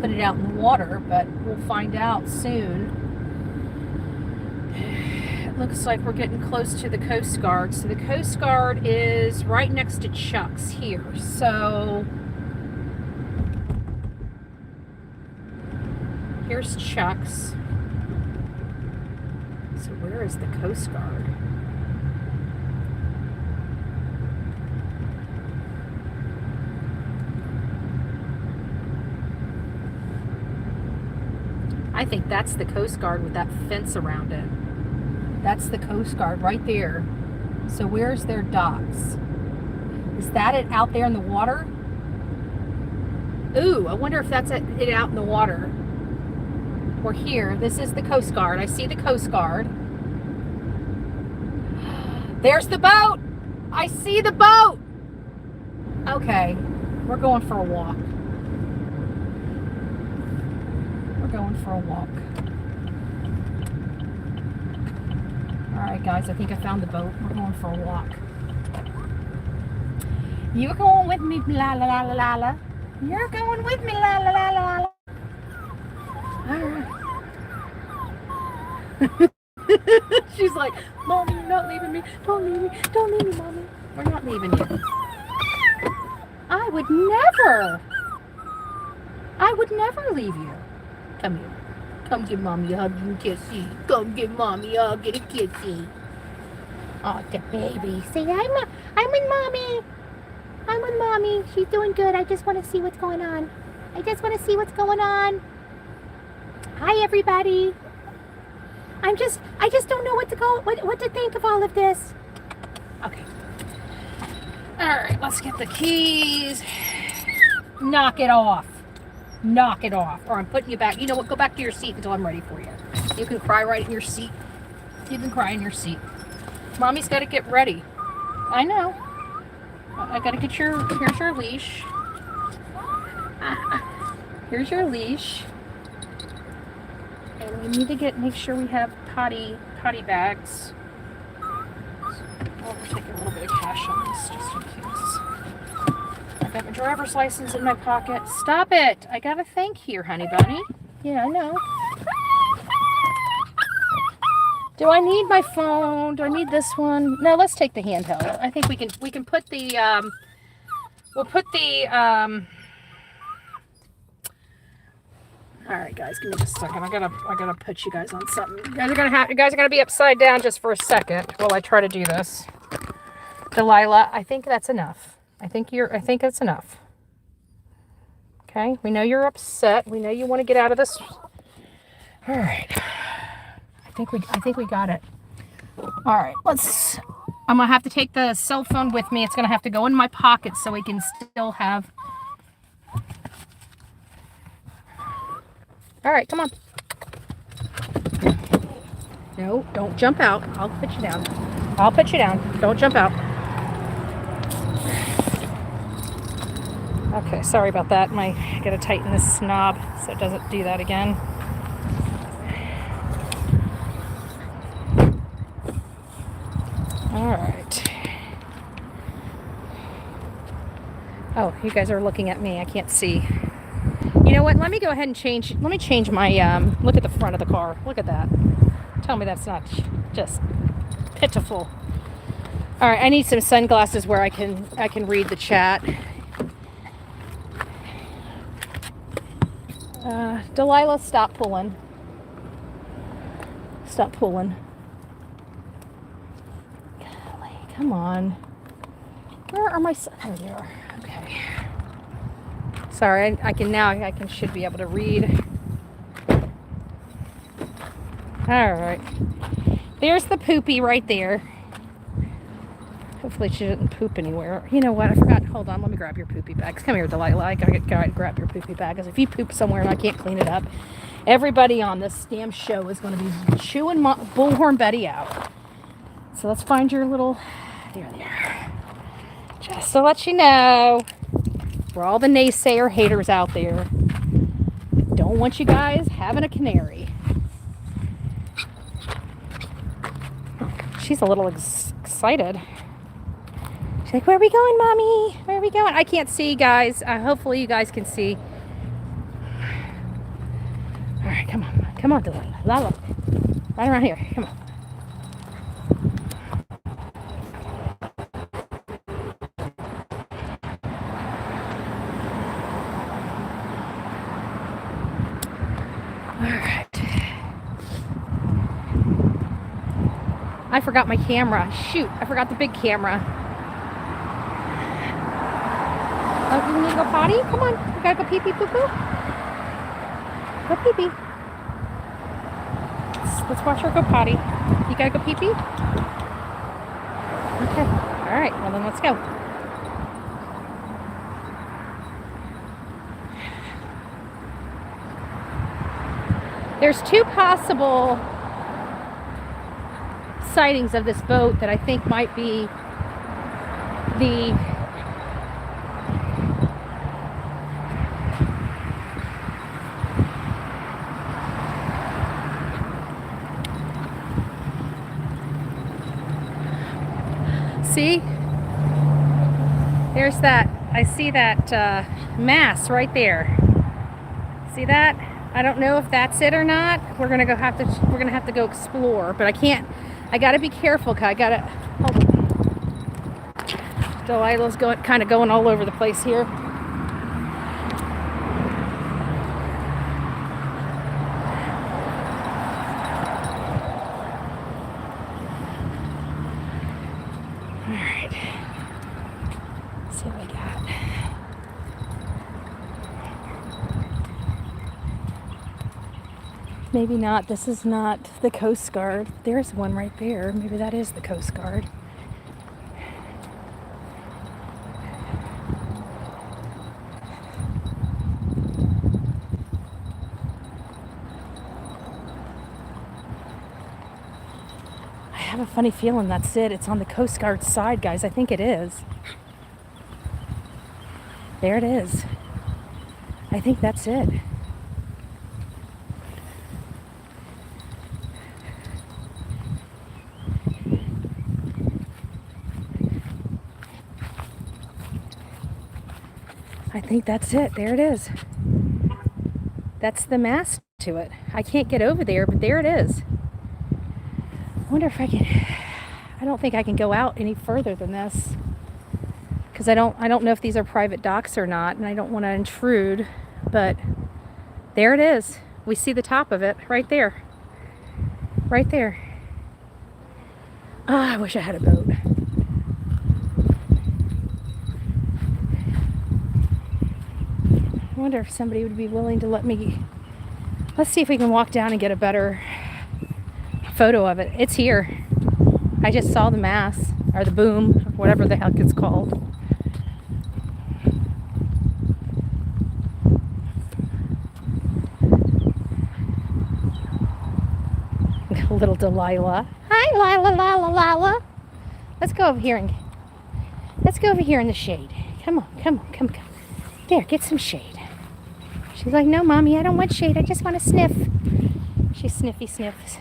put it out in the water, but we'll find out soon. It looks like we're getting close to the Coast Guard. So the Coast Guard is right next to Chuck's here. So here's Chuck's. So where is the Coast Guard? I think that's the Coast Guard with that fence around it. That's the Coast Guard right there. So where's their docks? Is that it out there in the water? Ooh, I wonder if that's it out in the water. We're here. This is the Coast Guard. I see the Coast Guard. There's the boat. I see the boat. Okay, we're going for a walk. We're going for a walk. All right, guys, I think I found the boat. We're going for a walk. You're going with me, la la la la la. You're going with me, la la la la la. She's like, Mommy, you're not leaving me. Don't leave me. Don't leave me, Mommy. We're not leaving you. I would never leave you. Come here. Come give Mommy a hug and kissy. Come give Mommy a hug and a kissy. Oh, the baby. Say, I'm with Mommy. I'm with Mommy. She's doing good. I just want to see what's going on. Hi, everybody. I just don't know what to think of all of this. Okay. All right, let's get the keys. Knock it off. Or I'm putting you back. You know what? Go back to your seat until I'm ready for you. You can cry right in your seat. Mommy's got to get ready. I know. I got to get here's your leash. Here's your leash. And we need to make sure we have potty bags. I'll take a little bit of cash on this just in case. I've got my driver's license in my pocket. Stop it! I got a thank here, honey bunny. Yeah, I know. Do I need my phone? Do I need this one? No, let's take the handheld. I think we can put the we'll put the all right, guys, give me just a second. I gotta put you guys on something. You guys are gonna be upside down just for a second while I try to do this. Delilah, I think that's enough. I think that's enough. Okay, we know you're upset. We know you want to get out of this. All right. I think we got it. All right, I'm gonna have to take the cell phone with me. It's gonna have to go in my pocket so we can still have. All right, come on. No, don't jump out. I'll put you down. Don't jump out. Okay, sorry about that. I gotta tighten this knob so it doesn't do that again. All right. Oh, you guys are looking at me. I can't see. You know what? Let me go ahead and change. Let me change my look at the front of the car. Look at that. Tell me that's not just pitiful. All right, I need some sunglasses where I can read the chat. Delilah, stop pulling. Stop pulling. Golly, come on. Where are my... There they are. Okay. Sorry, I should be able to read. All right. There's the poopy right there. Hopefully she didn't poop anywhere. You know what? I forgot. Hold on. Let me grab your poopy bags. Come here, Delilah. I gotta grab your poopy bag. Because if you poop somewhere and I can't clean it up, everybody on this damn show is going to be chewing Bullhorn Betty out. So let's find your little... There they are. Just to let you know, for all the naysayer haters out there, don't want you guys having a canary. She's a little excited. She's like, where are we going, Mommy? Where are we going? I can't see, guys. Hopefully you guys can see. All right, come on. Come on, Delilah. Lala. Right around here. Come on. All right. I forgot my camera. Shoot, I forgot the big camera. Oh, you need to go potty? Come on. You gotta go pee-pee poo-poo? Go pee-pee. Let's watch her go potty. You gotta go pee-pee? Okay. All right. Well, then let's go. There's two possible sightings of this boat that I think might be the see, there's that. I see that mass right there. See that? I don't know if that's it or not. We're gonna have to go explore, but I can't. I gotta be careful. Cause I gotta. Hold on. Delilah's kind of going all over the place here. All right. Let's see what we got. Maybe not. This is not the Coast Guard. There's one right there. Maybe that is the Coast Guard. I have a funny feeling that's it. It's on the Coast Guard side, guys. I think it is. There it is. I think that's it. I think that's it. There it is. That's the mast to it. I can't get over there, but there it is. I wonder if I can... I don't think I can go out any further than this. Because I don't know if these are private docks or not, and I don't want to intrude. But there it is. We see the top of it right there. Right there. Ah, I wish I had a boat. I wonder if somebody would be willing to let me... Let's see if we can walk down and get a better photo of it. It's here. I just saw the mast, or the boom, whatever the heck it's called. Little Delilah. Hi, Lila. Let's go over here in the shade. Come on. There, get some shade. She's like, no, Mommy, I don't want shade. I just want to sniff. She sniffy sniffs.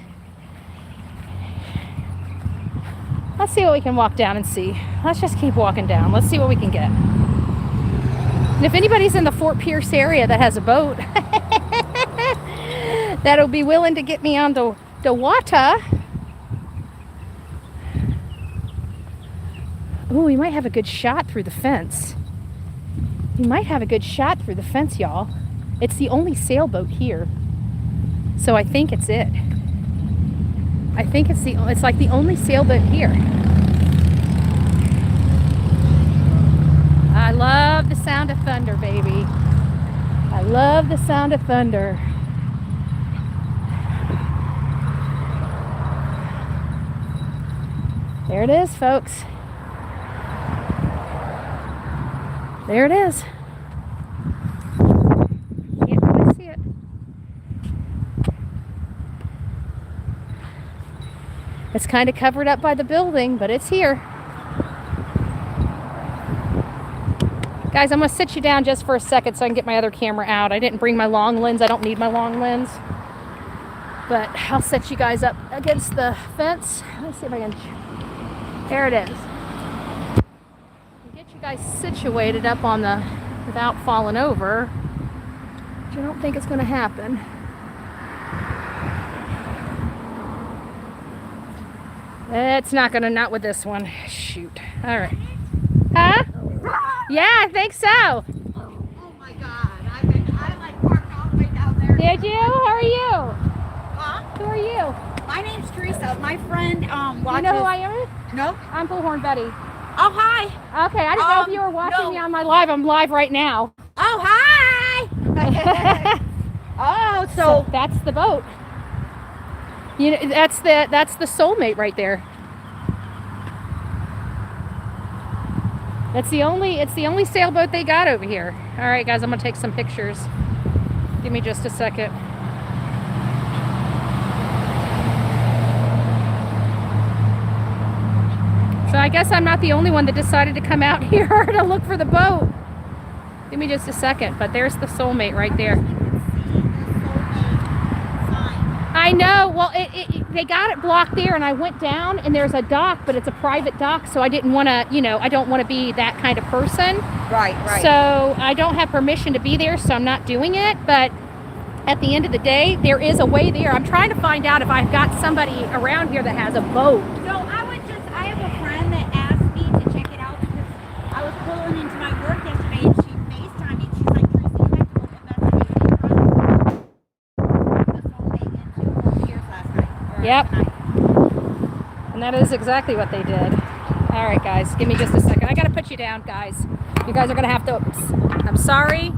Let's see what we can walk down and see. Let's just keep walking down. Let's see what we can get. And if anybody's in the Fort Pierce area that has a boat that'll be willing to get me on the water. Ooh, we might have a good shot through the fence. We might have a good shot through the fence, y'all. It's the only sailboat here. So I think it's it. I think it's like the only sailboat here. I love the sound of thunder, baby. I love the sound of thunder. There it is, folks. There it is. Can't really see it. It's kind of covered up by the building, but it's here. Guys, I'm going to sit you down just for a second so I can get my other camera out. I didn't bring my long lens. I don't need my long lens. But I'll set you guys up against the fence. Let's see if I can... There it is. Get you guys situated up on the... without falling over. Which I don't think it's going to happen. It's not going to... not with this one. Shoot. All right. Huh? Yeah, I think so. Oh my God! I like parked all the way down there. Did you? How are you? Huh? Who are you? My name's Teresa. My friend watches. You know who I am? No. I'm Bullhorn Betty. Oh hi. Okay, I didn't know if you were watching me on my live. I'm live right now. Oh hi. Oh, so that's the boat. You know, that's the Soulmate right there. It's the only sailboat they got over here. All right, guys, I'm gonna take some pictures. Give me just a second. So I guess I'm not the only one that decided to come out here to look for the boat. Give me just a second, but there's the Soulmate right there. I know. Well, they got it blocked there, and I went down, and there's a dock, but it's a private dock, so I didn't want to, you know, I don't want to be that kind of person. Right. So I don't have permission to be there, so I'm not doing it. But at the end of the day, there is a way there. I'm trying to find out if I've got somebody around here that has a boat. So I have a friend that asked me to check it out because I was pulling into my work yesterday, and she FaceTimed me, and she's like, Teresa, you have to look investigate the Soulmate into Fort Pierce last night. Yep. Tonight. And that is exactly what they did. All right, guys, give me just a second. I got to put you down, guys. You guys are going to have to, I'm sorry,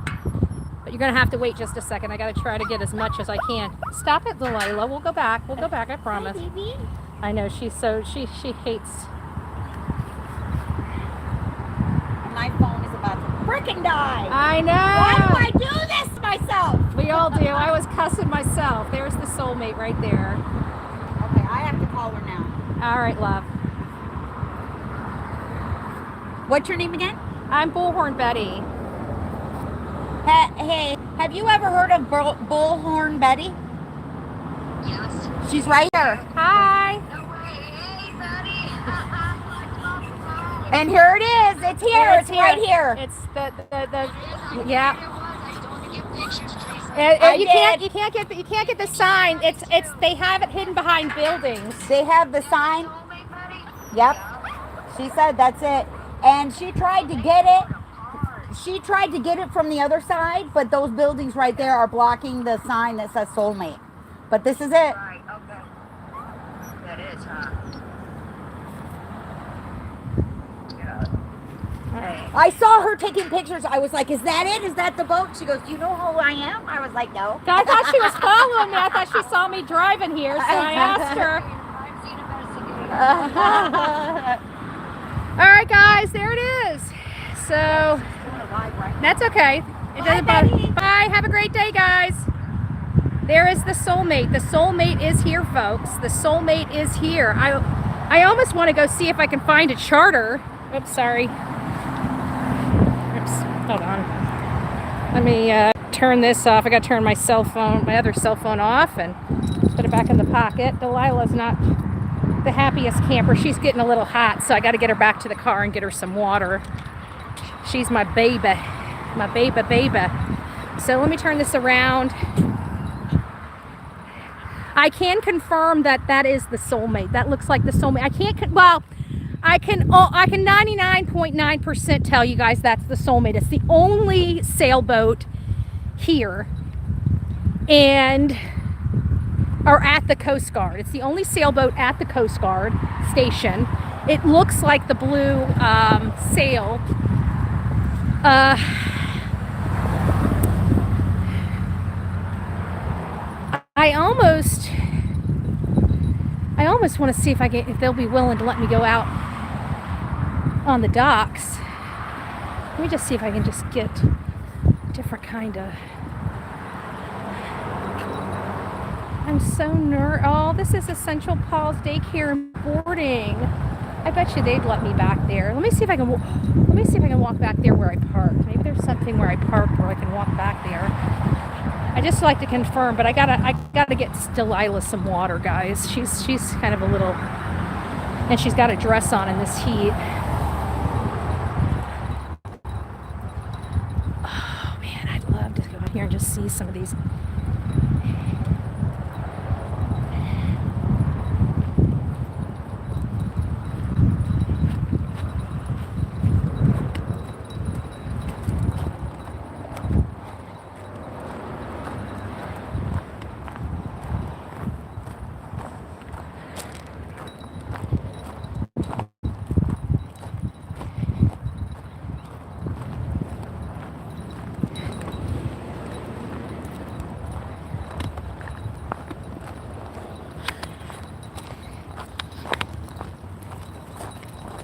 but you're going to have to wait just a second. I got to try to get as much as I can. Stop it, Delilah. We'll go back. We'll go back, I promise. Hi, baby. I know, she hates. My phone is about to frickin' die. I know. Why do I do this to myself? We all do. I was cussing myself. There's the Soulmate right there. Okay, I have to call her now. All right, love. What's your name again? I'm Bullhorn Betty. Hey, have you ever heard of Bullhorn Betty? Yes. She's right here. Hi. No way. Hey, buddy. And here it is. It's here. It's right here. It's the yeah. I told you to get pictures, Teresa. You can't get the sign. It's they have it hidden behind buildings. They have the sign. Soulmate, buddy? Yep. She said that's it. And she tried to get it. She tried to get it from the other side, but those buildings right there are blocking the sign that says Soulmate. But this is it. Right, okay. That is, huh? Yeah. All right. I saw her taking pictures. I was like, is that it? Is that the boat? She goes, do you know who I am? I was like, no. I thought she was following me. I thought she saw me driving here, so I asked her. Crime scene investigator. All right, guys, there it is. So that's okay. It doesn't bother. Bye. Have a great day, guys. There is the Soulmate. The Soulmate is here, folks. The Soulmate is here. I almost want to go see if I can find a charter. Oops, sorry. Oops, hold on. Let me turn this off. I got to turn my cell phone, my other cell phone off, and put it back in the pocket. Delilah's not the happiest camper. She's getting a little hot, so I got to get her back to the car and get her some water. She's my baby. My baby. So let me turn this around. I can confirm that that is the Soulmate. That looks like the Soulmate. I can 99.9% tell you guys that's the Soulmate. It's the only sailboat here or at the Coast Guard. It's the only sailboat at the Coast Guard station. It looks like the blue sail. I almost want to see if they'll be willing to let me go out on the docks. Let me just see if I can just get a different kind of. I'm so Oh, this is Essential Paul's Daycare and Boarding. I bet you they'd let me back there. Let me see if I can walk back there where I parked. Maybe there's something where I parked where I can walk back there. I just like to confirm, but I gotta get Delilah some water, guys. She's kind of a little, and she's got a dress on in this heat. Oh man, I'd love to go out here and just see some of these.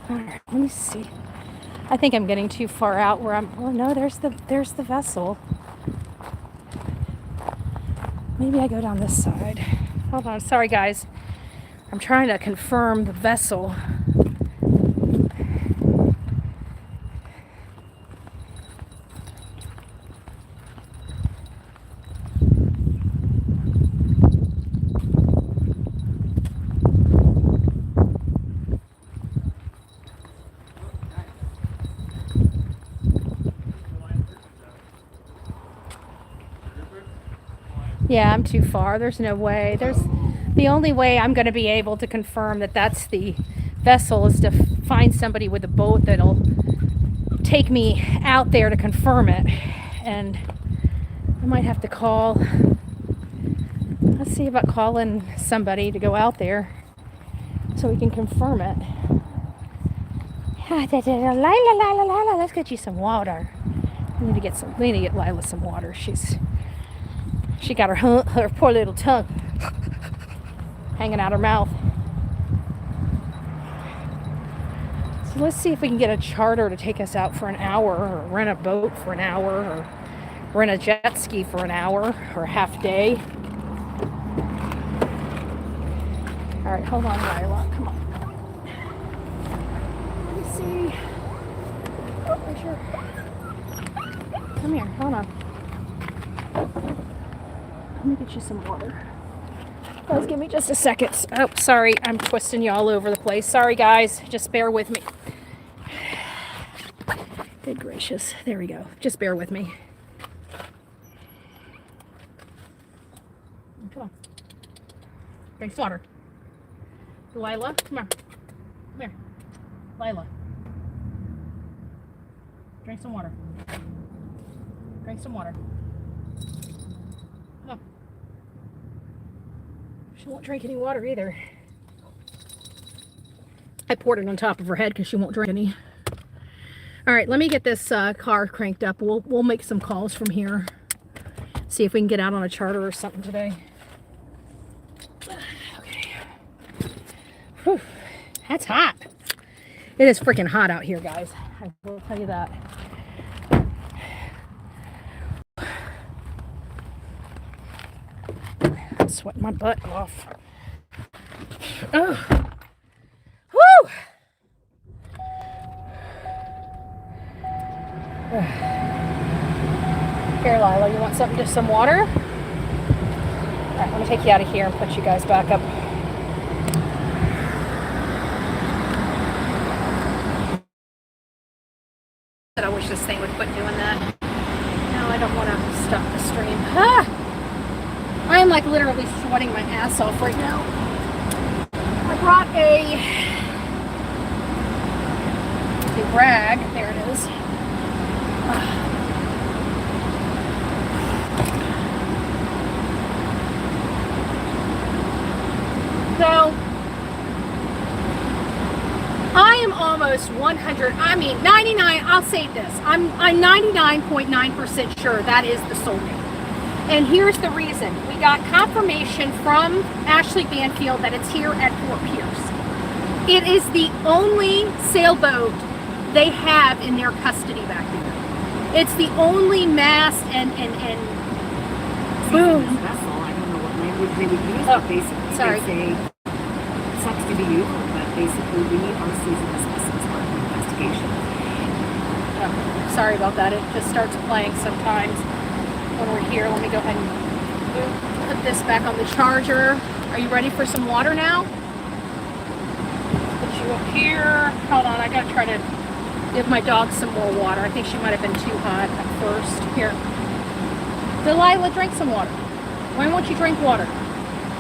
Alright, let me see. I think I'm getting too far out where I'm. Oh no, there's the vessel. Maybe I go down this side. Hold on, sorry guys. I'm trying to confirm the vessel. Yeah, I'm too far. There's no way. The only way I'm going to be able to confirm that that's the vessel is to find somebody with a boat that'll take me out there to confirm it. And I might have to call. Let's see about calling somebody to go out there so we can confirm it. Let's get you some water. We need to get Lila some water. She got her poor little tongue hanging out her mouth. So let's see if we can get a charter to take us out for an hour, or rent a boat for an hour, or rent a jet ski for an hour or a half day. All right, hold on, Lila. Come on. Let me see. Oh, there's your. Come here. Hold on. Let me get you some water. Guys, give me just a second. Oh, sorry. I'm twisting you all over the place. Sorry, guys. Just bear with me. Good gracious. There we go. Just bear with me. Come on. Drink some water. Lila, come here. Come here. Lila. Drink some water. Drink some water. Come on. She won't drink any water either. I poured it on top of her head because she won't drink any. All right, let me get this car cranked up. We'll make some calls from here. See if we can get out on a charter or something today. Okay. Whew. That's hot. It is freaking hot out here, guys. I will tell you that. I'm sweating my butt off. Oh. Woo! Here, Lila, you want something, just some water? All right, let me take you out of here and put you guys back up. I wish this thing would quit doing that. No, I don't want to stop the stream. Ah! I am like literally sweating my ass off right now. I brought a rag. There it is. So I am almost 100, I mean 99, I'll say this, I'm 99.9% sure that is the Soulmate. And here's the reason. We got confirmation from Ashley Banfield that it's here at Fort Pierce. It is the only sailboat they have in their custody back there. It's the only mast and boom. Vessel, I don't know what language they would use, Oh, but basically sorry. they say, sucks to be you, but basically we are seizing this vessel as part of the investigation. Oh, sorry about that. It just starts playing sometimes when we're here. Let me go ahead and put this back on the charger. Are you ready for some water now? Put you up here. Hold on, I gotta try to give my dog some more water. I think she might have been too hot at first. Here. Delilah, drink some water. Why won't you drink water?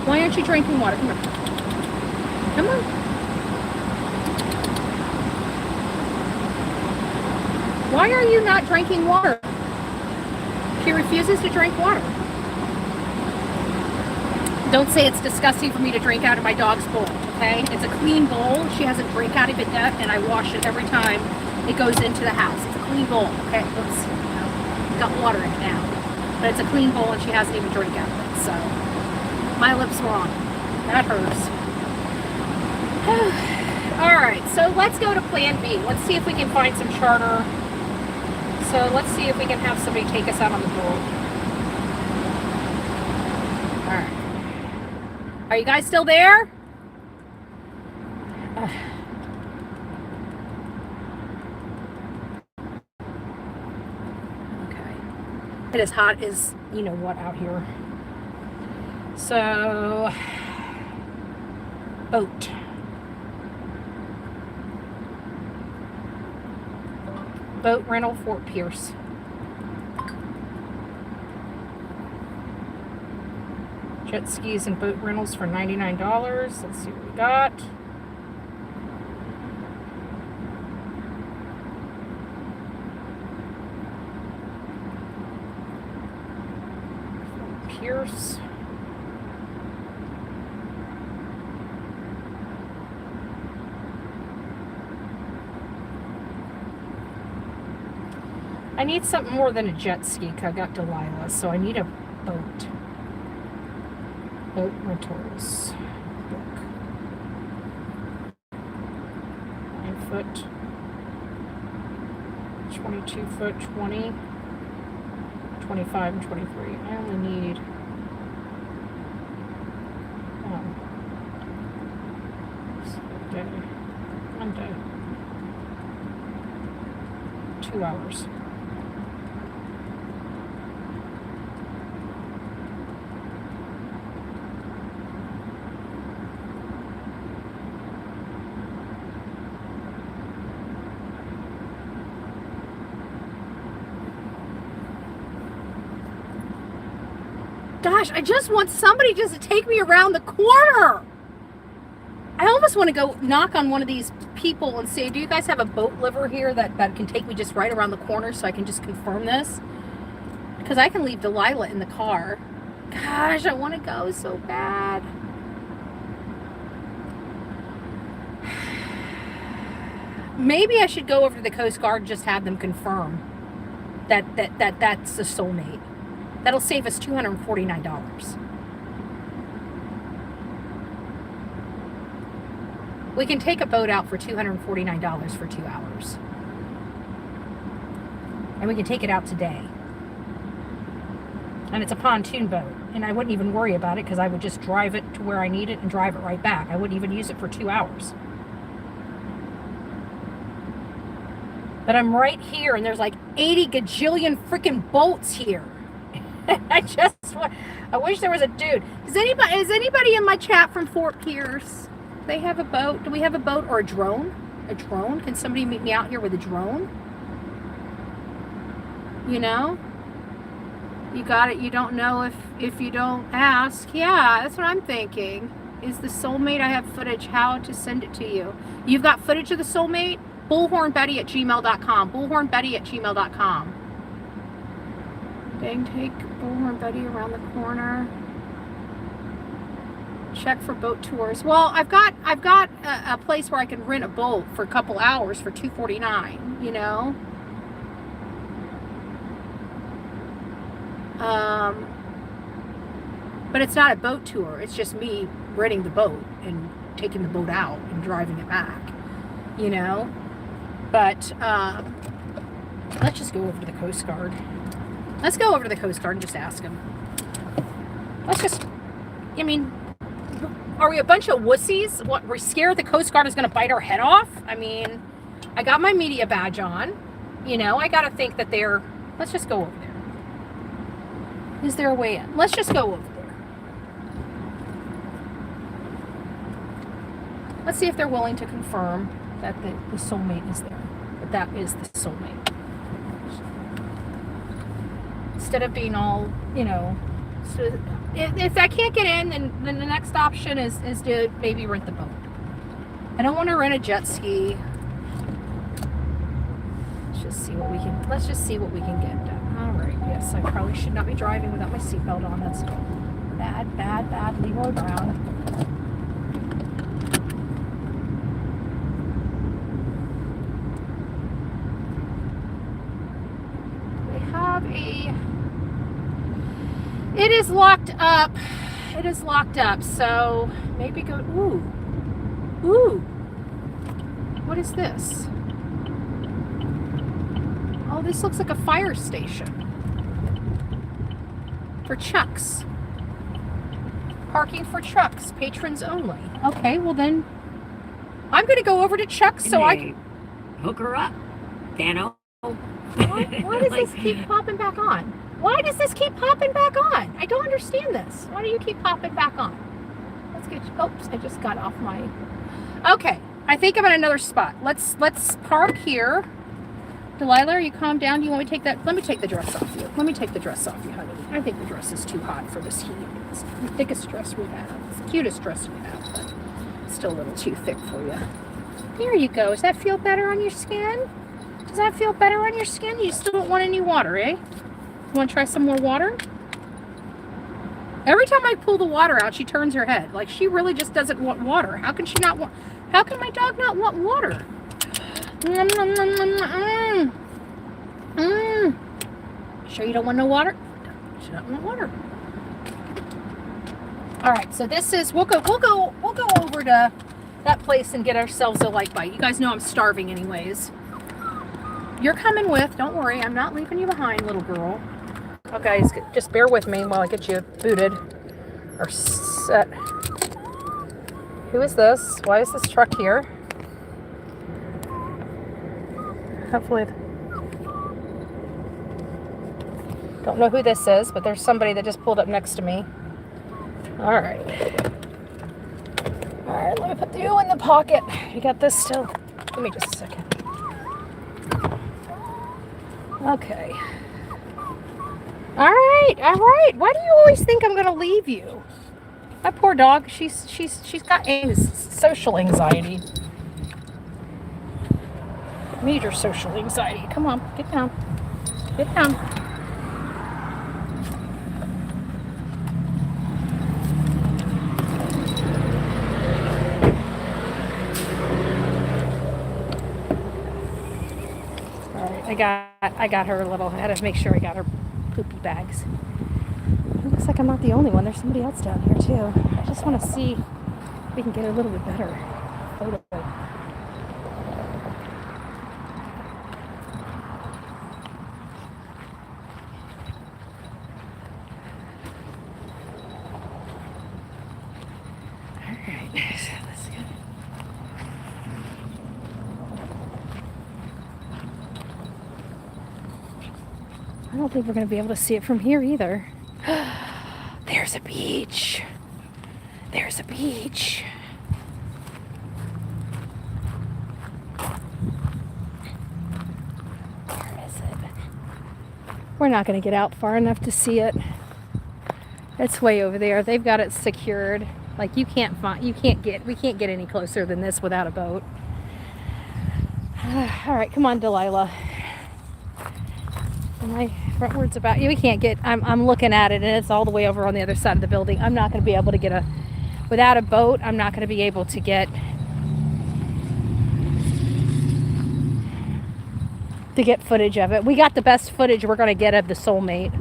Why aren't you drinking water? Come here. Come on. Why are you not drinking water? She refuses to drink water. Don't say it's disgusting for me to drink out of my dog's bowl, okay? It's a clean bowl. She hasn't drank out of it yet, and I wash it every time it goes into the house. It's a clean bowl, okay? Oops, got water in it now. But it's a clean bowl, and she hasn't even drank out of it, so my lips were on. That hurts. All right, so let's go to plan B. Let's see if we can find some charter. So let's see if we can have somebody take us out on the boat. All right. Are you guys still there? Okay. It is hot as you know what out here. So, boat. Boat rental, Fort Pierce. Jet skis and boat rentals for $99. Let's see what we got. Fort Pierce. I need something more than a jet ski because I got Delilah, so I need a boat. Boat rentals. Book. 9 foot. 22 foot, 20. 25 and 23. I only need one day. 2 hours. Gosh, I just want somebody just to take me around the corner. I almost want to go knock on one of these people and say, do you guys have a boat liver here that can take me just right around the corner so I can just confirm this? Because I can leave Delilah in the car. Gosh, I want to go so bad. Maybe I should go over to the Coast Guard and just have them confirm that's the Soulmate. That'll save us $249. We can take a boat out for $249 for 2 hours. And we can take it out today. And it's a pontoon boat. And I wouldn't even worry about it because I would just drive it to where I need it and drive it right back. I wouldn't even use it for 2 hours. But I'm right here and there's like 80 gajillion freaking boats here. I wish there was a dude. Is anybody in my chat from Fort Pierce? They have a boat? Do we have a boat or a drone? A drone? Can somebody meet me out here with a drone? You know? You got it. You don't know if you don't ask. Yeah, that's what I'm thinking. Is the Soulmate? I have footage. How to send it to you? You've got footage of the Soulmate? Bullhornbetty@gmail.com. Bullhornbetty@gmail.com. Dang, take Bullhorn Betty around the corner. Check for boat tours. Well, I've got a place where I can rent a boat for a couple hours for $249. You know. But it's not a boat tour. It's just me renting the boat and taking the boat out and driving it back. You know. But let's just go over to the Coast Guard. Let's go over to the Coast Guard and just ask them. I mean, are we a bunch of wussies? What, we're scared the Coast Guard is going to bite our head off? I mean, I got my media badge on. You know, I got to think that let's just go over there. Is there a way in? Let's just go over there. Let's see if they're willing to confirm that the Soulmate is there. That is the Soulmate. Instead of being all, you know, so if I can't get in, then the next option is to maybe rent the boat. I don't want to rent a jet ski. Let's just see what we can get done. All right. Yes, I probably should not be driving without my seatbelt on. That's bad. Leroy Brown. It is locked up. So maybe go. Ooh. What is this? Oh, this looks like a fire station for trucks. Parking for trucks, patrons only. Okay, well then, I'm going to go over to Chuck's so I can hook her up, Dano. Why does this keep popping back on? Why does this keep popping back on? I don't understand this. Why do you keep popping back on? Let's get. Oops, I just got off my. Okay, I think I'm at another spot. Let's park here. Delilah, are you calm down? Do you want me to take that? Let me take the dress off you. Let me take the dress off you, honey. I think the dress is too hot for this heat. It's the thickest dress we have. It's the cutest dress we have, but still a little too thick for you. There you go. Does that feel better on your skin? Does that feel better on your skin? You still don't want any water, eh? You want to try some more water? Every time I pull the water out, she turns her head. Like, she really just doesn't want water. How can she not want... How can my dog not want water? Sure you don't want no water? She doesn't want water. All right, so this is... We'll go over to that place and get ourselves a light bite. You guys know I'm starving anyways. You're coming with. Don't worry. I'm not leaving you behind, little girl. Oh, guys, just bear with me while I get you booted or set. Who is this? Why is this truck here? Hopefully. Don't know who this is, but there's somebody that just pulled up next to me. All right. All right, let me put you in the pocket. You got this still? Give me just a second. Okay. All right. Why do you always think I'm going to leave you? That poor dog, she's got social anxiety. Major social anxiety. Come on, get down. Get down. All right, I got her a little. I had to make sure I got her poopy bags. It looks like I'm not the only one. There's somebody else down here too. I just want to see if we can get a little bit better photo. Alright, let's go. I don't think we're going to be able to see it from here either. There's a beach. There's a beach. Where is it? We're not going to get out far enough to see it. It's way over there. They've got it secured. Like we can't get any closer than this without a boat. All right, come on, Delilah. My frontwards about you. We can't get. I'm looking at it, and it's all the way over on the other side of the building. I'm not going to be able to get without a boat. I'm not going to be able to get footage of it. We got the best footage we're going to get of the Soulmate.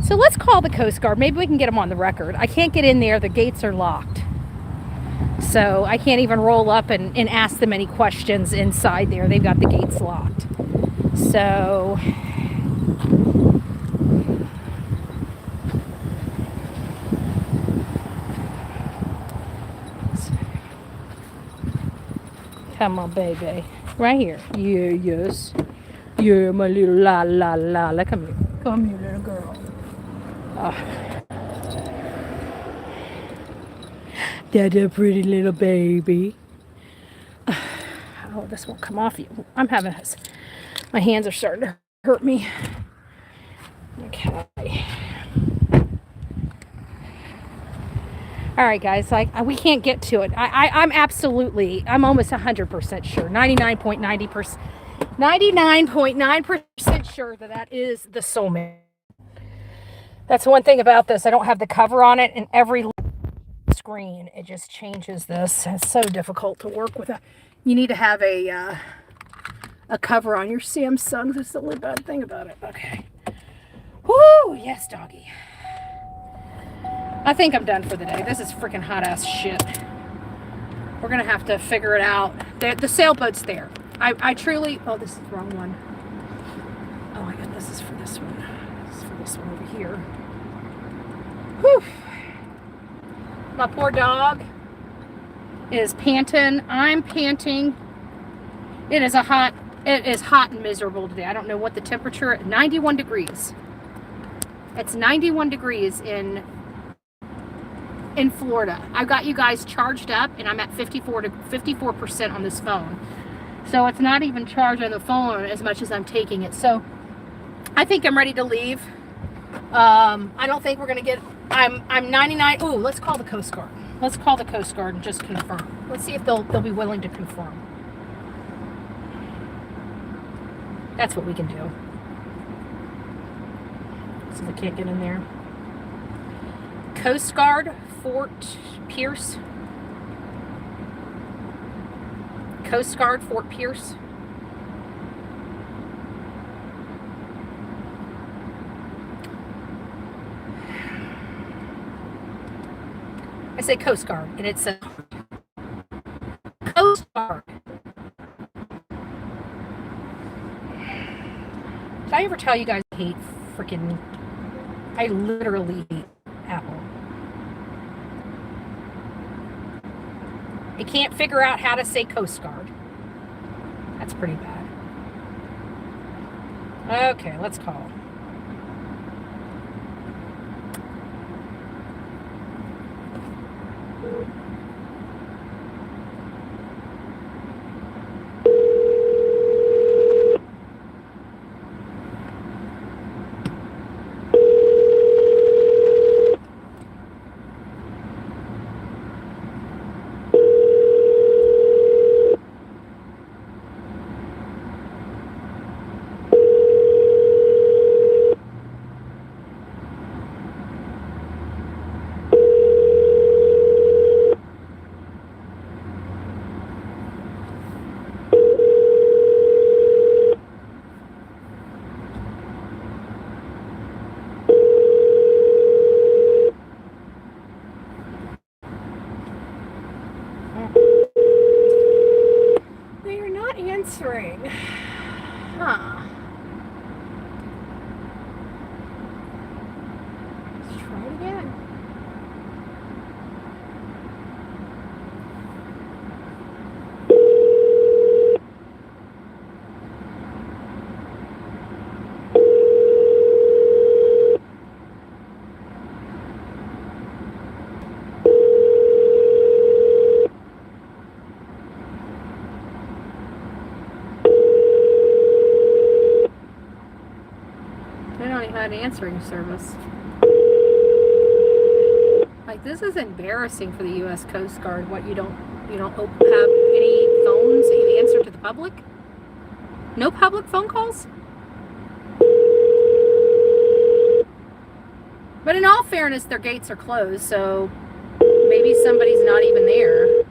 So let's call the Coast Guard. Maybe we can get them on the record. I can't get in there. The gates are locked. So I can't even roll up and ask them any questions inside there. They've got the gates locked. So come on, baby. Right here. Yeah, yes. Yeah, my little la. Come here. Come here, little girl. Oh. That's a pretty little baby. Oh, this won't come off you. I'm having this. My hands are starting to hurt me. Okay. All right, guys. We can't get to it. I'm almost 100% sure. 99.9% sure that is the Soulmate. That's one thing about this. I don't have the cover on it, and every screen it just changes this. It's so difficult to work with. You need to have a cover on your Samsung. That's the only bad thing about it. Okay. Woo! Yes, doggy. I think I'm done for the day. This is freaking hot ass shit. We're gonna have to figure it out. The sailboat's there. I truly. Oh, this is the wrong one. Oh my god, this is for this one. This is for this one over here. Whew. My poor dog is panting. I'm panting. It is hot and miserable today. I don't know what the temperature. 91 degrees. It's 91 degrees in Florida. I've got you guys charged up, and I'm at 54% on this phone. So it's not even charged on the phone as much as I'm taking it. So I think I'm ready to leave. I don't think we're gonna get. I'm 99. Ooh, let's call the Coast Guard. Let's call the Coast Guard and just confirm. Let's see if they'll be willing to confirm. That's what we can do. So they can't get in there. Coast Guard, Fort Pierce. Coast Guard, Fort Pierce. I say Coast Guard, and it says Coast Guard. Did I ever tell you guys I hate freaking... I literally hate Apple. I can't figure out how to say Coast Guard. That's pretty bad. Okay, let's call. don't even have an answering service. Like, this is embarrassing for the U.S. Coast Guard. What, you don't have any phones that you answer to the public? No public phone calls? But in all fairness, their gates are closed, so maybe somebody's not even there.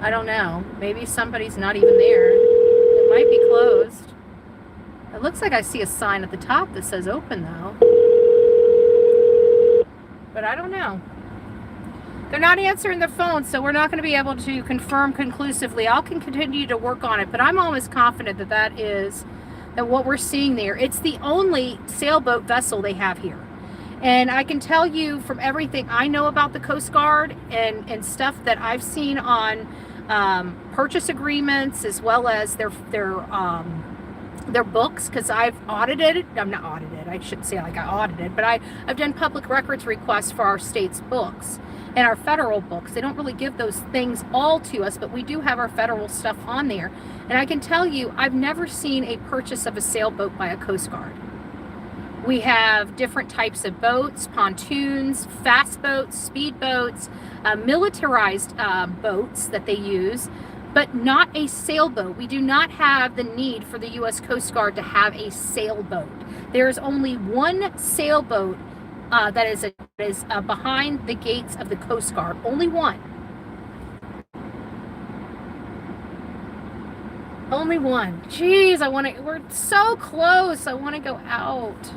I don't know. Maybe somebody's not even there. It might be closed. It looks like I see a sign at the top that says open, though. But I don't know. They're not answering the phone, so we're not going to be able to confirm conclusively. I'll continue to work on it, but I'm almost confident that what we're seeing there, it's the only sailboat vessel they have here. And I can tell you from everything I know about the Coast Guard and stuff that I've seen on purchase agreements, as well as their books, because I've audited. I'm not audited. I shouldn't say like I audited, but I've done public records requests for our state's books and our federal books. They don't really give those things all to us, but we do have our federal stuff on there. And I can tell you, I've never seen a purchase of a sailboat by a Coast Guard. We have different types of boats, pontoons, fast boats, speed boats, militarized boats that they use, but not a sailboat. We do not have the need for the U.S. Coast Guard to have a sailboat. There is only one sailboat that is behind the gates of the Coast Guard. Only one. Only one. Jeez, we're so close. I want to go out.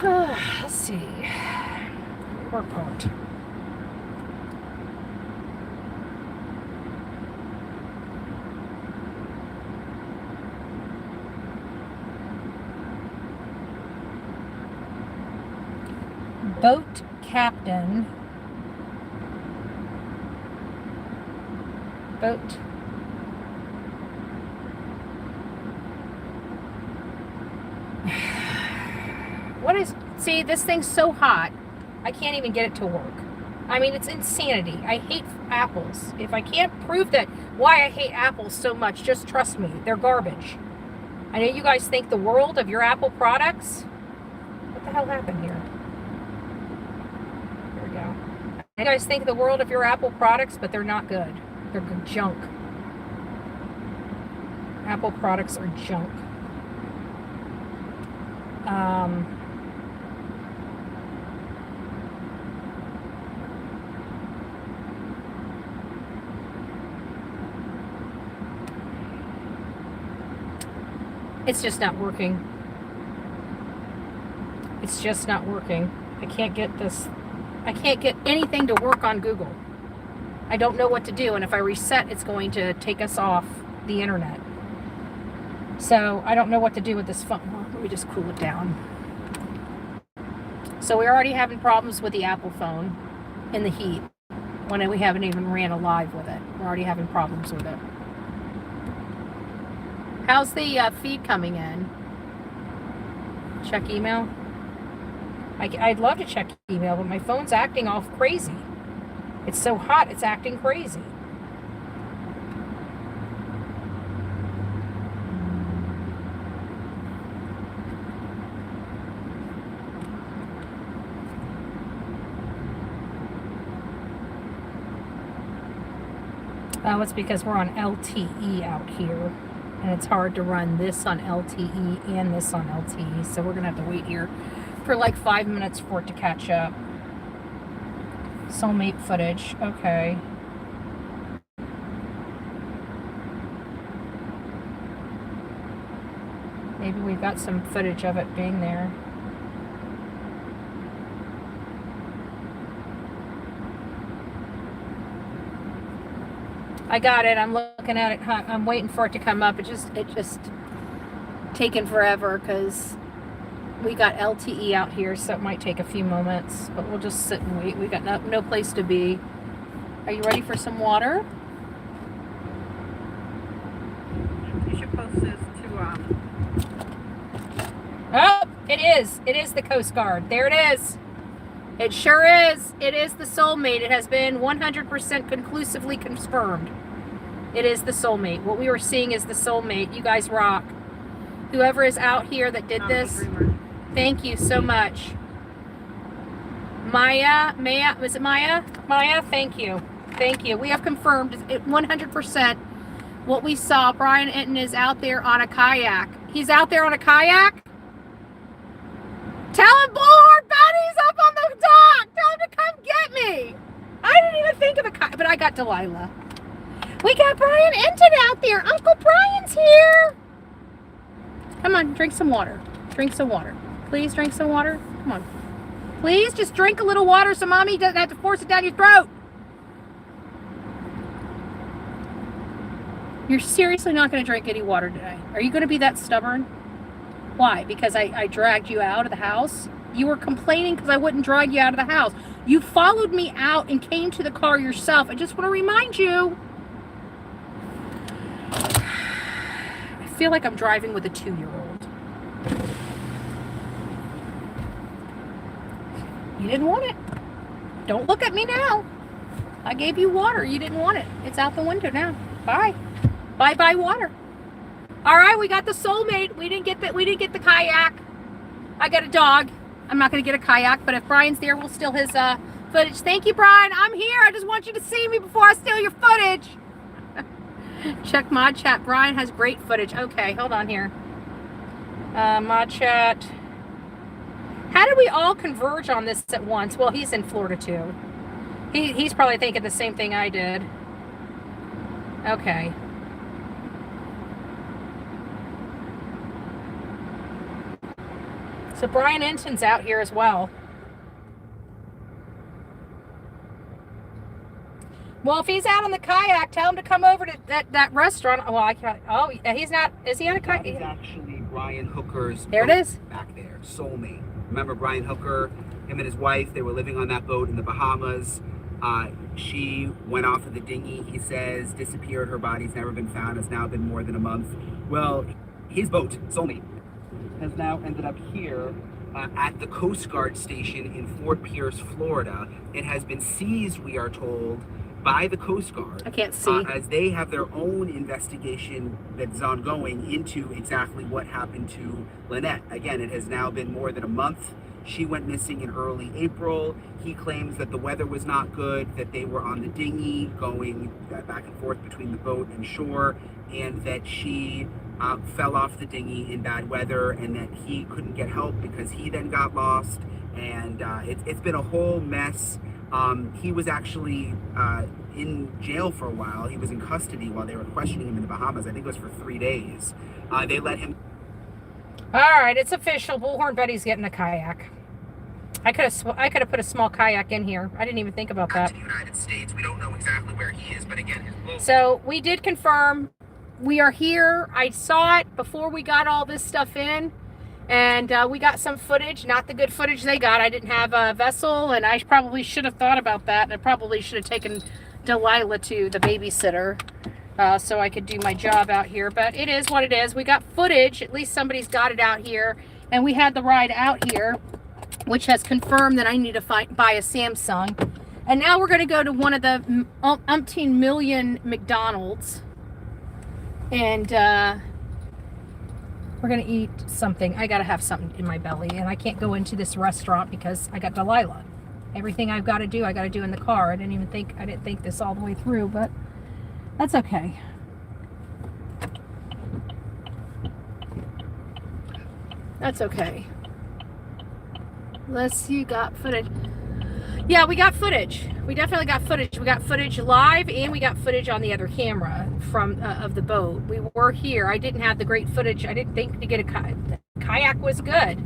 Let's see. Work part. Boat captain. Boat. See, this thing's so hot, I can't even get it to work. I mean, it's insanity. I hate apples. If I can't prove why I hate apples so much, just trust me, they're garbage. I know you guys think the world of your Apple products. What the hell happened here? Here we go. You guys think the world of your Apple products, but they're not good. They're junk. Apple products are junk. It's just not working. It's just not working. I can't get anything to work on Google. I don't know what to do, and if I reset, it's going to take us off the internet. So I don't know what to do with this phone. Well, let me just cool it down. So we're already having problems with the Apple phone in the heat when we haven't even ran a live with it. We're already having problems with it. How's the feed coming in? Check email? I'd love to check email, but my phone's acting all crazy. It's so hot, it's acting crazy. Oh, it's because we're on LTE out here. And it's hard to run this on LTE and this on LTE. So we're going to have to wait here for like 5 minutes for it to catch up. Soulmate footage. Okay. Maybe we've got some footage of it being there. I got it. I'm looking at it. I'm waiting for it to come up. It just taken forever because we got LTE out here, so it might take a few moments. But we'll just sit and wait. We got no place to be. Are you ready for some water? You should post this to Oh, it is. It is the Coast Guard. There it is. It sure is. It is the Soulmate. It has been 100% conclusively confirmed. It is the Soulmate. What we were seeing is the Soulmate. You guys rock. Whoever is out here that did this, thank you so much. Maya, was it Maya? Maya, thank you. Thank you. We have confirmed 100% what we saw. Brian Enton is out there on a kayak. He's out there on a kayak? Tell him Bullhorn Betty's up on the dock. Tell him to come get me. I didn't even think of a kayak, but I got Delilah. We got Brian Enton out there. Uncle Brian's here. Come on, drink some water. Drink some water. Please drink some water. Come on. Please just drink a little water so mommy doesn't have to force it down your throat. You're seriously not going to drink any water today. Are you going to be that stubborn? Why? Because I dragged you out of the house? You were complaining because I wouldn't drag you out of the house. You followed me out and came to the car yourself. I just want to remind you. I feel like I'm driving with a 2-year-old. You didn't want it. Don't look at me now. I gave you water. You didn't want it. It's out the window now. Bye. Bye water. All right, we got the Soulmate. We didn't get the kayak. I got a dog. I'm not going to get a kayak, but if Brian's there, we'll steal his footage. Thank you, Brian. I'm here. I just want you to see me before I steal your footage. Check mod chat. Brian has great footage. Okay, hold on here. Mod chat. How did we all converge on this at once? Well, he's in Florida too. He's probably thinking the same thing I did. Okay. So Brian Enton's out here as well. Well, if he's out on the kayak, tell him to come over to that restaurant. Well, I can't. Oh, he's not. Is he on a kayak? That is actually Brian Hooker's there it boat is. Back there, Soulmate. Remember Brian Hooker, him and his wife, they were living on that boat in the Bahamas. She went off of the dinghy, he says, disappeared. Her body's never been found. It's now been more than a month. Well, his boat, Soulmate, has now ended up here at the Coast Guard station in Fort Pierce, Florida. It has been seized, we are told, by the Coast Guard. I can't see. As they have their own investigation that's ongoing into exactly what happened to Lynette. Again, it has now been more than a month. She went missing in early April. He claims that the weather was not good, that they were on the dinghy going back and forth between the boat and shore, and that she fell off the dinghy in bad weather, and that he couldn't get help because he then got lost. And it's been a whole mess. He was actually in jail for a while. He was in custody while they were questioning him in the Bahamas. I think it was for 3 days. They let him. All right, it's official. Bullhorn Betty's getting a kayak. I could have put a small kayak in here. I didn't even think about that. To the United States. We don't know exactly where he is, but again, his boat. So we did confirm we are here. I saw it before we got all this stuff in. And we got some footage, not the good footage they got. I didn't have a vessel, and I probably should have thought about that. And I probably should have taken Delilah to the babysitter so I could do my job out here. But it is what it is. We got footage. At least somebody's got it out here. And we had the ride out here, which has confirmed that I need to buy a Samsung. And now we're going to go to one of the umpteen million McDonald's. And we're going to eat something. I got to have something in my belly. And I can't go into this restaurant because I got Delilah. Everything I've got to do, I got to do in the car. I didn't think this all the way through, but that's okay. That's okay. Let's see, got footage. Yeah, we got footage. We definitely got footage. We got footage live, and we got footage on the other camera from of the boat. We were here. I didn't have the great footage. I didn't think to get the kayak was good.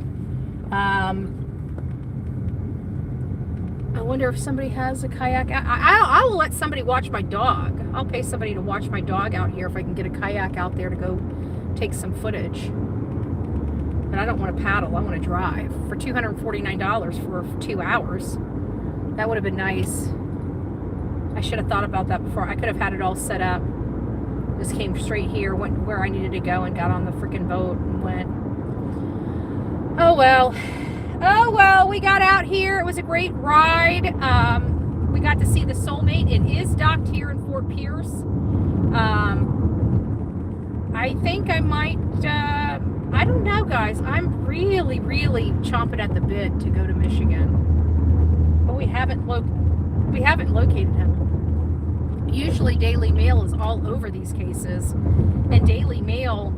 I wonder if somebody has a kayak. I will let somebody watch my dog. I'll pay somebody to watch my dog out here if I can get a kayak out there to go take some footage. But I don't want to paddle. I want to drive for $249 for 2 hours. That would have been nice. I should have thought about that before. I could have had it all set up. Just came straight here, went where I needed to go, and got on the freaking boat and went. Oh well. Oh well, we got out here. It was a great ride. We got to see the Soulmate. It is docked here in Fort Pierce. I think I might, I don't know, guys. I'm really, really chomping at the bit to go to Michigan. But we haven't located him. Usually Daily Mail is all over these cases. And Daily Mail,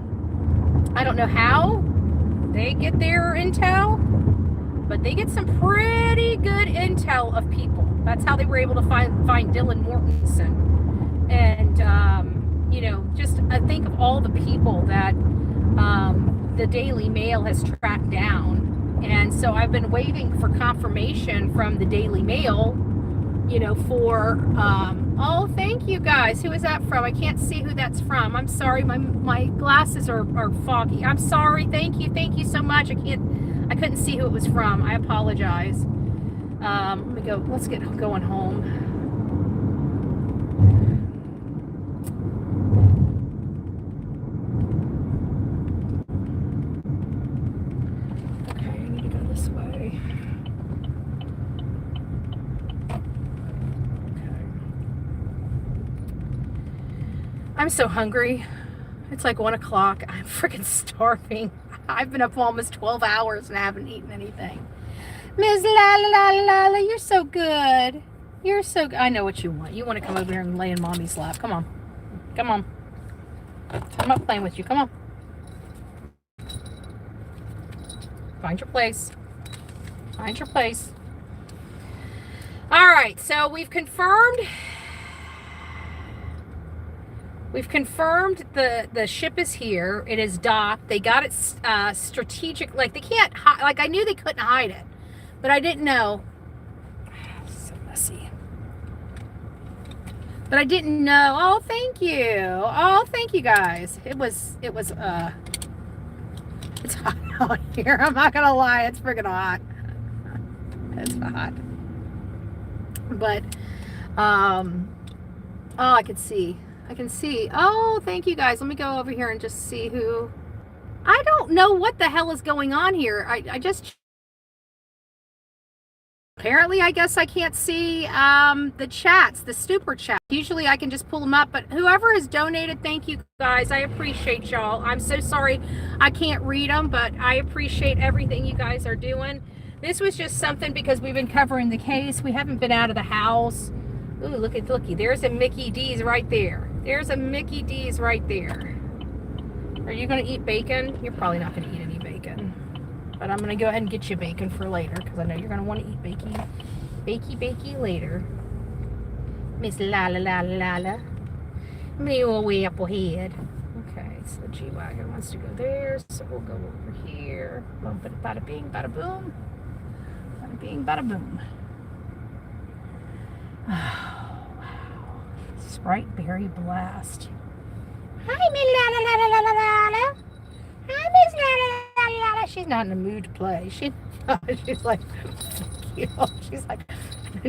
I don't know how they get their intel, but they get some pretty good intel of people. That's how they were able to find Dylan Mortensen. And, you know, just I think of all the people that the Daily Mail has tracked down. And so I've been waiting for confirmation from the Daily Mail, you know, for, oh, thank you guys. Who is that from? I can't see who that's from. I'm sorry. My glasses are foggy. I'm sorry. Thank you so much. I couldn't see who it was from. I apologize. Let me go. Let's get going home. Okay, I need to go this way. Okay. I'm so hungry. It's like 1 o'clock. I'm freaking starving. I've been up almost 12 hours and I haven't eaten anything. Miss La, you're so good. You're so good. I know what you want. You want to come over here and lay in mommy's lap. Come on. Come on. I'm not playing with you. Come on. Find your place. Find your place. All right. So we've confirmed the ship is here. It is docked. They got it strategic. Like they can't like I knew they couldn't hide it, but I didn't know. So messy. But I didn't know. Oh, thank you. Oh, thank you guys. It's hot out here. I'm not gonna lie. It's freaking hot. It's hot. But oh, I can see. Oh, thank you guys. Let me go over here and just see who. I don't know what the hell is going on here. I just. Apparently, I guess I can't see the chats, the super chat. Usually I can just pull them up, but whoever has donated, thank you guys. I appreciate y'all. I'm so sorry I can't read them, but I appreciate everything you guys are doing. This was just something because we've been covering the case. We haven't been out of the house. Ooh, looky. There's a Mickey D's right there. There's a Mickey D's right there. Are you going to eat bacon? You're probably not going to eat any bacon. But I'm going to go ahead and get you bacon for later because I know you're going to want to eat bakey later. Miss Lala. Me all way up ahead. Okay, so the G-Wagon wants to go there, so we'll go over here. Bada bing, bada boom. Bada bing, bada boom. Oh, wow. Sprite Berry Blast. Hi, Miss La. Hi, Miss La. She's not in the mood to play. She's like, you know,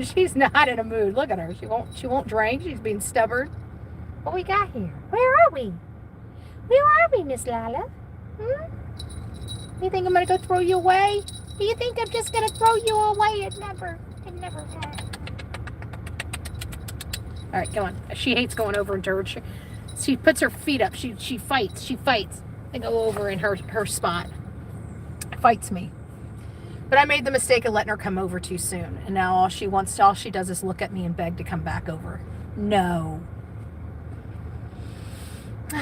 she's not in a mood. Look at her. She won't drink. She's being stubborn. What we got here? Where are we? Miss Lala? You think I'm gonna go throw you away? Do you think I'm just gonna throw you away? It never happened. All right, go on. She hates going over into her. She puts her feet up. She fights. And go over in her spot. Fights me. But I made the mistake of letting her come over too soon. And now all she does is look at me and beg to come back over. No. All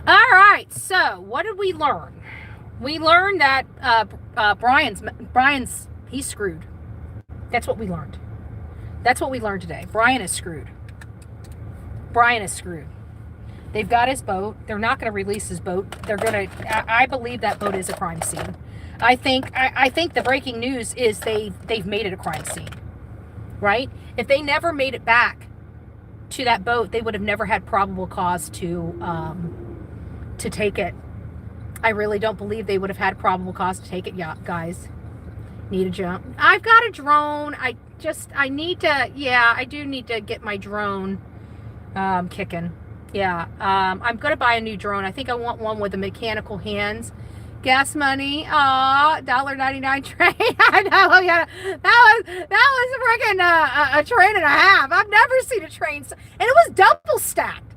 right. So what did we learn? We learned that Brian's he's screwed. That's what we learned. That's what we learned today. Brian is screwed. They've got his boat. They're not going to release his boat. They're going to. I believe that boat is a crime scene. I think the breaking news is they've made it a crime scene, right? If they never made it back to that boat, they would have never had probable cause to take it. I really don't believe they would have had probable cause to take it, guys. Need a jump. I've got a drone. I do need to get my drone kicking. Yeah, I'm going to buy a new drone. I think I want one with the mechanical hands. Gas money. $1.99 train. I know. Yeah, that was freaking a train and a half. I've never seen a train. And it was double stacked.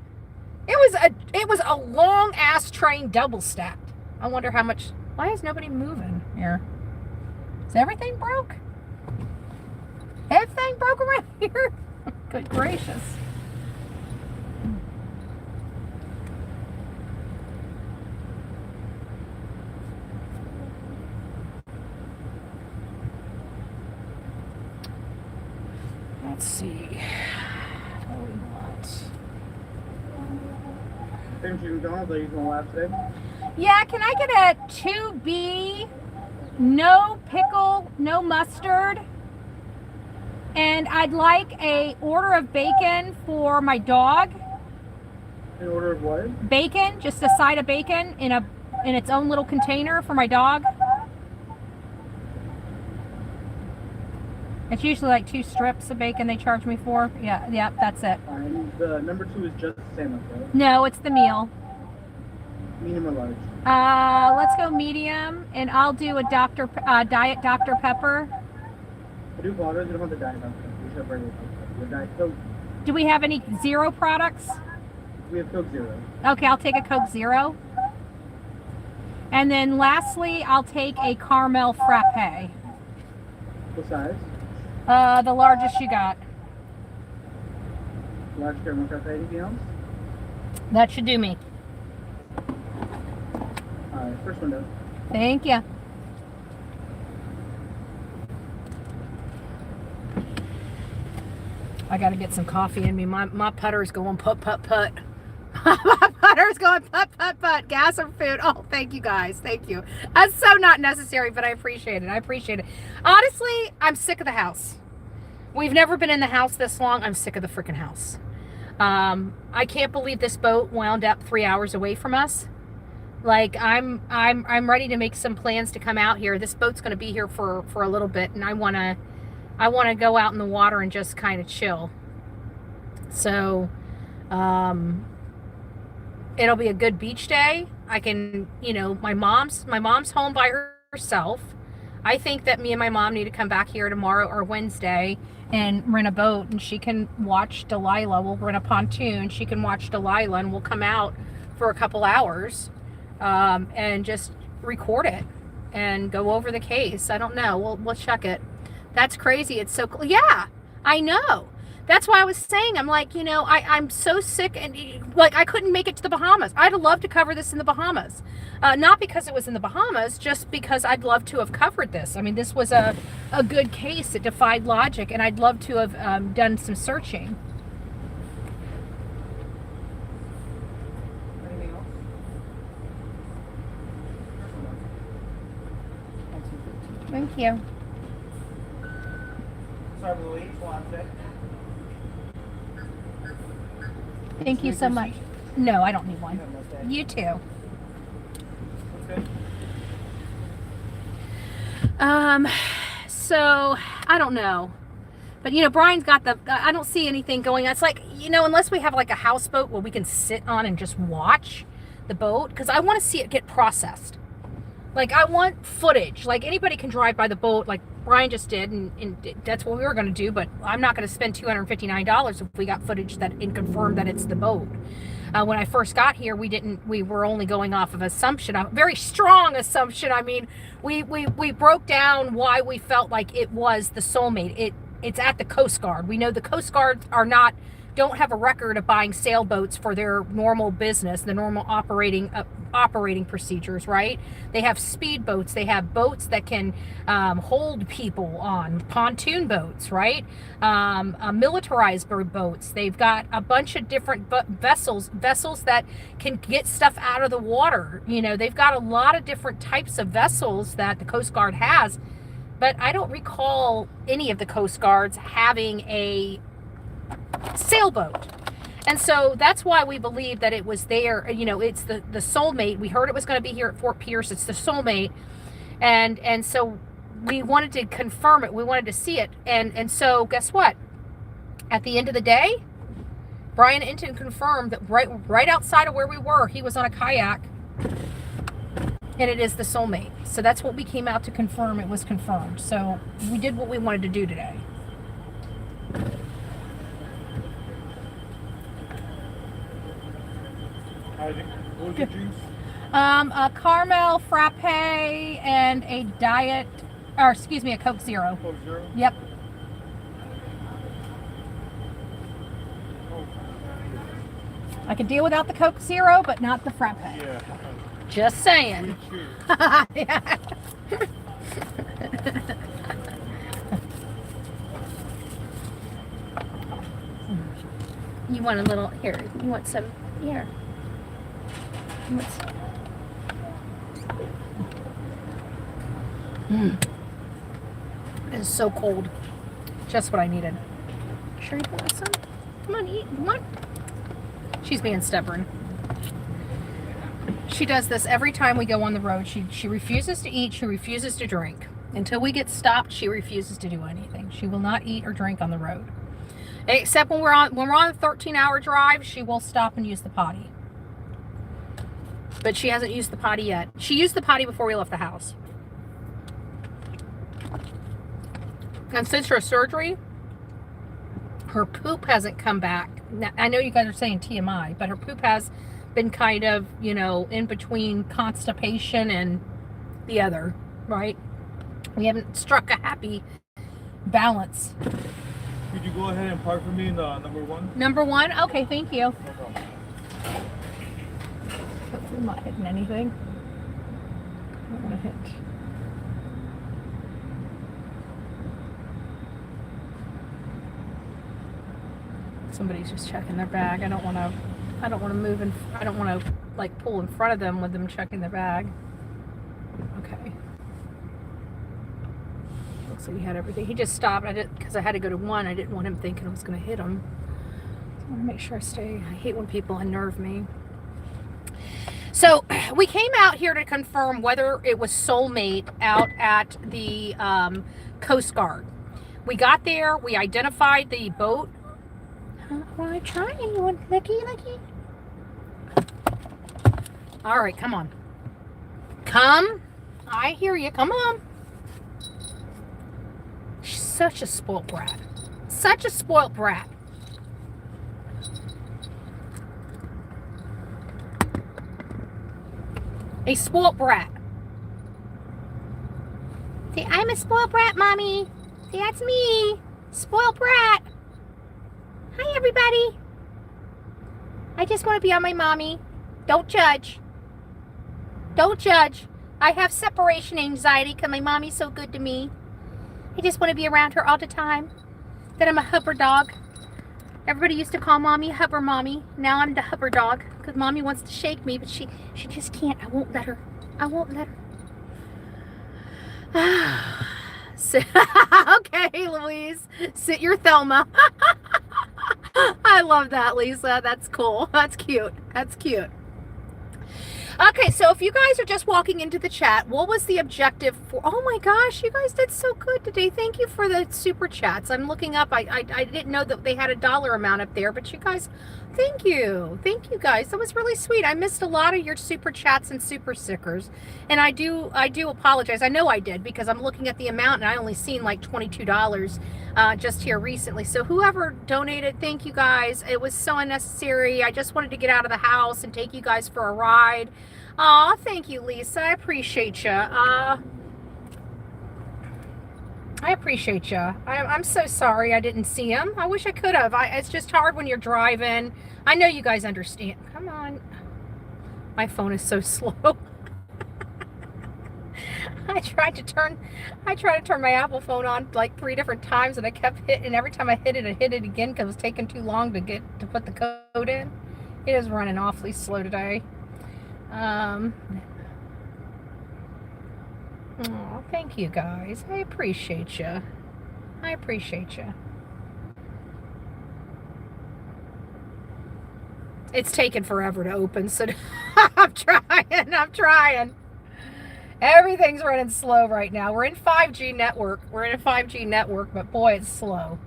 It was a long ass train double stacked. I wonder how much. Why is nobody moving here? Is everything broke? Everything broke around here? Good gracious. Let's see. What do we want? Same to McDonald's, I use my last day. Yeah, can I get a 2B, no pickle, no mustard? And I'd like a order of bacon for my dog. In order of what? Bacon, just a side of bacon in its own little container for my dog. It's usually like 2 strips of bacon they charge me for. Yeah, that's it. And the number 2 is just the sandwich, right? No, it's the meal. Medium or large? Let's go medium, and I'll do a Diet Dr. Pepper. I do apologize, we don't have the Diet Coke. We should have regular Coke. The Diet Coke. Do we have any zero products? We have Coke Zero. Okay, I'll take a Coke Zero. And then lastly, I'll take a caramel frappe. What size? The largest you got. Large caramel frappe. Anything else? That should do me. Alright, first window. Thank you. I got to get some coffee in me. My putter's going put. My putter's going put. Gas or food. Oh, thank you guys. Thank you. That's so not necessary, but I appreciate it. Honestly, I'm sick of the house. We've never been in the house this long. I'm sick of the freaking house. I can't believe this boat wound up 3 hours away from us. Like I'm ready to make some plans to come out here. This boat's going to be here for a little bit, and I want to go out in the water and just kind of chill. So, it'll be a good beach day. I can, my mom's home by herself. I think that me and my mom need to come back here tomorrow or Wednesday and rent a boat, and she can watch Delilah. We'll rent a pontoon. She can watch Delilah, and we'll come out for a couple hours, and just record it and go over the case. I don't know. We'll check it. That's crazy. It's so cool. Yeah, I know. That's why I was saying, I'm like, I'm so sick, and like I couldn't make it to the Bahamas. I'd love to cover this in the Bahamas. Not because it was in the Bahamas, just because I'd love to have covered this. I mean, this was a good case. It defied logic, and I'd love to have done some searching. Anything else? Thank you. Sorry for the wait. Last day. Thank you so much. No, I don't need one. You too. So I don't know, but Brian's got I don't see anything going on. It's like, unless we have like a houseboat where we can sit on and just watch the boat, because I want to see it get processed. Like, I want footage. Like, anybody can drive by the boat like Brian just did, and that's what we were going to do, but I'm not going to spend $259 if we got footage and confirm that it's the boat. When I first got here, we were only going off of assumption, a very strong assumption. I mean, we broke down why we felt like it was the Soulmate. It's at the Coast Guard. We know the Coast Guard don't have a record of buying sailboats for their normal business, the normal operating procedures, right? They have speedboats. They have boats that can hold people on, pontoon boats, right? Militarized boats. They've got a bunch of different vessels that can get stuff out of the water. They've got a lot of different types of vessels that the Coast Guard has, but I don't recall any of the Coast Guards having a sailboat. And so that's why we believe that it was there. It's the Soulmate. We heard it was going to be here at Fort Pierce. It's the Soulmate. And so we wanted to confirm it. We wanted to see it. And so guess what? At the end of the day, Brian Inton confirmed that right outside of where we were, he was on a kayak, and it is the Soulmate. So that's what we came out to confirm. It was confirmed. So we did what we wanted to do today. What was your drinks? A caramel frappe and a diet, or excuse me, a Coke Zero. Coke Zero? Yep. Oh, I can deal without the Coke Zero, but not the frappe. yeah. Just saying. Sweet cheers. Yeah. You want a little, here, you want some, here. You want some. It is so cold. Just what I needed. Sure you want some? Come on, eat. Come on. She's being stubborn. She does this every time we go on the road. She refuses to eat. She refuses to drink. Until we get stopped, she refuses to do anything. She will not eat or drink on the road. Except when we're on a 13-hour drive, she will stop and use the potty. But she hasn't used the potty yet. She used the potty before we left the house. And since her surgery, her poop hasn't come back. Now, I know you guys are saying TMI, but her poop has been kind of, you know, in between constipation and the other, right? We haven't struck a happy balance. Could you go ahead and park for me in the number one? Number one? Okay, thank you. No problem. Hopefully I'm not hitting anything. I don't want to hit. Somebody's just checking their bag. I don't want to move and I don't want to like pull in front of them with them checking their bag. Okay. Looks like he had everything. He just stopped. I didn't, because I had to go to one. I didn't want him thinking I was going to hit him. So I want to make sure I stay. I hate when people unnerve me. So we came out here to confirm whether it was Soulmate out at the Coast Guard. We got there. We identified the boat. Well, I'm trying. You want looky? All right, come on. Come. I hear you. Come on. She's such a spoilt brat. Such a spoilt brat. A spoilt brat. See, I'm a spoilt brat, Mommy. See, that's me. Spoilt brat. Hi, everybody. I just want to be on my mommy. Don't judge. Don't judge. I have separation anxiety because my mommy's so good to me. I just want to be around her all the time. Then I'm a hubber dog. Everybody used to call Mommy Hubber Mommy. Now I'm the hubber dog because Mommy wants to shake me, but she just can't. I won't let her. I won't let her. Okay, Louise. Sit your Thelma. I love that, Lisa. That's cool. That's cute. That's cute. Okay, so if you guys are just walking into the chat, what was the objective for? Oh my gosh, you guys did so good today. Thank you for the super chats. I'm looking up. I didn't know that they had a dollar amount up there, but you guys, thank you. Thank you guys. That was really sweet. I missed a lot of your super chats and super stickers. And I do apologize. I know I did because I'm looking at the amount and I only seen like $22 just here recently. So whoever donated, thank you guys. It was so unnecessary. I just wanted to get out of the house and take you guys for a ride. Aw, thank you, Lisa. I appreciate you. I appreciate you. I'm so sorry I didn't see him. I wish I could have. It's just hard when you're driving. I know you guys understand. Come on. My phone is so slow. I tried to turn my Apple phone on like 3 different times and I kept hitting. Every time I hit it again because it was taking too long to put the code in. It is running awfully slow today. Oh, thank you guys. I appreciate you. I appreciate you. It's taken forever to open, so I'm trying. Everything's running slow right now. We're in 5G network. But boy, it's slow.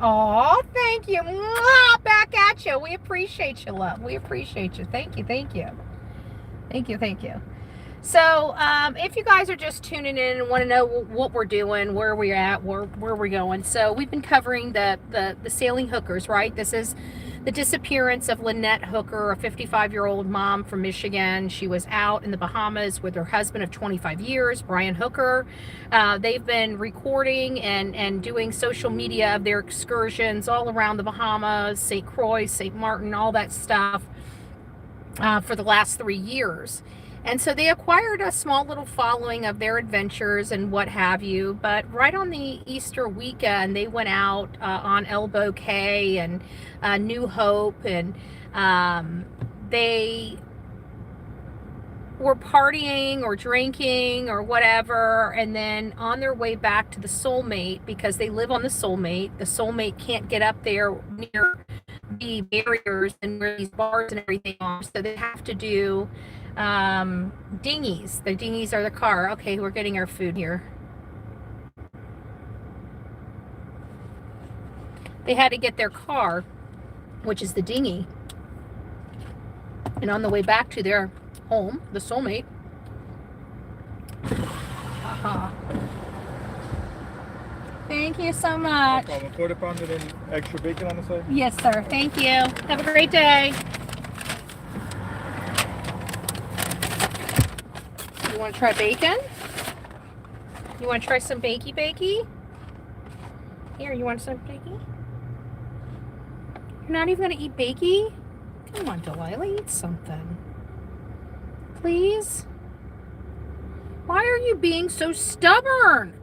Oh, thank you. Mwah, back at you. We appreciate you, love. We appreciate you. Thank you. So, if you guys are just tuning in and want to know what we're doing, where we're at, where we're going. So, we've been covering the sailing hookers, right? This is the disappearance of Lynette Hooker, a 55-year-old mom from Michigan. She was out in the Bahamas with her husband of 25 years, Brian Hooker. They've been recording and doing social media of their excursions all around the Bahamas, St. Croix, St. Martin, all that stuff for the last 3 years. And so they acquired a small little following of their adventures and what have you. But right on the Easter weekend, they went out on Elbow Cay and New Hope, and they were partying or drinking or whatever. And then on their way back to the Soulmate, because they live on the Soulmate can't get up there near the barriers and where these bars and everything are. So they have to do dinghies. The dinghies are the car. Okay, we're getting our food here. They had to get their car, which is the dinghy, and on the way back to their home, the Soulmate. Thank you so much. No problem. Quarter pounder and extra bacon on the side? Yes, sir. Thank you. Have a great day. You want to try bacon? You want to try some bakey? Here, you want some bakey? You're not even going to eat bakey? Come on, Delilah, eat something. Please? Why are you being so stubborn?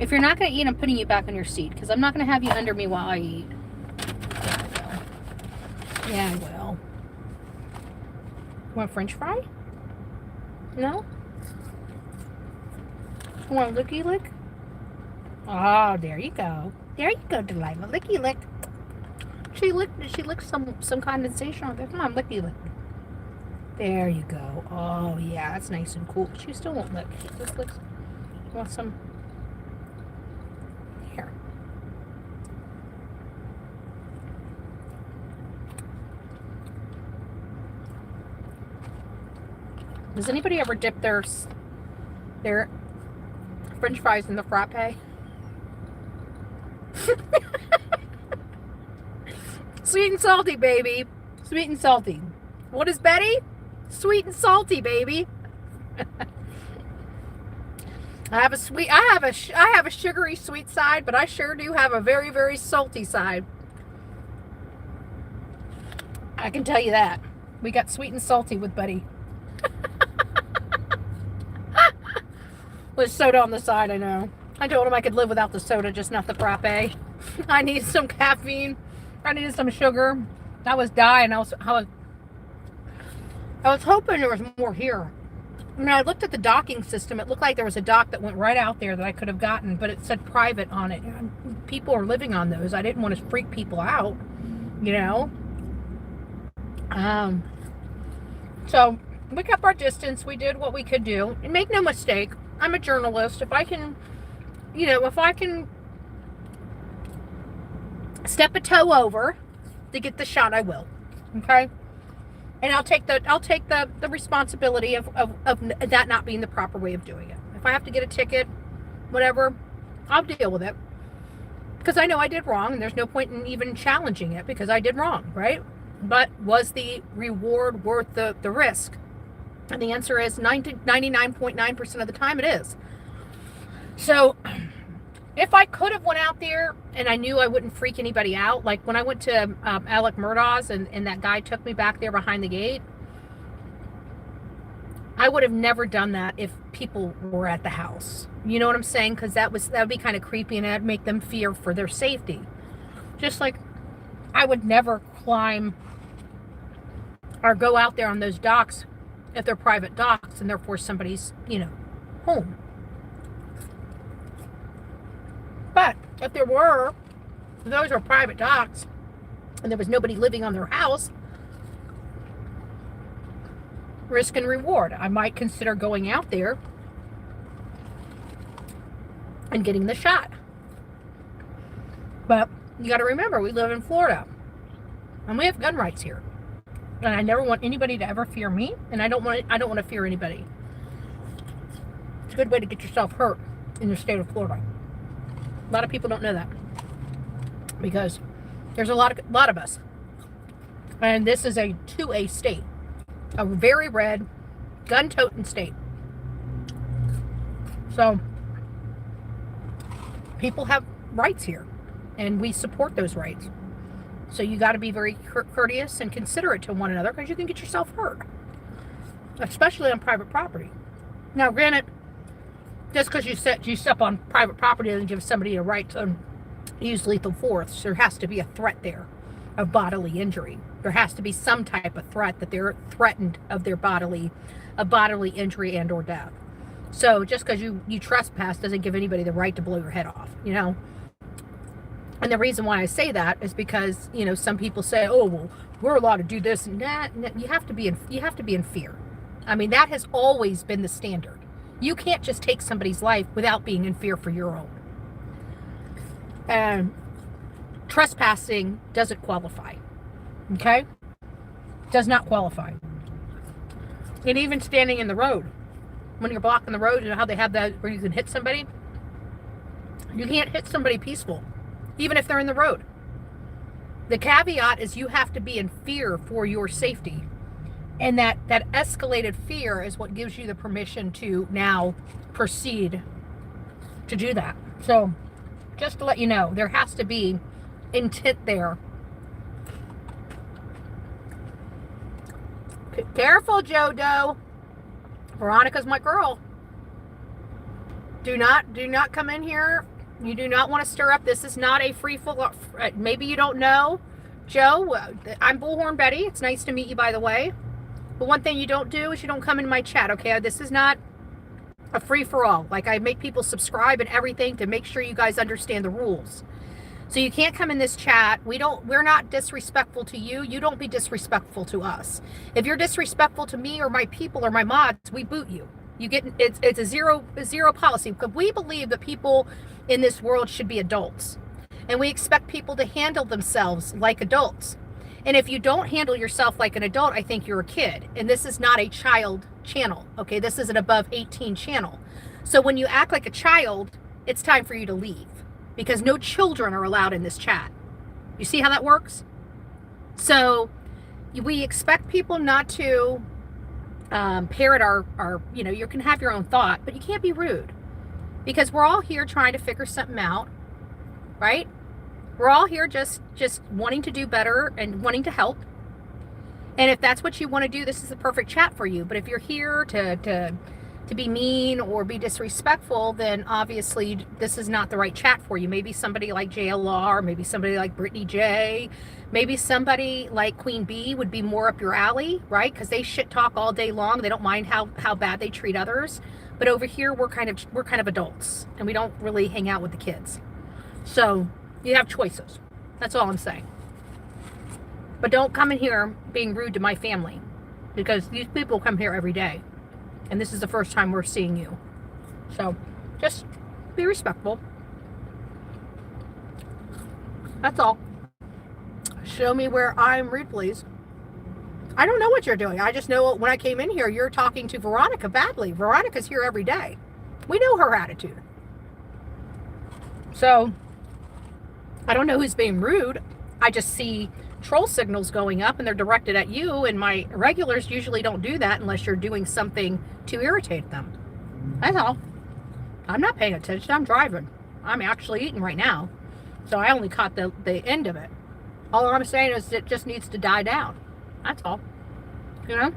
If you're not going to eat, I'm putting you back on your seat, because I'm not going to have you under me while I eat. Yeah, I will. Want French fry? No? Want a licky lick? Oh, there you go. There you go, Delilah. Licky lick. She licked some condensation on there. Come on, licky lick. There you go. Oh yeah, that's nice and cool. She still won't lick. She just licks. You want some? Here. Does anybody ever dip their French fries in the frappe? Sweet and salty, baby. Sweet and salty. What is Betty? Sweet and salty, baby. I have a sugary sweet side, but I sure do have a very, very salty side. I can tell you that. We got sweet and salty with Betty. With soda on the side, I know. I told him I could live without the soda, just not the frappe. I need some caffeine. I needed some sugar. I was dying. I was hoping there was more here. I mean, I looked at the docking system. It looked like there was a dock that went right out there that I could have gotten, but it said private on it. People are living on those. I didn't want to freak people out, you know. So we kept our distance. We did what we could do. And make no mistake, I'm a journalist. If I can step a toe over to get the shot, I will. Okay? And I'll take the responsibility of that not being the proper way of doing it. If I have to get a ticket, whatever, I'll deal with it. Because I know I did wrong, and there's no point in even challenging it because I did wrong, right? But was the reward worth the risk? And the answer is 99.9% of the time it is. So if I could have went out there and I knew I wouldn't freak anybody out, like when I went to Alec Murdaugh's and that guy took me back there behind the gate, I would have never done that if people were at the house. You know what I'm saying? Because that would be kind of creepy, and that'd make them fear for their safety. Just like I would never climb or go out there on those docks if they're private docks and therefore somebody's, home. But if those are private docks and there was nobody living on their house, risk and reward. I might consider going out there and getting the shot. But you got to remember, we live in Florida and we have gun rights here. And I never want anybody to ever fear me, and I don't want to fear anybody. It's a good way to get yourself hurt in the state of Florida. A lot of people don't know that because there's a lot of us. And this is a 2A state, a very red, gun-toting state. So people have rights here, and we support those rights. So you got to be very courteous and considerate to one another, because you can get yourself hurt, especially on private property. Now, granted, just because you step on private property doesn't give somebody a right to use lethal force. There has to be a threat there of bodily injury. There has to be some type of threat that they're threatened of their bodily injury and or death. So just because you trespass doesn't give anybody the right to blow your head off, you know. And the reason why I say that is because, you know, some people say, oh, well, we're allowed to do this and that. You have to be in fear. I mean, that has always been the standard. You can't just take somebody's life without being in fear for your own. And trespassing doesn't qualify. Okay? Does not qualify. And even standing in the road, when you're blocking the road, you know how they have that where you can hit somebody? You can't hit somebody peaceful, even if they're in the road. The caveat is you have to be in fear for your safety. And that escalated fear is what gives you the permission to now proceed to do that. So just to let you know, there has to be intent there. Careful, Joe Doe. Veronica's my girl. Do not come in here. You do not want to stir up. This is not a free flow. Maybe you don't know, Joe. I'm Bullhorn Betty. It's nice to meet you, by the way. But one thing you don't do is you don't come in my chat, okay? This is not a free-for-all. Like, I make people subscribe and everything to make sure you guys understand the rules. So you can't come in this chat. We're not disrespectful to you. You don't be disrespectful to us. If you're disrespectful to me or my people or my mods, we boot you. You get it's a zero policy, because we believe that people in this world should be adults. And we expect people to handle themselves like adults. And if you don't handle yourself like an adult, I think you're a kid. And this is not a child channel, okay? This is an above 18 channel. So when you act like a child, it's time for you to leave, because no children are allowed in this chat. You see how that works? So we expect people not to parrot our, you know, you can have your own thought, but you can't be rude, because we're all here trying to figure something out, right? We're all here just wanting to do better and wanting to help. And if that's what you want to do, this is the perfect chat for you. But if you're here to be mean or be disrespectful, then obviously this is not the right chat for you. Maybe somebody like JLR, maybe somebody like Brittany J, maybe somebody like Queen Bee would be more up your alley, right? Because they shit talk all day long. They don't mind how bad they treat others. But over here, we're kind of adults, and we don't really hang out with the kids. So you have choices. That's all I'm saying. But don't come in here being rude to my family, because these people come here every day. And this is the first time we're seeing you. So just be respectful. That's all. Show me where I'm rude, please. I don't know what you're doing. I just know when I came in here, you're talking to Veronica badly. Veronica's here every day. We know her attitude. So I don't know who's being rude. I just see troll signals going up and they're directed at you, and my regulars usually don't do that unless you're doing something to irritate them. That's all. I'm not paying attention. I'm driving. I'm actually eating right now. So I only caught the end of it. All I'm saying is it just needs to die down. That's all. You know?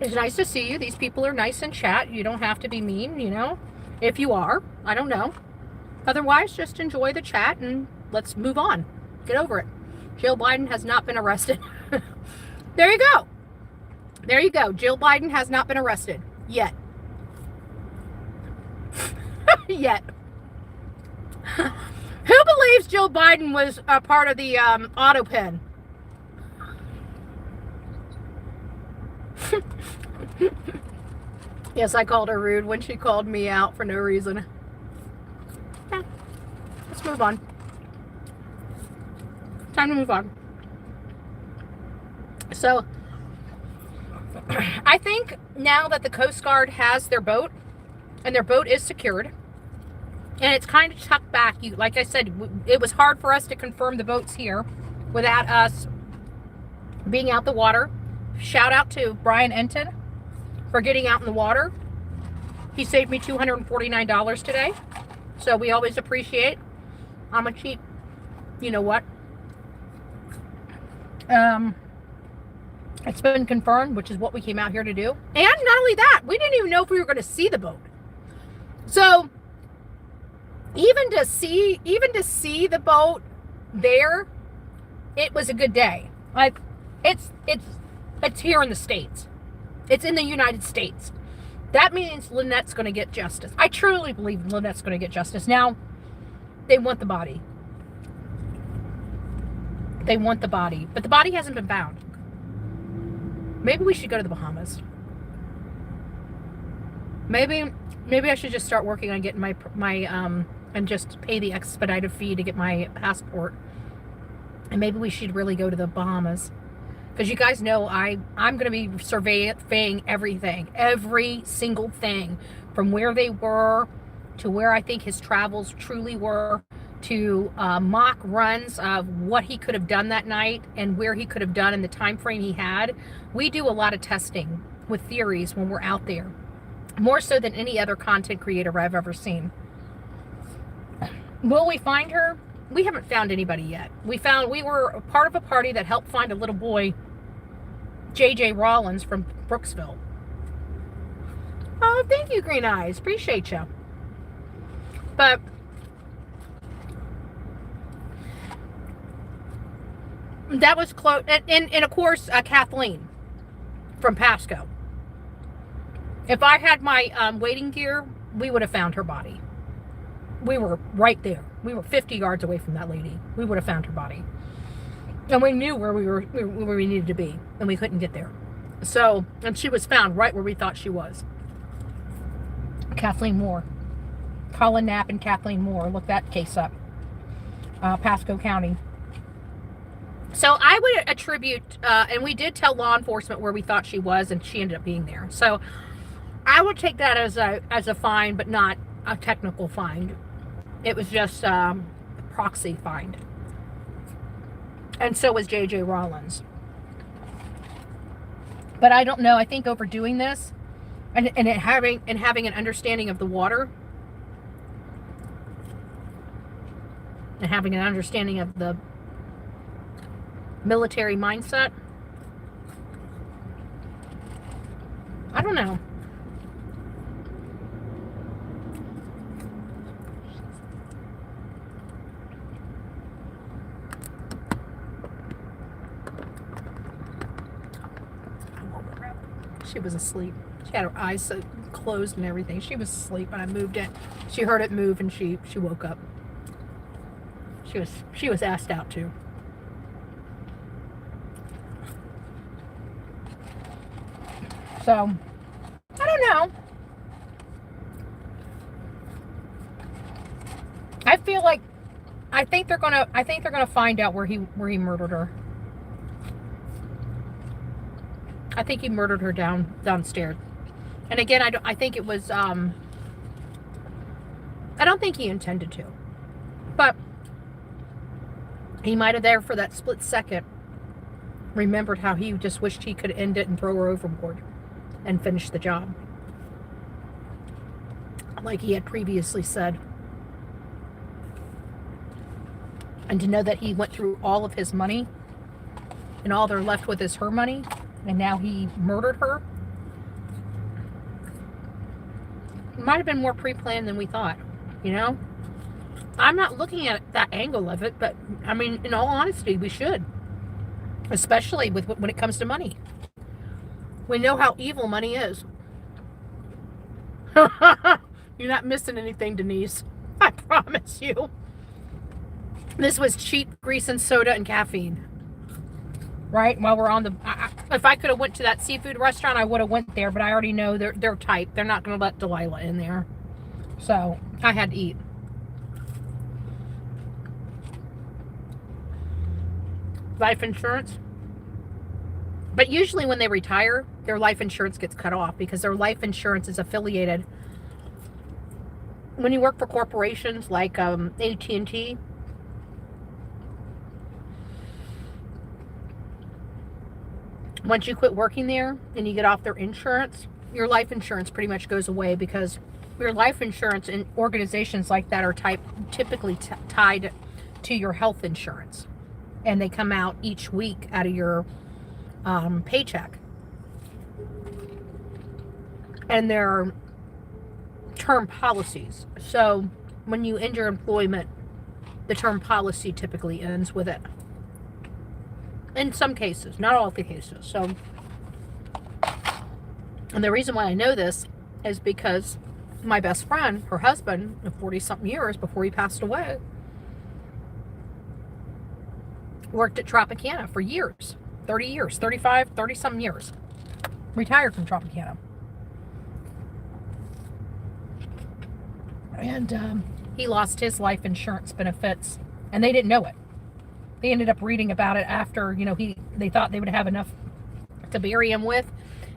It's nice to see you. These people are nice in chat. You don't have to be mean, you know? If you are, I don't know. Otherwise, just enjoy the chat and let's move on. Get over it. Jill Biden has not been arrested. There you go. There you go. Jill Biden has not been arrested. Yet. Yet. Who believes Jill Biden was a part of the auto pen? Yes, I called her rude when she called me out for no reason. Yeah. Let's move on. Time to move on. So, I think now that the Coast Guard has their boat, and their boat is secured, And it's kind of tucked back. Like I said, it was hard for us to confirm the boats here without us being out the water. Shout out to Brian Enton for getting out in the water. He saved me $249 today. So we always appreciate. I'm a cheap, you know what. It's been confirmed, which is what we came out here to do. And not only that, we didn't even know if we were going to see the boat. So even to see the boat there, it was a good day. Like it's here in the States. It's in the United States. That means Lynette's going to get justice. I truly believe Lynette's going to get justice. Now, they want the body. They want the body. But the body hasn't been found. Maybe we should go to the Bahamas. Maybe I should just start working on getting my and just pay the expedited fee to get my passport. And maybe we should really go to the Bahamas. Because you guys know I'm going to be surveying everything. Every single thing. From where they were to where I think his travels truly were. To mock runs of what he could have done that night. And where he could have done in the time frame he had. We do a lot of testing with theories when we're out there. More so than any other content creator I've ever seen. Will we find her? We haven't found anybody yet. We were a part of a party that helped find a little boy, JJ Rollins from Brooksville. Oh, thank you, Green Eyes. Appreciate you. But that was close. And of course, Kathleen from Pasco. If I had my wading gear, we would have found her body. We were right there. We were 50 yards away from that lady. We would have found her body. And we knew where we needed to be. And we couldn't get there. So, and she was found right where we thought she was. Kathleen Moore. Colin Knapp and Kathleen Moore. Look that case up. Pasco County. So I would attribute, and we did tell law enforcement where we thought she was, and she ended up being there. So I would take that as a fine, but not a technical fine. It was just a proxy fine. And so was JJ Rollins. But I don't know. I think overdoing this and having an understanding of the water and having an understanding of the military mindset. I don't know. She was asleep. She had her eyes so closed and everything. She was asleep when I moved it. She heard it move and she woke up. She was asked out too. So I don't know. I feel like I think they're gonna find out where he murdered her. I think he murdered her downstairs. And again, I think it was I don't think he intended to. But he might have there for that split second remembered how he just wished he could end it and throw her overboard and finish the job. Like he had previously said. And to know that he went through all of his money and all they're left with is her money. And now he murdered her. It might have been more pre-planned than we thought, you know? I'm not looking at that angle of it, but I mean, in all honesty, we should. Especially when it comes to money. We know how evil money is. You're not missing anything, Denise. I promise you. This was cheap grease and soda and caffeine. Right? While we're on the... if I could have went to that seafood restaurant, I would have went there. But I already know they're tight. They're not going to let Delilah in there. So, I had to eat. Life insurance. But usually when they retire, their life insurance gets cut off. Because their life insurance is affiliated when you work for corporations like AT&T, once you quit working there and you get off their insurance, your life insurance pretty much goes away, because your life insurance in organizations like that are typically tied to your health insurance, and they come out each week out of your paycheck, and they're term policies. So when you end your employment, the term policy typically ends with it. In some cases, not all the cases. So, and the reason why I know this is because my best friend, her husband, 40-something years before he passed away, worked at Tropicana for years, 30 years, 35, 30-something years. Retired from Tropicana. And he lost his life insurance benefits, and they didn't know it. They ended up reading about it after, they thought they would have enough to bury him with,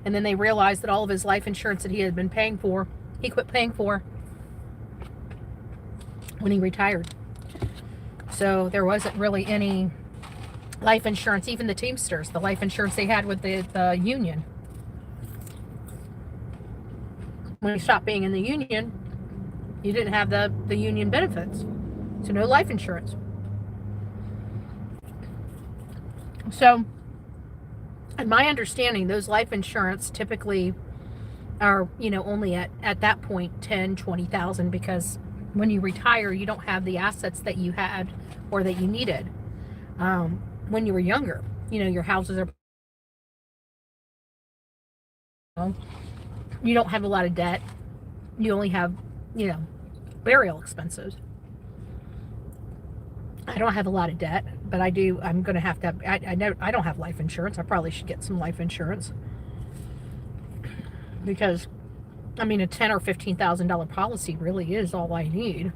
and then they realized that all of his life insurance that he had been paying for, he quit paying for when he retired. So there wasn't really any life insurance. Even the Teamsters, the life insurance they had with the union, when you stopped being in the union, you didn't have the union benefits, so no life insurance. So, in my understanding, those life insurance typically are, only at that point 10, 20,000, because when you retire, you don't have the assets that you had or that you needed when you were younger. Your houses are, you don't have a lot of debt. You only have, burial expenses. I don't have a lot of debt, but I do. I'm going to have, I don't have life insurance. I probably should get some life insurance, because, a $10,000 or $15,000 policy really is all I need.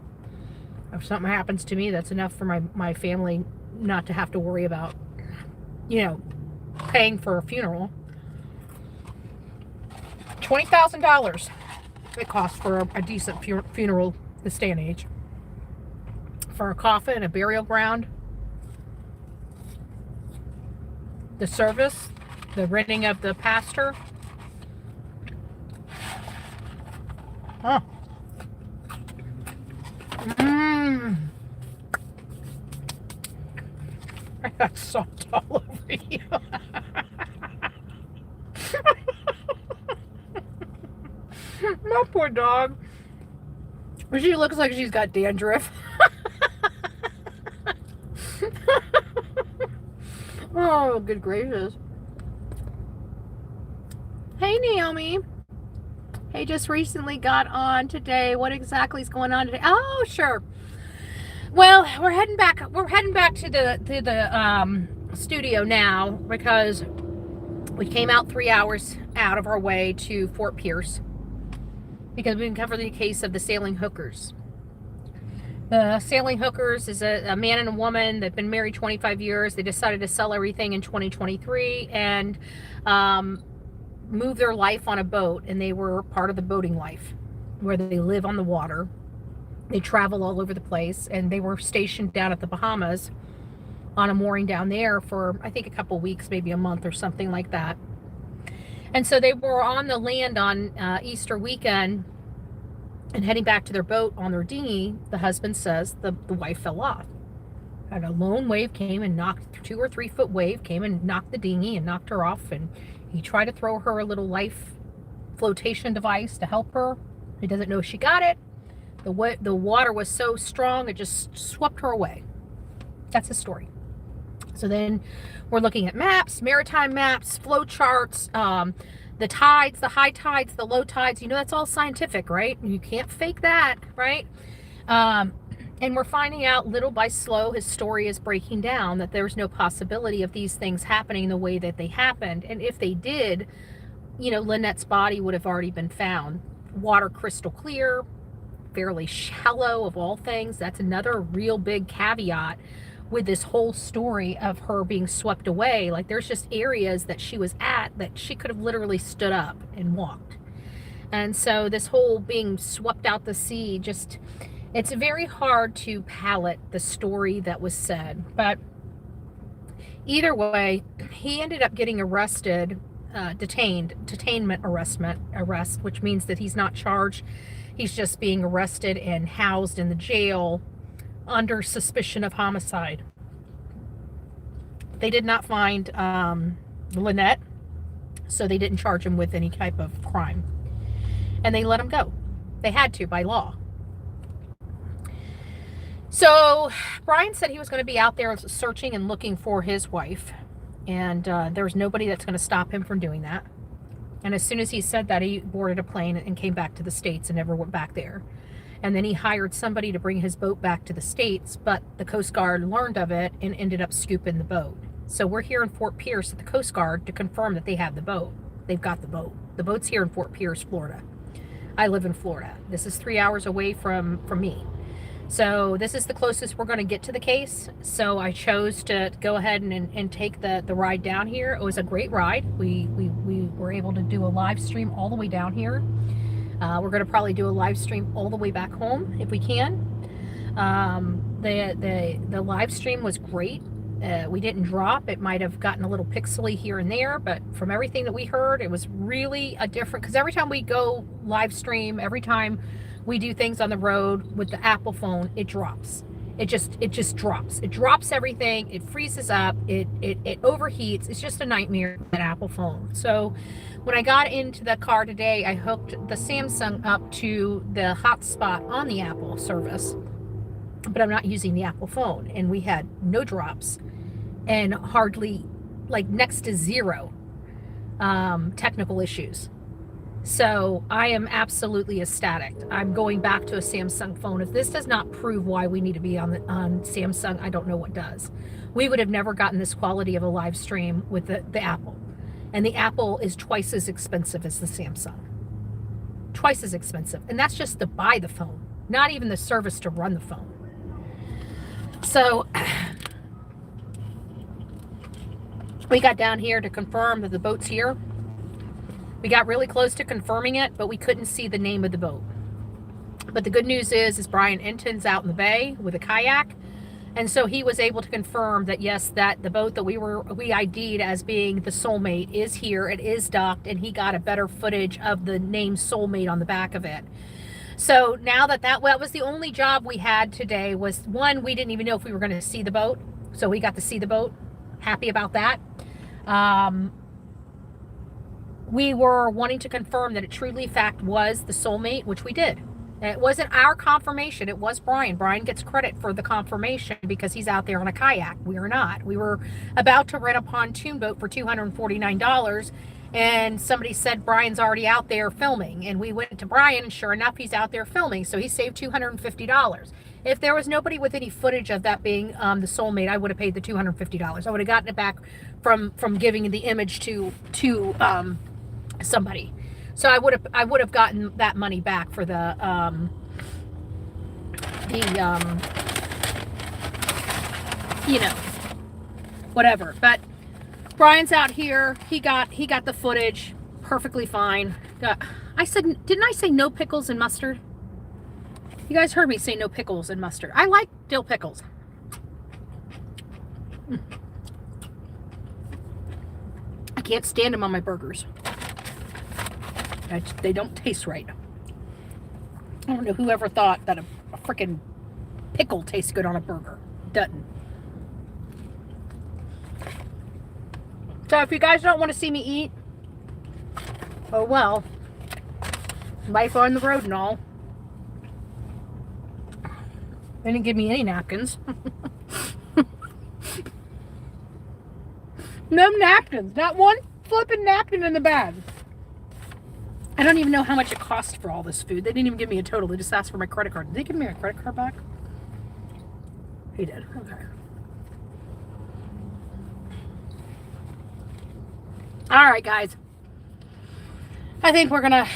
If something happens to me, that's enough for my family not to have to worry about, paying for a funeral. $20,000 it costs for a decent funeral this day and age. For a coffin, a burial ground, the service, the renting of the pastor. Oh. I got salt all over you. My poor dog. She looks like she's got dandruff. Oh, good gracious. Hey, Naomi. Hey, just recently got on today. What exactly is going on today? Oh, sure. Well, we're heading back. We're heading back to the studio now, because we came out 3 hours out of our way to Fort Pierce, because we can cover the case of the sailing hookers. The sailing hookers is a man and a woman. They've been married 25 years. They decided to sell everything in 2023 and move their life on a boat. And they were part of the boating life, where they live on the water. They travel all over the place. And they were stationed down at the Bahamas on a mooring down there for, I think, a couple weeks, maybe a month or something like that. And so they were on the land on Easter weekend, and heading back to their boat on their dinghy. The husband says the wife fell off. And a lone wave came and knocked, 2 or 3 foot wave came and knocked the dinghy and knocked her off. And he tried to throw her a little life flotation device to help her. He doesn't know she got it. The water was so strong, it just swept her away. That's the story. So then we're looking at maps, maritime maps, flow charts, the tides, the high tides, the low tides. That's all scientific, right? You can't fake that, right? And we're finding out little by slow, his story is breaking down, that there's no possibility of these things happening the way that they happened. And if they did, Lynette's body would have already been found. Water crystal clear, fairly shallow of all things. That's another real big caveat with this whole story of her being swept away. Like, there's just areas that she was at that she could have literally stood up and walked. And so this whole being swept out the sea, just, it's very hard to palate the story that was said. But either way, he ended up getting arrested, detainment arrest, which means that he's not charged. He's just being arrested and housed in the jail under suspicion of homicide. They did not find Lynette, so they didn't charge him with any type of crime. And they let him go. They had to, by law. So Brian said he was going to be out there searching and looking for his wife. And there was nobody that's going to stop him from doing that. And as soon as he said that, he boarded a plane and came back to the States and never went back there. And then he hired somebody to bring his boat back to the States, but the Coast Guard learned of it and ended up scooping the boat. So we're here in Fort Pierce at the Coast Guard to confirm that they have the boat. They've got the boat. The boat's here in Fort Pierce, Florida. I live in Florida. This is 3 hours away from me. So this is the closest we're going to get to the case. So I chose to go ahead and take the ride down here. It was a great ride. We were able to do a live stream all the way down here. We're going to probably do a live stream all the way back home if we can. The live stream was great. We didn't drop. It might have gotten a little pixely here and there, but from everything that we heard, it was really a different, because every time we go live stream, every time we do things on the road with the Apple phone, it drops. It just drops. It drops everything. It freezes up. It overheats. It's just a nightmare, that Apple phone. So when I got into the car today, I hooked the Samsung up to the hotspot on the Apple service, but I'm not using the Apple phone. And we had no drops and hardly, like, next to zero technical issues. So I am absolutely ecstatic. I'm going back to a Samsung phone. If this does not prove why we need to be on Samsung, I don't know what does. We would have never gotten this quality of a live stream with the Apple. And the Apple is twice as expensive as the Samsung. Twice as expensive. And that's just to buy the phone, not even the service to run the phone. So we got down here to confirm that the boat's here. We got really close to confirming it, but we couldn't see the name of the boat. But the good news is Brian Enton's out in the bay with a kayak. And so he was able to confirm that, yes, that the boat that we ID'd as being the Soulmate is here. It is docked, and he got a better footage of the name Soulmate on the back of it. So now that was the only job we had today, was one, we didn't even know if we were going to see the boat. So we got to see the boat. Happy about that. We were wanting to confirm that it truly, fact, was the Soulmate, which we did. It wasn't our confirmation. It was Brian. Brian gets credit for the confirmation because he's out there on a kayak. We are not. We were about to rent a pontoon boat for $249, and somebody said Brian's already out there filming. And we went to Brian, and sure enough, he's out there filming. So he saved $250. If there was nobody with any footage of that being the Soulmate, I would have paid the $250. I would have gotten it back from giving the image to somebody. So I would have gotten that money back for the whatever. But Brian's out here. He got the footage perfectly fine. Didn't I say no pickles and mustard? You guys heard me say no pickles and mustard. I like dill pickles. I can't stand them on my burgers. They don't taste right. I don't know whoever thought that a freaking pickle tastes good on a burger. It doesn't. So if you guys don't want to see me eat, oh well. Life on the road and all. They didn't give me any napkins. No napkins. Not one flipping napkin in the bag. I don't even know how much it cost for all this food. They didn't even give me a total. They just asked for my credit card. Did they give me my credit card back? He did. Okay. All right, guys. I think we're gonna...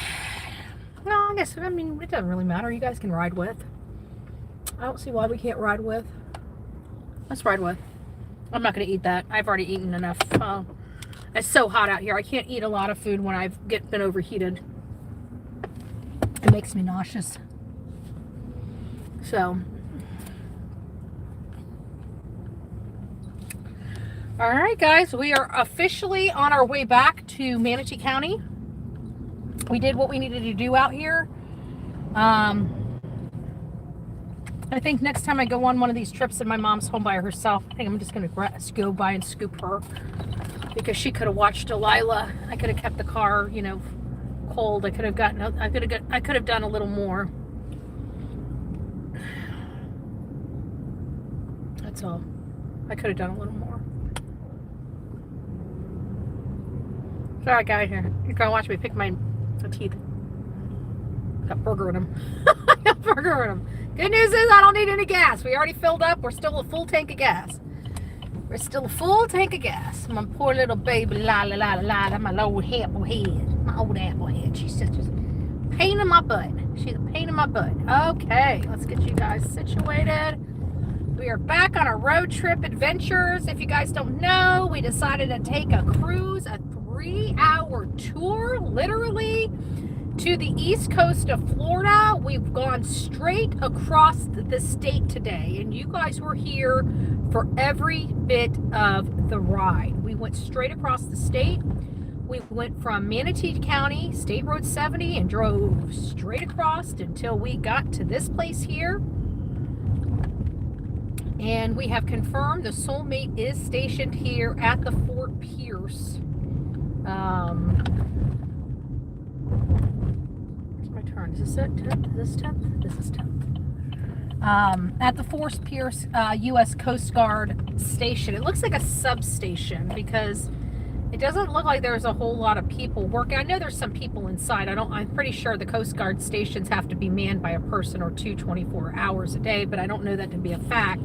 No, it doesn't really matter. You guys can ride with. I don't see why we can't ride with. Let's ride with. I'm not gonna eat that. I've already eaten enough. It's so hot out here. I can't eat a lot of food when I've been overheated. It makes me nauseous. So, all right, guys, we are officially on our way back to Manatee County. We did what we needed to do out here. I think next time I go on one of these trips and my mom's home by herself, I think I'm just going to go by and scoop her, because she could have watched Delilah. I could have kept the car, you know, cold. I could have done a little more. That's all. I could have done a little more. Sorry, guy here. You're gonna watch me pick my teeth. Got burger in them. Got burger in them. Good news is I don't need any gas. We already filled up. We're still a full tank of gas. We're still a full tank of gas. My poor little baby, la la la la la, my old apple head. My old apple head. She's just a pain in my butt. She's a pain in my butt. Okay, let's get you guys situated. We are back on our road trip adventures. If you guys don't know, we decided to take a cruise, a 3-hour tour, literally, to the east coast of Florida. We've gone straight across the state today, and you guys were here for every bit of the ride. We went straight across the state. We went from Manatee County, State Road 70, and drove straight across until we got to this place here. And we have confirmed the Soulmate is stationed here at the Fort Pierce. Where's my turn? Is this it? Is this 10th? This is 10th. At the Fort Pierce U.S. Coast Guard station. It looks like a substation because it doesn't look like there's a whole lot of people working. I know there's some people inside. I'm pretty sure the Coast Guard stations have to be manned by a person or two 24 hours a day, but I don't know that to be a fact.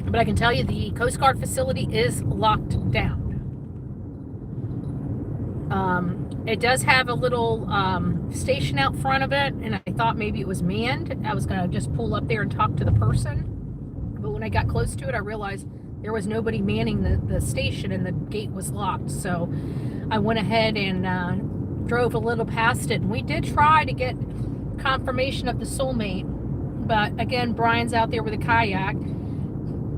But I can tell you the Coast Guard facility is locked down. It does have a little station out front of it, and I thought maybe it was manned. I was going to just pull up there and talk to the person. But when I got close to it, I realized there was nobody manning the station, and the gate was locked. So I went ahead and drove a little past it. And we did try to get confirmation of the Soulmate. But again, Brian's out there with a kayak.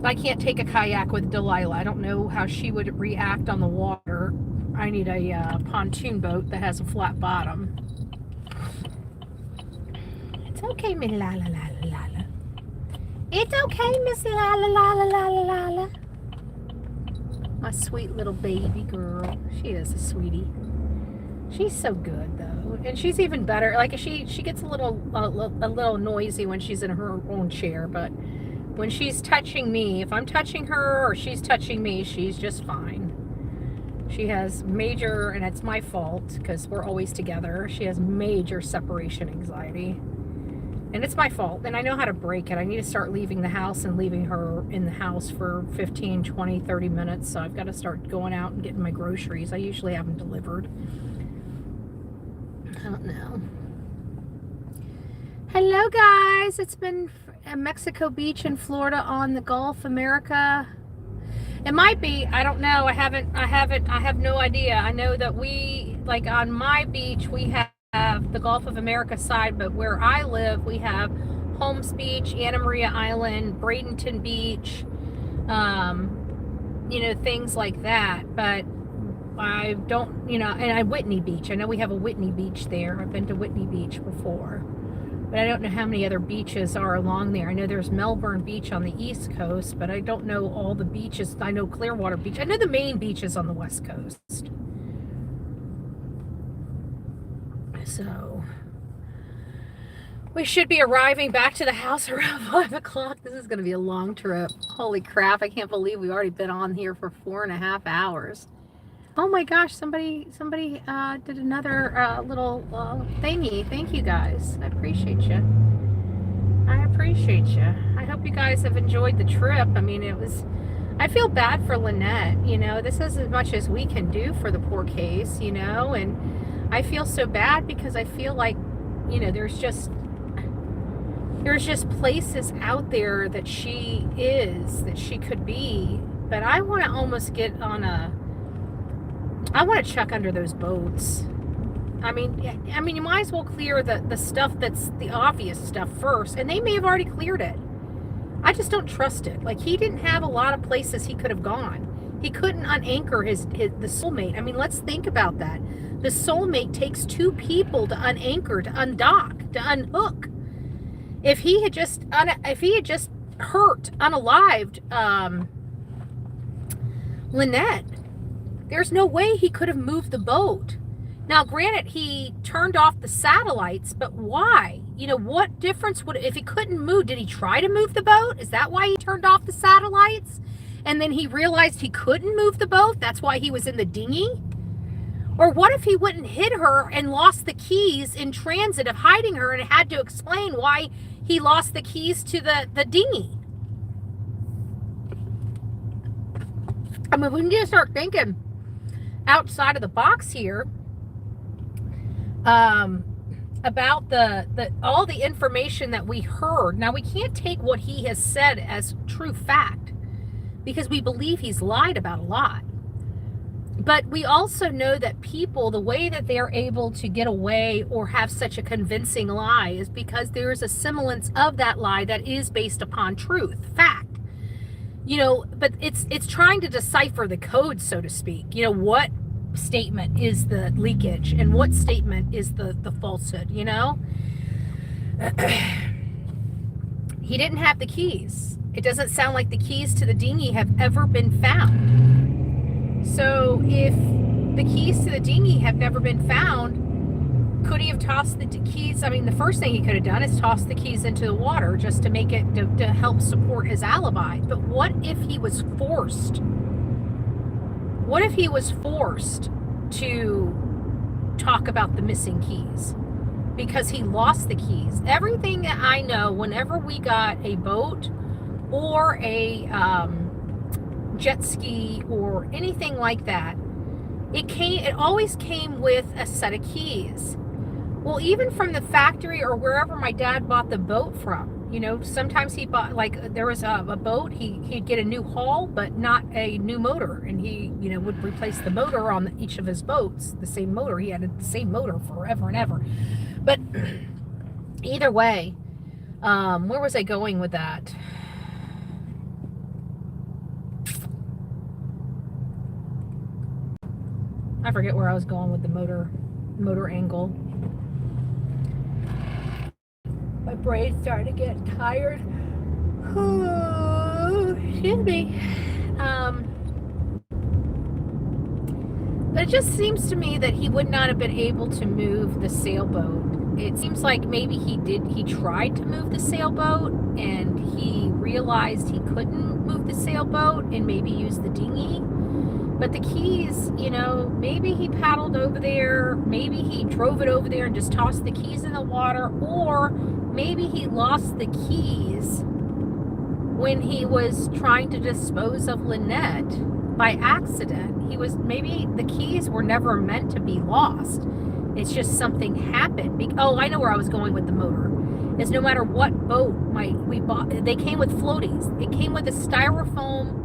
I can't take a kayak with Delilah. I don't know how she would react on the water. I need a pontoon boat that has a flat bottom. It's okay, Miss La La La La La. It's okay, Miss La La La La La La La. My sweet little baby girl. She is a sweetie. She's so good though, and she's even better. Like she gets a little noisy when she's in her own chair, but when she's touching me, if I'm touching her or she's touching me, she's just fine. She has major, and it's my fault because we're always together, she has major separation anxiety. And it's my fault, and I know how to break it. I need to start leaving the house and leaving her in the house for 15, 20, 30 minutes. So I've got to start going out and getting my groceries. I usually have them delivered. I don't know. Hello, guys. It's been Mexico Beach in Florida on the Gulf America. It might be. I don't know. I have no idea. I know that we, like on my beach, we have the Gulf of America side, but where I live, we have Holmes Beach, Anna Maria Island, Bradenton Beach, you know, things like that. But I don't, you know, and Whitney Beach. I know we have a Whitney Beach there. I've been to Whitney Beach before. But I don't know how many other beaches are along there. I know there's Melbourne Beach on the East Coast, but I don't know all the beaches. I know Clearwater Beach. I know the main beaches on the West Coast. So we should be arriving back to the house around 5 o'clock. This is going to be a long trip. Holy crap. I can't believe we've already been on here for 4.5 hours. Oh my gosh, somebody did another little thingy. Thank you guys. I appreciate you. I appreciate you. I hope you guys have enjoyed the trip. I mean, I feel bad for Lynette. You know, this is as much as we can do for the poor case, you know, and I feel so bad because I feel like, you know, there's just places out there that she could be, but I want to almost get on I want to check under those boats. I mean, you might as well clear the stuff that's the obvious stuff first, and they may have already cleared it. I just don't trust it. Like, he didn't have a lot of places he could have gone. He couldn't unanchor the soulmate. I mean, let's think about that. The soulmate takes two people to unanchor, to undock, to unhook. If he had just hurt, unalived Lynette, there's no way he could have moved the boat. Now, granted, he turned off the satellites, but why? You know, what difference would, if he couldn't move, did he try to move the boat? Is that why he turned off the satellites? And then he realized he couldn't move the boat? That's why he was in the dinghy? Or what if he wouldn't hit her and lost the keys in transit of hiding her and had to explain why he lost the keys to the dinghy? I mean, we need to start thinking outside of the box here. About all the information that we heard. Now, we can't take what he has said as true fact because we believe he's lied about a lot. But we also know that people, the way that they're able to get away or have such a convincing lie is because there's a semblance of that lie that is based upon truth, fact. You know, but it's trying to decipher the code, so to speak. You know, what statement is the leakage and what statement is the falsehood, you know? He didn't have the keys. It doesn't sound like the keys to the dinghy have ever been found. So if the keys to the dinghy have never been found, could he have tossed the keys? I mean, the first thing he could have done is toss the keys into the water just to make it, to help support his alibi. But what if he was forced? What if he was forced to talk about the missing keys because he lost the keys? Everything that I know, whenever we got a boat or a jet ski or anything like that, it always came with a set of keys. Well, even from the factory or wherever my dad bought the boat from, you know, sometimes he bought, like, there was a boat, he'd get a new hull, but not a new motor. And he, you know, would replace the motor on each of his boats, the same motor. He had the same motor forever and ever. But either way, where was I going with that? I forget where I was going with the motor angle. My brain's starting to get tired. Excuse me. But it just seems to me that he would not have been able to move the sailboat. It seems like maybe he tried to move the sailboat and he realized he couldn't move the sailboat and maybe use the dinghy. But the keys, you know, maybe he paddled over there, maybe he drove it over there and just tossed the keys in the water, or maybe he lost the keys when he was trying to dispose of Lynette by accident. Maybe the keys were never meant to be lost. It's just something happened. Oh, I know where I was going with the motor. Is no matter what boat we bought, they came with floaties. It came with a styrofoam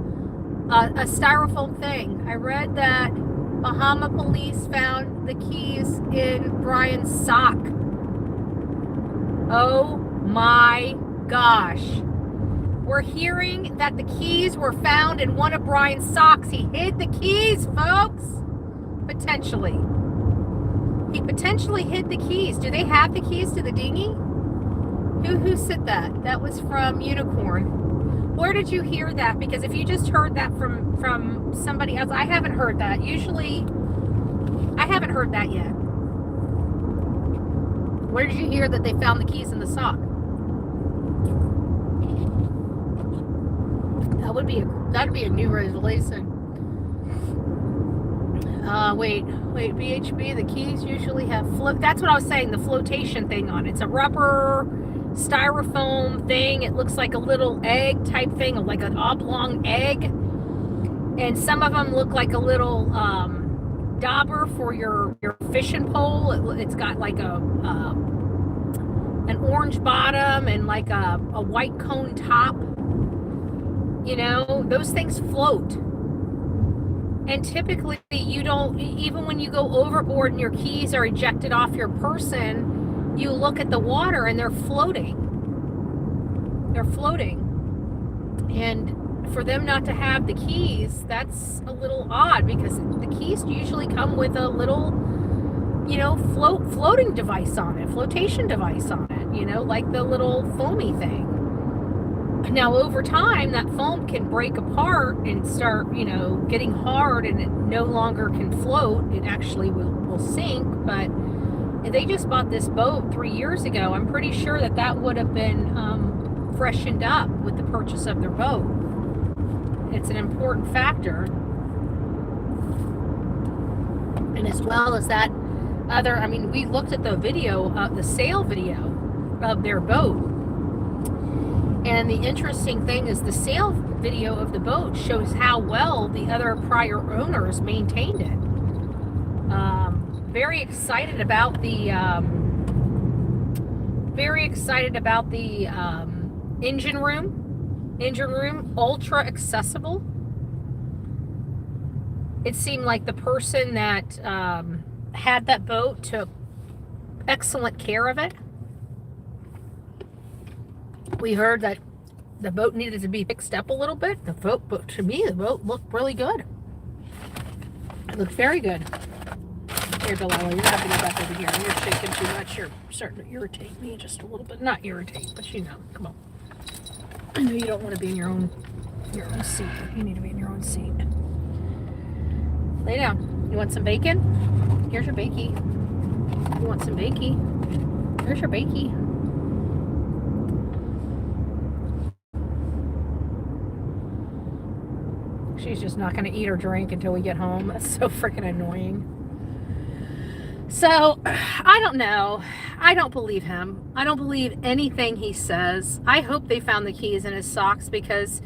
thing. I read that Bahama police found the keys in Brian's sock. Oh my gosh. We're hearing that the keys were found in one of Brian's socks. He hid the keys, folks. Potentially. He potentially hid the keys. Do they have the keys to the dinghy? Who said that? That was from Unicorn. Where did you hear that? Because if you just heard that from somebody else, I haven't heard that. Usually, I haven't heard that yet. Where did you hear that they found the keys in the sock? That'd be a new revelation. Wait, BHB, the keys usually have that's what I was saying, the flotation thing on it. It's a rubber styrofoam thing. It looks like a little egg type thing, like an oblong egg. And some of them look like a little dauber for your fishing pole. It's got like an orange bottom and like a white cone top. You know, those things float. And typically you don't, even when you go overboard and your keys are ejected off your person, you look at the water and they're floating. They're floating. And for them not to have the keys, that's a little odd, because the keys usually come with a little, you know, floating device on it, flotation device on it, you know, like the little foamy thing. Now, over time, that foam can break apart and start, you know, getting hard, and it no longer can float. It actually will sink. But if they just bought this boat 3 years ago, I'm pretty sure that that would have been freshened up with the purchase of their boat. It's an important factor. And as well as that other, I mean, we looked at the video, the sale video of their boat. And the interesting thing is the sale video of the boat shows how well the other prior owners maintained it. Very excited about the engine room, ultra accessible. It seemed like the person that had that boat took excellent care of it. We heard that the boat needed to be fixed up a little bit. But to me, the boat looked really good. It looked very good. Here, Delilah, you're not going to go back over here. You're shaking too much. You're starting to irritate me just a little bit. Not irritate, but you know. Come on. I know you don't want to be in your own seat. You need to be in your own seat. Lay down. You want some bacon? Here's your bakey. You want some bakey? Here's your bakey. She's just not going to eat or drink until we get home. That's so freaking annoying. So, I don't know. I don't believe him. I don't believe anything he says. I hope they found the keys in his socks, because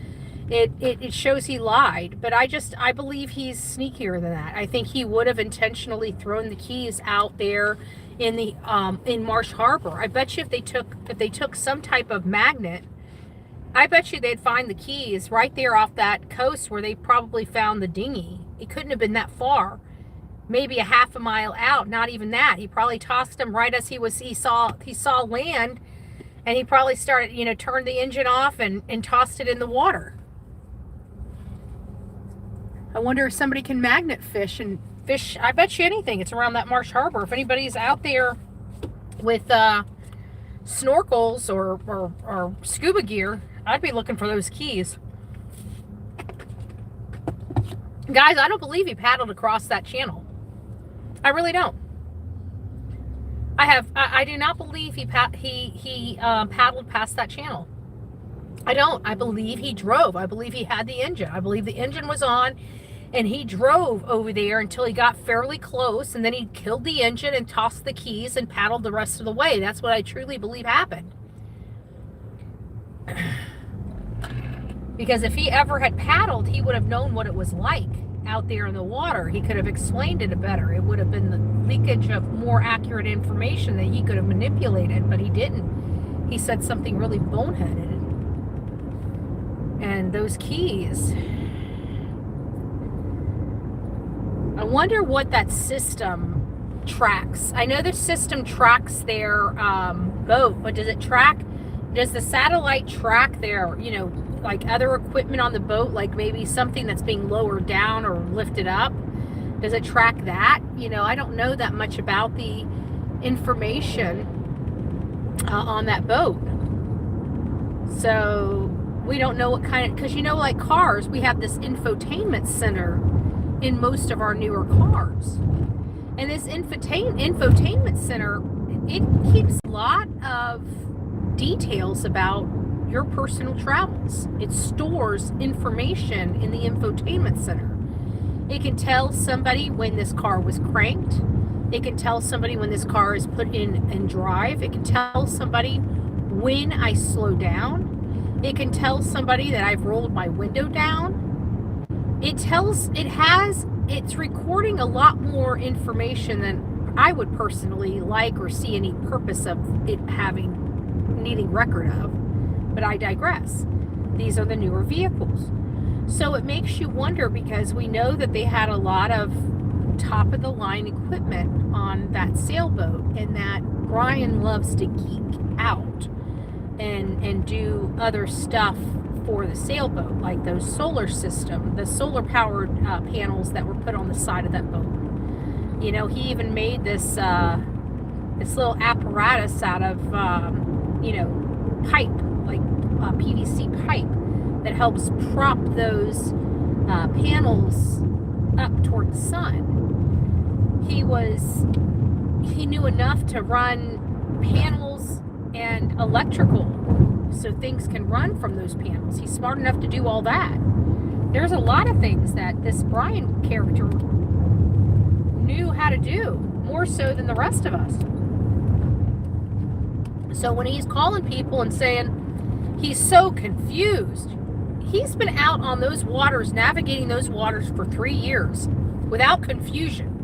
it shows he lied. But I believe he's sneakier than that. I think he would have intentionally thrown the keys out there in the in Marsh Harbor. I bet you if they took some type of magnet, I bet you they'd find the keys right there off that coast where they probably found the dinghy. It couldn't have been that far. Maybe a half a mile out, not even that. He probably tossed them right as he saw land, and he probably started, you know, turned the engine off and tossed it in the water. I wonder if somebody can magnet fish and fish. I bet you anything. It's around that Marsh Harbor. If anybody's out there with snorkels or scuba gear, I'd be looking for those keys. Guys, I don't believe he paddled across that channel. I really don't. I do not believe he paddled past that channel. I don't. I believe he drove. I believe he had the engine. I believe the engine was on, and he drove over there until he got fairly close, and then he killed the engine and tossed the keys and paddled the rest of the way. That's what I truly believe happened. Because if he ever had paddled, he would have known what it was like out there in the water. He could have explained it better. It would have been the leakage of more accurate information that he could have manipulated, but he didn't. He said something really boneheaded. And those keys, I wonder what that system tracks. I know the system tracks their boat, but does the satellite track their, you know, like other equipment on the boat, like maybe something that's being lowered down or lifted up? Does it track that? You know, I don't know that much about the information on that boat. So we don't know what kind of, because you know, like cars, we have this infotainment center in most of our newer cars. And this infotainment center, it keeps a lot of details about your personal travels. It stores information in the infotainment center. It can tell somebody when this car was cranked. It can tell somebody when this car is put in drive. It can tell somebody when I slow down. It can tell somebody that I've rolled my window down. It's recording a lot more information than I would personally like or see any purpose of it needing record of. But I digress. These are the newer vehicles. So it makes you wonder, because we know that they had a lot of top of the line equipment on that sailboat, and that Brian loves to geek out and do other stuff for the sailboat, like the solar powered panels that were put on the side of that boat. You know, he even made this little apparatus out of pipe, like PVC pipe, that helps prop those panels up toward the sun. He knew enough to run panels and electrical so things can run from those panels. He's smart enough to do all that. There's a lot of things that this Brian character knew how to do, more so than the rest of us. So when he's calling people and saying he's so confused, he's been out on those waters, navigating those waters for 3 years without confusion.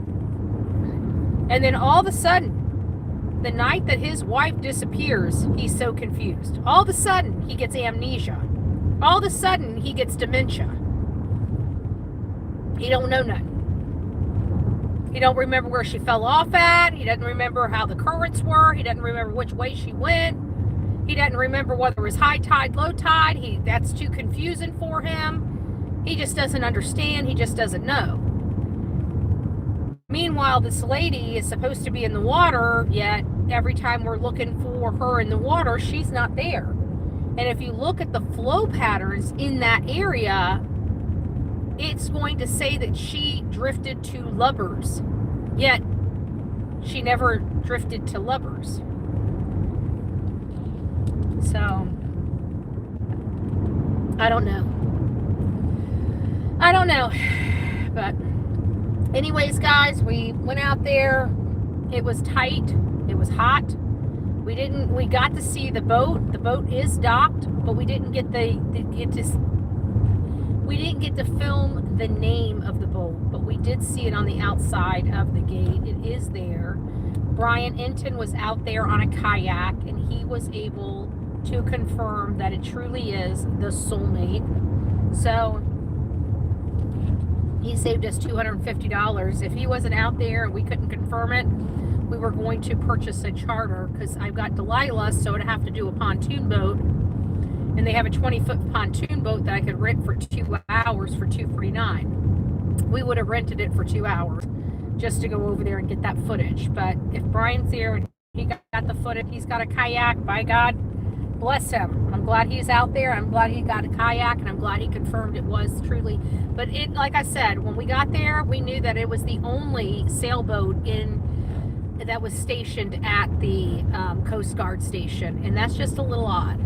And then all of a sudden, the night that his wife disappears, he's so confused. All of a sudden, he gets amnesia. All of a sudden, he gets dementia. He don't know nothing. He don't remember where she fell off at. He doesn't remember how the currents were. He doesn't remember which way she went. He doesn't remember whether it was high tide, low tide. That's too confusing for him. He just doesn't understand. He just doesn't know. Meanwhile, this lady is supposed to be in the water, yet every time we're looking for her in the water, she's not there. And if you look at the flow patterns in that area, it's going to say that she drifted to Lubbers, yet she never drifted to Lubbers. So, I don't know. But anyways, guys, we went out there. It was tight. It was hot. We got to see the boat. The boat is docked, but we didn't get to film the name of the boat, but we did see it on the outside of the gate. It is there. Brian Enton was out there on a kayak, and he was able to confirm that it truly is the Soulmate. So he saved us $250. If he wasn't out there and we couldn't confirm it, we were going to purchase a charter, because I've got Delilah, so I'd have to do a pontoon boat, and they have a 20-foot pontoon boat that I could rent for 2 hours for $249. We would have rented it for 2 hours just to go over there and get that footage. But if Brian's there and he got the footage, he's got a kayak, by God bless him. I'm glad he's out there. I'm glad he got a kayak, and I'm glad he confirmed it was truly. But it, like I said, when we got there, we knew that it was the only sailboat that was stationed at the Coast Guard station, and that's just a little odd.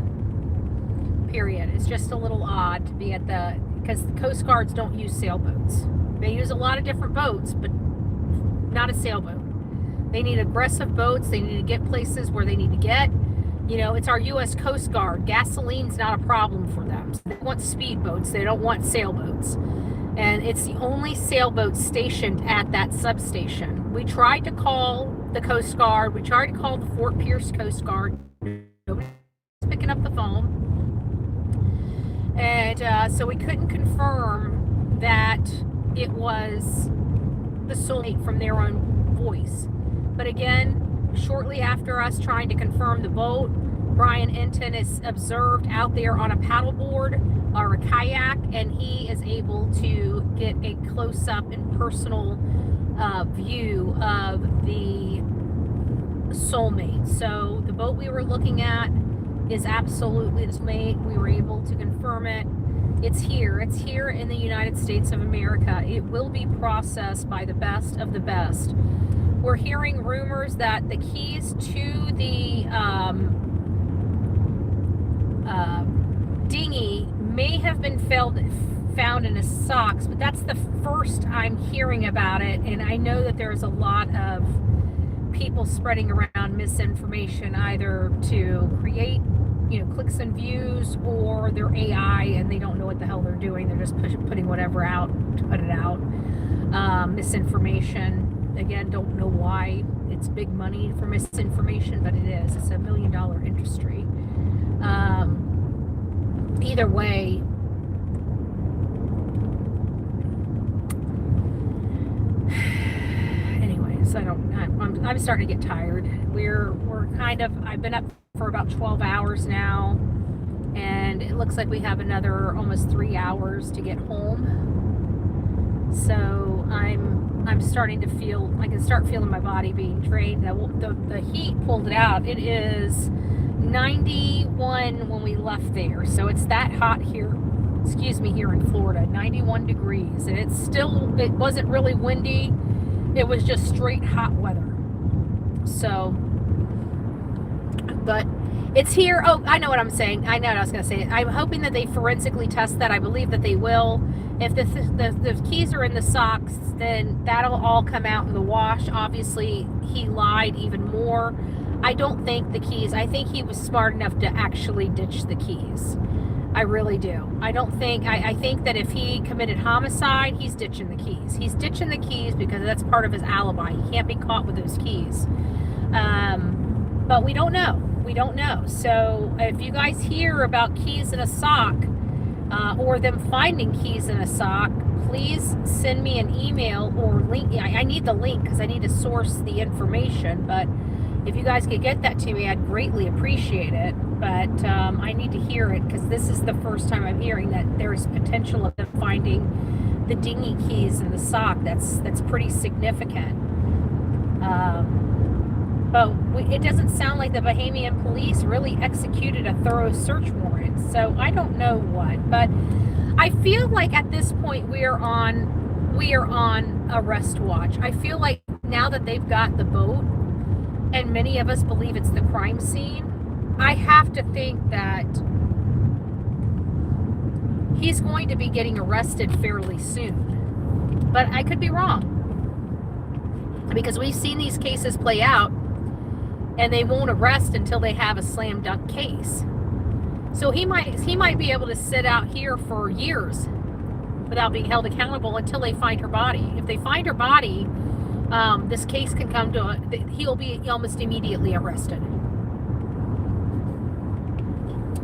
Period. It's just a little odd to be because the Coast Guards don't use sailboats. They use a lot of different boats, but not a sailboat. They need aggressive boats. They need to get places where they need to get. You know, it's our U.S. Coast Guard. Gasoline's not a problem for them. So they want speedboats. They don't want sailboats. And it's the only sailboat stationed at that substation. We tried to call the Coast Guard. We tried to call the Fort Pierce Coast Guard. Nobody's picking up the phone. And so we couldn't confirm that it was the Soulmate from their own voice. But again, shortly after us trying to confirm the boat, Brian Enton is observed out there on a paddleboard or a kayak, and he is able to get a close-up and personal view of the Soulmate. So the boat we were looking at is absolutely the Soulmate. We were able to confirm it. It's here. It's here in the United States of America. It will be processed by the best of the best. We're hearing rumors that the keys to the dinghy may have been found in his socks, but that's the first I'm hearing about it, and I know that there's a lot of people spreading around misinformation, either to create, you know, clicks and views, or they're AI and they don't know what the hell they're doing. They're just putting whatever out to put it out. Misinformation. Again, don't know why it's big money for misinformation, but it is. It's $1 million industry. Either way, I'm starting to get tired. We're kind of, I've been up for about 12 hours now, and it looks like we have another almost 3 hours to get home. So I'm starting to feel, I can start feeling my body being drained. The heat pulled it out. It is 91 when we left there, so it's that hot here, here in Florida, 91 degrees, and it wasn't really windy, it was just straight hot weather. So, but it's here. Oh, I know what I'm saying. I know what I was going to say. I'm hoping that they forensically test that. I believe that they will. If the keys are in the socks, then that'll all come out in the wash. Obviously, he lied even more. I don't think the keys, I think he was smart enough to actually ditch the keys. I really do. I think that if he committed homicide, he's ditching the keys. He's ditching the keys because that's part of his alibi. He can't be caught with those keys. But we don't know. We don't know. So if you guys hear about keys in a sock, or them finding keys in a sock, please send me an email or link. I need the link because I need to source the information, but if you guys could get that to me, I'd greatly appreciate it. But I need to hear it because this is the first time I'm hearing that there's potential of them finding the dinghy keys in the sock. That's pretty significant. But it doesn't sound like the Bahamian police really executed a thorough search warrant. So I don't know what. But I feel like at this point we are on arrest watch. I feel like now that they've got the boat, and many of us believe it's the crime scene, I have to think that he's going to be getting arrested fairly soon. But I could be wrong. Because we've seen these cases play out, and they won't arrest until they have a slam dunk case. So he might be able to sit out here for years without being held accountable until they find her body. If they find her body, this case can come to he'll be almost immediately arrested.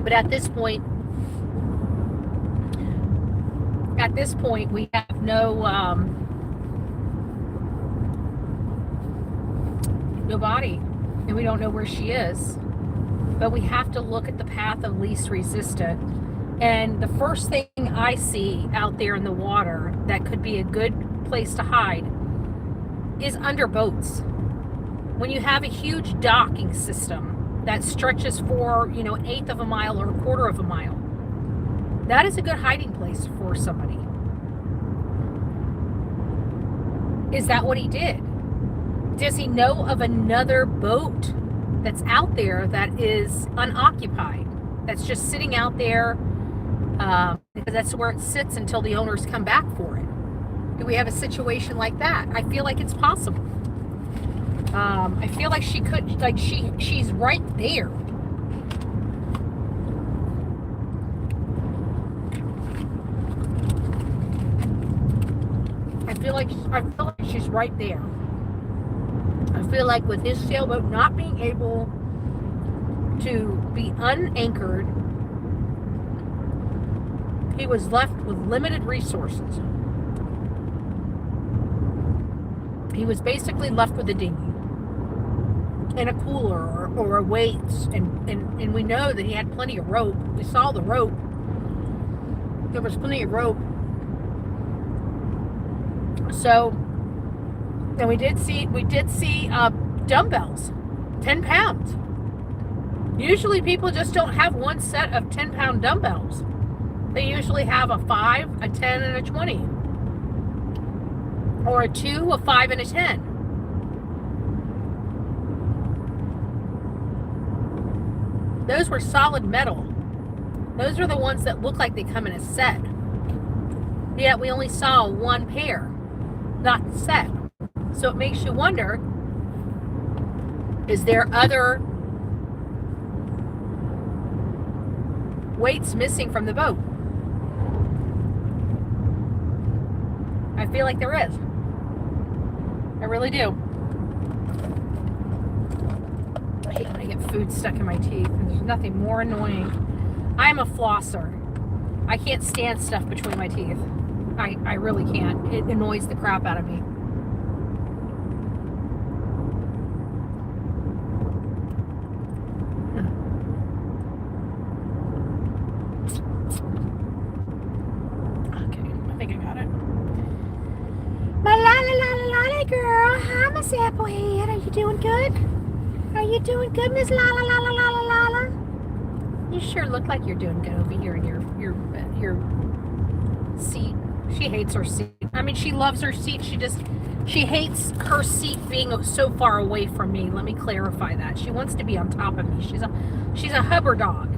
But at this point we have no body, and we don't know where she is. But we have to look at the path of least resistance. And the first thing I see out there in the water that could be a good place to hide is under boats. When you have a huge docking system that stretches for, an eighth of a mile or a quarter of a mile, that is a good hiding place for somebody. Is that what he did? Does he know of another boat that's out there that is unoccupied, that's just sitting out there because that's where it sits until the owners come back for it? Do we have a situation like that? I feel like it's possible. I feel like she could, she's right there. I feel like she's right there. I feel like with his sailboat not being able to be unanchored, he was left with limited resources. He was basically left with a dinghy and a cooler or a weights, and we know that he had plenty of rope. We saw the rope. There was plenty of rope. So, and we did see dumbbells, 10 pounds. Usually people just don't have one set of 10-pound dumbbells. They usually have a 5, a 10, and a 20. Or a 2, a 5, and a 10. Those were solid metal. Those are the ones that look like they come in a set. Yet we only saw one pair, not set. So it makes you wonder, is there other weights missing from the boat? I feel like there is. I really do. I hate when I get food stuck in my teeth, and there's nothing more annoying. I'm a flosser. I can't stand stuff between my teeth. I really can't. It annoys the crap out of me. What's up, boyhead? Are you doing good? Are you doing good, Miss La La La La La La La La? You sure look like you're doing good over here in your seat. She hates her seat. I mean, she loves her seat. She hates her seat being so far away from me. Let me clarify that. She wants to be on top of me. She's a hover dog.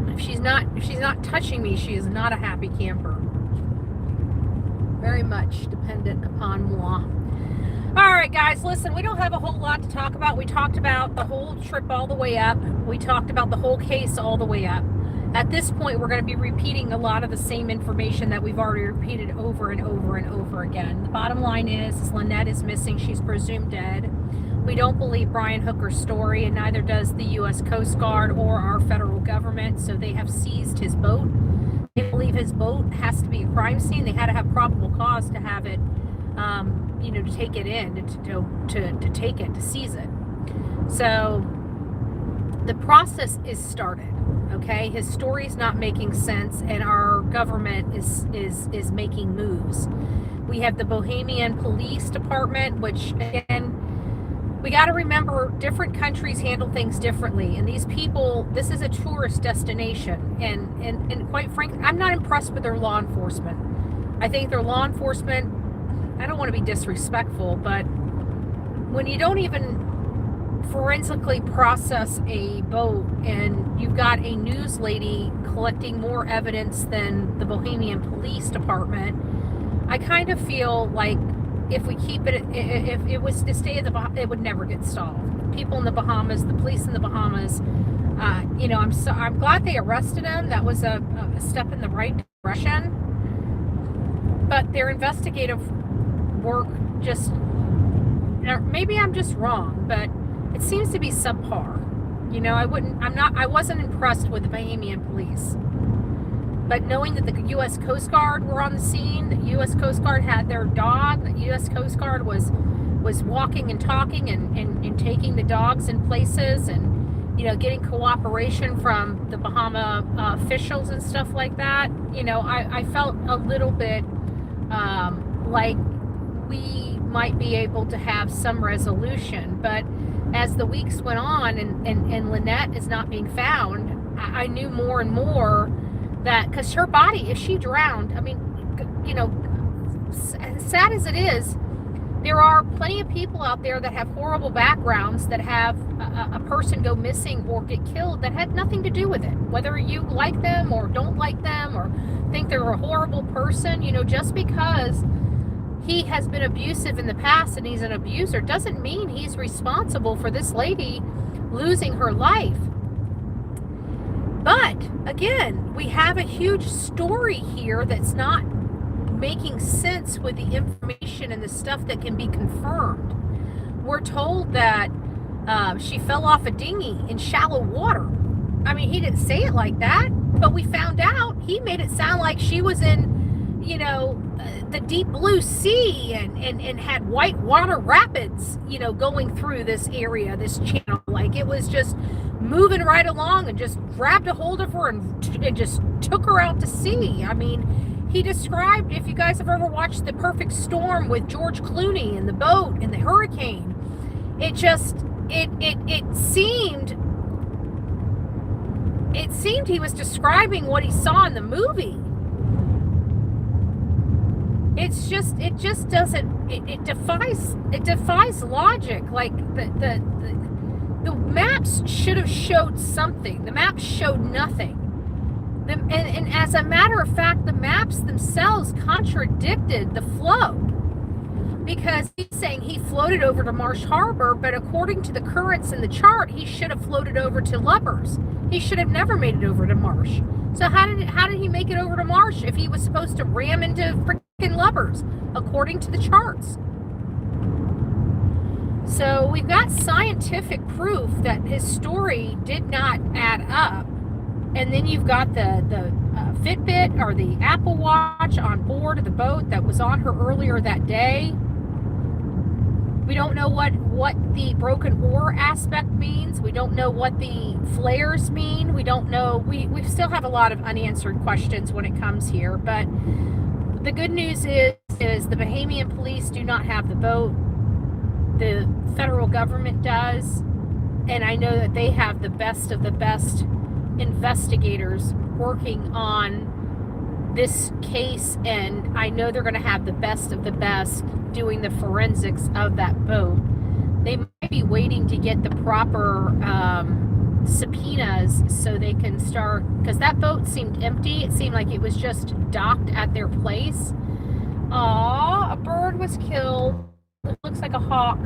If she's not touching me, she is not a happy camper. Very much dependent upon moi. All right, guys, listen, we don't have a whole lot to talk about. We talked about the whole trip all the way up. We talked about the whole case all the way up. At this point, we're going to be repeating a lot of the same information that we've already repeated over and over and over again. The bottom line is Lynette is missing. She's presumed dead. We don't believe Brian Hooker's story, and neither does the U.S. Coast Guard or our federal government, so they have seized his boat. They believe his boat has to be a crime scene. They had to have probable cause to have it, to take it in, to take it, to seize it. So the process is started. Okay, his story's not making sense, and our government is making moves. We have the Bohemian Police Department, which, again, we got to remember different countries handle things differently. And these people, this is a tourist destination, and quite frankly, I'm not impressed with their law enforcement. I think their law enforcement, I don't want to be disrespectful, but when you don't even forensically process a boat and you've got a news lady collecting more evidence than the Bohemian Police Department, I kind of feel like if we keep it, if it was to stay at it would never get solved. People in the Bahamas, the police in the Bahamas, I'm glad they arrested him. That was a step in the right direction, but their investigative work just, maybe I'm just wrong, but it seems to be subpar. I wasn't impressed with the Bahamian police. But knowing that the U.S. Coast Guard were on the scene, the U.S. Coast Guard had their dog, the U.S. Coast Guard was walking and talking and taking the dogs in places and, getting cooperation from the Bahama officials and stuff like that. I felt a little bit like we might be able to have some resolution, but as the weeks went on and Lynette is not being found, I knew more and more that, because her body, if she drowned, I mean, sad as it is, there are plenty of people out there that have horrible backgrounds that have a person go missing or get killed that had nothing to do with it. Whether you like them or don't like them or think they're a horrible person, just because he has been abusive in the past and he's an abuser doesn't mean he's responsible for this lady losing her life. But again, we have a huge story here that's not making sense with the information and the stuff that can be confirmed. We're told that she fell off a dinghy in shallow water. I mean, he didn't say it like that, but we found out he made it sound like she was in the deep blue sea and had white water rapids, going through this area, this channel. Like it was just moving right along and just grabbed a hold of her and just took her out to sea. I mean, he described, if you guys have ever watched The Perfect Storm with George Clooney and the boat and the hurricane, it seemed he was describing what he saw in the movie. It defies logic. Like the maps should have showed something. The maps showed nothing. And as a matter of fact, the maps themselves contradicted the flow, because he's saying he floated over to Marsh Harbor, but according to the currents in the chart, he should have floated over to Lubbers. He should have never made it over to Marsh. So how did he make it over to Marsh if he was supposed to ram into freaking Lubbers, according to the charts? So we've got scientific proof that his story did not add up. And then you've got the Fitbit or the Apple Watch on board of the boat that was on her earlier that day. We don't know what the broken oar aspect means. We don't know what the flares mean. We don't know. We still have a lot of unanswered questions when it comes here. But the good news is is the Bahamian police do not have the boat. The federal government does. And I know that they have the best of the best investigators working on this case. And I know they're going to have the best of the best doing the forensics of that boat. They might be waiting to get the proper subpoenas so they can start, because that boat seemed empty. It seemed like it was just docked at their place. Aw, a bird was killed. It looks like a hawk.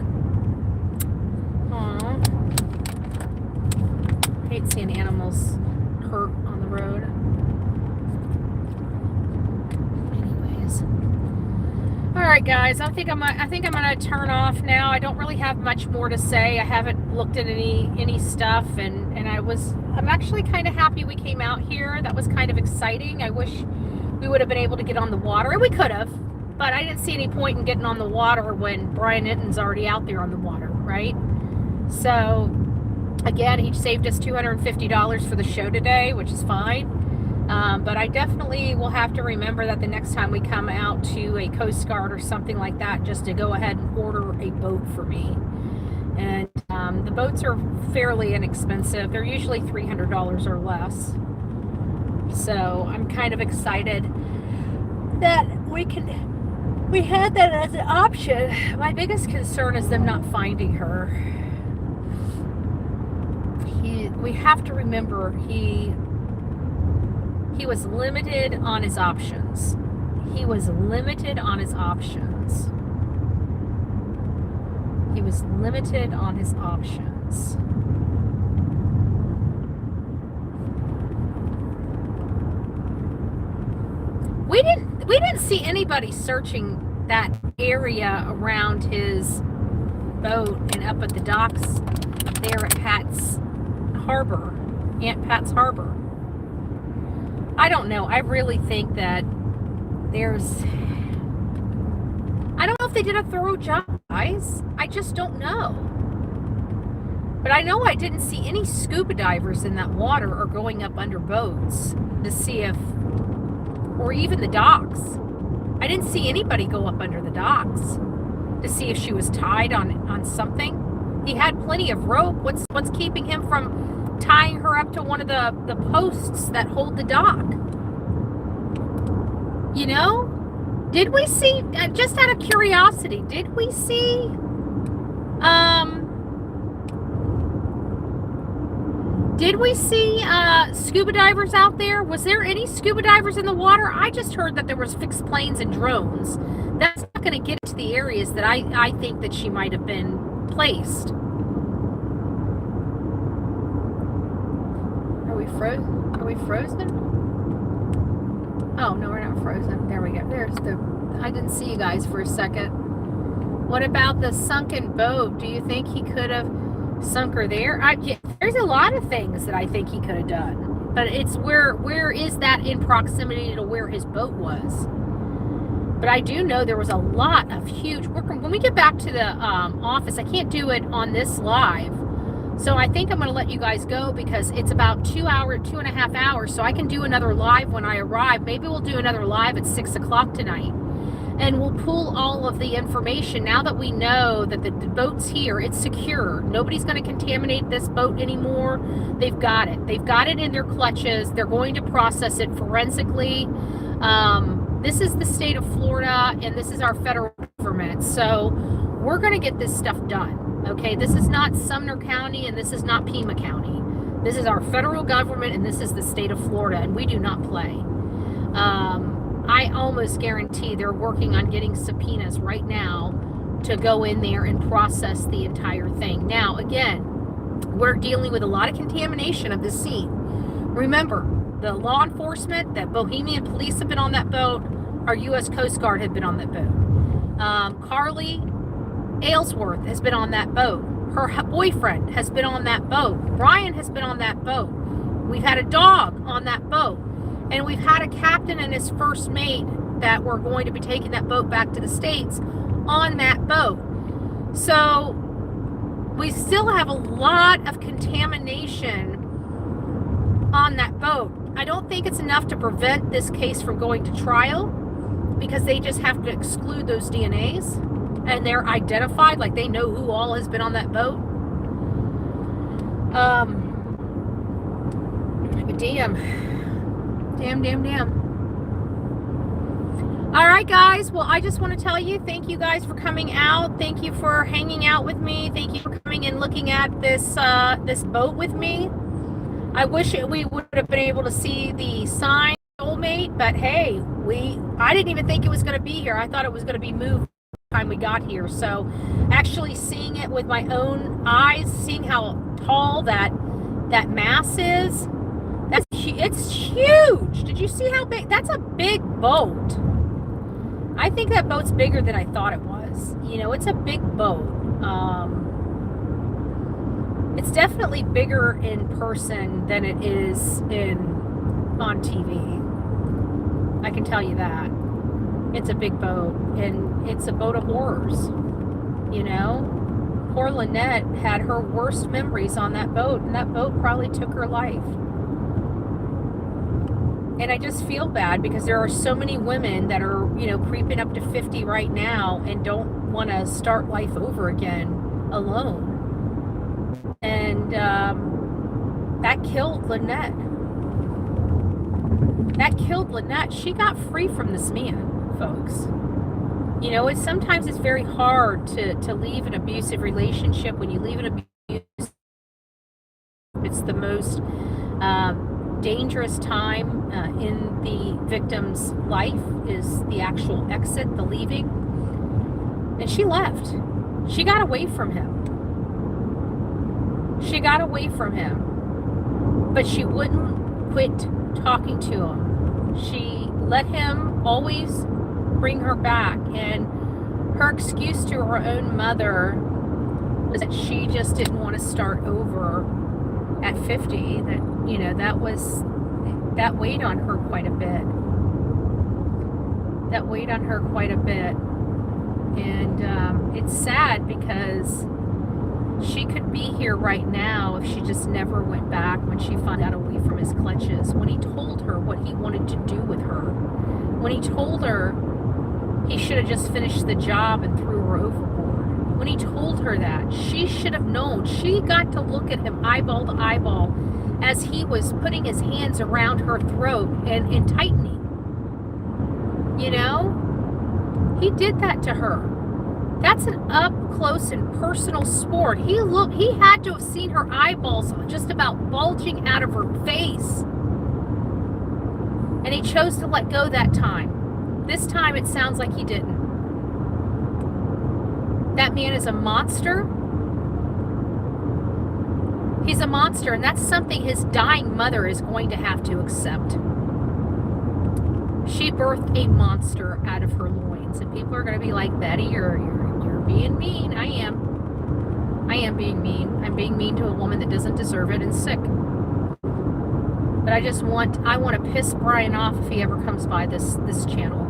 Aw. I hate seeing animals hurt on the road. Anyways. Alright guys, I think I'm gonna turn off now. I don't really have much more to say. I haven't looked at any stuff, and I'm actually kind of happy we came out here. That was kind of exciting. I wish we would have been able to get on the water, and we could have, but I didn't see any point in getting on the water when Brian Enton's already out there on the water, right? So again, he saved us $250 for the show today, which is fine. But I definitely will have to remember that the next time we come out to a Coast Guard or something like that, just to go ahead and order a boat for me. And the boats are fairly inexpensive. They're usually $300 or less. So I'm kind of excited that we had that as an option. My biggest concern is them not finding her. We have to remember he was limited on his options. He was limited on his options. He was limited on his options. We didn't see anybody searching that area around his boat and up at the docks there at Pat's Harbor, Aunt Pat's Harbor. I don't know. I really think that I don't know if they did a thorough job, guys. I just don't know. But I know I didn't see any scuba divers in that water or going up under boats to see if, or even the docks. I didn't see anybody go up under the docks to see if she was tied on something. He had plenty of rope. What's keeping him from tying her up to one of the posts that hold the dock? You know? Did we see, just out of curiosity, did we see scuba divers out there? Was there any scuba divers in the water? I just heard that there was fixed planes and drones. That's not going to get to the areas that I think that she might have been placed. Are we frozen? Oh, no, we're not frozen. There we go. I didn't see you guys for a second. What about the sunken boat? Do you think he could have sunk her there? Yeah, there's a lot of things that I think he could have done. But it's where is that in proximity to where his boat was? But I do know there was a lot of huge work. When we get back to the office, I can't do it on this live. So I think I'm going to let you guys go because it's about 2.5 hours. So I can do another live when I arrive. Maybe we'll do another live at 6 o'clock tonight. And we'll pull all of the information. Now that we know that the boat's here, it's secure. Nobody's going to contaminate this boat anymore. They've got it. They've got it in their clutches. They're going to process it forensically. This is the state of Florida, and this is our federal government. So we're going to get this stuff done. Okay, this is not Sumner County, and this is not Pima County. This is our federal government, and this is the state of Florida, and we do not play. I almost guarantee they're working on getting subpoenas right now to go in there and process the entire thing. Now, again, we're dealing with a lot of contamination of this scene. Remember, the law enforcement, the Bohemian police have been on that boat. Our U.S. Coast Guard have been on that boat. Carly Aylesworth has been on that boat. Her boyfriend has been on that boat. Brian has been on that boat. We've had a dog on that boat. And we've had a captain and his first mate that were going to be taking that boat back to the States on that boat. So we still have a lot of contamination on that boat. I don't think it's enough to prevent this case from going to trial. because they just have to exclude those DNAs and they're identified, like they know who all has been on that boat. But damn. All right, guys. Well, I just want to tell you, thank you guys for coming out. Thank you for hanging out with me. Thank you for coming and looking at this this boat with me. I wish we would have been able to see the sign Soulmate, but hey, I didn't even think it was going to be here. I thought it was going to be moved by the time we got here. So actually seeing it with my own eyes, seeing how tall that mass is, it's huge. Did you see how big? That's a big boat. I think that boat's bigger than I thought it was. You know, it's a big boat. It's definitely bigger in person than it is on TV. I can tell you that. It's a big boat, and it's a boat of horrors. You know, poor Lynette had her worst memories on that boat, and that boat probably took her life. And I just feel bad because there are so many women that are, you know, creeping up to 50 right now and don't want to start life over again alone. And that killed Lynette. That killed Lynette. She got free from this man, folks. You know, sometimes it's very hard to leave an abusive relationship. When you leave an abuse, it's the most dangerous time in the victim's life is the actual exit, the leaving. And she left. She got away from him. She got away from him. But she wouldn't quit talking to him. She let him always bring her back. And her excuse to her own mother was that she just didn't want to start over at 50. That, you know, that weighed on her quite a bit. That weighed on her quite a bit. And it's sad because she could be here right now if she just never went back when she found out away from his clutches. When he told her what he wanted to do with her. When he told her he should have just finished the job and threw her overboard. When he told her that, she should have known. She got to look at him eyeball to eyeball as he was putting his hands around her throat and tightening. You know? He did that to her. That's an up close and personal sport. He had to have seen her eyeballs just about bulging out of her face. And he chose to let go that time. This time it sounds like he didn't. That man is a monster. He's a monster, and that's something his dying mother is going to have to accept. She birthed a monster out of her loins, and people are going to be like, Betty, you're being mean. I am being mean. I'm being mean to a woman that doesn't deserve it and sick. But I want to piss Brian off if he ever comes by this channel.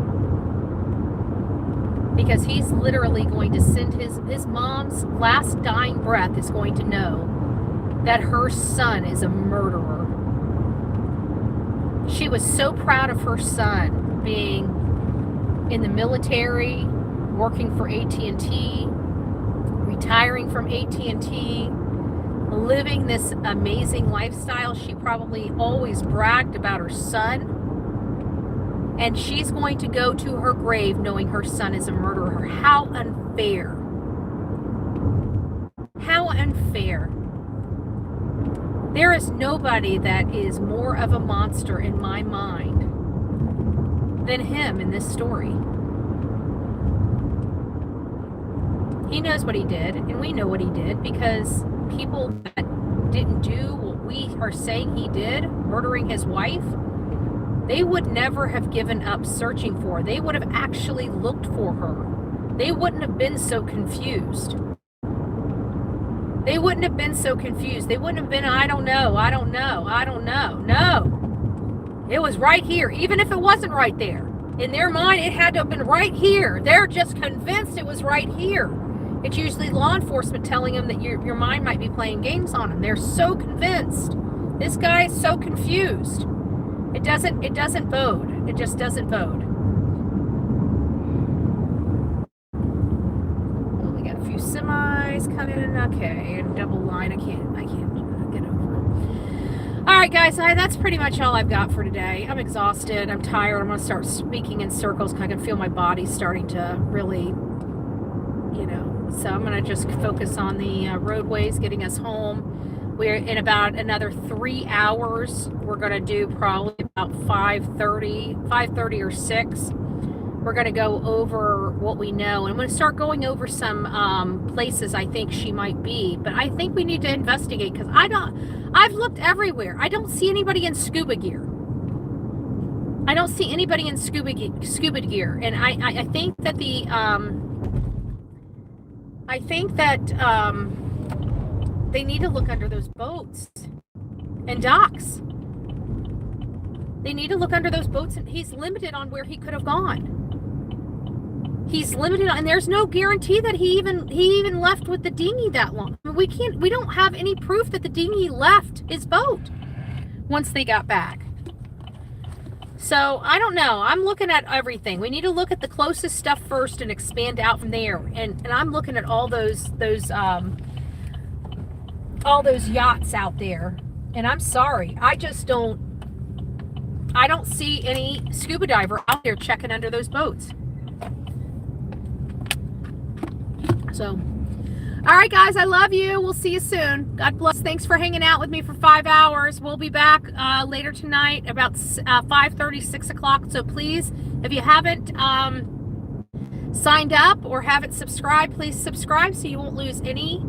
Because he's literally going to send his mom's last dying breath is going to know that her son is a murderer. She was so proud of her son being in the military, working for AT&T, retiring from AT&T, living this amazing lifestyle. She probably always bragged about her son. And she's going to go to her grave knowing her son is a murderer. How unfair. How unfair. There is nobody that is more of a monster in my mind than him in this story. He knows what he did, and we know what he did, because people that didn't do what we are saying he did, murdering his wife, they would never have given up searching for her. They would have actually looked for her. They wouldn't have been so confused. They wouldn't have been so confused. They wouldn't have been, I don't know. No. It was right here. Even if it wasn't right there. In their mind, it had to have been right here. They're just convinced it was right here. It's usually law enforcement telling them that your mind might be playing games on them. They're so convinced. This guy is so confused. It doesn't bode. It just doesn't bode. and okay, and double line. I can't get over it. All right, guys, that's pretty much all I've got for today. I'm exhausted. I'm tired. I'm going to start speaking in circles because I can feel my body starting to really, you know. So I'm going to just focus on the roadways getting us home. We're in about another 3 hours. We're going to do probably about 5:30 or 6. We're going to go over what we know. And I'm going to start going over some places I think she might be. But I think we need to investigate because I've looked everywhere. I don't see anybody in scuba gear. I don't see anybody in scuba gear. And I think that they need to look under those boats and docks. They need to look under those boats, and he's limited on where he could have gone. He's limited, and there's no guarantee that he even left with the dinghy that long. We don't have any proof that the dinghy left his boat once they got back. So I don't know. I'm looking at everything. We need to look at the closest stuff first and expand out from there. And I'm looking at all those yachts out there. And I'm sorry, I don't see any scuba diver out there checking under those boats. So, all right, guys, I love you. We'll see you soon. God bless. Thanks for hanging out with me for 5 hours. We'll be back later tonight about 5:30, 6 o'clock. So please, if you haven't signed up or haven't subscribed, please subscribe so you won't lose any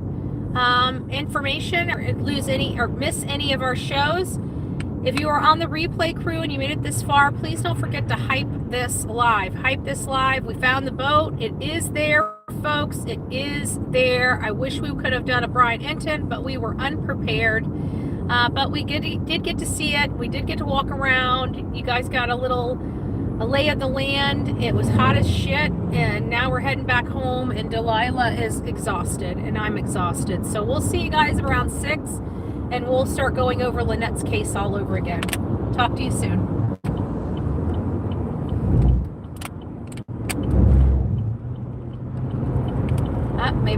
information or miss any of our shows. If you are on the replay crew and you made it this far, please don't forget to hype this live. Hype this live. We found the boat. It is there, folks. It is there. I wish we could have done a Brian Enton, but we were unprepared. But we did get to see it. We did get to walk around. You guys got a lay of the land. It was hot as shit, and now we're heading back home, and Delilah is exhausted, and I'm exhausted. So we'll see you guys around 6. And we'll start going over Lynette's case all over again. Talk to you soon.